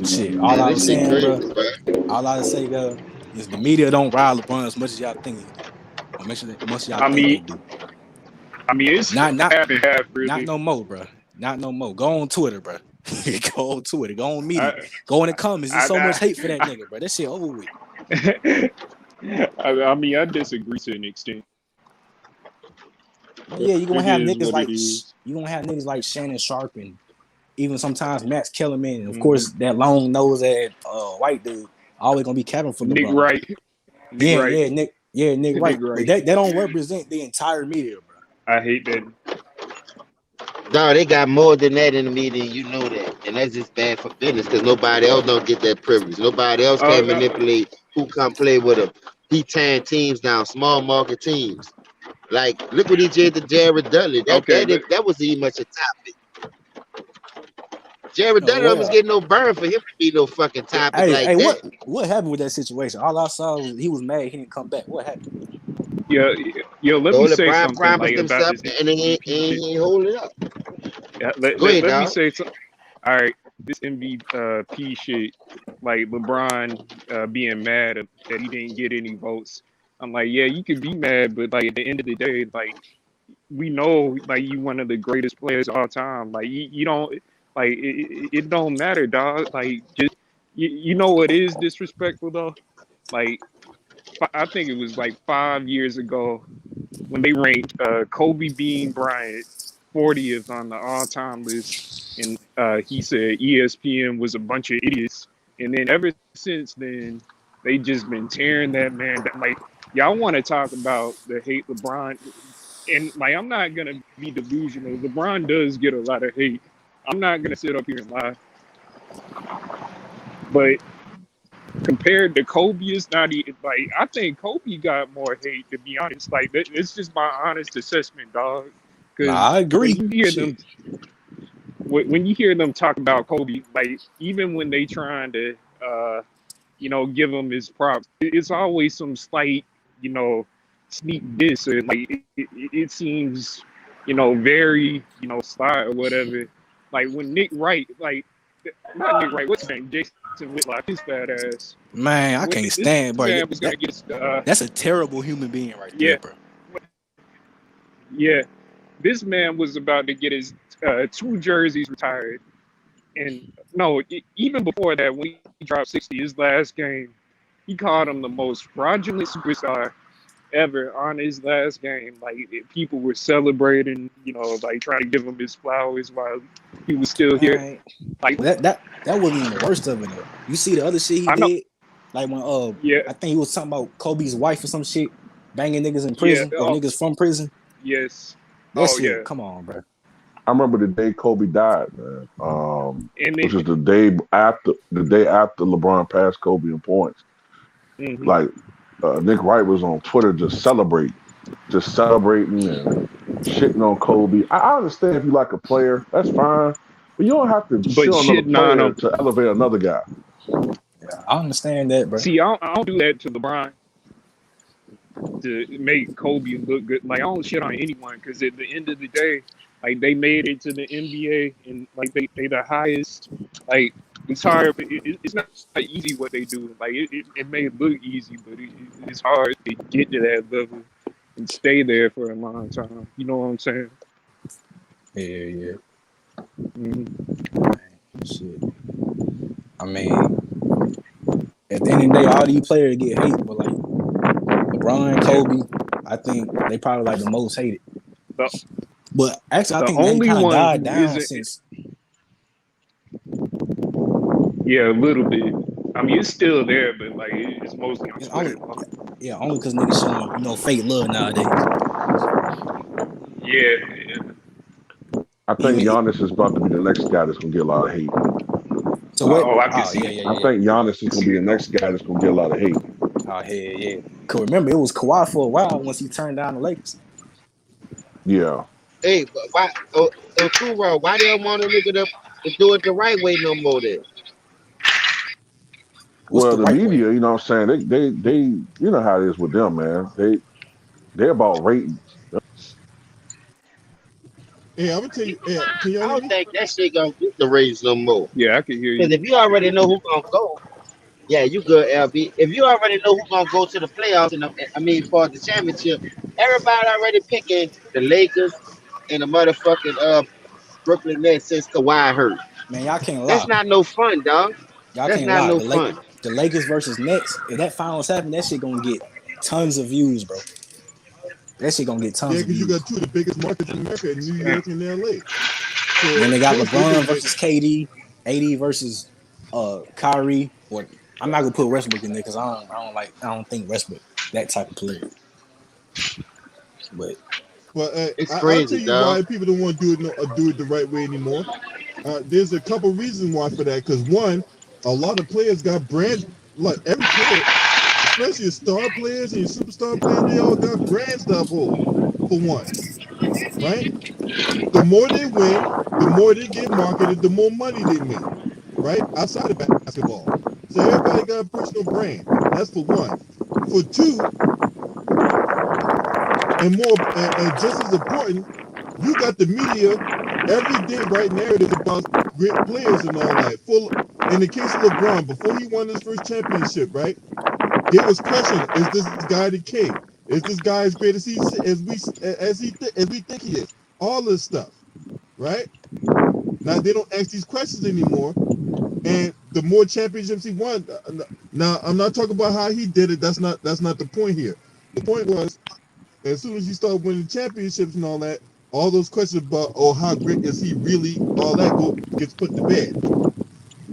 Speaker 5: Shit, all I was saying, bro. All I say, is the media don't ride LeBron as much as y'all think. Or much as y'all think they do.
Speaker 7: I mean, it's not half and half, really.
Speaker 5: Not no more, bro. Not no more. Go on Twitter, bro. Go on Twitter. Go on media. Go in the comments. There's so much hate for that nigga, bro. That shit over with.
Speaker 7: I mean, I disagree to an extent.
Speaker 5: Yeah, you're gonna have niggas like Shannon Sharp and even sometimes Max Kellerman, and of course that long nose white dude always gonna be capping for LeBron.
Speaker 7: Nick Wright.
Speaker 5: Nick Wright. But they don't represent the entire media, bro.
Speaker 7: I hate that.
Speaker 11: No, they got more than that in the media, you know that. And that's just bad for business because nobody else don't get that privilege. Nobody else can manipulate who come play with them. He tearing teams down, small market teams. Like, look what he did to Jared Dudley. That wasn't even much a topic. Jared Dudley was getting no burn for him to be no fucking topic that.
Speaker 5: What happened with that situation? All I saw was he was mad he didn't come back. What happened?
Speaker 7: Yo, let me say something like about this.
Speaker 11: And he ain't hold it up.
Speaker 7: Yeah, let me say something. All right, this MVP shit, like LeBron being mad that he didn't get any votes. I'm like, yeah, you can be mad, but like at the end of the day, like we know, like you one of the greatest players of all time. Like you don't, like it don't matter, dog. Like just you know what is disrespectful though? Like I think it was like 5 years ago when they ranked Kobe Bean Bryant 40th on the all-time list, and he said ESPN was a bunch of idiots. And then ever since then, They just been tearing that man down. Like y'all want to talk about the hate LeBron, and like I'm not gonna be delusional. LeBron does get a lot of hate. I'm not gonna sit up here and lie, but compared to Kobe, it's not even like I think Kobe got more hate. To be honest, like it's just my honest assessment, dog.
Speaker 5: Nah,
Speaker 7: Because
Speaker 5: I agree.
Speaker 7: when you hear
Speaker 5: Shit.
Speaker 7: them, when you hear them talk about Kobe, like even when they trying to, give him his props, it's always some slight, sneak diss or like it seems, very, sly or whatever. Like when Nick Wright, like not Nick Wright, what's his name, Jason Whitlock, his fat ass.
Speaker 5: Man, I
Speaker 7: When
Speaker 5: can't
Speaker 7: this
Speaker 5: stand, bro.
Speaker 7: man was gonna get,
Speaker 5: That's a terrible human being right there,
Speaker 7: yeah,
Speaker 5: bro.
Speaker 7: yeah, this man was about to get his 2 jerseys retired. And no, even before that, when he dropped 60 his last game, he called him the most fraudulent superstar ever on his last game. Like people were celebrating, like trying to give him his flowers while he was still here.
Speaker 5: Man,
Speaker 7: Like
Speaker 5: that wasn't even the worst of it though. You see the other shit he
Speaker 7: I know,
Speaker 5: did? Like when
Speaker 7: yeah,
Speaker 5: I think he was talking about Kobe's wife or some shit, banging niggas in
Speaker 7: yeah,
Speaker 5: prison or niggas from prison.
Speaker 7: yes,
Speaker 5: That
Speaker 7: oh
Speaker 5: shit,
Speaker 7: yeah,
Speaker 5: come on, bro.
Speaker 2: I remember the day Kobe died, man.
Speaker 7: and
Speaker 2: Which is
Speaker 7: it,
Speaker 2: the day after LeBron passed Kobe in points.
Speaker 7: mhm.
Speaker 2: Like Nick Wright was on Twitter just celebrating and shitting on Kobe. I understand if you like a player, that's fine, but you don't have to
Speaker 7: But
Speaker 2: shit on another
Speaker 7: shitting on
Speaker 2: player
Speaker 7: him.
Speaker 2: to elevate another guy.
Speaker 5: Yeah, I understand that, bro.
Speaker 7: See, I don't do that to LeBron to make Kobe look good. Like I don't shit on anyone because at the end of the day, like they made it to the NBA and like they the highest. Like it's hard. It's not easy what they do. Like it may look easy, but it's hard to get to that level and stay there for a long time. You know what I'm saying?
Speaker 5: Yeah.
Speaker 7: Mhm.
Speaker 5: Shit. I mean, at the end of the day, all these players get hate, but like LeBron, Kobe, I think they probably like the most hated. But actually, I
Speaker 7: The
Speaker 5: think they
Speaker 7: only
Speaker 5: kind of
Speaker 7: one
Speaker 5: died
Speaker 7: who
Speaker 5: down
Speaker 7: isn't,
Speaker 5: since.
Speaker 7: yeah, a little bit. I mean, it's still there, but like it's mostly on
Speaker 5: It's
Speaker 7: Twitter.
Speaker 5: only because niggas showing fake love nowadays.
Speaker 7: Yeah.
Speaker 2: I think Giannis is about to be the next guy that's gonna get a lot of hate.
Speaker 5: So what?
Speaker 7: Oh, I can
Speaker 5: Oh
Speaker 7: see
Speaker 5: yeah.
Speaker 7: it.
Speaker 2: I think Giannis is
Speaker 7: I can
Speaker 2: gonna
Speaker 7: see
Speaker 2: be the
Speaker 7: it.
Speaker 2: next guy that's gonna get a lot of hate.
Speaker 5: Oh yeah. Cause remember, it was Kawhi for a while once he turned down the Lakers.
Speaker 2: Yeah.
Speaker 11: Hey, but why? Too wrong. Why they don't want to look it up and do it the right way no more? Then
Speaker 5: What's
Speaker 2: Well,
Speaker 5: the
Speaker 2: the
Speaker 5: right way?
Speaker 2: media, you know what I'm saying? They you know how it is with them, man. They're about ratings.
Speaker 1: Hey, I'm gonna tell you. Can y'all
Speaker 11: I
Speaker 1: hear
Speaker 11: don't
Speaker 1: me?
Speaker 11: think that shit gonna get the ratings no more.
Speaker 7: Yeah, I can hear
Speaker 11: Because
Speaker 7: you.
Speaker 11: if you already know who's gonna go, yeah, you good, LB. If you already know who's gonna go to the playoffs, and for the championship, everybody already picking the Lakers and the motherfucking Brooklyn Nets since Kawhi hurt.
Speaker 5: Man, y'all can't
Speaker 11: That's
Speaker 5: lie.
Speaker 11: not no fun, dog.
Speaker 5: Y'all
Speaker 11: That's
Speaker 5: can't
Speaker 11: not
Speaker 5: lie.
Speaker 11: no fun.
Speaker 5: The Lakers versus Nets. If that finals happen, that shit gonna get tons of views, bro. That shit gonna get
Speaker 1: Yeah,
Speaker 5: tons of
Speaker 1: because you
Speaker 5: views.
Speaker 1: got two of the biggest markets in America, in New
Speaker 7: Yeah.
Speaker 1: York and LA.
Speaker 5: And then
Speaker 1: So
Speaker 5: they
Speaker 1: of
Speaker 5: got
Speaker 1: course they're gonna
Speaker 5: LeBron
Speaker 1: get.
Speaker 5: versus KD, AD versus Kyrie. Or I'm not gonna put Westbrook in there because I don't think Westbrook that type of player. But
Speaker 1: Well,
Speaker 11: It's
Speaker 1: I'll tell
Speaker 11: crazy,
Speaker 1: you
Speaker 11: dog.
Speaker 1: why people don't want to do it do it the right way anymore. There's a couple reasons why for that. Because one, a lot of players got brand, like every player, especially your star players and your superstar players, they all got brands to uphold. For one, right? The more they win, the more they get marketed, the more money they make, right? Outside of basketball. So everybody got a personal brand. That's for one. For two, and just as important, you got the media every day writing narratives about great players and all that. In the case of LeBron, before he won his first championship, right? There was question: is this guy the king? Is this guy as great as we think he is? All this stuff, right? Now they don't ask these questions anymore, and the more championships he won. Now I'm not talking about how he did it. That's not the point here. The point was, as soon as you start winning championships and all those questions about how great is he really, all that gets put to bed.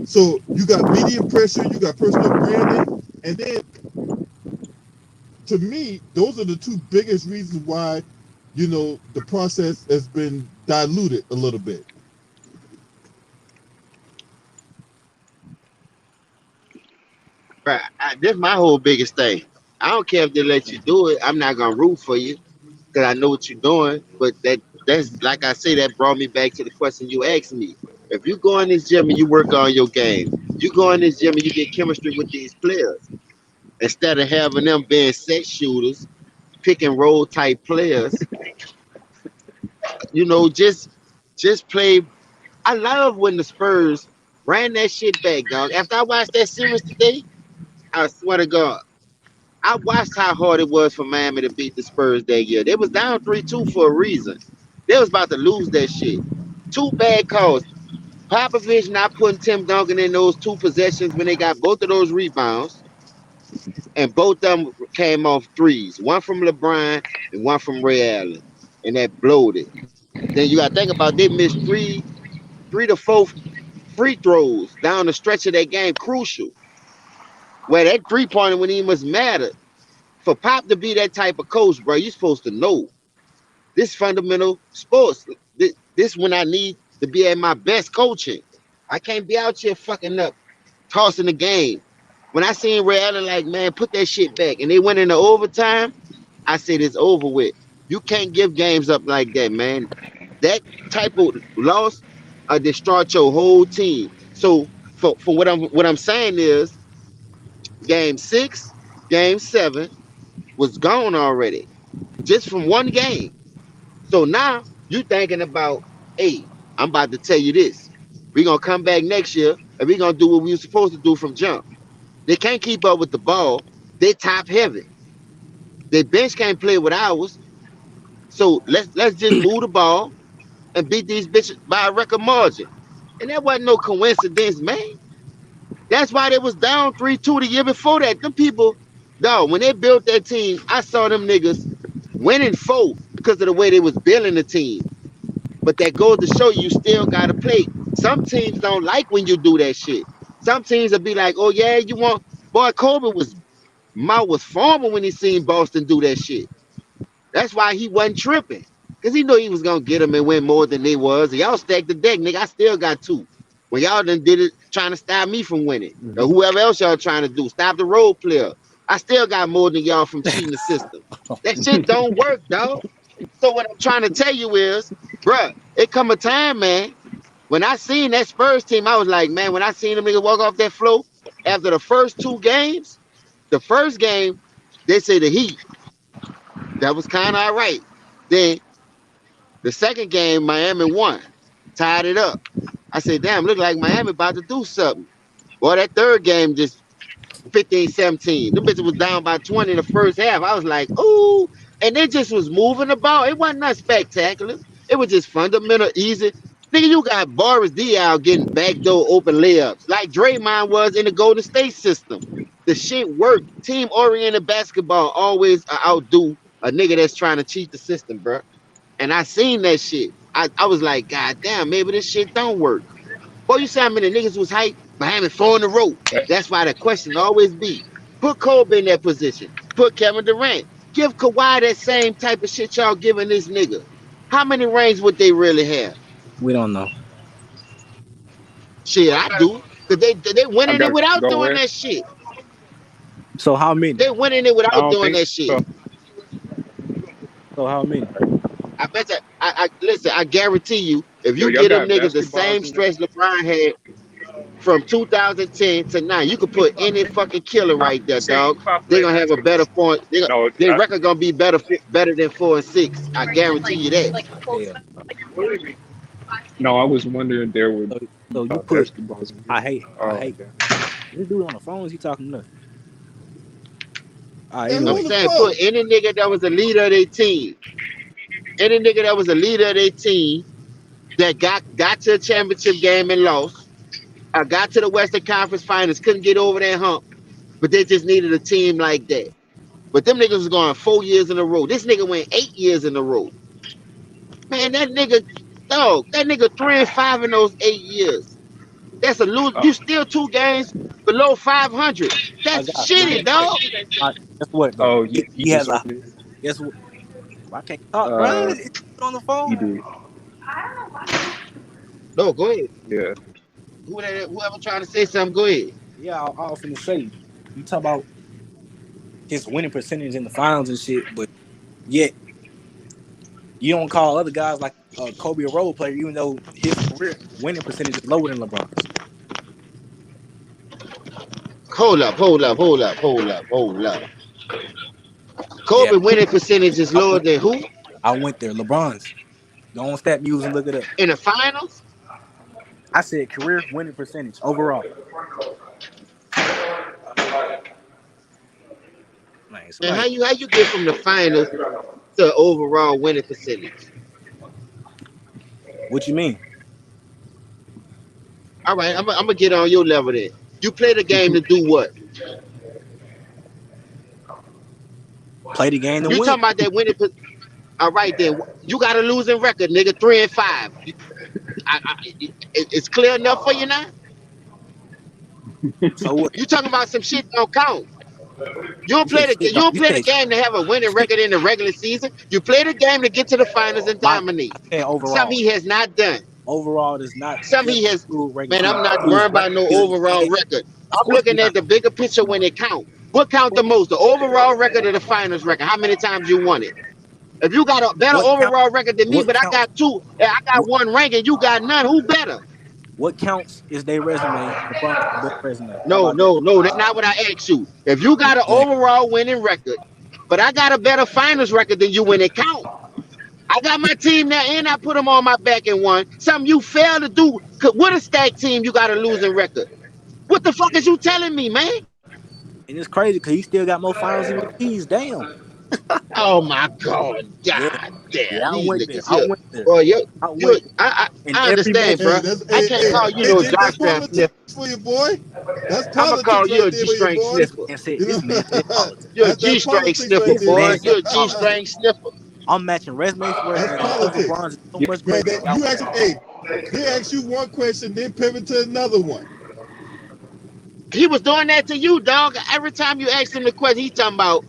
Speaker 1: So you got media pressure, you got personal branding, And then, to me, those are the two biggest reasons why, the process has been diluted a little bit.
Speaker 11: Right. This is my whole biggest thing. I don't care if they let you do it. I'm not gonna root for you because I know what you're doing. But that's like I say, that brought me back to the question you asked me. If you go in this gym and you work on your game, you go in this gym and you get chemistry with these players instead of having them being set shooters, pick and roll type players. Just play. I love when the Spurs ran that shit back, dog. After I watched that series today, I swear to God, I watched how hard it was for Miami to beat the Spurs that year. They was down 3-2 for a reason. They was about to lose that shit. Two bad calls. Popovich not putting Tim Duncan in those two possessions when they got both of those rebounds, and both of them came off threes. One from LeBron and one from Ray Allen, and that blowed it. Then you got to think about they missed three to four free throws down the stretch of that game, crucial. Where that 3-pointer when he must matter. For Pop to be that type of coach, bro, you're supposed to know this fundamental sports. This when I need to be at my best coaching. I can't be out here fucking up, tossing the game. When I seen Ray Allen like, man, put that shit back, and they went into overtime, I said it's over with. You can't give games up like that, man. That type of loss destroyed your whole team. So for what I'm saying is, game 6, game 7 was gone already, just from one game. So now you thinking about, hey, I'm about to tell you this. We're gonna come back next year and we're gonna do what we were supposed to do from jump. They can't keep up with the ball. They top heavy. Their bench can't play with ours. So let's just move the ball and beat these bitches by a record margin. And that wasn't no coincidence, man. That's why they was down 3-2 the year before that. Them people, dog, when they built that team, I saw them niggas winning 4 because of the way they was building the team. But that goes to show you still gotta play. Some teams don't like when you do that shit. Some teams will be like, oh yeah, you want, boy, Kobe was mouth was forming when he seen Boston do that shit. That's why he wasn't tripping. Because he knew he was gonna get them and win more than they was. And y'all stacked the deck, nigga. I still got 2. When y'all done did it trying to stop me from winning. Or whoever else y'all trying to do. Stop the role player. I still got more than y'all from cheating the system. That shit don't work, dog. So what I'm trying to tell you is, bruh, it come a time, man. When I seen that Spurs team, I was like, man, when I seen them niggas walk off that floor, after the first 2 games, the first game, they say the Heat. That was kind of all right. Then the second game, Miami won. Tied it up. I said, damn, look like Miami about to do something. Well, that third game just 15-17. Them bitches was down by 20 in the first half. I was like, ooh. And they just was moving the ball. It wasn't that spectacular. It was just fundamental, easy. Nigga, you got Boris Diaw getting backdoor open layups like Draymond was in the Golden State system. The shit worked. Team-oriented basketball always outdo a nigga that's trying to cheat the system, bro. And I seen that shit. I was like, God damn, maybe this shit don't work. Boy, you see how many niggas was hyped? Miami 4 in a row. That's why the question always be, put Kobe in that position. Put Kevin Durant. Give Kawhi that same type of shit y'all giving this nigga. How many rings would they really have?
Speaker 5: We don't know.
Speaker 11: Shit, I do. Because they winning it without doing that shit.
Speaker 5: So how many?
Speaker 11: They winning it without doing that shit.
Speaker 5: So how many?
Speaker 11: I bet you, listen, I guarantee you, if you get them niggas the same stretch LeBron had from 2010 to now, you could put any fucking killer right there, dog. They're gonna have a better point. Their record gonna be better than 4 and 6. I guarantee you that.
Speaker 5: Yeah.
Speaker 7: No, I was wondering there were
Speaker 5: so you put basketballs. I hate this dude on the phone. Is he talking to us?
Speaker 11: I'm saying put any nigga that was a leader of their team. Any nigga that was a leader of their team that got to a championship game and lost. I got to the Western Conference Finals, couldn't get over that hump, but they just needed a team like that. But them niggas was going 4 years in a row. This nigga went 8 years in a row. Man, that nigga 3 and 5 in those 8 years. That's a lose. You still 2 games below 500.
Speaker 5: My
Speaker 11: That's
Speaker 5: God,
Speaker 11: shitty, dog.
Speaker 5: guess what though?
Speaker 7: Oh,
Speaker 5: He
Speaker 7: did
Speaker 5: has
Speaker 7: say
Speaker 5: a
Speaker 7: this.
Speaker 5: guess what? I can't talk, bro.
Speaker 7: Uh,
Speaker 5: It's on the
Speaker 7: he
Speaker 5: phone.
Speaker 7: did.
Speaker 11: No, go ahead.
Speaker 7: Yeah.
Speaker 11: Whoever trying to say something, go ahead.
Speaker 5: Yeah, I often say you talk about his winning percentage in the finals and shit, but yet you don't call other guys like Kobe a role player, even though his career winning percentage is lower than LeBron's.
Speaker 11: Hold up.
Speaker 5: Yeah,
Speaker 11: Kobe winning percentage is
Speaker 5: I
Speaker 11: lower
Speaker 5: went,
Speaker 11: than who?
Speaker 5: I went there. LeBron's. Go on Stat Muse and look it up.
Speaker 11: In the finals?
Speaker 5: I said career winning percentage overall. Man,
Speaker 11: And
Speaker 5: somebody.
Speaker 11: how you get from the finals to overall winning percentage?
Speaker 5: What you mean?
Speaker 11: All right, I'm gonna get on your level then. You play the game to do what?
Speaker 5: Play the game to
Speaker 11: You
Speaker 5: win.
Speaker 11: talking about that winning? All right then. You got a losing record, nigga. 3-5. It's clear enough for you now.
Speaker 5: So what?
Speaker 11: You talking about some shit don't count. You don't
Speaker 5: You said
Speaker 11: play the
Speaker 5: shit.
Speaker 11: you don't
Speaker 5: You
Speaker 11: play the
Speaker 5: said
Speaker 11: game to have a winning
Speaker 5: shit.
Speaker 11: record in the regular season. You play the game to get to the finals and
Speaker 5: I
Speaker 11: dominate.
Speaker 5: said
Speaker 11: Something
Speaker 5: overall.
Speaker 11: he has not done.
Speaker 5: Overall does not
Speaker 11: Something
Speaker 5: just
Speaker 11: he has.
Speaker 5: include regular
Speaker 11: Man,
Speaker 5: season.
Speaker 11: I'm not
Speaker 5: It includes
Speaker 11: worried about no
Speaker 5: regular
Speaker 11: overall
Speaker 5: and
Speaker 11: record.
Speaker 5: of
Speaker 11: I'm
Speaker 5: course
Speaker 11: looking
Speaker 5: you're
Speaker 11: at
Speaker 5: not.
Speaker 11: the bigger picture when it count. What count the most? The overall record or the finals record? How many times you won it? If you got a better
Speaker 5: What count?
Speaker 11: overall record than me,
Speaker 5: What
Speaker 11: but I
Speaker 5: count?
Speaker 11: got two, and I got
Speaker 5: What,
Speaker 11: one rank and you got none, who better?
Speaker 5: what counts is their resume. LeBron got a better resume. How
Speaker 11: No,
Speaker 5: about that?
Speaker 11: no, no. That's not what I asked you. If you got an
Speaker 5: Exactly.
Speaker 11: overall winning record, but I got a better finals record than you when it count. I got my team there and I put them on my back and won. Something you failed to do. With a stack team, you got a losing record. What the fuck is you telling me, man?
Speaker 5: And it's crazy because he still got more finals MVPs. Damn.
Speaker 11: Oh my God,
Speaker 5: Yeah.
Speaker 11: God damn,
Speaker 5: Yeah, I
Speaker 11: these
Speaker 5: went there.
Speaker 11: niggas
Speaker 5: I
Speaker 11: here.
Speaker 5: went there.
Speaker 11: Bro,
Speaker 5: I went there. In
Speaker 11: I
Speaker 5: every
Speaker 11: understand,
Speaker 5: metric.
Speaker 1: Hey,
Speaker 11: bro.
Speaker 1: that's
Speaker 11: I
Speaker 1: hey,
Speaker 11: can't
Speaker 1: hey,
Speaker 11: call you no
Speaker 1: AJ, that's
Speaker 11: jockstrap
Speaker 1: politics
Speaker 11: sniffer.
Speaker 1: for you, boy. That's
Speaker 11: I'm gonna call
Speaker 1: politics
Speaker 11: you
Speaker 1: right
Speaker 11: a
Speaker 1: there for you,
Speaker 11: G-string
Speaker 1: boy.
Speaker 5: This
Speaker 11: sniffer.
Speaker 5: man said
Speaker 1: You
Speaker 5: this
Speaker 1: know,
Speaker 5: man said politics.
Speaker 11: You're a
Speaker 1: that's
Speaker 11: G-string
Speaker 1: politics
Speaker 11: sniffer,
Speaker 1: right
Speaker 5: This
Speaker 1: there,
Speaker 11: boy.
Speaker 5: man
Speaker 1: boy.
Speaker 5: said
Speaker 11: You're a
Speaker 5: politics.
Speaker 11: G-string sniffer.
Speaker 5: I'm matching resume for
Speaker 1: That's
Speaker 5: resume because
Speaker 1: politics.
Speaker 5: LeBron's is so
Speaker 7: Yeah.
Speaker 5: much
Speaker 1: Man,
Speaker 5: greater than y'all.
Speaker 1: you ask, hey, they ask you one question, then pivot to another one.
Speaker 11: He was doing that to you, dog. Every time you ask him the question, he talking about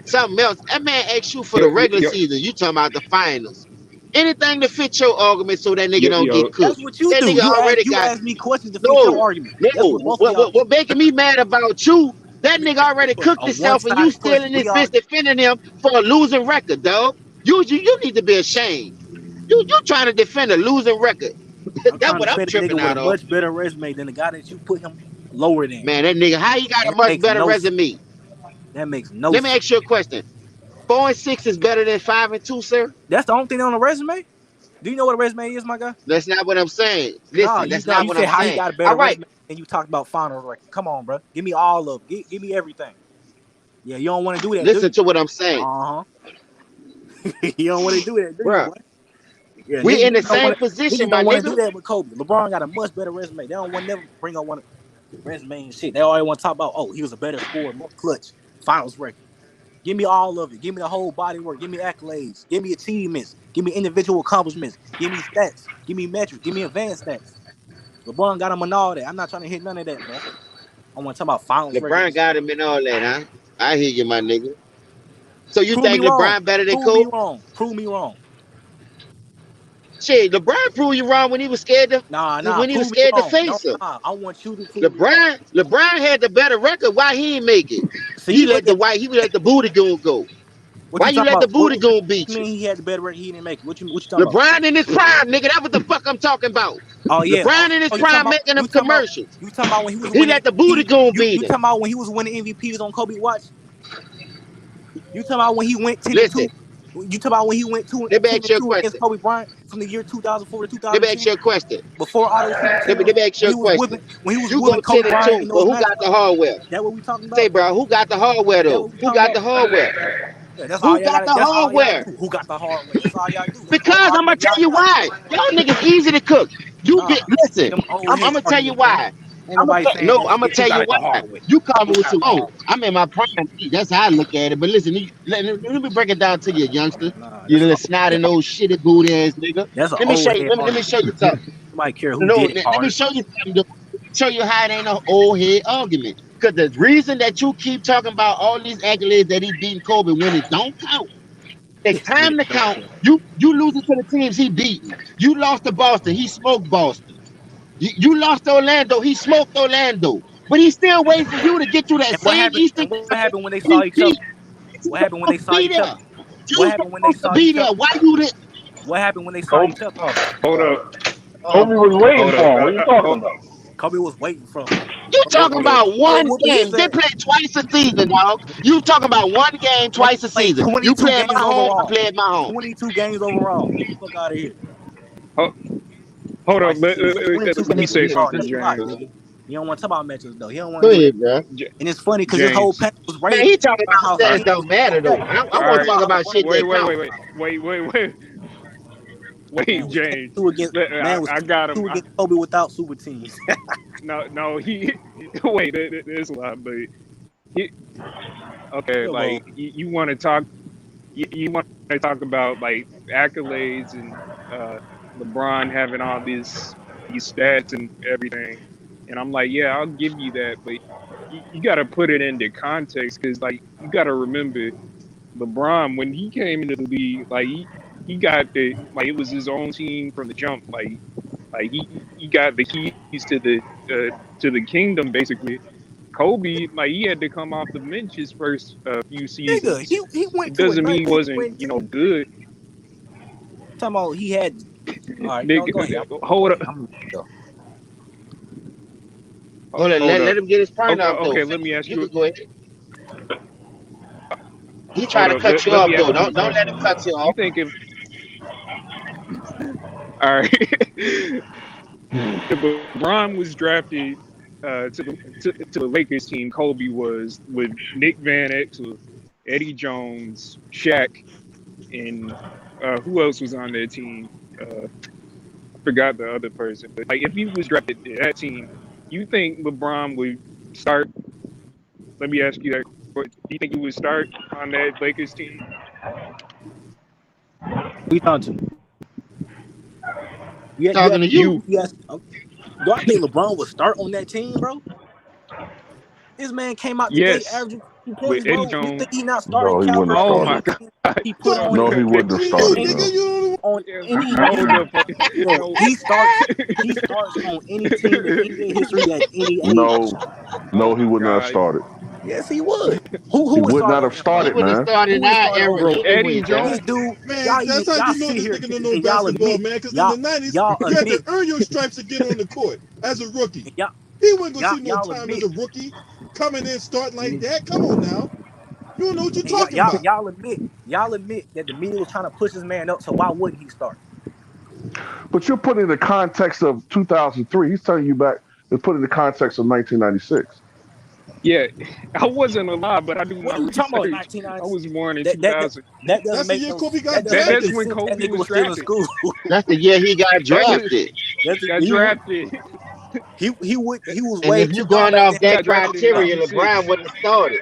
Speaker 11: something else. That man asked you for the regular
Speaker 7: Yo,
Speaker 11: season. You talking about the finals. Anything to fit your argument so that nigga don't
Speaker 7: yo,
Speaker 11: get
Speaker 5: That's
Speaker 11: cooked.
Speaker 5: what you
Speaker 11: That
Speaker 5: do.
Speaker 11: nigga already
Speaker 5: You
Speaker 11: got
Speaker 5: ask me questions to fit your
Speaker 11: no,
Speaker 5: argument. That's
Speaker 11: no.
Speaker 5: what both of y'all do.
Speaker 11: What making me mad about you? That nigga already
Speaker 5: What,
Speaker 11: cooked
Speaker 5: a
Speaker 11: himself, and you
Speaker 5: one-sided
Speaker 11: still
Speaker 5: question.
Speaker 11: in
Speaker 5: We
Speaker 11: his
Speaker 5: all
Speaker 11: bitch defending him for a losing record, dog. You need to be ashamed. You trying to defend a losing record.
Speaker 5: I'm
Speaker 11: That's
Speaker 5: trying to
Speaker 11: what I'm
Speaker 5: defend a
Speaker 11: tripping
Speaker 5: nigga with a
Speaker 11: out on.
Speaker 5: much better resume than the guy that you put him lower than.
Speaker 11: Man, that nigga, how he got a
Speaker 5: That
Speaker 11: much
Speaker 5: makes
Speaker 11: better
Speaker 5: no sense.
Speaker 11: resume?
Speaker 5: That makes no
Speaker 11: Let me
Speaker 5: sense.
Speaker 11: ask you a question. 4-6 is better than 5-2, sir?
Speaker 5: That's the only thing on the resume. Do you know what a resume is, my guy?
Speaker 11: That's not what I'm saying.
Speaker 5: Nah,
Speaker 11: Listen, that's
Speaker 5: no.
Speaker 11: not
Speaker 5: You
Speaker 11: what
Speaker 5: said
Speaker 11: I'm
Speaker 5: how he
Speaker 11: saying.
Speaker 5: got a
Speaker 11: All
Speaker 5: better
Speaker 11: right,
Speaker 5: resume, and you talked about finals record. Come on, bro. Give me all of it. Give me everything. Yeah, you don't want to do that, do
Speaker 11: listen
Speaker 5: you?
Speaker 11: to what I'm saying.
Speaker 5: Uh huh. You don't want to do that, do you,
Speaker 11: Bruh,
Speaker 5: boy? Yeah,
Speaker 11: we in the
Speaker 5: niggas don't
Speaker 11: same
Speaker 5: want to.
Speaker 11: position,
Speaker 5: Niggas
Speaker 11: my
Speaker 5: don't want to do
Speaker 11: nigga.
Speaker 5: that with Kobe. LeBron got a much better resume. They don't want to never bring up one resume and shit. They always want to talk about, oh, he was a better scorer, more clutch, finals record. Give me all of it. Give me the whole body work. Give me accolades. Give me achievements. Give me individual accomplishments. Give me stats. Give me metrics. Give me advanced stats. LeBron got him on all that. I'm not trying to hit none of that, bro. I want to talk about finals record and
Speaker 11: LeBron
Speaker 5: shit.
Speaker 11: got him in all that, huh? I hear you, my nigga. So you
Speaker 5: Prove me
Speaker 11: think
Speaker 5: wrong.
Speaker 11: LeBron better than
Speaker 5: Prove me
Speaker 11: Kobe?
Speaker 5: wrong. Prove me wrong.
Speaker 11: Shit, LeBron proved you wrong when he was scared
Speaker 5: Nah. Prove me
Speaker 11: to
Speaker 5: wrong. No,
Speaker 11: face him.
Speaker 5: nah. I want you to prove me wrong.
Speaker 11: LeBron had the better record. Why he ain't make it?
Speaker 5: See, look at
Speaker 11: He let the booty goon go.
Speaker 5: what
Speaker 11: Why
Speaker 5: you
Speaker 11: you
Speaker 5: talking
Speaker 11: let the
Speaker 5: about.
Speaker 11: booty goon
Speaker 5: You
Speaker 11: beat you?
Speaker 5: mean he had the better record? He didn't make it. What you talking about?
Speaker 11: LeBron in his prime, nigga. That's what the fuck I'm talking about.
Speaker 5: Oh yeah.
Speaker 11: LeBron in his
Speaker 5: Oh, you talking
Speaker 11: prime
Speaker 5: about
Speaker 11: making them commercials.
Speaker 5: you talking about when he was
Speaker 11: He
Speaker 5: winning
Speaker 11: let the booty
Speaker 5: MVP.
Speaker 11: goon
Speaker 5: You
Speaker 11: beat him.
Speaker 5: talking about when he was winning MVPs on Kobe watch? You talking about when he went 10 and
Speaker 11: Listen,
Speaker 5: 2? You talking about when he went
Speaker 11: let me
Speaker 5: 10
Speaker 11: ask
Speaker 5: and
Speaker 11: you a
Speaker 5: 2 against
Speaker 11: question.
Speaker 5: Kobe Bryant from the year 2004 to
Speaker 11: Let me ask
Speaker 5: 2010
Speaker 11: you a question.
Speaker 5: before all those
Speaker 11: Let
Speaker 5: championships?
Speaker 11: me ask you a question.
Speaker 5: When he was
Speaker 11: You
Speaker 5: whooping
Speaker 11: go
Speaker 5: Kobe
Speaker 11: 10 and
Speaker 5: Bryant
Speaker 11: 2,
Speaker 5: in
Speaker 11: but
Speaker 5: those
Speaker 11: who got
Speaker 5: matchups?
Speaker 11: the hardware?
Speaker 5: That what we talking
Speaker 11: Say,
Speaker 5: about?
Speaker 11: bro, who got the hardware
Speaker 5: That
Speaker 11: though?
Speaker 5: what we
Speaker 11: Who
Speaker 5: talking
Speaker 11: got
Speaker 5: about?
Speaker 11: the hardware?
Speaker 5: Yeah, that's all
Speaker 11: Who
Speaker 5: y'all
Speaker 11: got
Speaker 5: got.
Speaker 11: the
Speaker 5: That's all y'all
Speaker 11: hardware?
Speaker 5: do. Who got the hard way? That's all y'all do. That's the only
Speaker 11: Because I'm gonna
Speaker 5: argument
Speaker 11: tell
Speaker 5: y'all
Speaker 11: you
Speaker 5: got.
Speaker 11: why. Y'all niggas easy to cook.
Speaker 5: Nah,
Speaker 11: Listen.
Speaker 5: them old
Speaker 11: I'm
Speaker 5: head
Speaker 11: gonna tell you
Speaker 5: arguments, bro.
Speaker 11: why.
Speaker 5: Ain't nobody saying
Speaker 11: No,
Speaker 5: that
Speaker 11: I'm gonna
Speaker 5: shit. Who
Speaker 11: tell
Speaker 5: got
Speaker 11: you
Speaker 5: it the
Speaker 11: why.
Speaker 5: hard way?
Speaker 11: You call me
Speaker 5: Who
Speaker 11: with
Speaker 5: got it
Speaker 11: some.
Speaker 5: the
Speaker 11: Oh,
Speaker 5: hard way?
Speaker 11: I'm in my prime. That's how I look at it. But listen, let me break it down to you, youngster.
Speaker 5: Nah,
Speaker 11: You
Speaker 5: that's an
Speaker 11: little
Speaker 5: old
Speaker 11: snotty
Speaker 5: head.
Speaker 11: nose shitty booty ass nigga.
Speaker 5: That's an
Speaker 11: Let me show
Speaker 5: old
Speaker 11: you.
Speaker 5: head
Speaker 11: Let me
Speaker 5: argument.
Speaker 11: show you something.
Speaker 5: Nobody care who
Speaker 11: No,
Speaker 5: did it
Speaker 11: let me
Speaker 5: hard.
Speaker 11: show you something. Show you how it ain't no old head argument. Because the reason that you keep talking about all these accolades that he beating Kobe when it don't count, it's
Speaker 10: When
Speaker 11: time
Speaker 10: it
Speaker 11: to
Speaker 10: don't
Speaker 11: count.
Speaker 10: count.
Speaker 11: You losing to the teams he beating. You lost to Boston. He smoked Boston. You lost to Orlando. He smoked Orlando. But he's still waiting for you to get to that
Speaker 10: And what
Speaker 11: same
Speaker 10: happened?
Speaker 11: Eastern
Speaker 10: And what
Speaker 11: Conference
Speaker 10: happened when they saw
Speaker 11: he
Speaker 10: each
Speaker 11: beat.
Speaker 10: other?
Speaker 11: You
Speaker 10: What happened when they
Speaker 11: supposed to
Speaker 10: saw
Speaker 11: be
Speaker 10: each
Speaker 11: there.
Speaker 10: other? What
Speaker 11: You
Speaker 10: happened when they
Speaker 11: supposed to
Speaker 10: saw
Speaker 11: be
Speaker 10: each
Speaker 11: there.
Speaker 10: other?
Speaker 11: Why you did?
Speaker 10: What happened when they saw
Speaker 8: Kobe,
Speaker 10: each other?
Speaker 8: hold up.
Speaker 11: Oh
Speaker 8: Kobe
Speaker 11: my
Speaker 8: was
Speaker 11: God.
Speaker 8: waiting
Speaker 7: Hold
Speaker 8: for
Speaker 7: up.
Speaker 8: him. What are you talking about?
Speaker 10: Kobe was waiting for him.
Speaker 11: You
Speaker 10: Kobe,
Speaker 11: talking
Speaker 7: Hold up.
Speaker 11: about
Speaker 10: Kobe
Speaker 11: one
Speaker 10: whooping his
Speaker 11: game. They
Speaker 10: ass.
Speaker 11: play twice a season, dog. You talking about one game
Speaker 10: Man,
Speaker 11: twice a
Speaker 10: played
Speaker 11: season. You
Speaker 10: 22
Speaker 11: play at
Speaker 10: games
Speaker 11: my home, I
Speaker 10: overall.
Speaker 11: play at my home.
Speaker 10: 22 games overall. Fuck out of here.
Speaker 7: Ho- Hold up.
Speaker 10: Twice a season. 22
Speaker 7: Let me
Speaker 10: games
Speaker 7: say
Speaker 10: overall.
Speaker 7: something,
Speaker 10: That's a lot,
Speaker 7: James.
Speaker 10: nigga. He don't want to talk about matches though. He don't want
Speaker 11: Go
Speaker 10: to do that.
Speaker 11: ahead, bro.
Speaker 10: And it's funny because this whole
Speaker 7: James.
Speaker 10: panel was
Speaker 11: Man,
Speaker 10: raving
Speaker 11: he talking
Speaker 10: about
Speaker 11: about
Speaker 10: how
Speaker 7: All
Speaker 11: stats
Speaker 7: right.
Speaker 10: he
Speaker 11: don't matter though.
Speaker 10: okay.
Speaker 11: I
Speaker 7: All
Speaker 11: want to
Speaker 7: right.
Speaker 11: talk
Speaker 10: How
Speaker 11: about
Speaker 10: LeBron
Speaker 11: shit that
Speaker 7: Wait, wait,
Speaker 11: count.
Speaker 7: wait, wait,
Speaker 10: man
Speaker 7: wait,
Speaker 10: was
Speaker 7: James.
Speaker 10: 22 against man was
Speaker 7: I got him.
Speaker 10: 22 against Kobe without super teams.
Speaker 7: No, he. Wait, there's a lot, but he. Okay,
Speaker 10: Come on.
Speaker 7: like you want to talk. You want to talk about like accolades and LeBron having all these stats and everything, and I'm like, yeah, I'll give you that, but you got to put it into context because like you got to remember LeBron when he came into the league, like he got the like it was his own team from the jump, like he got the keys to the kingdom basically. Kobe, like he had to come off the bench his first few
Speaker 10: Nigga,
Speaker 7: seasons.
Speaker 10: he went
Speaker 7: It
Speaker 10: to a
Speaker 7: doesn't mean he
Speaker 10: 19
Speaker 7: wasn't,
Speaker 10: win team.
Speaker 7: good.
Speaker 10: Talking about he had all right, no, go ahead. Go
Speaker 7: Hold
Speaker 10: ahead.
Speaker 7: up,
Speaker 10: I'm go.
Speaker 11: Hold on,
Speaker 7: hold
Speaker 11: let
Speaker 7: up.
Speaker 11: him get his point
Speaker 7: Okay,
Speaker 11: off though.
Speaker 7: okay. Let me ask
Speaker 11: You can
Speaker 7: you.
Speaker 11: go ahead. He try
Speaker 7: Hold
Speaker 11: to
Speaker 7: up.
Speaker 11: cut you
Speaker 7: Let
Speaker 11: off
Speaker 7: me
Speaker 11: though.
Speaker 7: ask you a
Speaker 11: Don't let him
Speaker 7: question.
Speaker 11: cut you
Speaker 7: You
Speaker 11: off.
Speaker 7: think if all right, if LeBron was drafted to the Lakers team, Kobe was with Nick Van Exel, Eddie Jones, Shaq, and who else was on their team? I forgot the other person, but like if he was drafted to that team, you think LeBron would start? Let me ask you that. Do you think he would start on that Lakers team?
Speaker 10: Who you talking to?
Speaker 11: Talking to you.
Speaker 7: You,
Speaker 10: You ask, do I think LeBron would start on that team, bro? This man came out the gate
Speaker 7: yes,
Speaker 10: averaging 50
Speaker 7: with
Speaker 10: points,
Speaker 7: Eddie
Speaker 10: bro. You
Speaker 7: Jones.
Speaker 10: think he not starting
Speaker 2: No, he wouldn't
Speaker 10: caliber
Speaker 2: have
Speaker 10: on
Speaker 7: Oh
Speaker 10: any
Speaker 7: my
Speaker 2: started.
Speaker 10: team
Speaker 7: God!
Speaker 10: he put
Speaker 7: Hold
Speaker 10: on
Speaker 2: No, he
Speaker 7: on,
Speaker 2: wouldn't have
Speaker 10: on
Speaker 2: started,
Speaker 10: any
Speaker 2: bro.
Speaker 10: on any
Speaker 7: hold up,
Speaker 10: bro,
Speaker 7: no.
Speaker 10: he starts on any team in NBA history at any age.
Speaker 2: No,
Speaker 7: Oh
Speaker 2: no, he
Speaker 7: my
Speaker 2: would not have
Speaker 7: God,
Speaker 2: started.
Speaker 10: Yes, he would.
Speaker 2: He
Speaker 10: Who would
Speaker 2: would
Speaker 10: start
Speaker 2: not
Speaker 10: on
Speaker 2: have
Speaker 10: him,
Speaker 11: He
Speaker 10: bro?
Speaker 2: started,
Speaker 11: would have
Speaker 2: man.
Speaker 11: started
Speaker 10: Who
Speaker 11: in
Speaker 10: would
Speaker 11: our
Speaker 10: start
Speaker 11: era
Speaker 10: over him?
Speaker 11: anyway,
Speaker 7: Eddie
Speaker 11: dog.
Speaker 10: This
Speaker 7: Jones.
Speaker 10: dude,
Speaker 1: Man, that's how
Speaker 10: y'all
Speaker 1: you know
Speaker 10: sit
Speaker 1: this
Speaker 10: here
Speaker 1: nigga don't know
Speaker 10: and y'all
Speaker 1: basketball,
Speaker 10: admit
Speaker 1: man. Because in the 90s, you had to
Speaker 10: admit
Speaker 1: earn your stripes to get on the court as a rookie.
Speaker 10: y'all
Speaker 1: He wasn't going to
Speaker 10: y'all
Speaker 1: see no
Speaker 10: y'all
Speaker 1: time as
Speaker 10: admit
Speaker 1: a rookie coming in starting like
Speaker 10: and
Speaker 1: that. Come on now. You don't know what you're
Speaker 10: y'all
Speaker 1: talking about.
Speaker 10: y'all admit that the media was trying to push this man up. So why wouldn't he start?
Speaker 2: But you're putting in the context of 2003. He's telling you back to put in the context of 1996.
Speaker 7: Yeah, I wasn't alive, but I do
Speaker 10: What
Speaker 7: my
Speaker 10: are you talking about?
Speaker 7: research. I
Speaker 10: 1996?
Speaker 7: was born in
Speaker 10: That that that,
Speaker 7: 2000.
Speaker 10: that doesn't
Speaker 1: That's the
Speaker 10: make
Speaker 1: year
Speaker 10: no
Speaker 1: Kobe
Speaker 10: that
Speaker 1: got
Speaker 10: doesn't make
Speaker 7: That's
Speaker 10: any
Speaker 1: drafted.
Speaker 7: when
Speaker 10: sense. That
Speaker 7: Kobe
Speaker 10: nigga
Speaker 7: was
Speaker 10: was still in
Speaker 7: drafted.
Speaker 10: school.
Speaker 11: That's the year he got
Speaker 7: That was
Speaker 11: drafted.
Speaker 10: That's
Speaker 7: got
Speaker 10: he
Speaker 7: drafted.
Speaker 10: he was
Speaker 11: And
Speaker 10: way
Speaker 11: if
Speaker 10: too
Speaker 11: you
Speaker 10: young
Speaker 11: going
Speaker 10: back
Speaker 11: off
Speaker 10: then.
Speaker 7: He
Speaker 11: that
Speaker 7: got drafted in
Speaker 11: criteria, LeBron
Speaker 7: '96.
Speaker 11: wouldn't have started.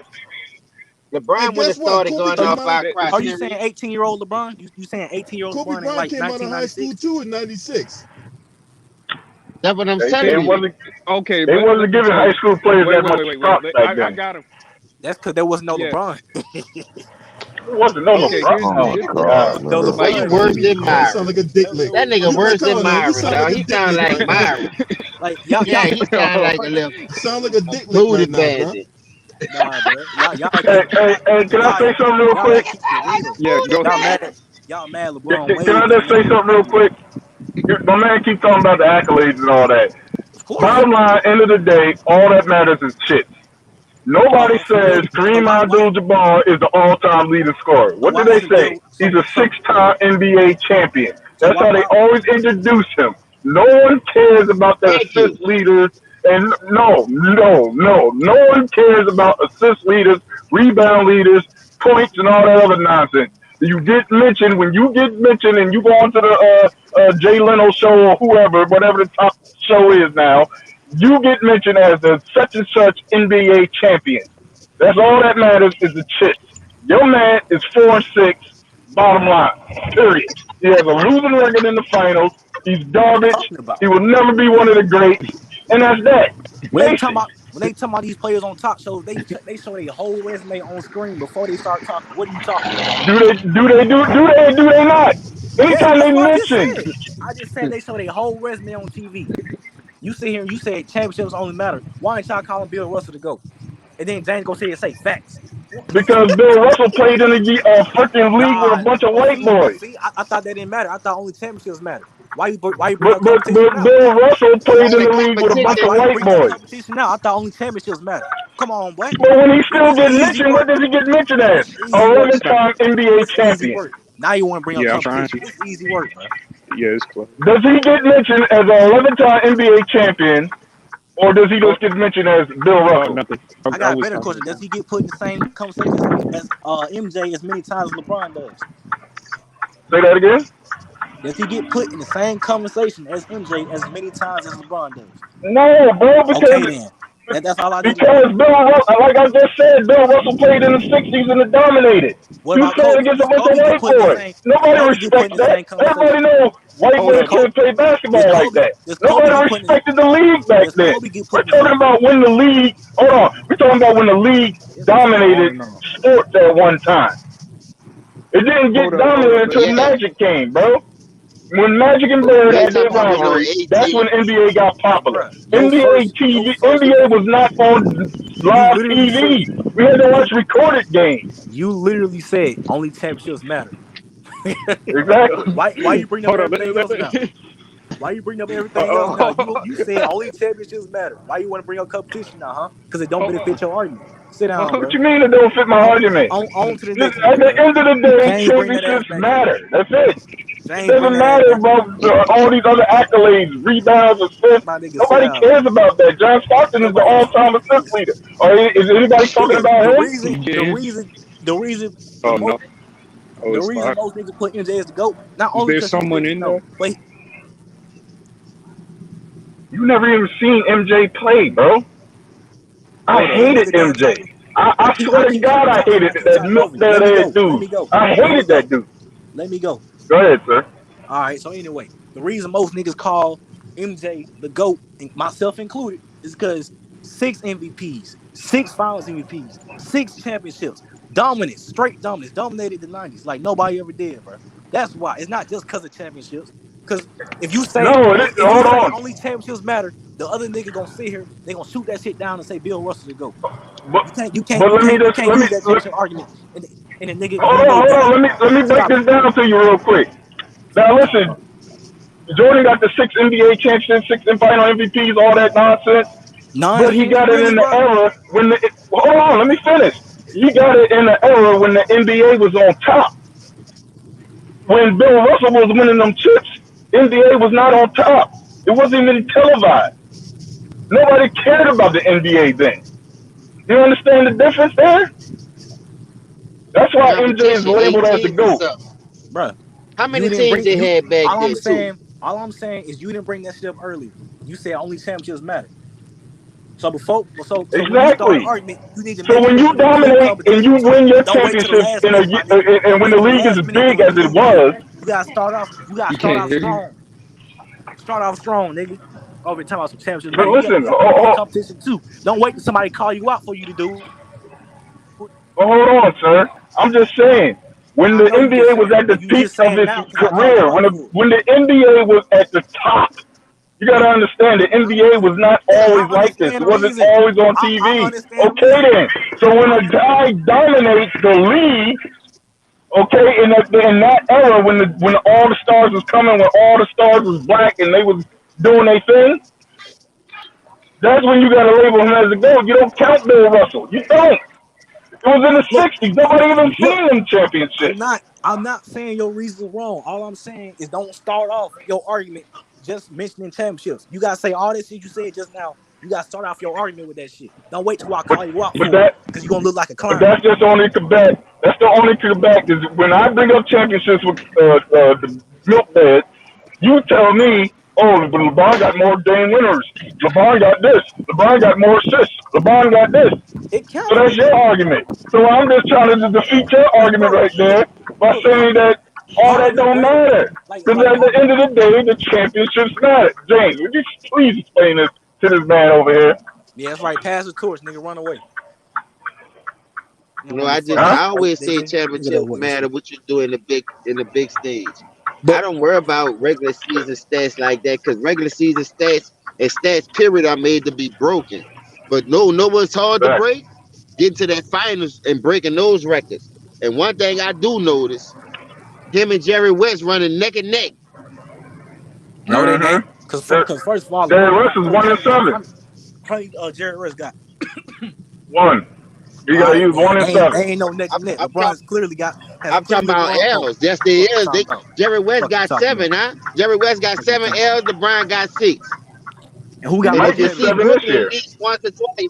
Speaker 11: LeBron
Speaker 1: And
Speaker 11: wouldn't have
Speaker 1: guess what?
Speaker 11: started
Speaker 1: Kobe
Speaker 11: going
Speaker 7: So
Speaker 1: came
Speaker 11: off
Speaker 1: out.
Speaker 11: our
Speaker 7: that,
Speaker 10: Are you saying
Speaker 11: criteria.
Speaker 10: 18-year-old LeBron? You saying 18-year-old
Speaker 1: Kobe
Speaker 10: LeBron in
Speaker 1: Bryant
Speaker 10: like
Speaker 1: came out of high school
Speaker 10: 1996?
Speaker 1: too in '96.
Speaker 11: That's what I'm
Speaker 8: They
Speaker 11: telling you.
Speaker 8: wasn't
Speaker 7: okay?
Speaker 8: they wasn't
Speaker 7: Let me
Speaker 8: giving
Speaker 7: tell
Speaker 8: high
Speaker 7: you.
Speaker 8: school players
Speaker 7: Wait,
Speaker 8: that
Speaker 7: wait,
Speaker 8: much
Speaker 7: wait, wait, wait.
Speaker 8: props back
Speaker 7: I
Speaker 8: then.
Speaker 7: got him.
Speaker 10: That's because there was no
Speaker 7: Yeah.
Speaker 10: LeBron.
Speaker 8: There wasn't no
Speaker 7: Okay.
Speaker 8: LeBron.
Speaker 7: Here's
Speaker 2: Oh
Speaker 7: the
Speaker 8: Oh
Speaker 2: my
Speaker 8: my
Speaker 7: difference.
Speaker 8: God.
Speaker 2: God,
Speaker 10: No
Speaker 2: man.
Speaker 7: Like
Speaker 11: He
Speaker 10: LeBron.
Speaker 11: worse than
Speaker 1: Man, you sound
Speaker 11: Myron.
Speaker 1: like a dicklick.
Speaker 11: That nigga
Speaker 1: You man,
Speaker 11: worse
Speaker 1: come
Speaker 11: than
Speaker 1: on now. You
Speaker 11: Myron,
Speaker 1: sound like
Speaker 11: dog.
Speaker 1: a
Speaker 11: He sound
Speaker 1: dicklick
Speaker 11: like
Speaker 1: right now.
Speaker 11: Myron.
Speaker 10: Like
Speaker 11: Yeah, he sound like a little
Speaker 1: You sound like a
Speaker 11: a
Speaker 1: dicklick
Speaker 11: booty
Speaker 1: right now, bro.
Speaker 11: bandit.
Speaker 10: Nah, bro. Y'all
Speaker 8: Hey,
Speaker 10: keep
Speaker 8: hey, hey, can I say something real
Speaker 10: y'all
Speaker 8: quick?
Speaker 10: gotta keep it real.
Speaker 7: yeah. Go
Speaker 10: Y'all
Speaker 7: ahead.
Speaker 10: mad y'all mad LeBron
Speaker 8: Can
Speaker 10: way
Speaker 8: I
Speaker 10: too
Speaker 8: just say
Speaker 10: young.
Speaker 8: something real quick? My man keep talking about the accolades and all that.
Speaker 10: Of course.
Speaker 8: Bottom line, end of the day, all that matters is shit. Nobody
Speaker 10: Oh, so
Speaker 8: says
Speaker 10: what so
Speaker 8: Kareem
Speaker 10: why
Speaker 8: Abdul-Jabbar is the all-time leading scorer.
Speaker 10: so
Speaker 8: What do
Speaker 10: why
Speaker 8: they
Speaker 10: isn't there
Speaker 8: say? He's a
Speaker 10: so
Speaker 8: six-time NBA champion.
Speaker 10: so
Speaker 8: That's how they
Speaker 10: why
Speaker 8: always introduce him. No one cares about the
Speaker 11: Thank you.
Speaker 8: assist leaders. And no one cares about assist leaders, rebound leaders, points, and all that other nonsense. You get mentioned when you get mentioned, and you go onto the Jay Leno show or whoever, whatever the top show is now. You get mentioned as the such and such NBA champion. That's all that matters is the chips. Your man is 4-6. Bottom line, period. He has a losing record in the finals. He's
Speaker 10: what are you
Speaker 8: garbage.
Speaker 10: talking about?
Speaker 8: He will never be one of the greats. and that's that.
Speaker 5: When they
Speaker 8: Basic.
Speaker 5: talking about these players on talk shows, they show their whole resume on screen before they start talking. What are you talking about?
Speaker 8: Do they not?
Speaker 5: Yes,
Speaker 8: Anytime
Speaker 5: that's
Speaker 8: they
Speaker 5: what I just
Speaker 8: mention,
Speaker 5: said. I just said they show their whole resume on TV. You sit here and you say championships only matter. Why ain't y'all calling Bill Russell to go? And then James go sit and say facts.
Speaker 8: because Bill Russell played in a freaking league with a
Speaker 5: Nah,
Speaker 8: bunch of white boys.
Speaker 5: I thought that didn't matter. I thought only championships matter. Why you bring
Speaker 8: But
Speaker 5: up competition now?
Speaker 8: Bill Russell played in
Speaker 11: The
Speaker 8: the league with a bunch of
Speaker 5: Why
Speaker 11: competition.
Speaker 5: you
Speaker 8: white
Speaker 5: bring up
Speaker 8: boys.
Speaker 5: competition now? I thought only championships matter. Come on, boy.
Speaker 8: But when he still
Speaker 5: This
Speaker 8: get
Speaker 5: easy
Speaker 8: mentioned, what
Speaker 5: work.
Speaker 8: does he get mentioned as?
Speaker 5: This easy work.
Speaker 8: 11-time NBA
Speaker 5: This easy
Speaker 8: champion.
Speaker 5: work. Now you want to bring up
Speaker 7: Yeah, I'm trying
Speaker 5: competition.
Speaker 7: to.
Speaker 5: This easy work, bro.
Speaker 7: Yeah, it's close.
Speaker 8: Does he get mentioned as an 11-time NBA champion, or does he
Speaker 7: Oh,
Speaker 8: just get mentioned as Bill Russell?
Speaker 7: nothing.
Speaker 5: I
Speaker 7: I
Speaker 5: got a
Speaker 7: was
Speaker 5: better
Speaker 7: talking.
Speaker 5: question. Does he get put in the same conversation as MJ as many times as LeBron does?
Speaker 8: Say that again?
Speaker 5: Does he get put in the same conversation as MJ as many times as LeBron does?
Speaker 8: No, bro,
Speaker 5: Okay, then. That's all I need to know.
Speaker 8: because Bill Russell, like I just said, Bill Russell played in the '60s and it dominated.
Speaker 5: What
Speaker 8: He was
Speaker 5: about
Speaker 8: playing
Speaker 5: Kobe?
Speaker 8: against a
Speaker 5: Does
Speaker 8: bunch of
Speaker 5: Kobe get
Speaker 8: white
Speaker 5: put in the
Speaker 8: boys.
Speaker 5: same? Does
Speaker 8: Nobody
Speaker 5: Kobe get put in
Speaker 8: respects
Speaker 5: the
Speaker 8: that.
Speaker 5: same
Speaker 8: Everybody
Speaker 5: conversation?
Speaker 8: knows white
Speaker 5: Does
Speaker 8: boys
Speaker 5: Kobe?
Speaker 8: can't play
Speaker 5: Does
Speaker 8: basketball like
Speaker 5: Kobe?
Speaker 8: that.
Speaker 5: Does Kobe
Speaker 8: Nobody
Speaker 5: get put in?
Speaker 8: respected the league back
Speaker 5: Does
Speaker 8: then.
Speaker 5: Kobe get
Speaker 8: We're
Speaker 5: put in the
Speaker 8: talking
Speaker 5: same?
Speaker 8: about when the league. Hold on. We're talking about when the league
Speaker 7: Yes, that's what I want
Speaker 8: dominated
Speaker 7: to know.
Speaker 8: sports at one time. It didn't get
Speaker 7: Hold up.
Speaker 8: dominated until
Speaker 11: Yeah.
Speaker 8: Magic came, bro. When Magic and Bird
Speaker 11: They
Speaker 8: had
Speaker 11: talking
Speaker 8: their
Speaker 11: about when
Speaker 8: rivalry, that's when
Speaker 11: 08
Speaker 8: NBA got popular.
Speaker 5: Bruh, your first
Speaker 8: NBA was not on
Speaker 5: you
Speaker 8: live
Speaker 5: literally said
Speaker 8: TV. We had to watch
Speaker 5: you
Speaker 8: recorded games.
Speaker 5: you literally said only championships matter.
Speaker 8: Exactly.
Speaker 5: Why you bring up
Speaker 7: Hold up.
Speaker 5: everything else now? Why you bring up everything else now? You said only championships matter. Why you want to bring up competition now, huh? Because it don't benefit your argument. Sit down,
Speaker 8: What
Speaker 5: bro.
Speaker 8: you mean it don't fit my argument?
Speaker 5: On to the next
Speaker 8: At
Speaker 5: nigga,
Speaker 8: the
Speaker 5: bro.
Speaker 8: end of the day,
Speaker 5: James, bring that ass
Speaker 8: championships
Speaker 5: back here.
Speaker 8: matter. That's it. It
Speaker 5: James, bring
Speaker 8: doesn't
Speaker 5: that ass
Speaker 8: matter
Speaker 5: back here.
Speaker 8: about all these other accolades, rebounds, assists.
Speaker 5: My nigga, sit
Speaker 8: Nobody
Speaker 5: down.
Speaker 8: cares about that. John Stockton is the
Speaker 5: Nobody.
Speaker 8: all-time assist leader. Or is anybody talking
Speaker 5: Nigga,
Speaker 8: about him?
Speaker 5: the reason
Speaker 7: Oh no. Oh,
Speaker 5: the
Speaker 7: it's
Speaker 5: reason
Speaker 7: locked.
Speaker 5: most niggas put MJ as the GOAT, not
Speaker 7: Is
Speaker 5: only
Speaker 7: there
Speaker 5: because he's
Speaker 7: someone
Speaker 5: the
Speaker 7: in there?
Speaker 5: but
Speaker 8: You never even seen MJ play, bro. I
Speaker 5: bro, he
Speaker 8: hated
Speaker 5: never done
Speaker 8: MJ.
Speaker 5: talking.
Speaker 8: I
Speaker 5: I
Speaker 8: swear to
Speaker 5: keep
Speaker 8: God, I
Speaker 5: talking and
Speaker 8: hated
Speaker 5: I keep
Speaker 8: that
Speaker 5: talking
Speaker 8: milk
Speaker 5: over you.
Speaker 8: that
Speaker 5: Let me
Speaker 8: ass
Speaker 5: go. Let
Speaker 8: dude.
Speaker 5: me go.
Speaker 8: I
Speaker 5: Let me
Speaker 8: hated that
Speaker 5: go.
Speaker 8: dude.
Speaker 5: Let me go.
Speaker 8: Go ahead, sir.
Speaker 5: All right. So anyway, the reason most niggas call MJ the GOAT, and myself included, is because 6 MVPs, 6 Finals MVPs, 6 championships, dominance, straight dominance, dominated the '90s like nobody ever did, bro. That's why. It's not just because of championships. Because if you say
Speaker 8: No,
Speaker 5: if you
Speaker 8: hold
Speaker 5: say
Speaker 8: on.
Speaker 5: only championships matter, the other nigga gonna sit here, they gonna shoot that shit down and say Bill Russell the GOAT.
Speaker 8: But
Speaker 5: You can't you can't
Speaker 8: but
Speaker 5: you
Speaker 8: let me
Speaker 5: can't you
Speaker 8: just
Speaker 5: can't use that championship argument and the nigga you know
Speaker 8: hold
Speaker 5: better.
Speaker 8: on. Let me break
Speaker 5: Stop
Speaker 8: this
Speaker 5: it.
Speaker 8: down to you real quick. Now listen, Jordan got the 6 NBA championships, 6 final MVPs, all that nonsense. But he
Speaker 5: Nonsense,
Speaker 8: got it
Speaker 5: really,
Speaker 8: in the
Speaker 5: bro?
Speaker 8: era when hold on, let me finish. He got it in the era when the NBA was on top. When Bill Russell was winning them chips, NBA was not on top. It wasn't even televised. Nobody cared about the NBA then. You understand the difference there? That's why MJ is
Speaker 11: competition.
Speaker 8: labeled
Speaker 11: Eight
Speaker 8: as the
Speaker 11: teams and
Speaker 8: GOAT.
Speaker 11: stuff.
Speaker 5: Bruh,
Speaker 11: How
Speaker 5: you
Speaker 11: many
Speaker 5: didn't
Speaker 11: teams
Speaker 5: bring
Speaker 11: they
Speaker 5: you.
Speaker 11: had back then too?
Speaker 5: All I'm saying is you didn't bring that shit up earlier. You said only championships matter. So so when you start an
Speaker 8: Exactly.
Speaker 5: argument, you need to
Speaker 8: So
Speaker 5: make
Speaker 8: when
Speaker 5: sure
Speaker 8: you
Speaker 5: you include
Speaker 8: dominate and
Speaker 5: competition
Speaker 8: you
Speaker 5: too.
Speaker 8: win your
Speaker 5: Don't wait till the
Speaker 8: championships
Speaker 5: last
Speaker 8: in a
Speaker 5: minute, my nigga.
Speaker 8: and
Speaker 5: Don't
Speaker 8: when
Speaker 5: wait
Speaker 8: the
Speaker 5: till the
Speaker 8: league is
Speaker 5: last
Speaker 8: as
Speaker 5: minute
Speaker 8: big
Speaker 5: when
Speaker 8: as
Speaker 5: you
Speaker 8: it
Speaker 5: lose shit.
Speaker 8: was,
Speaker 5: You gotta start off. You gotta
Speaker 7: You
Speaker 5: start
Speaker 7: can't
Speaker 5: off
Speaker 7: hear me?
Speaker 5: strong. Start off strong, nigga. Over time about some championships
Speaker 8: but
Speaker 5: matter.
Speaker 8: listen,
Speaker 5: You gotta include competition too. Don't wait till somebody call you out for you to do it.
Speaker 8: hold on, sir. I'm just saying, when
Speaker 5: I
Speaker 8: the
Speaker 5: know you just
Speaker 8: NBA was
Speaker 5: saying it,
Speaker 8: at the
Speaker 5: but you
Speaker 8: peak
Speaker 5: just
Speaker 8: of
Speaker 5: saying
Speaker 8: its
Speaker 5: now because I called you
Speaker 8: career,
Speaker 5: out for it.
Speaker 8: when the NBA was at the top, you gotta understand the NBA was not
Speaker 5: Yeah, I
Speaker 8: always like this.
Speaker 5: understand
Speaker 8: It
Speaker 5: the
Speaker 8: wasn't
Speaker 5: reason.
Speaker 8: always on
Speaker 5: I
Speaker 8: TV.
Speaker 5: understand the
Speaker 8: Okay
Speaker 5: reason.
Speaker 8: then. So when a guy dominates the league, okay, in that era when all the stars was coming, when all the stars was black and they was doing their thing, that's when you gotta label him as a GOAT. You don't count Bill Russell. You don't. It was in the
Speaker 5: Look,
Speaker 8: '60s. Nobody even
Speaker 5: look.
Speaker 8: seen them championships.
Speaker 5: I'm not saying your reasons wrong. All I'm saying is don't start off your argument just mentioning championships. You gotta say all this shit you said just now. You gotta start off your argument with that shit. Don't wait till I
Speaker 8: But
Speaker 5: call you out
Speaker 8: but
Speaker 5: for it,
Speaker 8: that
Speaker 5: because you're gonna look like a
Speaker 8: but
Speaker 5: clown.
Speaker 8: that's just only Quebec. That's the only Quebec is when I bring up championships with the milk bed. You tell me, oh, but LeBron got more game winners. LeBron got this. LeBron got more assists. LeBron got this.
Speaker 5: It
Speaker 8: So
Speaker 5: counts,
Speaker 8: that's
Speaker 5: nigga.
Speaker 8: your argument. So I'm just trying to defeat your
Speaker 5: Like,
Speaker 8: argument
Speaker 5: bro,
Speaker 8: right there by
Speaker 5: look,
Speaker 8: saying that all
Speaker 5: how are
Speaker 8: that
Speaker 5: we,
Speaker 8: don't
Speaker 5: bro?
Speaker 8: matter. Because
Speaker 5: Like
Speaker 8: at the
Speaker 5: how
Speaker 8: end of the day, the championships matter. James, would you please explain this to this man over here.
Speaker 5: Yeah, that's right. Pass the torch, nigga. Run away. You
Speaker 11: You
Speaker 5: don't
Speaker 11: know,
Speaker 5: want to fuck
Speaker 11: I
Speaker 5: with
Speaker 11: always say
Speaker 5: nigga. Nigga
Speaker 11: championship
Speaker 5: don't want
Speaker 11: matter
Speaker 5: shit.
Speaker 11: what you do in the big stage. I
Speaker 5: But
Speaker 11: don't worry about regular season stats like that because regular season stats and stats period are made to be broken. But no one's hard to
Speaker 8: Back.
Speaker 11: break. Getting to that finals and breaking those records. And one thing I do notice, him and Jerry West running neck and neck.
Speaker 5: no, they ain't. Cause first of all,
Speaker 8: Jerry
Speaker 5: LeBron
Speaker 8: Russ
Speaker 5: got
Speaker 8: is 1-7.
Speaker 5: how many Jerry Russ got?
Speaker 8: One. He
Speaker 5: All right,
Speaker 8: was
Speaker 5: man.
Speaker 8: 1-7.
Speaker 5: Ain't no neck
Speaker 11: I'm,
Speaker 5: and neck.
Speaker 11: I'm,
Speaker 5: LeBron's has
Speaker 11: I'm talking
Speaker 5: clearly
Speaker 11: about
Speaker 5: won more.
Speaker 11: L's. Yes, they
Speaker 5: Fuck you
Speaker 11: is.
Speaker 5: talking about?
Speaker 11: Jerry West
Speaker 5: Fuck you
Speaker 11: got
Speaker 5: talking about?
Speaker 11: 7, huh? Jerry West got
Speaker 5: Fuck you
Speaker 11: 7
Speaker 5: talking about?
Speaker 11: L's. LeBron got 6.
Speaker 5: And who got
Speaker 11: And
Speaker 5: more
Speaker 11: if
Speaker 8: Mike
Speaker 11: you
Speaker 8: get
Speaker 11: see
Speaker 5: championships?
Speaker 8: 7 this
Speaker 11: Brooklyn at
Speaker 8: year.
Speaker 11: least once or twice,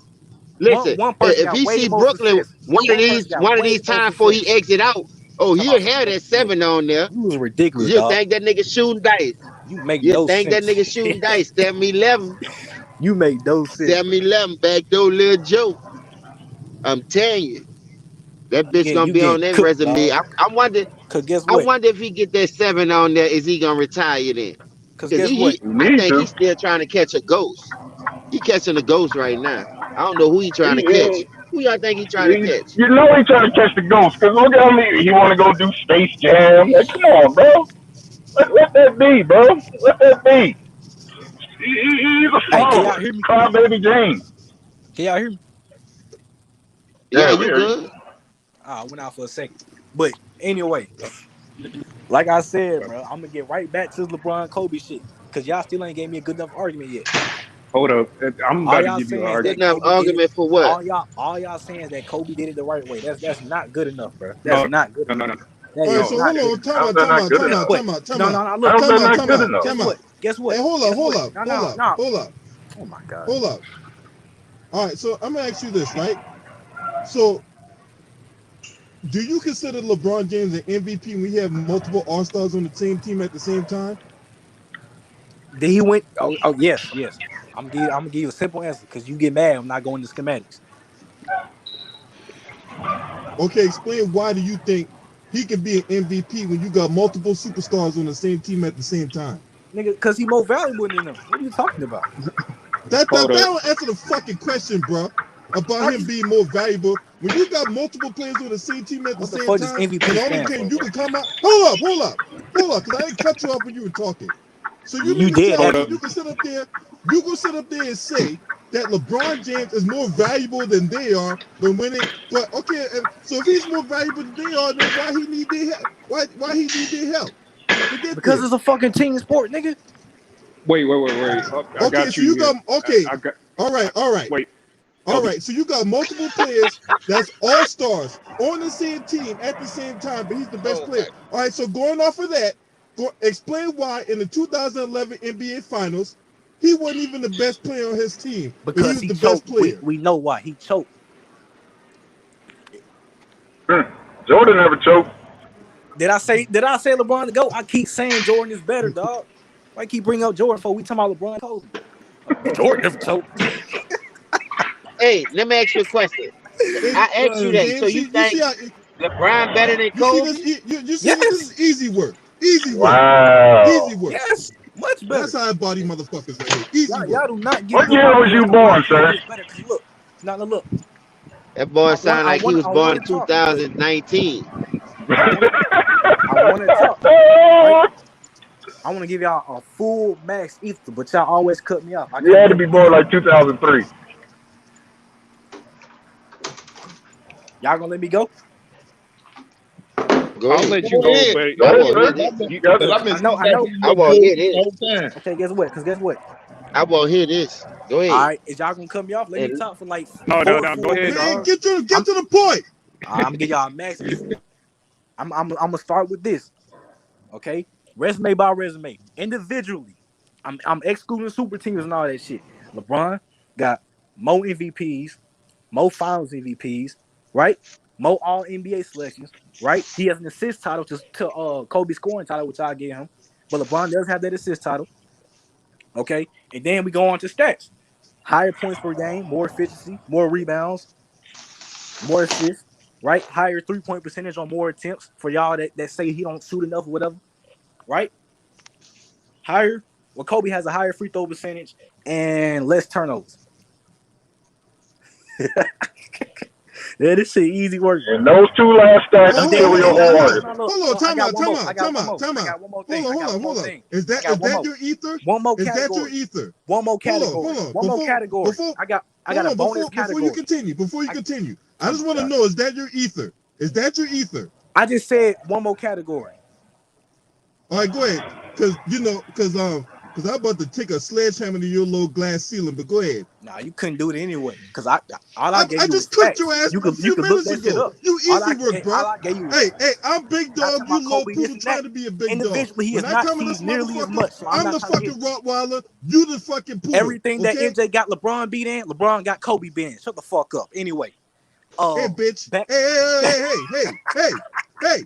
Speaker 11: listen.
Speaker 5: One person
Speaker 11: If
Speaker 5: got
Speaker 11: he
Speaker 5: way
Speaker 11: see
Speaker 5: more
Speaker 11: Brooklyn
Speaker 5: success. One person got
Speaker 11: one of
Speaker 5: way
Speaker 11: these
Speaker 5: more
Speaker 11: times before he
Speaker 5: success.
Speaker 11: exit out, oh,
Speaker 5: Talking
Speaker 11: he'll
Speaker 5: about some
Speaker 11: have that 7 on there.
Speaker 5: you was ridiculous,
Speaker 11: You
Speaker 5: dog.
Speaker 11: think that nigga shooting dice?
Speaker 5: You make
Speaker 11: You
Speaker 5: no
Speaker 11: think that
Speaker 5: sense.
Speaker 11: nigga shooting dice? 7-11.
Speaker 5: You make no sense, bro.
Speaker 11: 7-11. Backdoor little joke. I'm telling you, that bitch gonna
Speaker 5: You
Speaker 11: be on
Speaker 5: getting
Speaker 11: that
Speaker 5: cooked,
Speaker 11: resume.
Speaker 5: dog. Cause guess
Speaker 11: I
Speaker 5: what?
Speaker 11: wonder if he get that 7 on there, is he gonna retire then?
Speaker 5: Cause
Speaker 11: Cause
Speaker 5: guess what?
Speaker 8: You
Speaker 11: I
Speaker 8: need
Speaker 11: think
Speaker 8: to.
Speaker 11: he's still trying to catch a ghost. He catching a ghost right now. I don't know who he trying to catch.
Speaker 8: He,
Speaker 11: Who y'all think he trying to
Speaker 8: he,
Speaker 11: catch?
Speaker 8: you know he trying to catch the ghost. Because look at him. He want to go do Space Jam. Like, come on, bro. Let that be, bro. Let that be. He's a
Speaker 5: Hey, can y'all
Speaker 8: follower.
Speaker 5: hear me?
Speaker 8: Cry Baby Jane.
Speaker 5: Can y'all hear me?
Speaker 11: Yeah,
Speaker 8: Yeah, we
Speaker 11: you
Speaker 8: hear you.
Speaker 11: good?
Speaker 5: I went out for a second. But anyway, like I said, bro, I'm gonna get right back to this LeBron Kobe shit. Cause y'all still ain't gave me a good enough argument yet.
Speaker 7: Hold up. I'm
Speaker 5: All
Speaker 7: about to
Speaker 5: y'all
Speaker 7: give you an
Speaker 5: saying is
Speaker 11: Good
Speaker 5: that
Speaker 7: argument.
Speaker 11: enough
Speaker 5: Kobe did it.
Speaker 11: argument for what?
Speaker 5: All y'all saying is that Kobe did it the right way. That's not good enough, bro. That's
Speaker 7: No,
Speaker 5: not good
Speaker 7: no, no,
Speaker 5: enough.
Speaker 7: no,
Speaker 5: That
Speaker 1: All right,
Speaker 5: is
Speaker 7: no.
Speaker 1: so
Speaker 5: not
Speaker 1: hold
Speaker 5: good
Speaker 1: on,
Speaker 5: enough.
Speaker 1: time
Speaker 8: How's
Speaker 1: out,
Speaker 8: that
Speaker 1: time
Speaker 8: not
Speaker 1: out,
Speaker 8: good
Speaker 1: time
Speaker 5: Guess
Speaker 1: out,
Speaker 8: enough?
Speaker 5: what?
Speaker 1: time out, time
Speaker 5: No,
Speaker 1: out,
Speaker 5: no, no. Look,
Speaker 8: How's
Speaker 5: guess
Speaker 8: that
Speaker 1: time
Speaker 5: what?
Speaker 1: out,
Speaker 8: not
Speaker 1: time
Speaker 8: good
Speaker 1: out,
Speaker 8: enough?
Speaker 1: time
Speaker 5: Guess
Speaker 1: out.
Speaker 5: what? Guess what?
Speaker 1: Hey, hold up,
Speaker 5: Guess
Speaker 1: hold
Speaker 5: what?
Speaker 1: up,
Speaker 5: No,
Speaker 1: hold
Speaker 5: no,
Speaker 1: up,
Speaker 5: no.
Speaker 1: hold up,
Speaker 5: Oh my god.
Speaker 1: hold up. All right, so I'm gonna ask you this, right? So, do you consider LeBron James an MVP when we have multiple All Stars on the same team at the same time?
Speaker 5: Did he win? Oh yes, yes. I'm gonna give you a simple answer because you get mad. I'm not going to schematics,
Speaker 1: Okay, explain why do you think he could be an MVP when you got multiple superstars on the same team at the same time?
Speaker 5: nigga. Because he more valuable than them. What are you talking about?
Speaker 8: Hold
Speaker 1: That
Speaker 8: up.
Speaker 1: don't answer the fucking question, bro. About
Speaker 5: I
Speaker 1: him
Speaker 5: just
Speaker 1: being more valuable when you got multiple players on the same team at the
Speaker 5: what the
Speaker 1: same
Speaker 5: fuck does
Speaker 1: time, and
Speaker 5: MVP
Speaker 1: the only
Speaker 5: stand
Speaker 1: thing
Speaker 5: for,
Speaker 1: you
Speaker 5: bro?
Speaker 1: can come out. Hold up, because I didn't cut you off when you were talking. So you
Speaker 5: You
Speaker 1: mean to
Speaker 5: did
Speaker 1: tell
Speaker 7: Hold
Speaker 1: me
Speaker 7: up.
Speaker 5: actually.
Speaker 1: you can sit up there, and say that LeBron James is more valuable than they are, but okay, so if he's more valuable than they are, then why he need their help? Why he need their help to get
Speaker 5: Because
Speaker 1: there?
Speaker 5: it's a fucking team sport, nigga.
Speaker 7: Wait. I
Speaker 1: Okay,
Speaker 7: got
Speaker 1: so
Speaker 7: you
Speaker 1: you
Speaker 7: here.
Speaker 1: got okay,
Speaker 7: I got.
Speaker 1: all right, all right.
Speaker 7: Wait.
Speaker 1: All
Speaker 7: LB.
Speaker 1: right, so you got multiple players that's all stars on the same team at the same time, but he's the best
Speaker 11: Oh
Speaker 1: player.
Speaker 11: my.
Speaker 1: All right, so going off of that, explain why in the 2011 NBA Finals he wasn't even the best player on his team, but he
Speaker 5: Because
Speaker 1: was
Speaker 5: he
Speaker 1: the best
Speaker 5: choked.
Speaker 1: player.
Speaker 5: We know why he choked.
Speaker 8: Jordan never choked.
Speaker 5: Did I say LeBron to go? I keep saying Jordan is better, dog. Why keep bringing up Jordan for? We talking about LeBron Kobe. Jordan never choked.
Speaker 11: Hey, let me ask you a question.
Speaker 1: And
Speaker 11: I asked you that. So
Speaker 1: James,
Speaker 11: you
Speaker 1: you
Speaker 11: think
Speaker 1: see how
Speaker 11: LeBron better than
Speaker 1: you see
Speaker 11: Kobe?
Speaker 1: this? You see this? This
Speaker 5: Yes,
Speaker 1: is easy work. Easy work. Easy
Speaker 8: Wow.
Speaker 1: work.
Speaker 5: yes, much
Speaker 1: That's
Speaker 5: better.
Speaker 1: how I body motherfuckers right here. Easy work.
Speaker 5: Y'all do not give
Speaker 8: What year
Speaker 5: LeBron
Speaker 8: was
Speaker 5: James
Speaker 8: you
Speaker 5: credit why
Speaker 8: born,
Speaker 5: Kobe
Speaker 8: sir?
Speaker 5: is better. Cause look, now look,
Speaker 11: That boy sound like he was
Speaker 5: I
Speaker 11: born
Speaker 5: want
Speaker 11: in
Speaker 5: to talk. Look,
Speaker 11: 2019.
Speaker 5: I want to talk. Right? I want to give y'all a full max ether, but y'all always cut me off. I
Speaker 8: You
Speaker 5: can't
Speaker 8: had
Speaker 5: do
Speaker 8: to
Speaker 5: it.
Speaker 8: be born like 2003.
Speaker 5: Y'all gonna let me go?
Speaker 11: Go
Speaker 7: I'll
Speaker 11: ahead.
Speaker 7: let you
Speaker 12: Go
Speaker 7: go,
Speaker 12: ahead.
Speaker 7: but
Speaker 8: Go
Speaker 11: I
Speaker 8: ahead,
Speaker 11: want to
Speaker 12: Because
Speaker 11: hear
Speaker 8: sir.
Speaker 11: this.
Speaker 8: You got it.
Speaker 12: I've been
Speaker 5: I
Speaker 12: sitting back
Speaker 5: know.
Speaker 12: giving
Speaker 11: I
Speaker 12: you a
Speaker 11: want to hear
Speaker 12: bullshit the
Speaker 11: this.
Speaker 12: whole time.
Speaker 5: Okay, guess what? Cause guess what?
Speaker 11: I want to hear this. Go
Speaker 5: All
Speaker 11: ahead.
Speaker 5: right, is y'all gonna cut me off? Let me
Speaker 11: And
Speaker 5: talk for like
Speaker 7: no, no,
Speaker 5: four
Speaker 7: no. Go
Speaker 5: full
Speaker 7: ahead,
Speaker 5: minutes.
Speaker 1: Man,
Speaker 7: dog.
Speaker 1: get to
Speaker 5: I'm
Speaker 1: the point.
Speaker 5: I'm gonna give y'all a max ether. I'm gonna start with this. Okay, resume by resume, individually. I'm excluding super teams and all that shit. LeBron got more MVPs, more Finals MVPs, right? More All NBA selections, right? He has an assist title to Kobe scoring title, which I gave him, but LeBron does have that assist title. Okay, and then we go on to stats: higher points per game, more efficiency, more rebounds, more assists, right? Higher 3-point percentage on more attempts for y'all that say he don't shoot enough or whatever, right? Higher Well, Kobe has a higher free throw percentage and less turnovers. Yeah, this shit easy work.
Speaker 8: And those two last stats kill your whole argument.
Speaker 1: Hold on, time out.
Speaker 5: I got one more thing.
Speaker 1: Hold on. Is that your ether?
Speaker 5: One more
Speaker 1: category. Is that your ether? One more category. I got a bonus category. Before you continue, I just want to know, is that your ether? Is that your ether?
Speaker 5: I just said one more category.
Speaker 1: All right, go ahead. Because I'm about to take a sledgehammer to your little glass ceiling, but go ahead.
Speaker 5: Nah, you couldn't do it anyway. Because I
Speaker 1: just cooked your ass a few minutes ago. You easy work, bro. Hey, I'm big dog. You little poodle trying to be a big dog.
Speaker 5: Individually, he is not nearly as much. So
Speaker 1: I'm the fucking Rottweiler. You the fucking poodle.
Speaker 5: Everything that MJ got LeBron beat in, LeBron got Kobe beat in. Shut the fuck up. Anyway.
Speaker 1: Hey, bitch. Hey.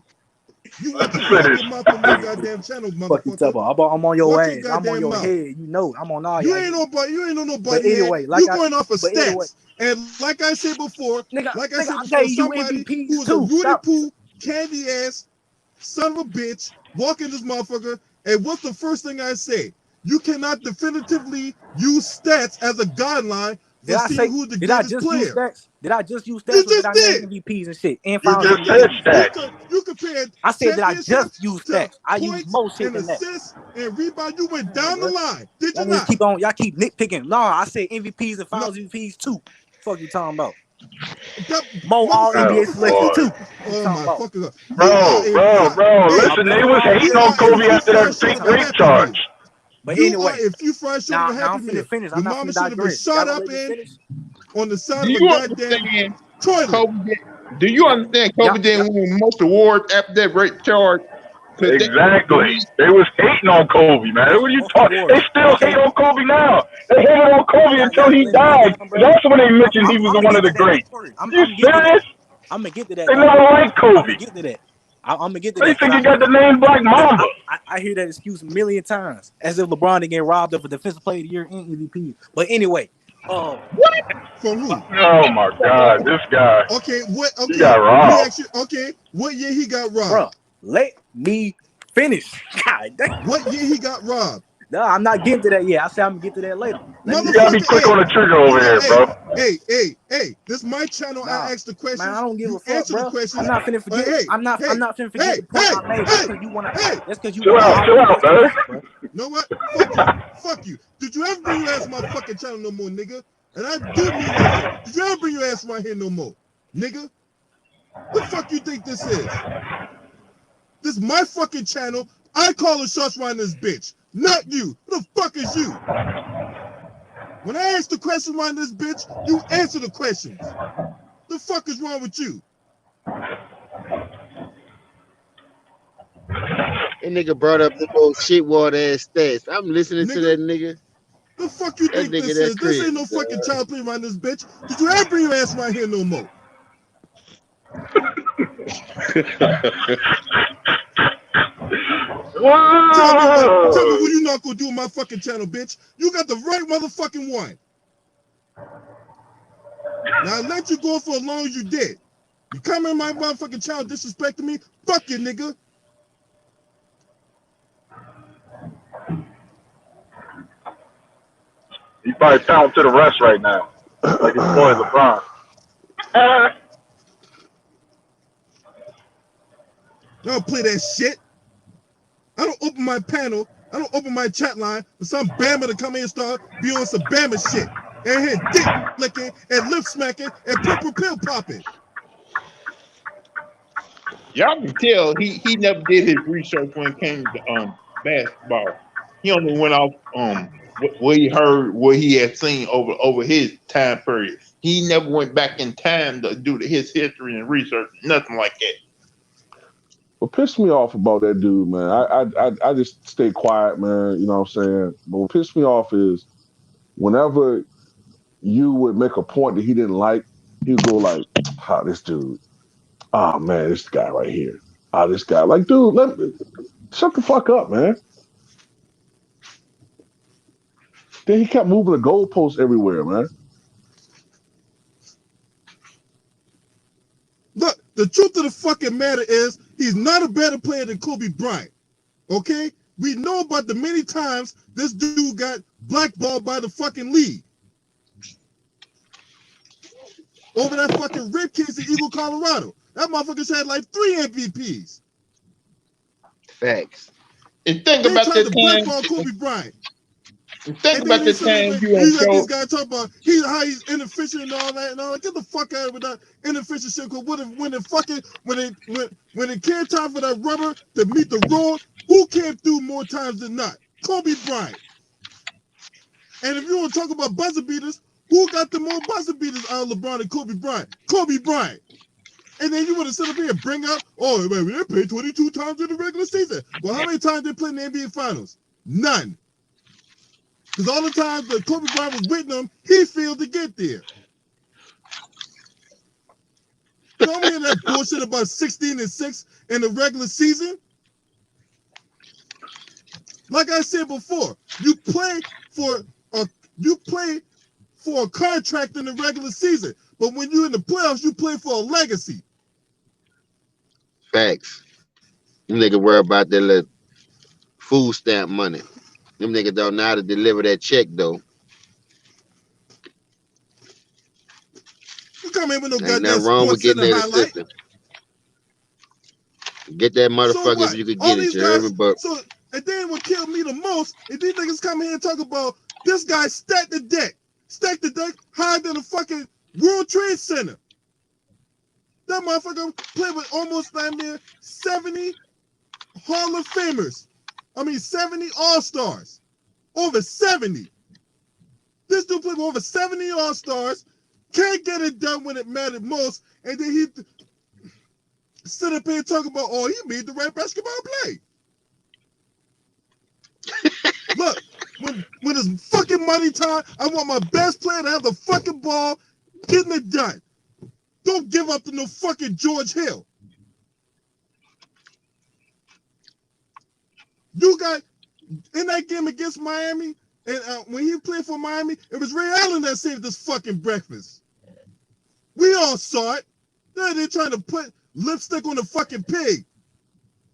Speaker 1: You want to fucking mouth on my goddamn channel, motherfucker.
Speaker 5: I'm on your ass. I'm on your head. You know, I'm on all
Speaker 1: you. You ain't on nobody.
Speaker 5: But anyway,
Speaker 1: you're going off of stats. And like I said before, somebody who's a Rudy Poo, candy ass, son of a bitch, walking this motherfucker. And what's the first thing I say? You cannot definitively use stats as a guideline for seeing who's the greatest player.
Speaker 5: Did I just use stats?
Speaker 1: You just did.
Speaker 5: MVPs and shit. And
Speaker 8: you just said stats.
Speaker 1: You compared.
Speaker 5: I said that I just used stats. I used more shit than that.
Speaker 1: Assists and rebound. You went down the line. Did you not?
Speaker 5: Y'all keep nitpicking. No, I said MVPs and Finals MVPs too. Fuck you talking about? More all NBA selected too.
Speaker 1: Oh my fucking god.
Speaker 8: Bro. Listen, they was hating on Kobe after that fake rape charge.
Speaker 5: But anyway,
Speaker 1: if you fresh over Happy Meal, your mama should have been shot up on the side of a goddamn toilet.
Speaker 12: Do you understand Kobe didn't win most awards after that rape charge?
Speaker 8: Exactly. They was hating on Kobe, man. What are you talking? They still hate on Kobe now. They hated on Kobe until he died. That's when they mentioned he was one of the greats. You serious?
Speaker 5: I'm gonna get to that.
Speaker 8: They never liked Kobe.
Speaker 5: I'm gonna get to that. I'm gonna get to that.
Speaker 8: They think he got the name Black Mamba.
Speaker 5: I hear that excuse a million times, as if LeBron didn't get robbed of a Defensive Player of the Year and MVP. But anyway,
Speaker 1: what? For who?
Speaker 8: Oh my God, this guy.
Speaker 1: Okay, what? Okay,
Speaker 8: he got robbed.
Speaker 1: What year he got robbed?
Speaker 5: Bro, let me finish. God damn.
Speaker 1: What year he got robbed?
Speaker 5: No, I'm not getting to that yet. I said I'm gonna get to that later.
Speaker 8: You gotta be quick on the trigger over here, bro.
Speaker 1: Hey, this is my channel. I asked the question.
Speaker 5: Man, I don't give a fuck, bro. I'm not finna forget. I'm not finna forget the point I made. That's because you
Speaker 8: chill out, man.
Speaker 1: You know what? Fuck you. Did you ever bring your ass to my fucking channel no more, nigga? And I do mean that. Did you ever bring your ass right here no more, nigga? What the fuck you think this is? This is my fucking channel. I call the shots right in this bitch. Not you. Who the fuck is you? When I ask the question right in this bitch, you answer the questions. The fuck is wrong with you?
Speaker 11: That nigga brought up the old shit water ass stats. I'm listening to that nigga.
Speaker 1: The fuck you think this is? This ain't no fucking child play right in this bitch. Did you ever bring your ass right here no more? Tell me what you not gonna do on my fucking channel, bitch. You got the right motherfucking one. Now I let you go for as long as you did. You come in my motherfucking channel disrespecting me, fuck you, nigga.
Speaker 8: He's probably counting to the rest right now, like his boy LeBron.
Speaker 1: I don't play that shit. I don't open my panel. I don't open my chat line for some Bama to come in and start be on some Bama shit and hit dick licking and lip smacking and purple pill popping.
Speaker 12: Y'all can tell he never did his research when it came to basketball. He only went off what he heard, what he had seen over his time period. He never went back in time to do his history and research, nothing like that.
Speaker 2: What pissed me off about that dude, man, I just stay quiet, man. You know what I'm saying? But what pissed me off is whenever you would make a point that he didn't like, he'd go like, this dude. Oh, man, this guy right here. This guy. Like, dude, shut the fuck up, man. Then he kept moving the goalposts everywhere, man.
Speaker 1: Look, the truth of the fucking matter is he's not a better player than Kobe Bryant. Okay? We know about the many times this dude got blackballed by the fucking league. Over that fucking rip case in Eagle, Colorado. That motherfucker's had like 3 MVPs.
Speaker 11: Facts.
Speaker 12: And think
Speaker 1: They
Speaker 12: about
Speaker 1: tried
Speaker 12: the
Speaker 1: to
Speaker 12: time.
Speaker 1: blackball Kobe Bryant.
Speaker 12: And think
Speaker 1: And
Speaker 12: about
Speaker 1: then
Speaker 12: the
Speaker 1: he's
Speaker 12: time you on
Speaker 1: he's like
Speaker 12: show.
Speaker 1: these guys talk about how he's inefficient and all that and all that. Get the fuck out of with that inefficient shit. Cause when it came time for that rubber to meet the road, who came through more times than not? Kobe Bryant. And if you want to talk about buzzer beaters, who got the more buzzer beaters out of LeBron and Kobe Bryant? Kobe Bryant. And then you want to sit up here and bring up, oh man, they played 22 times in the regular season. Well, how many times they played in the NBA Finals? None. Because all the times that Kobe Bryant was with them, he failed to get there. Don't hear that bullshit about 16-6 in the regular season. Like I said before, you play for a contract in the regular season, but when you're in the playoffs, you play for a legacy.
Speaker 11: Facts. Them niggas worry about their little food stamp money. Them niggas don't know how to deliver that check though.
Speaker 1: You come in with no
Speaker 11: Ain't
Speaker 1: goddamn
Speaker 11: nothing wrong with
Speaker 1: Sports
Speaker 11: getting
Speaker 1: Center
Speaker 11: that
Speaker 1: highlight.
Speaker 11: assistant. Get that
Speaker 1: So
Speaker 11: motherfucker
Speaker 1: what?
Speaker 11: if you could
Speaker 1: All
Speaker 11: get it,
Speaker 1: these
Speaker 11: you heard me?
Speaker 1: guys.
Speaker 11: But
Speaker 1: So and then what killed me the most is these niggas come here and talk about this guy stacked the deck higher than the fucking World Trade Center. That motherfucker played with almost damn near 70 Hall of Famers. 70 All-Stars. Over 70. This dude played with over 70 All-Stars. Can't get it done when it mattered most. And then he sit up here and talk about, oh, he made the right basketball play. Look, when it's fucking money time, I want my best player to have the fucking ball, getting it done. Don't give up to no fucking George Hill. You got, in that game against Miami, and when he played for Miami, it was Ray Allen that saved this fucking breakfast. We all saw it. They're trying to put lipstick on the fucking pig.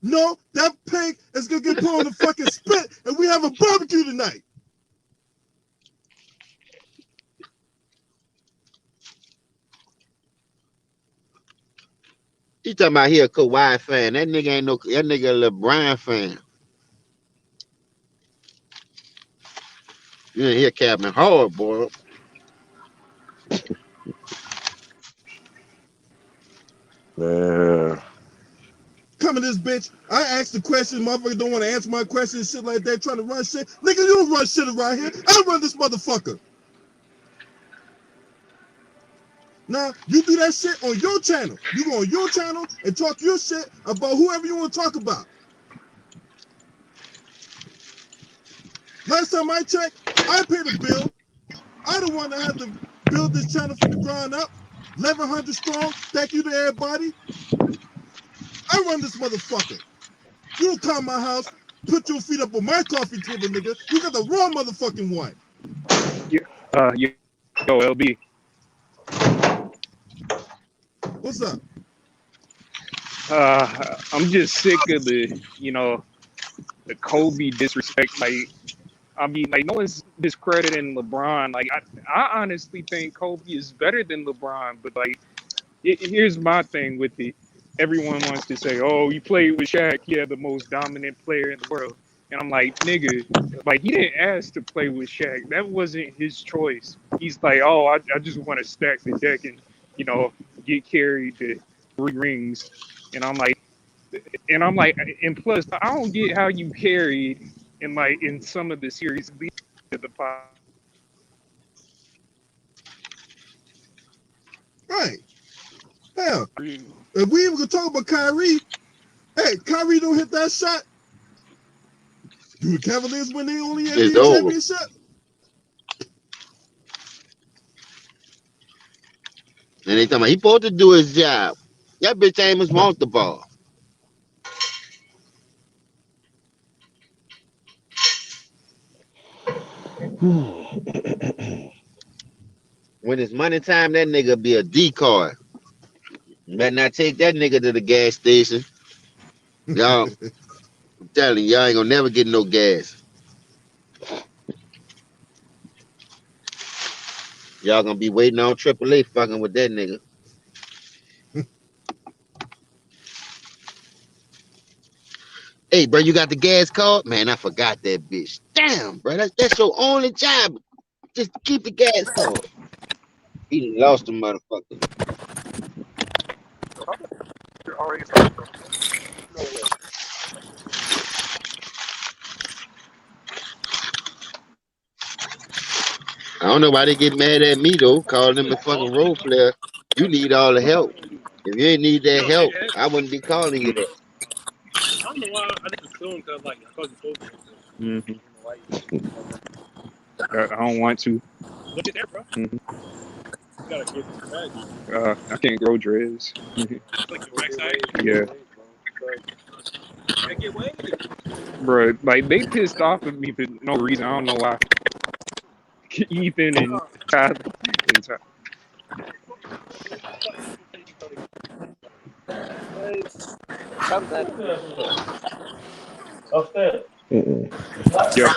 Speaker 1: No, that pig is going to get put on the fucking spit, and we have a barbecue tonight.
Speaker 11: you talking about he a Kawhi fan. That nigga ain't no, that nigga a LeBron fan. You ain't hear Captain Hard, boy.
Speaker 2: Yeah.
Speaker 1: Coming this bitch, I asked the question, motherfucker don't want to answer my question and shit like that, trying to run shit. Nigga, you don't run shit around here. I run this motherfucker. Now, you do that shit on your channel. You go on your channel and talk your shit about whoever you want to talk about. Last time I checked, I paid a bill. I the one that had to build this channel from the ground up. 1,100 strong. Thank you to everybody. I run this motherfucker. You don't come to my house, put your feet up on my coffee table, nigga. You got the wrong motherfucking one.
Speaker 13: Yo, LB.
Speaker 1: What's up?
Speaker 13: I'm just sick of the Kobe disrespect. No one's discrediting LeBron. I honestly think Kobe is better than LeBron, but here's my thing with it. Everyone wants to say, oh, you played with Shaq, yeah, the most dominant player in the world. And I'm like, nigga, he didn't ask to play with Shaq. That wasn't his choice. He's like, oh, I just want to stack the deck and, get carried to 3 rings. And I'm like, and plus, I don't get how you carried in some of the series leading to the final.
Speaker 1: Right. Hell, if we even gonna talk about Kyrie, hey, Kyrie don't hit that shot. Do the Cavaliers win the only NBA championship?
Speaker 11: And they talking about he supposed to do his job. That bitch ain't must want the ball. When it's money time, that nigga be a decoy. Better not take that nigga to the gas station. Y'all, telling you, y'all ain't gonna never get no gas. Y'all gonna be waiting on AAA fucking with that nigga. Hey, bro, you got the gas card? Man, I forgot that bitch. Damn, bro, that's your only job. Just keep the gas card. He done lost the motherfucker. I don't know why they get mad at me though, calling them a fucking role player. You need all the help. If you ain't need that help, I wouldn't be calling you that.
Speaker 13: I don't know why. I just assumed because like I called you Kobe. I don't want to. Look at that, bro. You gotta get back. I can't grow dreads. Like the backside? Yeah. Get wavy. Bro, like they pissed off at me for no reason. I don't know why. Ethan and Tyler.
Speaker 2: Upstairs.
Speaker 13: Yeah.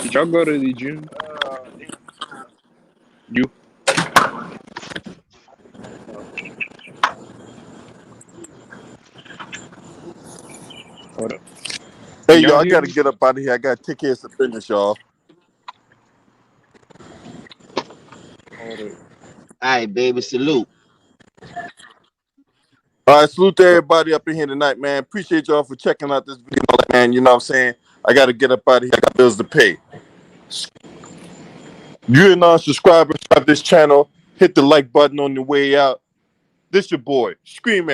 Speaker 13: Did y'all go to the gym? You? Hold up.
Speaker 14: Hey,
Speaker 13: Y'all
Speaker 14: y'all, I
Speaker 13: hear
Speaker 14: got to
Speaker 13: me?
Speaker 14: get up out of here. I got to take care of some business, y'all.
Speaker 13: Hold up.
Speaker 11: All right, baby, salute.
Speaker 14: All right, salute to everybody up in here tonight, man. Appreciate y'all for checking out this video, man. You know what I'm saying? I got to get up out of here. I got bills to pay. You're a non-subscriber, subscribe to this channel. Hit the like button on the way out. This your boy, Scream at